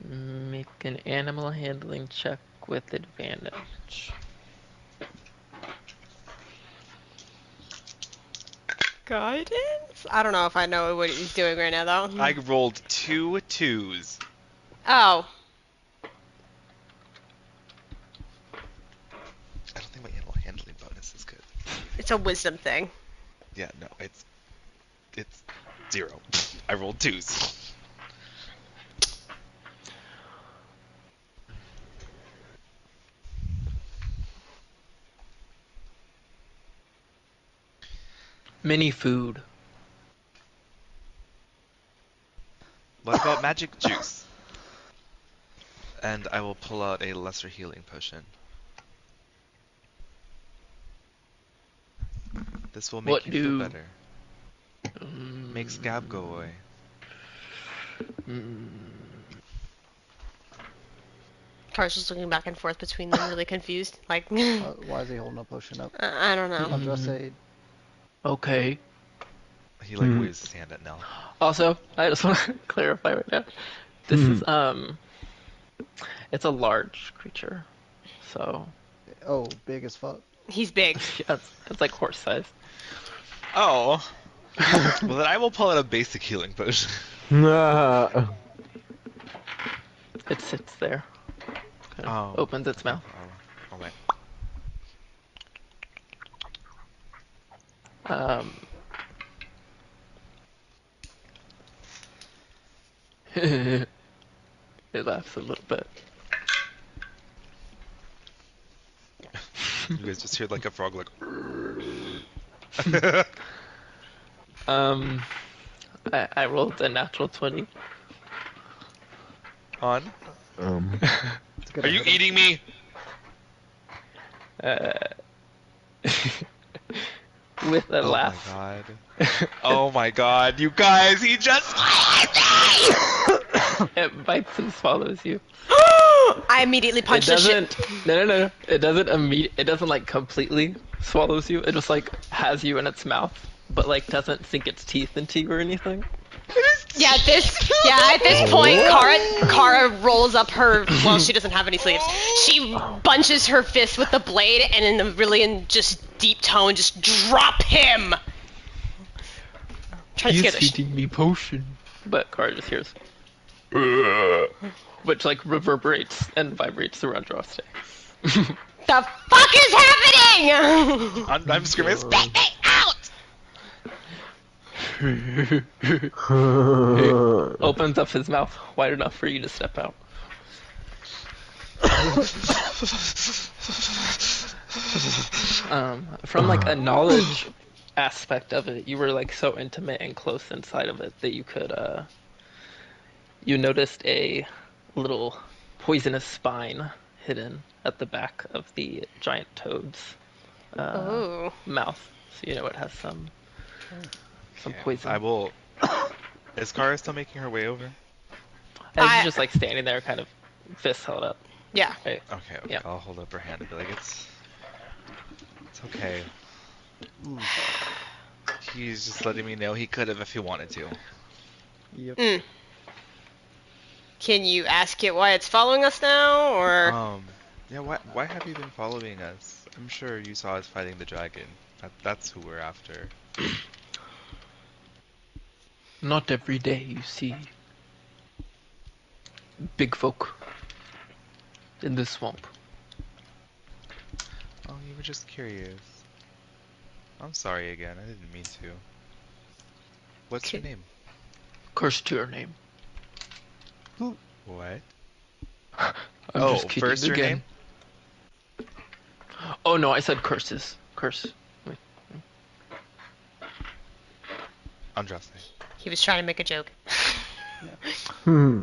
Make an animal handling check with advantage. Guidance? I don't know if I know what he's doing right now, though. I rolled 2 2s. Oh. I don't think my animal handling bonus is good. It's a wisdom thing. Yeah, no, it's 0. I rolled 2s. Mini food. What about magic juice? And I will pull out a lesser healing potion. This will make What you feel do- better. Make scab go away. Car's just looking back and forth between them, really confused. Like, Why is he holding a potion up? I don't know. Andraste, Okay. He like waves his hand at Nell. Also, I just want to clarify right now. This is it's a large creature, so oh, big as fuck. He's big. yeah, it's like horse size. Oh. Well, then I will pull out a basic healing potion. It sits there, kind of opens its mouth. Oh, wait. It laughs a little bit. You guys just hear like a frog like. I rolled a natural 20. On? It's good Are you eating me? With a Oh laugh. my god. Oh my god, you guys, he just. It bites and swallows you. I immediately punched It the shit. doesn't. No. It doesn't It doesn't like completely swallows you. It just like has you in its mouth, but like doesn't sink its teeth into you or anything. Yeah, at this point, Kara rolls up her. Well, she doesn't have any sleeves. She bunches her fist with the blade, and in just deep tone, just drop him. Trying to scare the shit. feeding me potion. But Kara just hears, which like reverberates and vibrates through Andraste. The fuck is happening? I'm screaming, Get me out! Opens up his mouth wide enough for you to step out. From like a knowledge aspect of it, you were like so intimate and close inside of it that you could you noticed a little poisonous spine hidden at the back of the giant toad's Ooh. mouth, so you know it has some poison. I will. Is Kara still making her way over? And she's just like standing there, kind of fists held up. Yeah. Right? Okay, Yeah. I'll hold up her hand and be like, it's okay. He's just letting me know he could have if he wanted to. Yep. Can you ask it why it's following us now, or? Yeah, why have you been following us? I'm sure you saw us fighting the dragon. That's who we're after. Not every day you see big folk in the swamp. Oh, you were just curious. I'm sorry again, I didn't mean to. What's your Okay. name? Curse to your name. What? I'm just kidding first your again. name? Oh no, I said curses. Curse. Wait. Andraste. He was trying to make a joke. Hmm.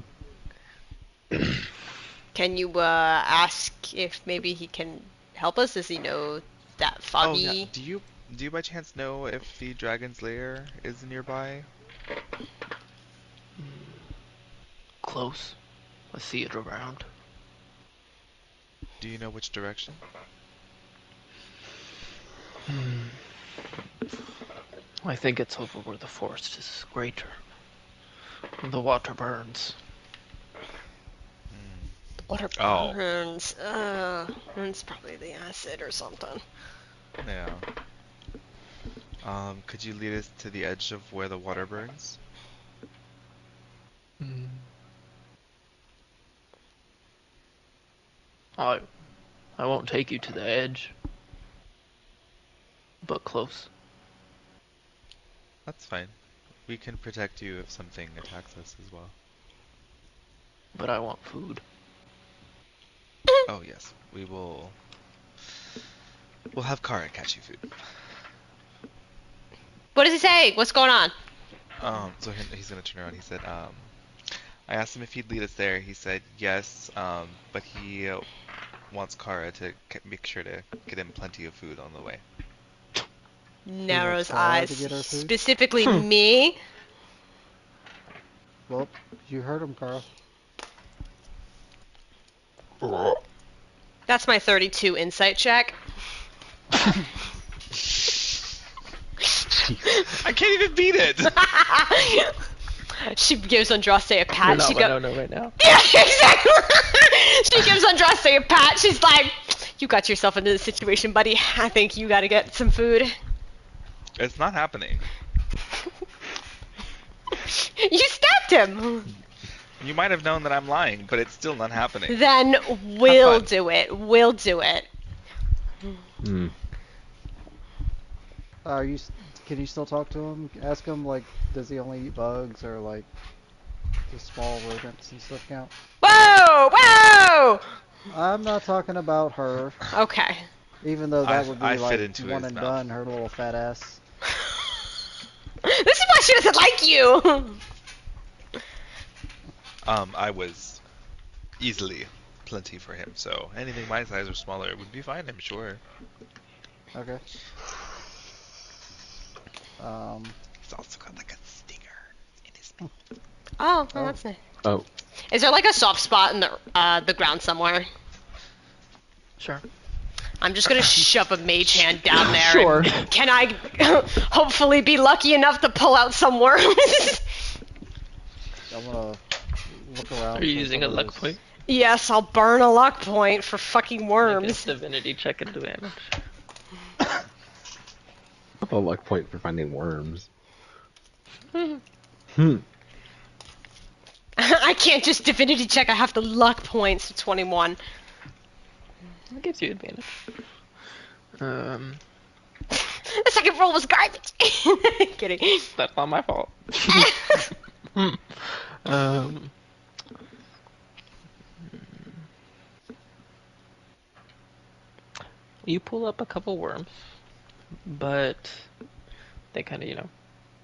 Can you ask if maybe he can help us? Does he know that Oh foggy? yeah. Do you by chance know if the dragon's lair is nearby? Close. I see it around. Do you know which direction? I think it's over where the forest is greater. The water burns. Water Oh. burns. It's probably the acid or something. Yeah. Could you lead us to the edge of where the water burns? I won't take you to the edge, but close. That's fine. We can protect you if something attacks us as well. But I want food. Oh yes, we'll have Kara catch you food. What does he say? What's going on? So he's gonna turn around. He said, I asked him if he'd lead us there. He said yes, but he wants Kara to make sure to get him plenty of food on the way. Narrows Kara eyes. to get her food? Specifically me. Well, you heard him, Carl. That's my 32 insight check. I can't even beat it! She gives Andraste a You're pat. not She what I goes, know right now. yeah, exactly. She gives Andraste a pat. She's like, "You got yourself into this situation, buddy. I think you got to get some food." It's not happening. You stabbed him. You might have known that I'm lying, but it's still not happening. Then we'll fun. do it. We'll do it. Hmm. Are you? Can you still talk to him? Ask him like, does he only eat bugs or like, the small rodents and stuff count? Whoa! Whoa! I'm not talking about her, Okay. even though that would I be fit like into one his and mouth. done. Her little fat ass. This is why she doesn't like you. I was easily plenty for him, so anything my size or smaller would be fine, I'm sure. Okay. He's also got like a stinger in his mouth. Oh, Oh. that's nice. Oh, Is there like a soft spot in the ground somewhere? Sure. I'm just gonna shove a mage hand down there. Sure. And can I hopefully be lucky enough to pull out some worms? I'm gonna look around. Are you for using some a of luck those- point? Yes, I'll burn a luck point for fucking Make worms. a divinity check and advantage. a luck point for finding worms. Hmm. I can't just divinity check. I have to luck points to 21. That gives you advantage. The second roll was garbage. Kidding. That's not my fault. um, you pull up a couple worms, but they kind of,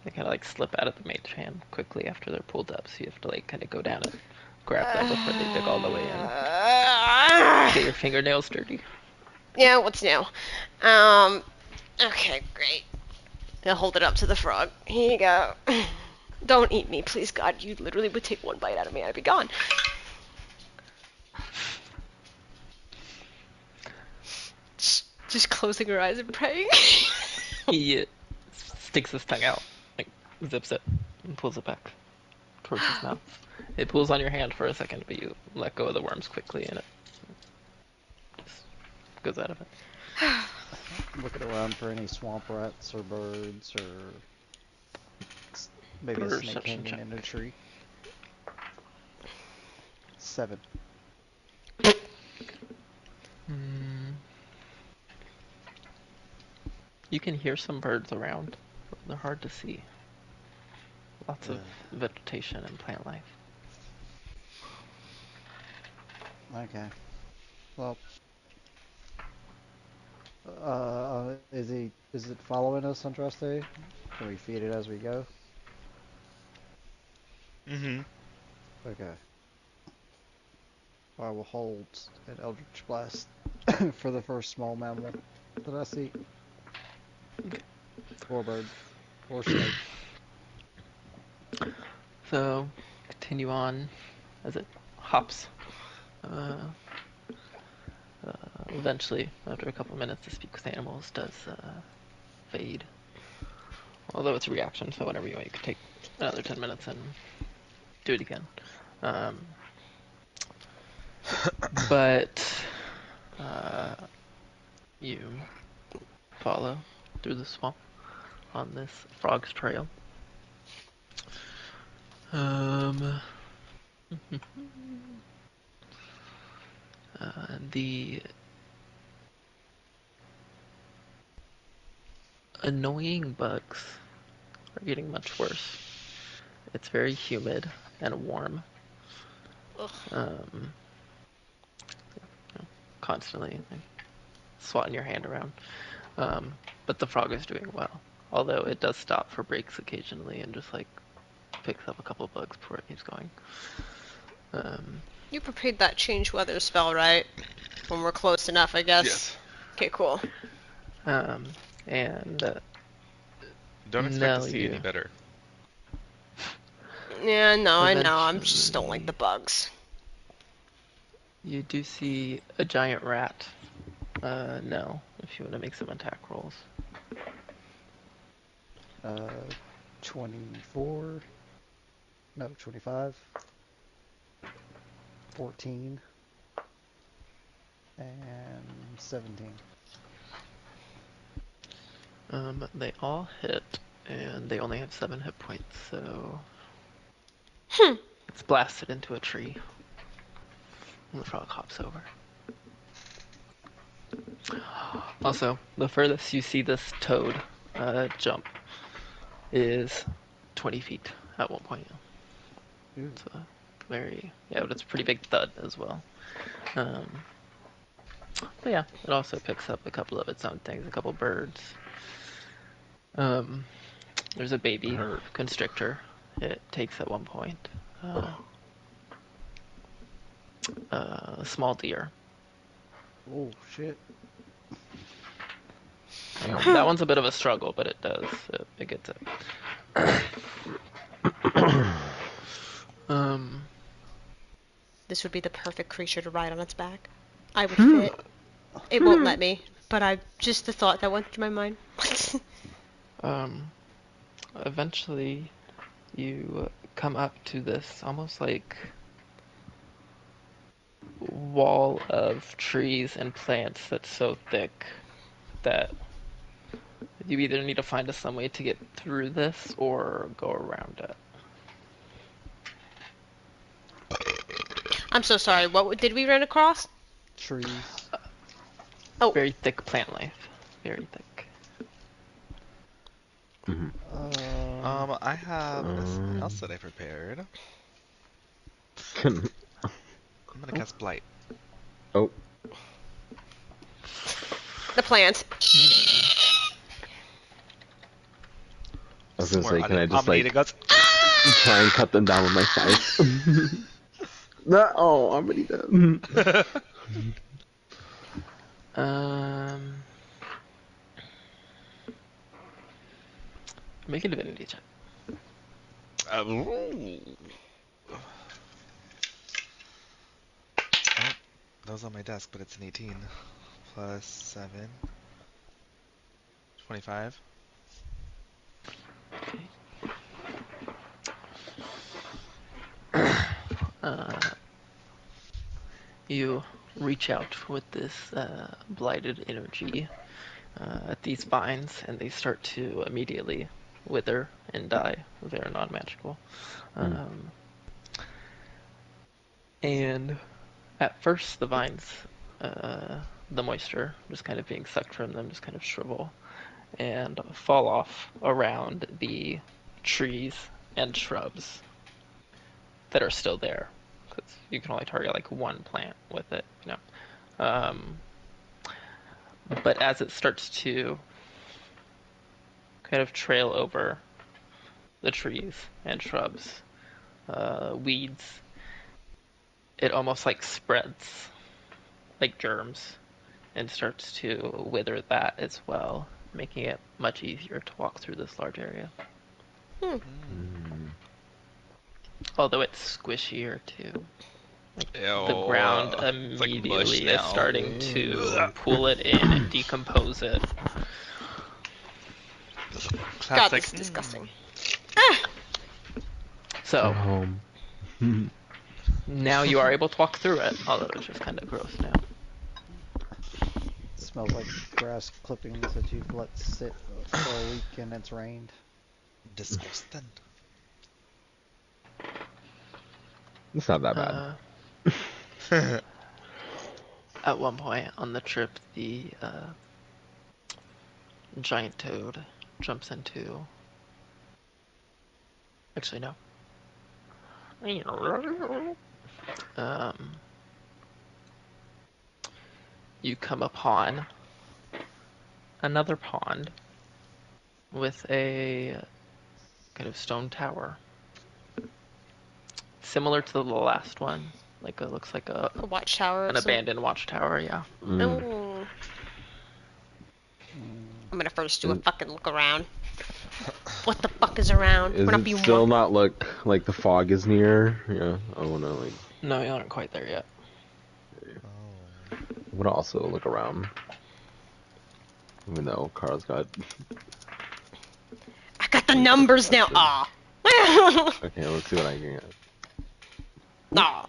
they kind of like slip out of the mage hand quickly after they're pulled up. So you have to like kind of go down and grab them before they dig all the way in. Get your fingernails dirty. Yeah, what's new? Okay, great. I'll hold it up to the frog. Here you go. Don't eat me, please, God. You literally would take one bite out of me, I'd be gone. Just closing her eyes and praying. He sticks his tongue out, like zips it, and pulls it back towards his mouth. It pulls on your hand for a second, but you let go of the worms quickly, and it just goes out of it. Looking around for any swamp rats or birds or maybe a snake Perception hanging in a check. tree. 7. You can hear some birds around, but they're hard to see. lots of vegetation and plant life. Okay. Well, is it following us on Day? Can we feed it as we go? Mm-hmm. Okay. I will hold an Eldritch Blast for the first small mammal that I see. Or bird. Or snake. So, continue on as it hops. Eventually, after a couple minutes, the speak with animals does fade. Although it's a reaction, so whenever you want, you could take another 10 minutes and do it again. But you follow through the swamp on this frog's trail. The annoying bugs are getting much worse. It's very humid and warm. Um, constantly like, swatting your hand around. But the frog is doing well. Although it does stop for breaks occasionally and just like picks up a couple bugs before it keeps going. You prepared that change weather spell, right? When we're close enough, I guess. Yes. Okay, cool. And Don't expect no, to see any better. Yeah, no, I know. I just eventually don't like the bugs. You do see a giant rat. No, if you want to make some attack rolls. 24. No, 25. 14. And 17. They all hit, and they only have 7 hit points, so it's blasted into a tree. And the frog hops over. Also, the furthest you see this toad jump is 20 feet at one point. Ooh. It's a but it's a pretty big thud as well. But yeah, it also picks up a couple of its own things, a couple birds. There's a baby constrictor. It takes at one point. A small deer. Oh, shit. That one's a bit of a struggle, but it does. It gets it. This would be the perfect creature to ride on its back. I would fit. It won't let me, but just the thought that went through my mind. Eventually, you come up to this almost like wall of trees and plants that's so thick that you either need to find some way to get through this or go around it. I'm so sorry. What did we run across? Trees. Oh, Very thick plant life. Very thick. I have something else that I prepared. Can... I'm gonna cast Blight. Oh. the plant. I was gonna Somewhere say, can I just like goes, try and cut them down with my scythe? No, oh, I'm already done. Make a divinity check. oh, that was on my desk, but it's an 18. Plus 7. 25. You reach out with this blighted energy at these vines, and they start to immediately wither and die. They are non-magical. And at first, the vines, the moisture just kind of being sucked from them, just kind of shrivel and fall off around the trees and shrubs that are still there, because you can only target like one plant with it, you know. But as it starts to kind of trail over the trees and shrubs, weeds, it almost like spreads like germs and starts to wither that as well, making it much easier to walk through this large area. Although it's squishier too. The ground It's like mush immediately is now. starting to pull it in and decompose it. God, Classic. this is disgusting. So home. now you are able to walk through it, although it's just kind of gross now. It smells like grass clippings that you've let sit for a week and it's rained. Disgusting. It's not that bad. At one point on the trip, the giant toad jumps into. Actually, no. You come upon another pond with a kind of stone tower, similar to the last one. Like it looks like A watchtower. an abandoned watchtower. Yeah. Oh. I'm gonna first do a fucking look around. What the fuck is around? Is We're not it being still walked. not look like the fog is near? Yeah, I wanna like. No, you aren't quite there yet. Oh. I wanna also look around. Even though Carl's got. I got the numbers now. Aw. Okay, let's see what I can get. Aw.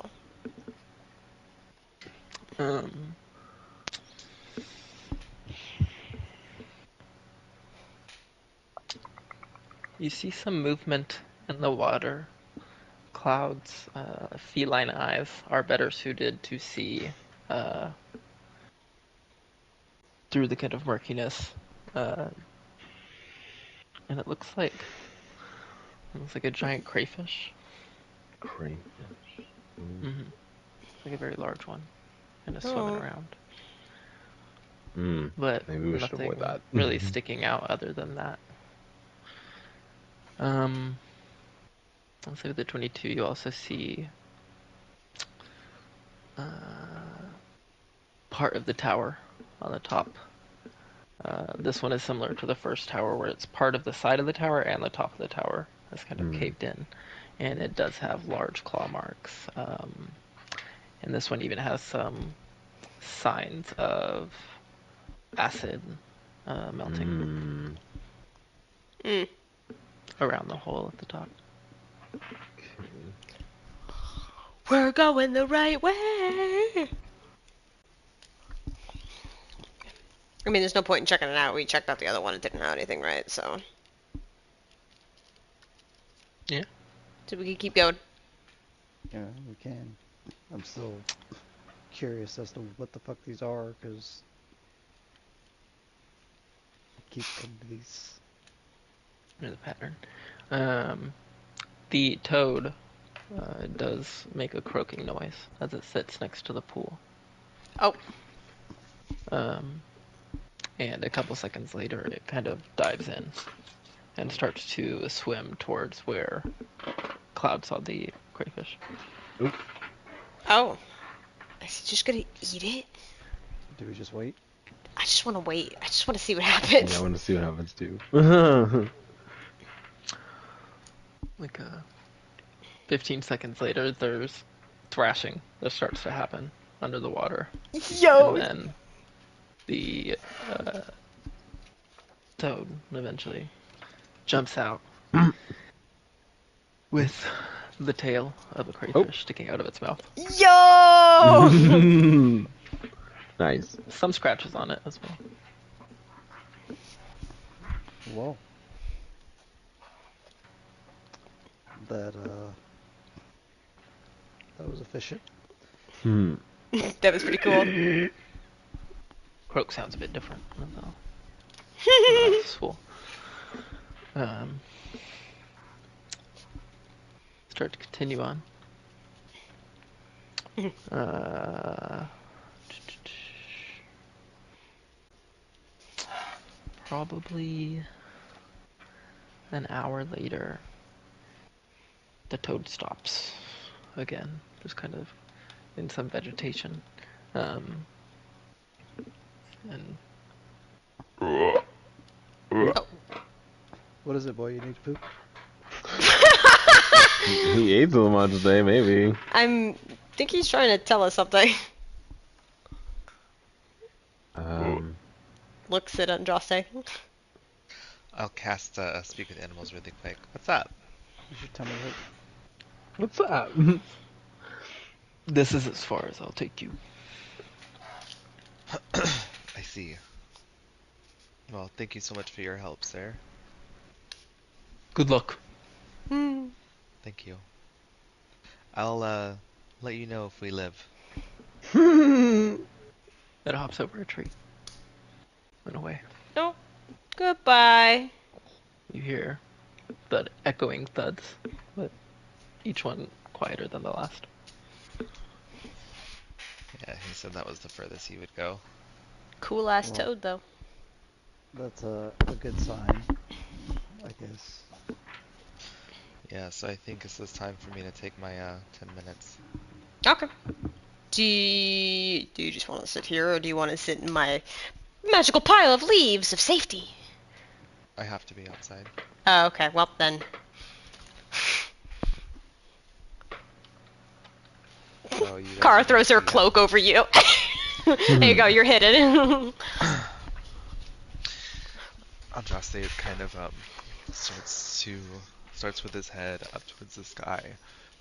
You see some movement in the water. Cloud's feline eyes are better suited to see through the kind of murkiness, and it looks like a giant crayfish. Crayfish. Like a very large one, and is swimming around. Hmm. But Maybe we should nothing avoid that. really sticking out other than that. Let's say with the 22, you also see part of the tower on the top. This one is similar to the first tower, where it's part of the side of the tower and the top of the tower is kind of caved in, and it does have large claw marks. And this one even has some signs of acid melting around the hole at the top. We're going the right way. I mean, there's no point in checking it out. We checked out the other one. It didn't have anything, right? So. Yeah. So we can keep going. Yeah, we can. I'm still curious as to what the fuck these are, because I keep coming to these. Here's the pattern. The toad does make a croaking noise as it sits next to the pool. Oh. And a couple seconds later, it kind of dives in and starts to swim towards where Cloud saw the crayfish. Oh. Is he just gonna eat it? Do we just wait? I just want to wait. I just want to see what happens. Yeah, I want to see what happens too. Like 15 seconds later, there's thrashing that starts to happen under the water. Yo! And then the toad eventually jumps out with the tail of a crayfish sticking out of its mouth. Yo! Nice. Some scratches on it as well. Whoa. That was efficient. That was pretty cool. Croak sounds a bit different. Though. Swole. start to continue on. Probably an hour later, the toad stops again, just kind of in some vegetation. And What is it, boy? You need to poop? He ate so much today, maybe. Think he's trying to tell us something. Looks at Andraste. I'll cast Speak with Animals really quick. What's up? You should tell me What's up? this is as far as I'll take you. I see. Well, thank you so much for your help, sir. Good luck. Thank you. I'll let you know if we live. It hops over a tree and away. Oh, goodbye. You hear the echoing thuds, but each one quieter than the last. Yeah, he said that was the furthest he would go. Cool ass Well, toad, though. That's a good sign, I guess. Yeah, so I think it's this time for me to take my 10 minutes. Okay. Do you just want to sit here, or do you want to sit in my magical pile of leaves of safety? I have to be outside. Oh, okay. Well, then. So you guys Kara are throws her gonna see- cloak over you. There you go, you're hidden. Andraste kind of starts with his head up towards the sky,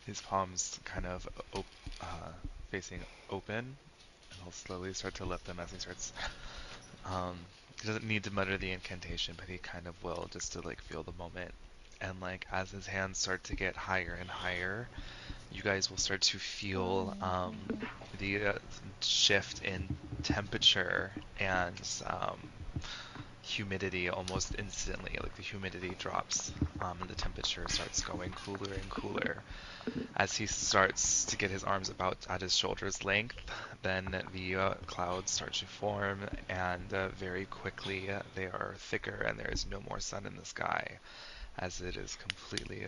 his palms kind of facing open, and he'll slowly start to lift them as he starts. He doesn't need to mutter the incantation, but he kind of will, just to like feel the moment. And like as his hands start to get higher and higher, you guys will start to feel the shift in temperature and humidity almost instantly. Like the humidity drops and the temperature starts going cooler and cooler. As he starts to get his arms about at his shoulder's length, then the clouds start to form, and very quickly they are thicker and there is no more sun in the sky, as it is completely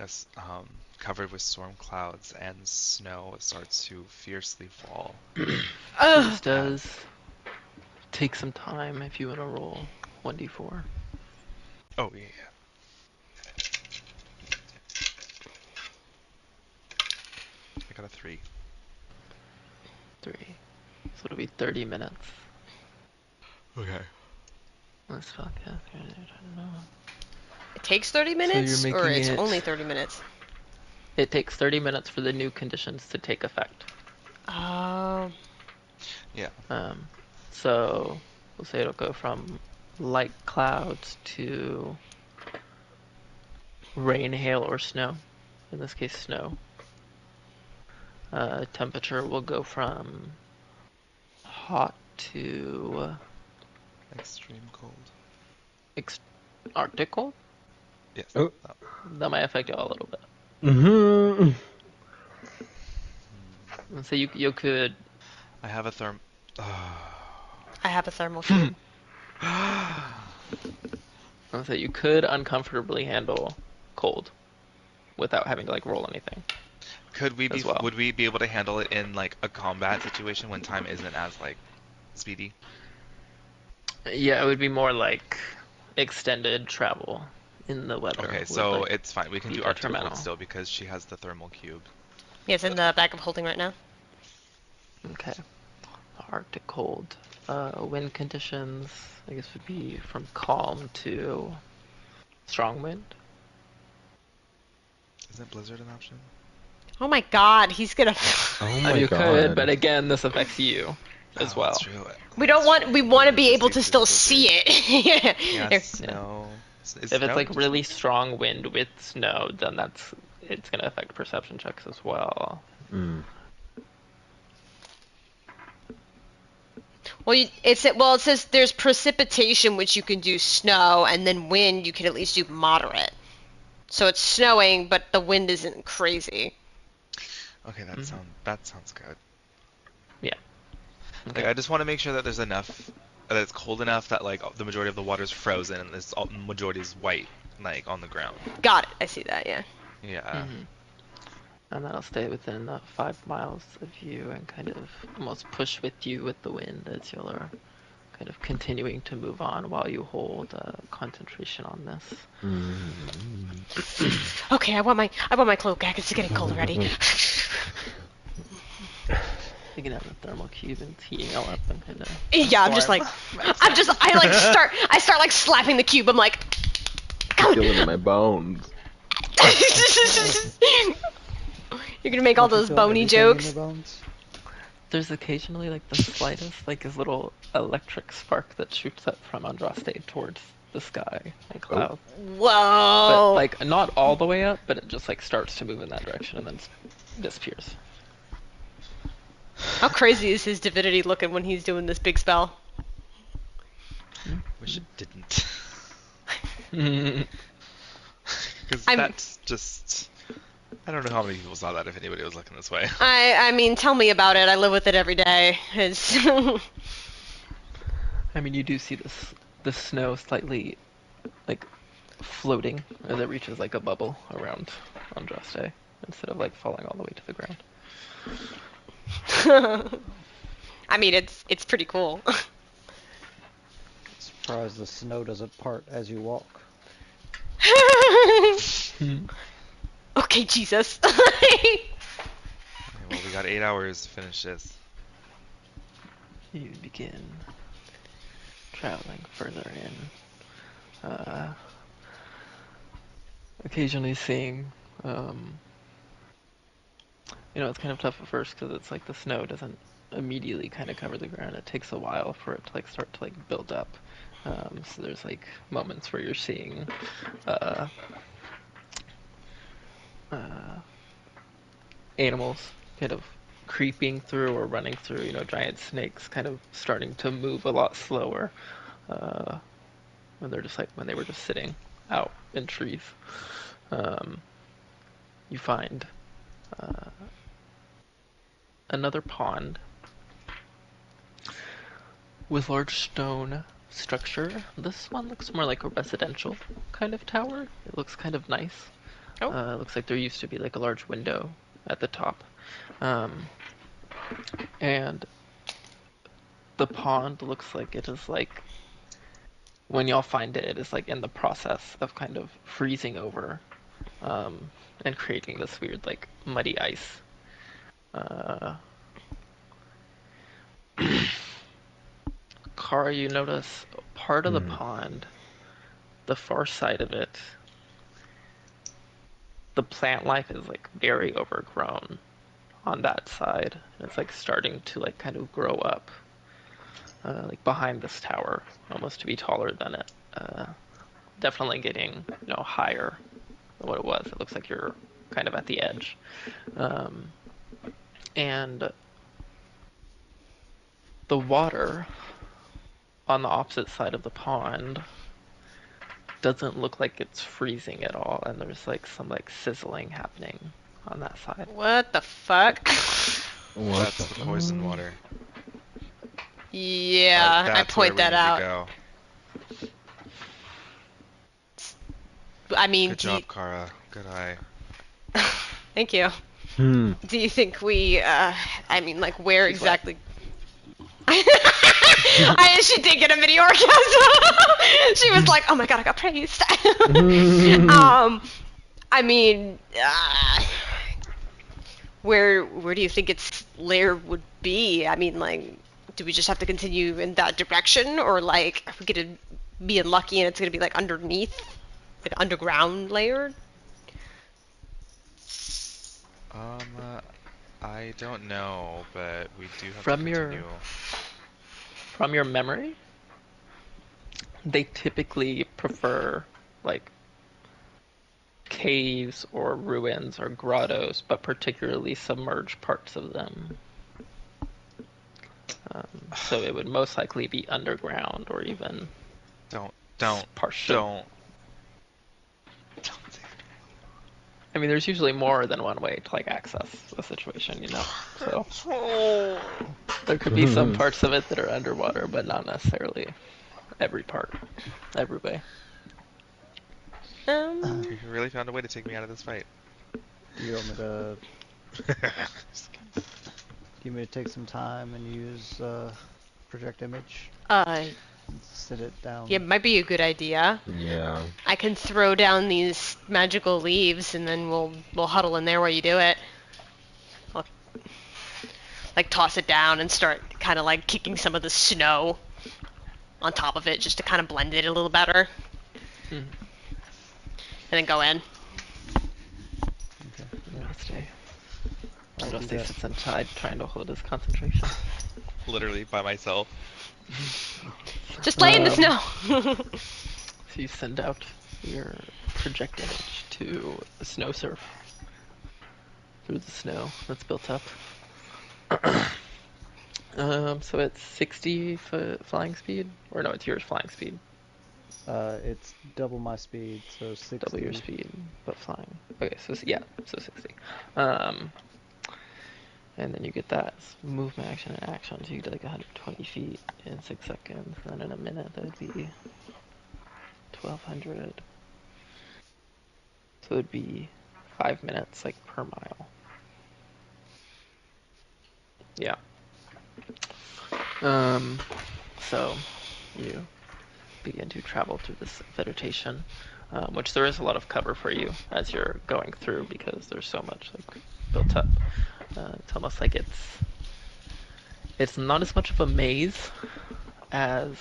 covered with storm clouds, and snow starts to fiercely fall. This does take some time if you want to roll 1d4. Oh, yeah. I got a 3. 3. So it'll be 30 minutes. Okay. Let's fuck yeah. I don't know. It takes 30 you're minutes, or making it's it- only 30 minutes? It takes 30 minutes for the new conditions to take effect. Oh. Yeah. So we'll say it'll go from light clouds to rain, hail, or snow. In this case, snow. Temperature will go from hot to Extreme cold. Arctic cold. Yes. Oh. That might affect you all a little bit. Mm-hmm. So you could. I have a I have a thermal cube. So you could uncomfortably handle cold without having to like roll anything. Could we be? As well. Would we be able to handle it in like a combat situation when time isn't as like speedy? Yeah, it would be more like extended travel in the weather. Okay, would, so like, it's fine. We can be do Arctic detrimental. cold still because she has the thermal cube. Yeah, it's in the bag of holding right now. Okay. Arctic cold. Wind conditions, I guess, would be from calm to strong wind. Isn't blizzard an option? Oh my god, he's gonna. Oh I my mean, you god. could, but again, this affects you as Oh, well. that's true. We want to be able to Resist still blizzard. see it. Yeah, snow. Is If snow it's like just- really strong wind with snow, then it's gonna affect perception checks as well. Mm. Well, it says there's precipitation, which you can do snow, and then wind you can at least do moderate. So it's snowing, but the wind isn't crazy. Okay, that Mhm. sounds good. Yeah. Like, I just want to make sure that there's enough, that it's cold enough that like the majority of the water is frozen and this majority is white, like on the ground. Got it. I see that, yeah. Yeah. Hmm. And that'll stay within 5 miles of you and kind of almost push with you with the wind as you are kind of continuing to move on while you hold concentration on this. Okay, I want my cloak back. It's getting cold already. You can have the thermal cube and heating all up and kind of. Yeah, I'm just like, I start like slapping the cube. I'm like, Feel it in my bones. you're gonna make all Don't you those feel bony everything in jokes. your bones? There's occasionally like the slightest, like this little electric spark that shoots up from Andraste towards the sky and cloud. But Whoa. like not all the way up, but it just like starts to move in that direction and then disappears. How crazy is his divinity looking when he's doing this big spell? Wish it didn't. Mhm. Because I'm- that's just. I don't know how many people saw that if anybody was looking this way. I mean, tell me about it. I live with it every day. It's I mean, you do see the snow slightly like floating as it reaches like a bubble around Andraste instead of like falling all the way to the ground. I mean, it's pretty cool. Surprised the snow doesn't part as you walk. Okay, Jesus. Okay, well, we got 8 hours to finish this. You begin traveling further in, occasionally seeing, it's kind of tough at first because it's like the snow doesn't immediately kind of cover the ground. It takes a while for it to like start to like build up. So there's like moments where you're seeing, uh, animals kind of creeping through or running through, giant snakes kind of starting to move a lot slower, when they were just sitting out in trees. You find another pond with large stone structure. This one looks more like a residential kind of tower. It looks kind of nice. Oh. It looks like there used to be like a large window at the top. And the pond looks like it is like, when y'all find it, it is like in the process of kind of freezing over, and creating this weird like muddy ice. Kara, you notice part of the pond, the far side of it, the plant life is like very overgrown on that side. And it's like starting to like kind of grow up, like behind this tower, almost to be taller than it. Definitely getting, higher than what it was. It looks like you're kind of at the edge. And the water on the opposite side of the pond doesn't look like it's freezing at all, and there's like some like sizzling happening on that side. What the fuck? That's the poison water. Yeah, I That's where point we that need to out. go. I mean, Good job, Kara. Good eye. Thank you. Hmm. Do you think we, I mean, like, where She's exactly? She did get a mini orgasm. She was like, "Oh my god, I got praised." I mean, where do you think its lair would be? I mean, like, do we just have to continue in that direction, or like, are we gonna be unlucky and it's gonna be like underneath, like underground layered? I don't know, but we do have From to your- continue. From your memory, they typically prefer like caves or ruins or grottos, but particularly submerged parts of them. So it would most likely be underground or even Don't partial. say I mean, there's usually more than one way to like access a situation, So there could be some parts of it that are underwater, but not necessarily every part, every way. You really found a way to take me out of this fight. Do you want me to? Do you want me to take some time and use project image? Sit it down. Yeah, it might be a good idea. Yeah. I can throw down these magical leaves, and then we'll huddle in there while you do it. I'll, like, toss it down and start kind of like kicking some of the snow on top of it just to kind of blend it a little better. Mm. And then go in. Andraste. I'll do Andraste that. sits inside trying to hold his concentration. Literally by myself. Just lay in the snow. So you send out your project image to snow surf through the snow that's built up. So it's 60-foot flying speed, or no, it's yours flying speed. It's double my speed, so 60. Double your speed, but flying. Okay, so yeah, so 60. And then you get that movement, action, and action. So you get like 120 feet in 6 seconds. And then in a minute, that'd be 1,200. So it'd be 5 minutes, like per mile. Yeah. So you begin to travel through this vegetation, which there is a lot of cover for you as you're going through because there's so much like built up. It's almost like it's not as much of a maze as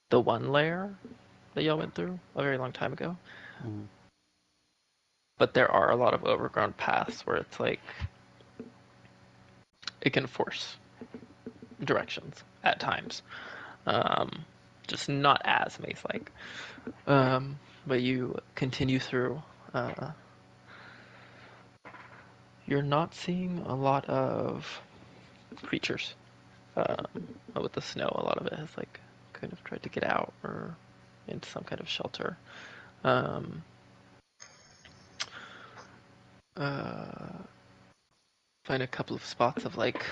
the one layer that y'all went through a very long time ago. Mhm. But there are a lot of overgrown paths where it's like it can force directions at times. Just not as maze-like. But you continue through. You're not seeing a lot of creatures. With the snow, a lot of it has like kind of tried to get out or into some kind of shelter. Um, find a couple of spots of like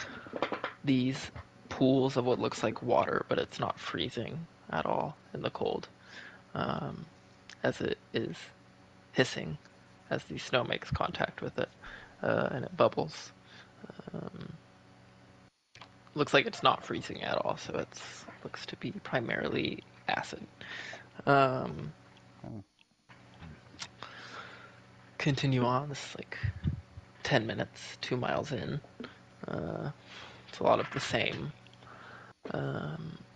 these pools of what looks like water, but it's not freezing at all in the cold, as it is hissing as the snow makes contact with it, and it bubbles. Um, looks like it's not freezing at all, so it looks to be primarily acid. Um, continue on. This is like 10 minutes, 2 miles in. It's a lot of the same.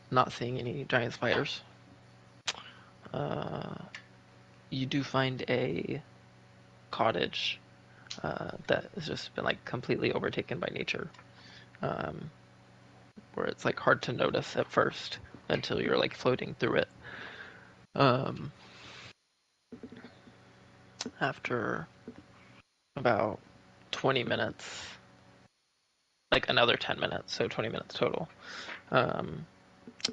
Not seeing any giant spiders. You do find a cottage that has just been like completely overtaken by nature, where it's like hard to notice at first until you're like floating through it. After about 20 minutes, like another 10 minutes, so 20 minutes total,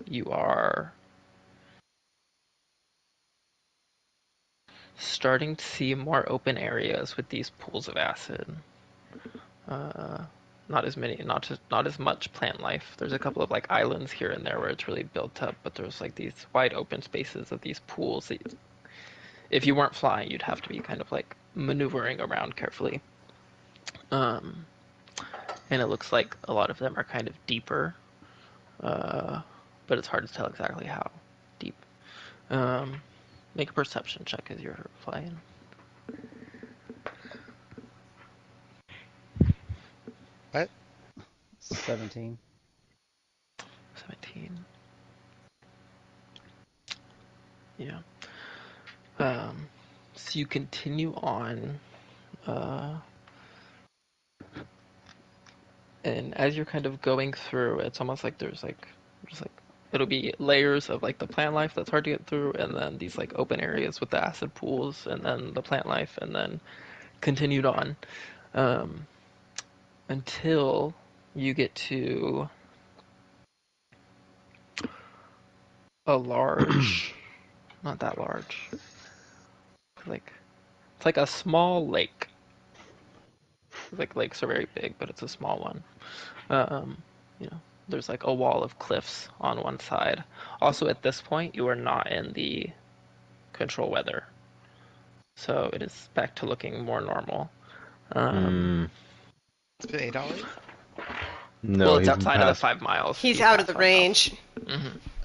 you are starting to see more open areas with these pools of acid. Not as many, not as much plant life. There's a couple of like islands here and there where it's really built up, but there's like these wide open spaces of these pools that if you weren't flying, you'd have to be kind of like maneuvering around carefully. And it looks like a lot of them are kind of deeper, but it's hard to tell exactly how deep. Make a perception check as you're flying. What? 17. 17. Yeah. So you continue on, and as you're kind of going through, it's almost like there's like just like it'll be layers of like the plant life that's hard to get through, and then these like open areas with the acid pools, and then the plant life, and then continued on, until you get to a large, not that large, like It's like a small lake. Like lakes are very big, but it's a small one. Um, you know, there's like a wall of cliffs on one side. Also, at this point, you are not in the control weather, so it is back to looking more normal. Hmm. It's been 8 hours. No, Well, it's he's outside of the past. 5 miles. He's out of past the 5 miles. range.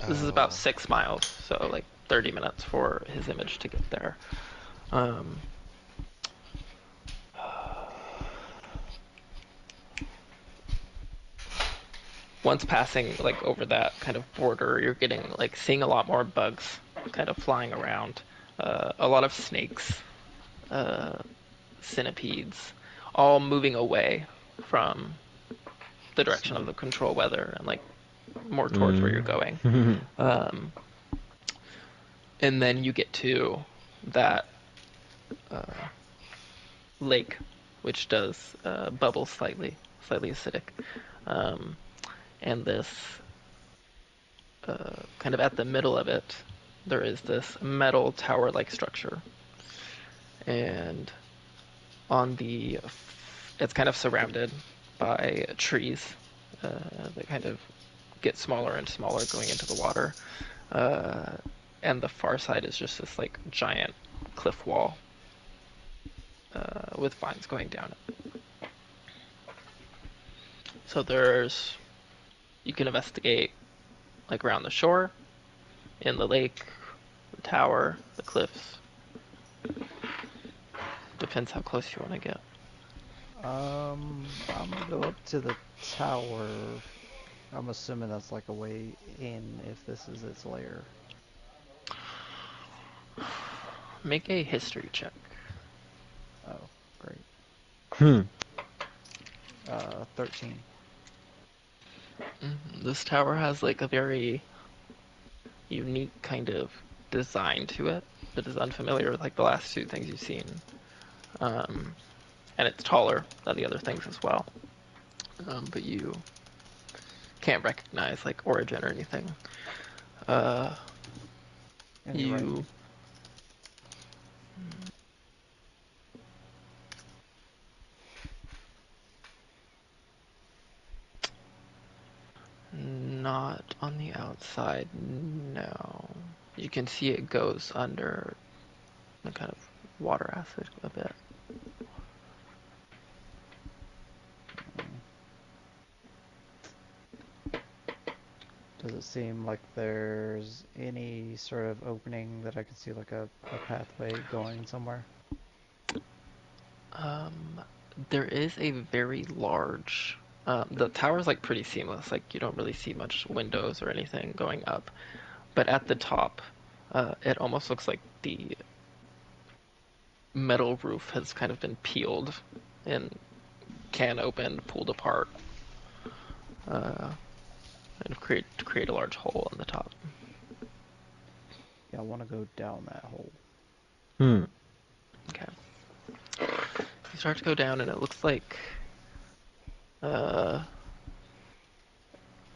This is about Oh. 6 miles, so like 30 minutes for his image to get there. Um, Once passing like over that kind of border, you're getting like seeing a lot more bugs kind of flying around, a lot of snakes, uh, centipedes, all moving away from the direction of the control weather and like more towards where you're going. Mm. Um, and then you get to that lake, which does bubble slightly, slightly acidic, um, and this kind of at the middle of it, there is this metal tower-like structure, and on the, it's kind of surrounded by trees that kind of get smaller and smaller going into the water, uh, and the far side is just this like giant cliff wall with vines going down it. So you can investigate like around the shore, in the lake, the tower, the cliffs. Depends how close you want to get. I'm gonna go up to the tower. I'm assuming that's like a way in if this is its lair. Make a history check. Oh, great. Hmm. 13. This tower has like a very unique kind of design to it that is unfamiliar with like the last two things you've seen. Um, and it's taller than the other things as well. But you can't recognize like origin or anything. Uh, Any you writing? Not on the outside, no. You can see it goes under the kind of water acid a bit. Does it seem like there's any sort of opening that I can see like a pathway going somewhere? Um, there is a very large. The tower's like pretty seamless. Like you don't really see much windows or anything going up. But at the top, it almost looks like the metal roof has kind of been peeled and can opened, pulled apart, uh, and create a large hole on the top. Yeah, I want to go down that hole. Hmm. Okay. You start to go down, and it looks like uh,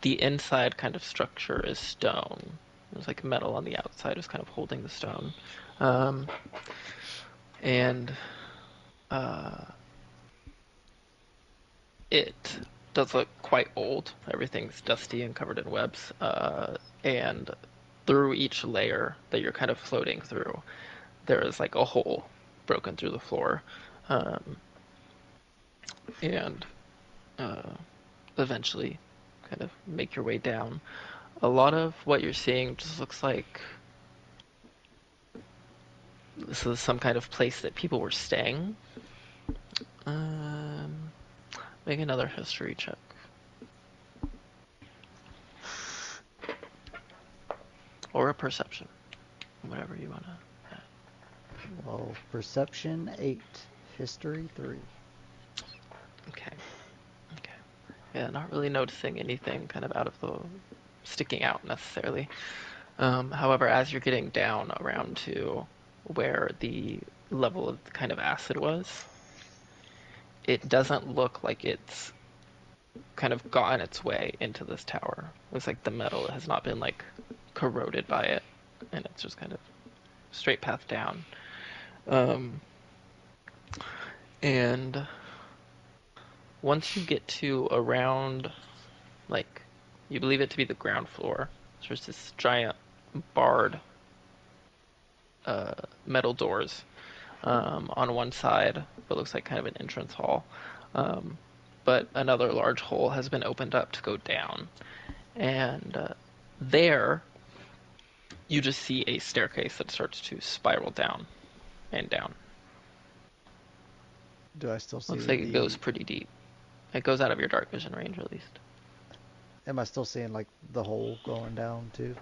the inside kind of structure is stone. There's like metal on the outside, is kind of holding the stone, um, and uh, it does look quite old. Everything's dusty and covered in webs, and through each layer that you're kind of floating through, there is like a hole broken through the floor, um, and eventually kind of make your way down. A lot of what you're seeing just looks like this is some kind of place that people were staying. Um, Make another history check. Or a perception. Whatever you want to. Well, perception 8, history 3. Okay. Okay. Yeah, not really noticing anything kind of out of the sticking out necessarily. However, as you're getting down around to where the level of the kind of acid was, it doesn't look like it's kind of gotten its way into this tower. It looks like the metal has not been like corroded by it, and it's just kind of straight path down. Um, And once you get to around, like, you believe it to be the ground floor, there's this giant barred metal doors on one side, what looks like kind of an entrance hall. But another large hole has been opened up to go down. And there, you just see a staircase that starts to spiral down and down. Do I still see Looks like the? it goes pretty deep. It goes out of your dark vision range, at least. Am I still seeing like the hole going down too?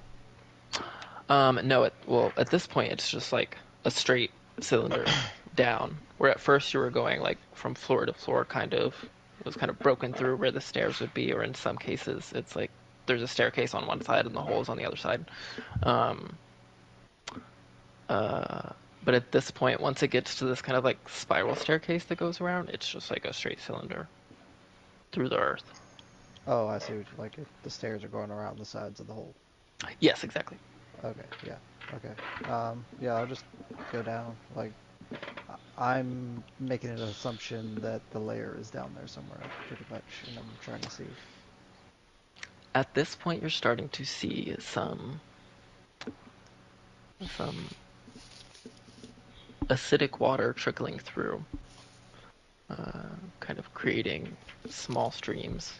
No, well, at this point, it's just like a straight cylinder down. Where at first you were going like from floor to floor, kind of. It was kind of broken through where the stairs would be, or in some cases, it's like there's a staircase on one side and the hole is on the other side. Um, but at this point, once it gets to this kind of like spiral staircase that goes around, it's just like a straight cylinder through the earth. Oh, I see what you like. The stairs are going around the sides of the hole. Yes, exactly. Okay, yeah, okay. Yeah, I'll just go down. Like, I'm making an assumption that the layer is down there somewhere, pretty much, and I'm trying to see. At this point, you're starting to see some acidic water trickling through, kind of creating small streams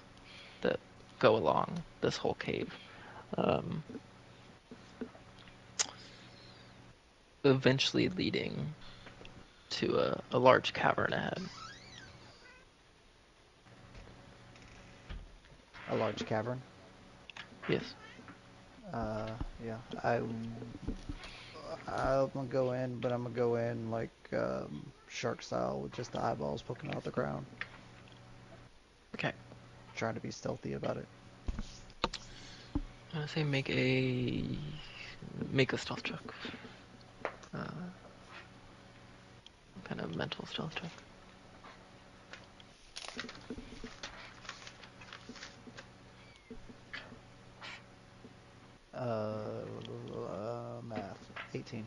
that go along this whole cave. Eventually leading to a large cavern ahead. A large cavern. Yes. Yeah, I'm gonna go in, but I'm gonna go in like shark style with just the eyeballs poking out the ground. Okay. Trying to be stealthy about it. I'm gonna say make a stealth check. Kind of mental stealth check. Math. 18.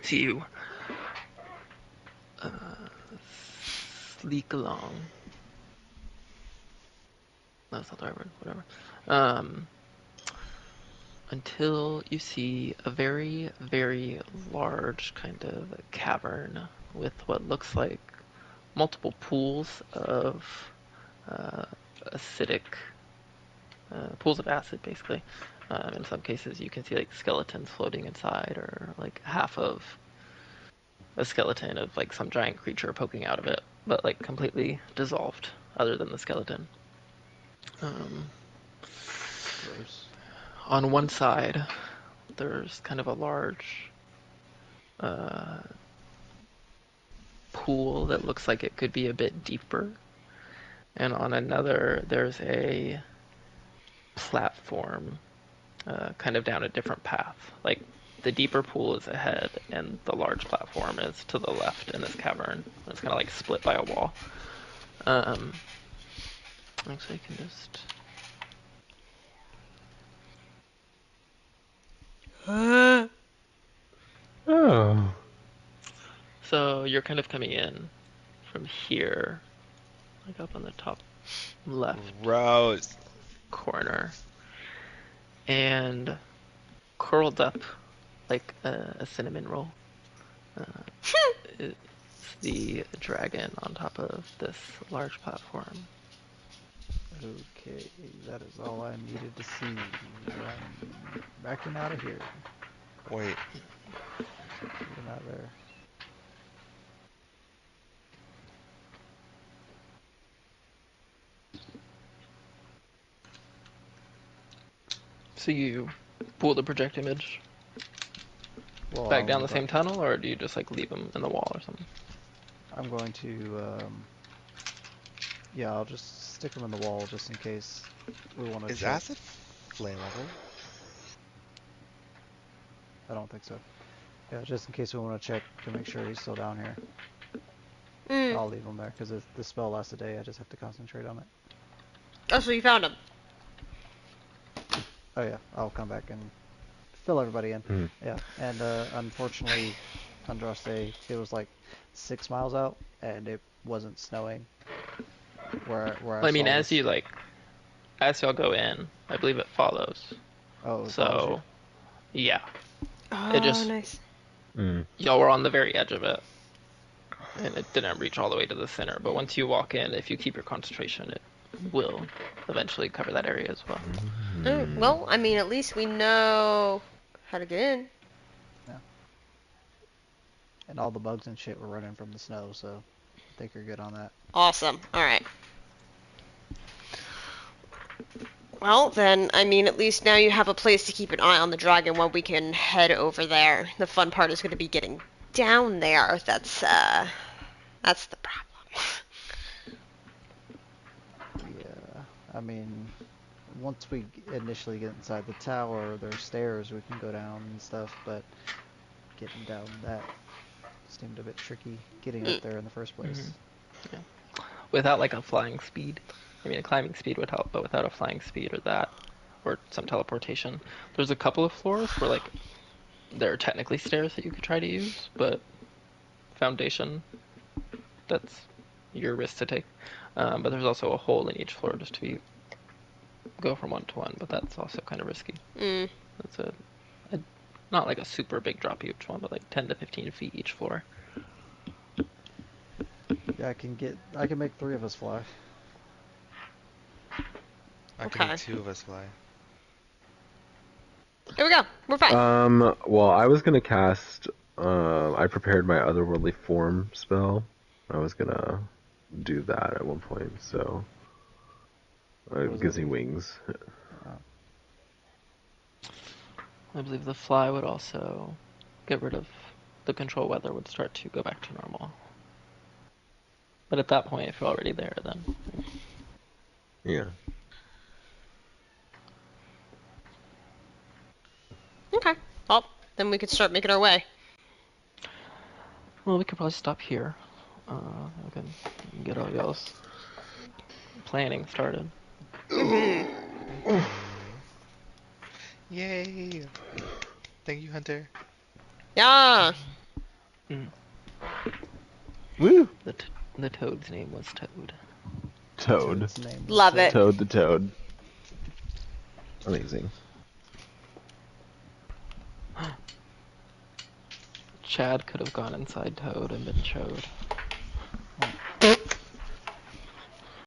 So you sleek along. That's not the right word. Whatever. Until you see a very, very large kind of cavern with what looks like multiple pools of acidic, pools of acid, basically. In some cases, you can see like skeletons floating inside, or like half of a skeleton of like some giant creature poking out of it, but like completely dissolved, other than the skeleton. Gross. On one side, there's kind of a large pool that looks like it could be a bit deeper. And on another, there's a platform kind of down a different path. Like the deeper pool is ahead, and the large platform is to the left in this cavern. It's kind of like split by a wall. Actually, I can just. Oh. So you're kind of coming in from here, like up on the top left Gross. corner, and curled up like a cinnamon roll. It's the dragon on top of this large platform. Okay, that is all I needed to see. I'm backing out of here. Wait. You're not there. So you pull the project image Well, back down the same tunnel, or do you just like leave them in the wall or something? I'm going to, yeah, I'll just stick them in the wall just in case we want to Is check. acid flammable? I don't think so. Yeah, just in case we want to check to make sure he's still down here. I'll leave him there because the spell lasts a day. I just have to concentrate on it. Oh, so you found him. Oh yeah, I'll come back and fill everybody in. Mm. Yeah, and unfortunately, Andraste, it was like 6 miles out, and it wasn't snowing. Where I I mean, saw as was, you like, as y'all go in, I believe it follows. oh, it follows you. So, yeah, it Oh, just nice. Mm. y'all were on the very edge of it, and it didn't reach all the way to the center. But once you walk in, if you keep your concentration, it will eventually cover that area as well. Well, I mean, at least we know how to get in. Yeah. And all the bugs and shit were running from the snow, so I think you're good on that. Awesome. All right. Well, then, I mean, at least now you have a place to keep an eye on the dragon while we can head over there. The fun part is going to be getting down there. That's the problem. Yeah, I mean, once we initially get inside the tower, there's stairs we can go down and stuff, but getting down that seemed a bit tricky, getting up there in the first place. Yeah. Without like a flying speed, I mean, a climbing speed would help, but without a flying speed or that, or some teleportation, there's a couple of floors where like there are technically stairs that you could try to use, but foundation, that's your risk to take. But there's also a hole in each floor just to be go from one to one, but that's also kind of risky. That's a not like a super big drop each one, but like 10 to 15 feet each floor. Yeah, I can make 3 of us fly. I can Okay. make 2 of us fly. There we go. We're fine. Well, I was gonna cast. I prepared my otherworldly form spell. I was gonna do that at one point, so it does gives that me do? wings. I believe the fly would also get rid of the control weather would start to go back to normal. But at that point, if you're already there, then Yeah. Okay. Well, then we could start making our way. well, we could probably stop here. We can get all y'all's planning started. Yay! Thank you, Hunter. Yeah. Woo! The toad's name was Toad. Toad. Toad's name was Love Toad. it. Toad the Toad. Amazing. Chad could have gone inside Toad and been Chode.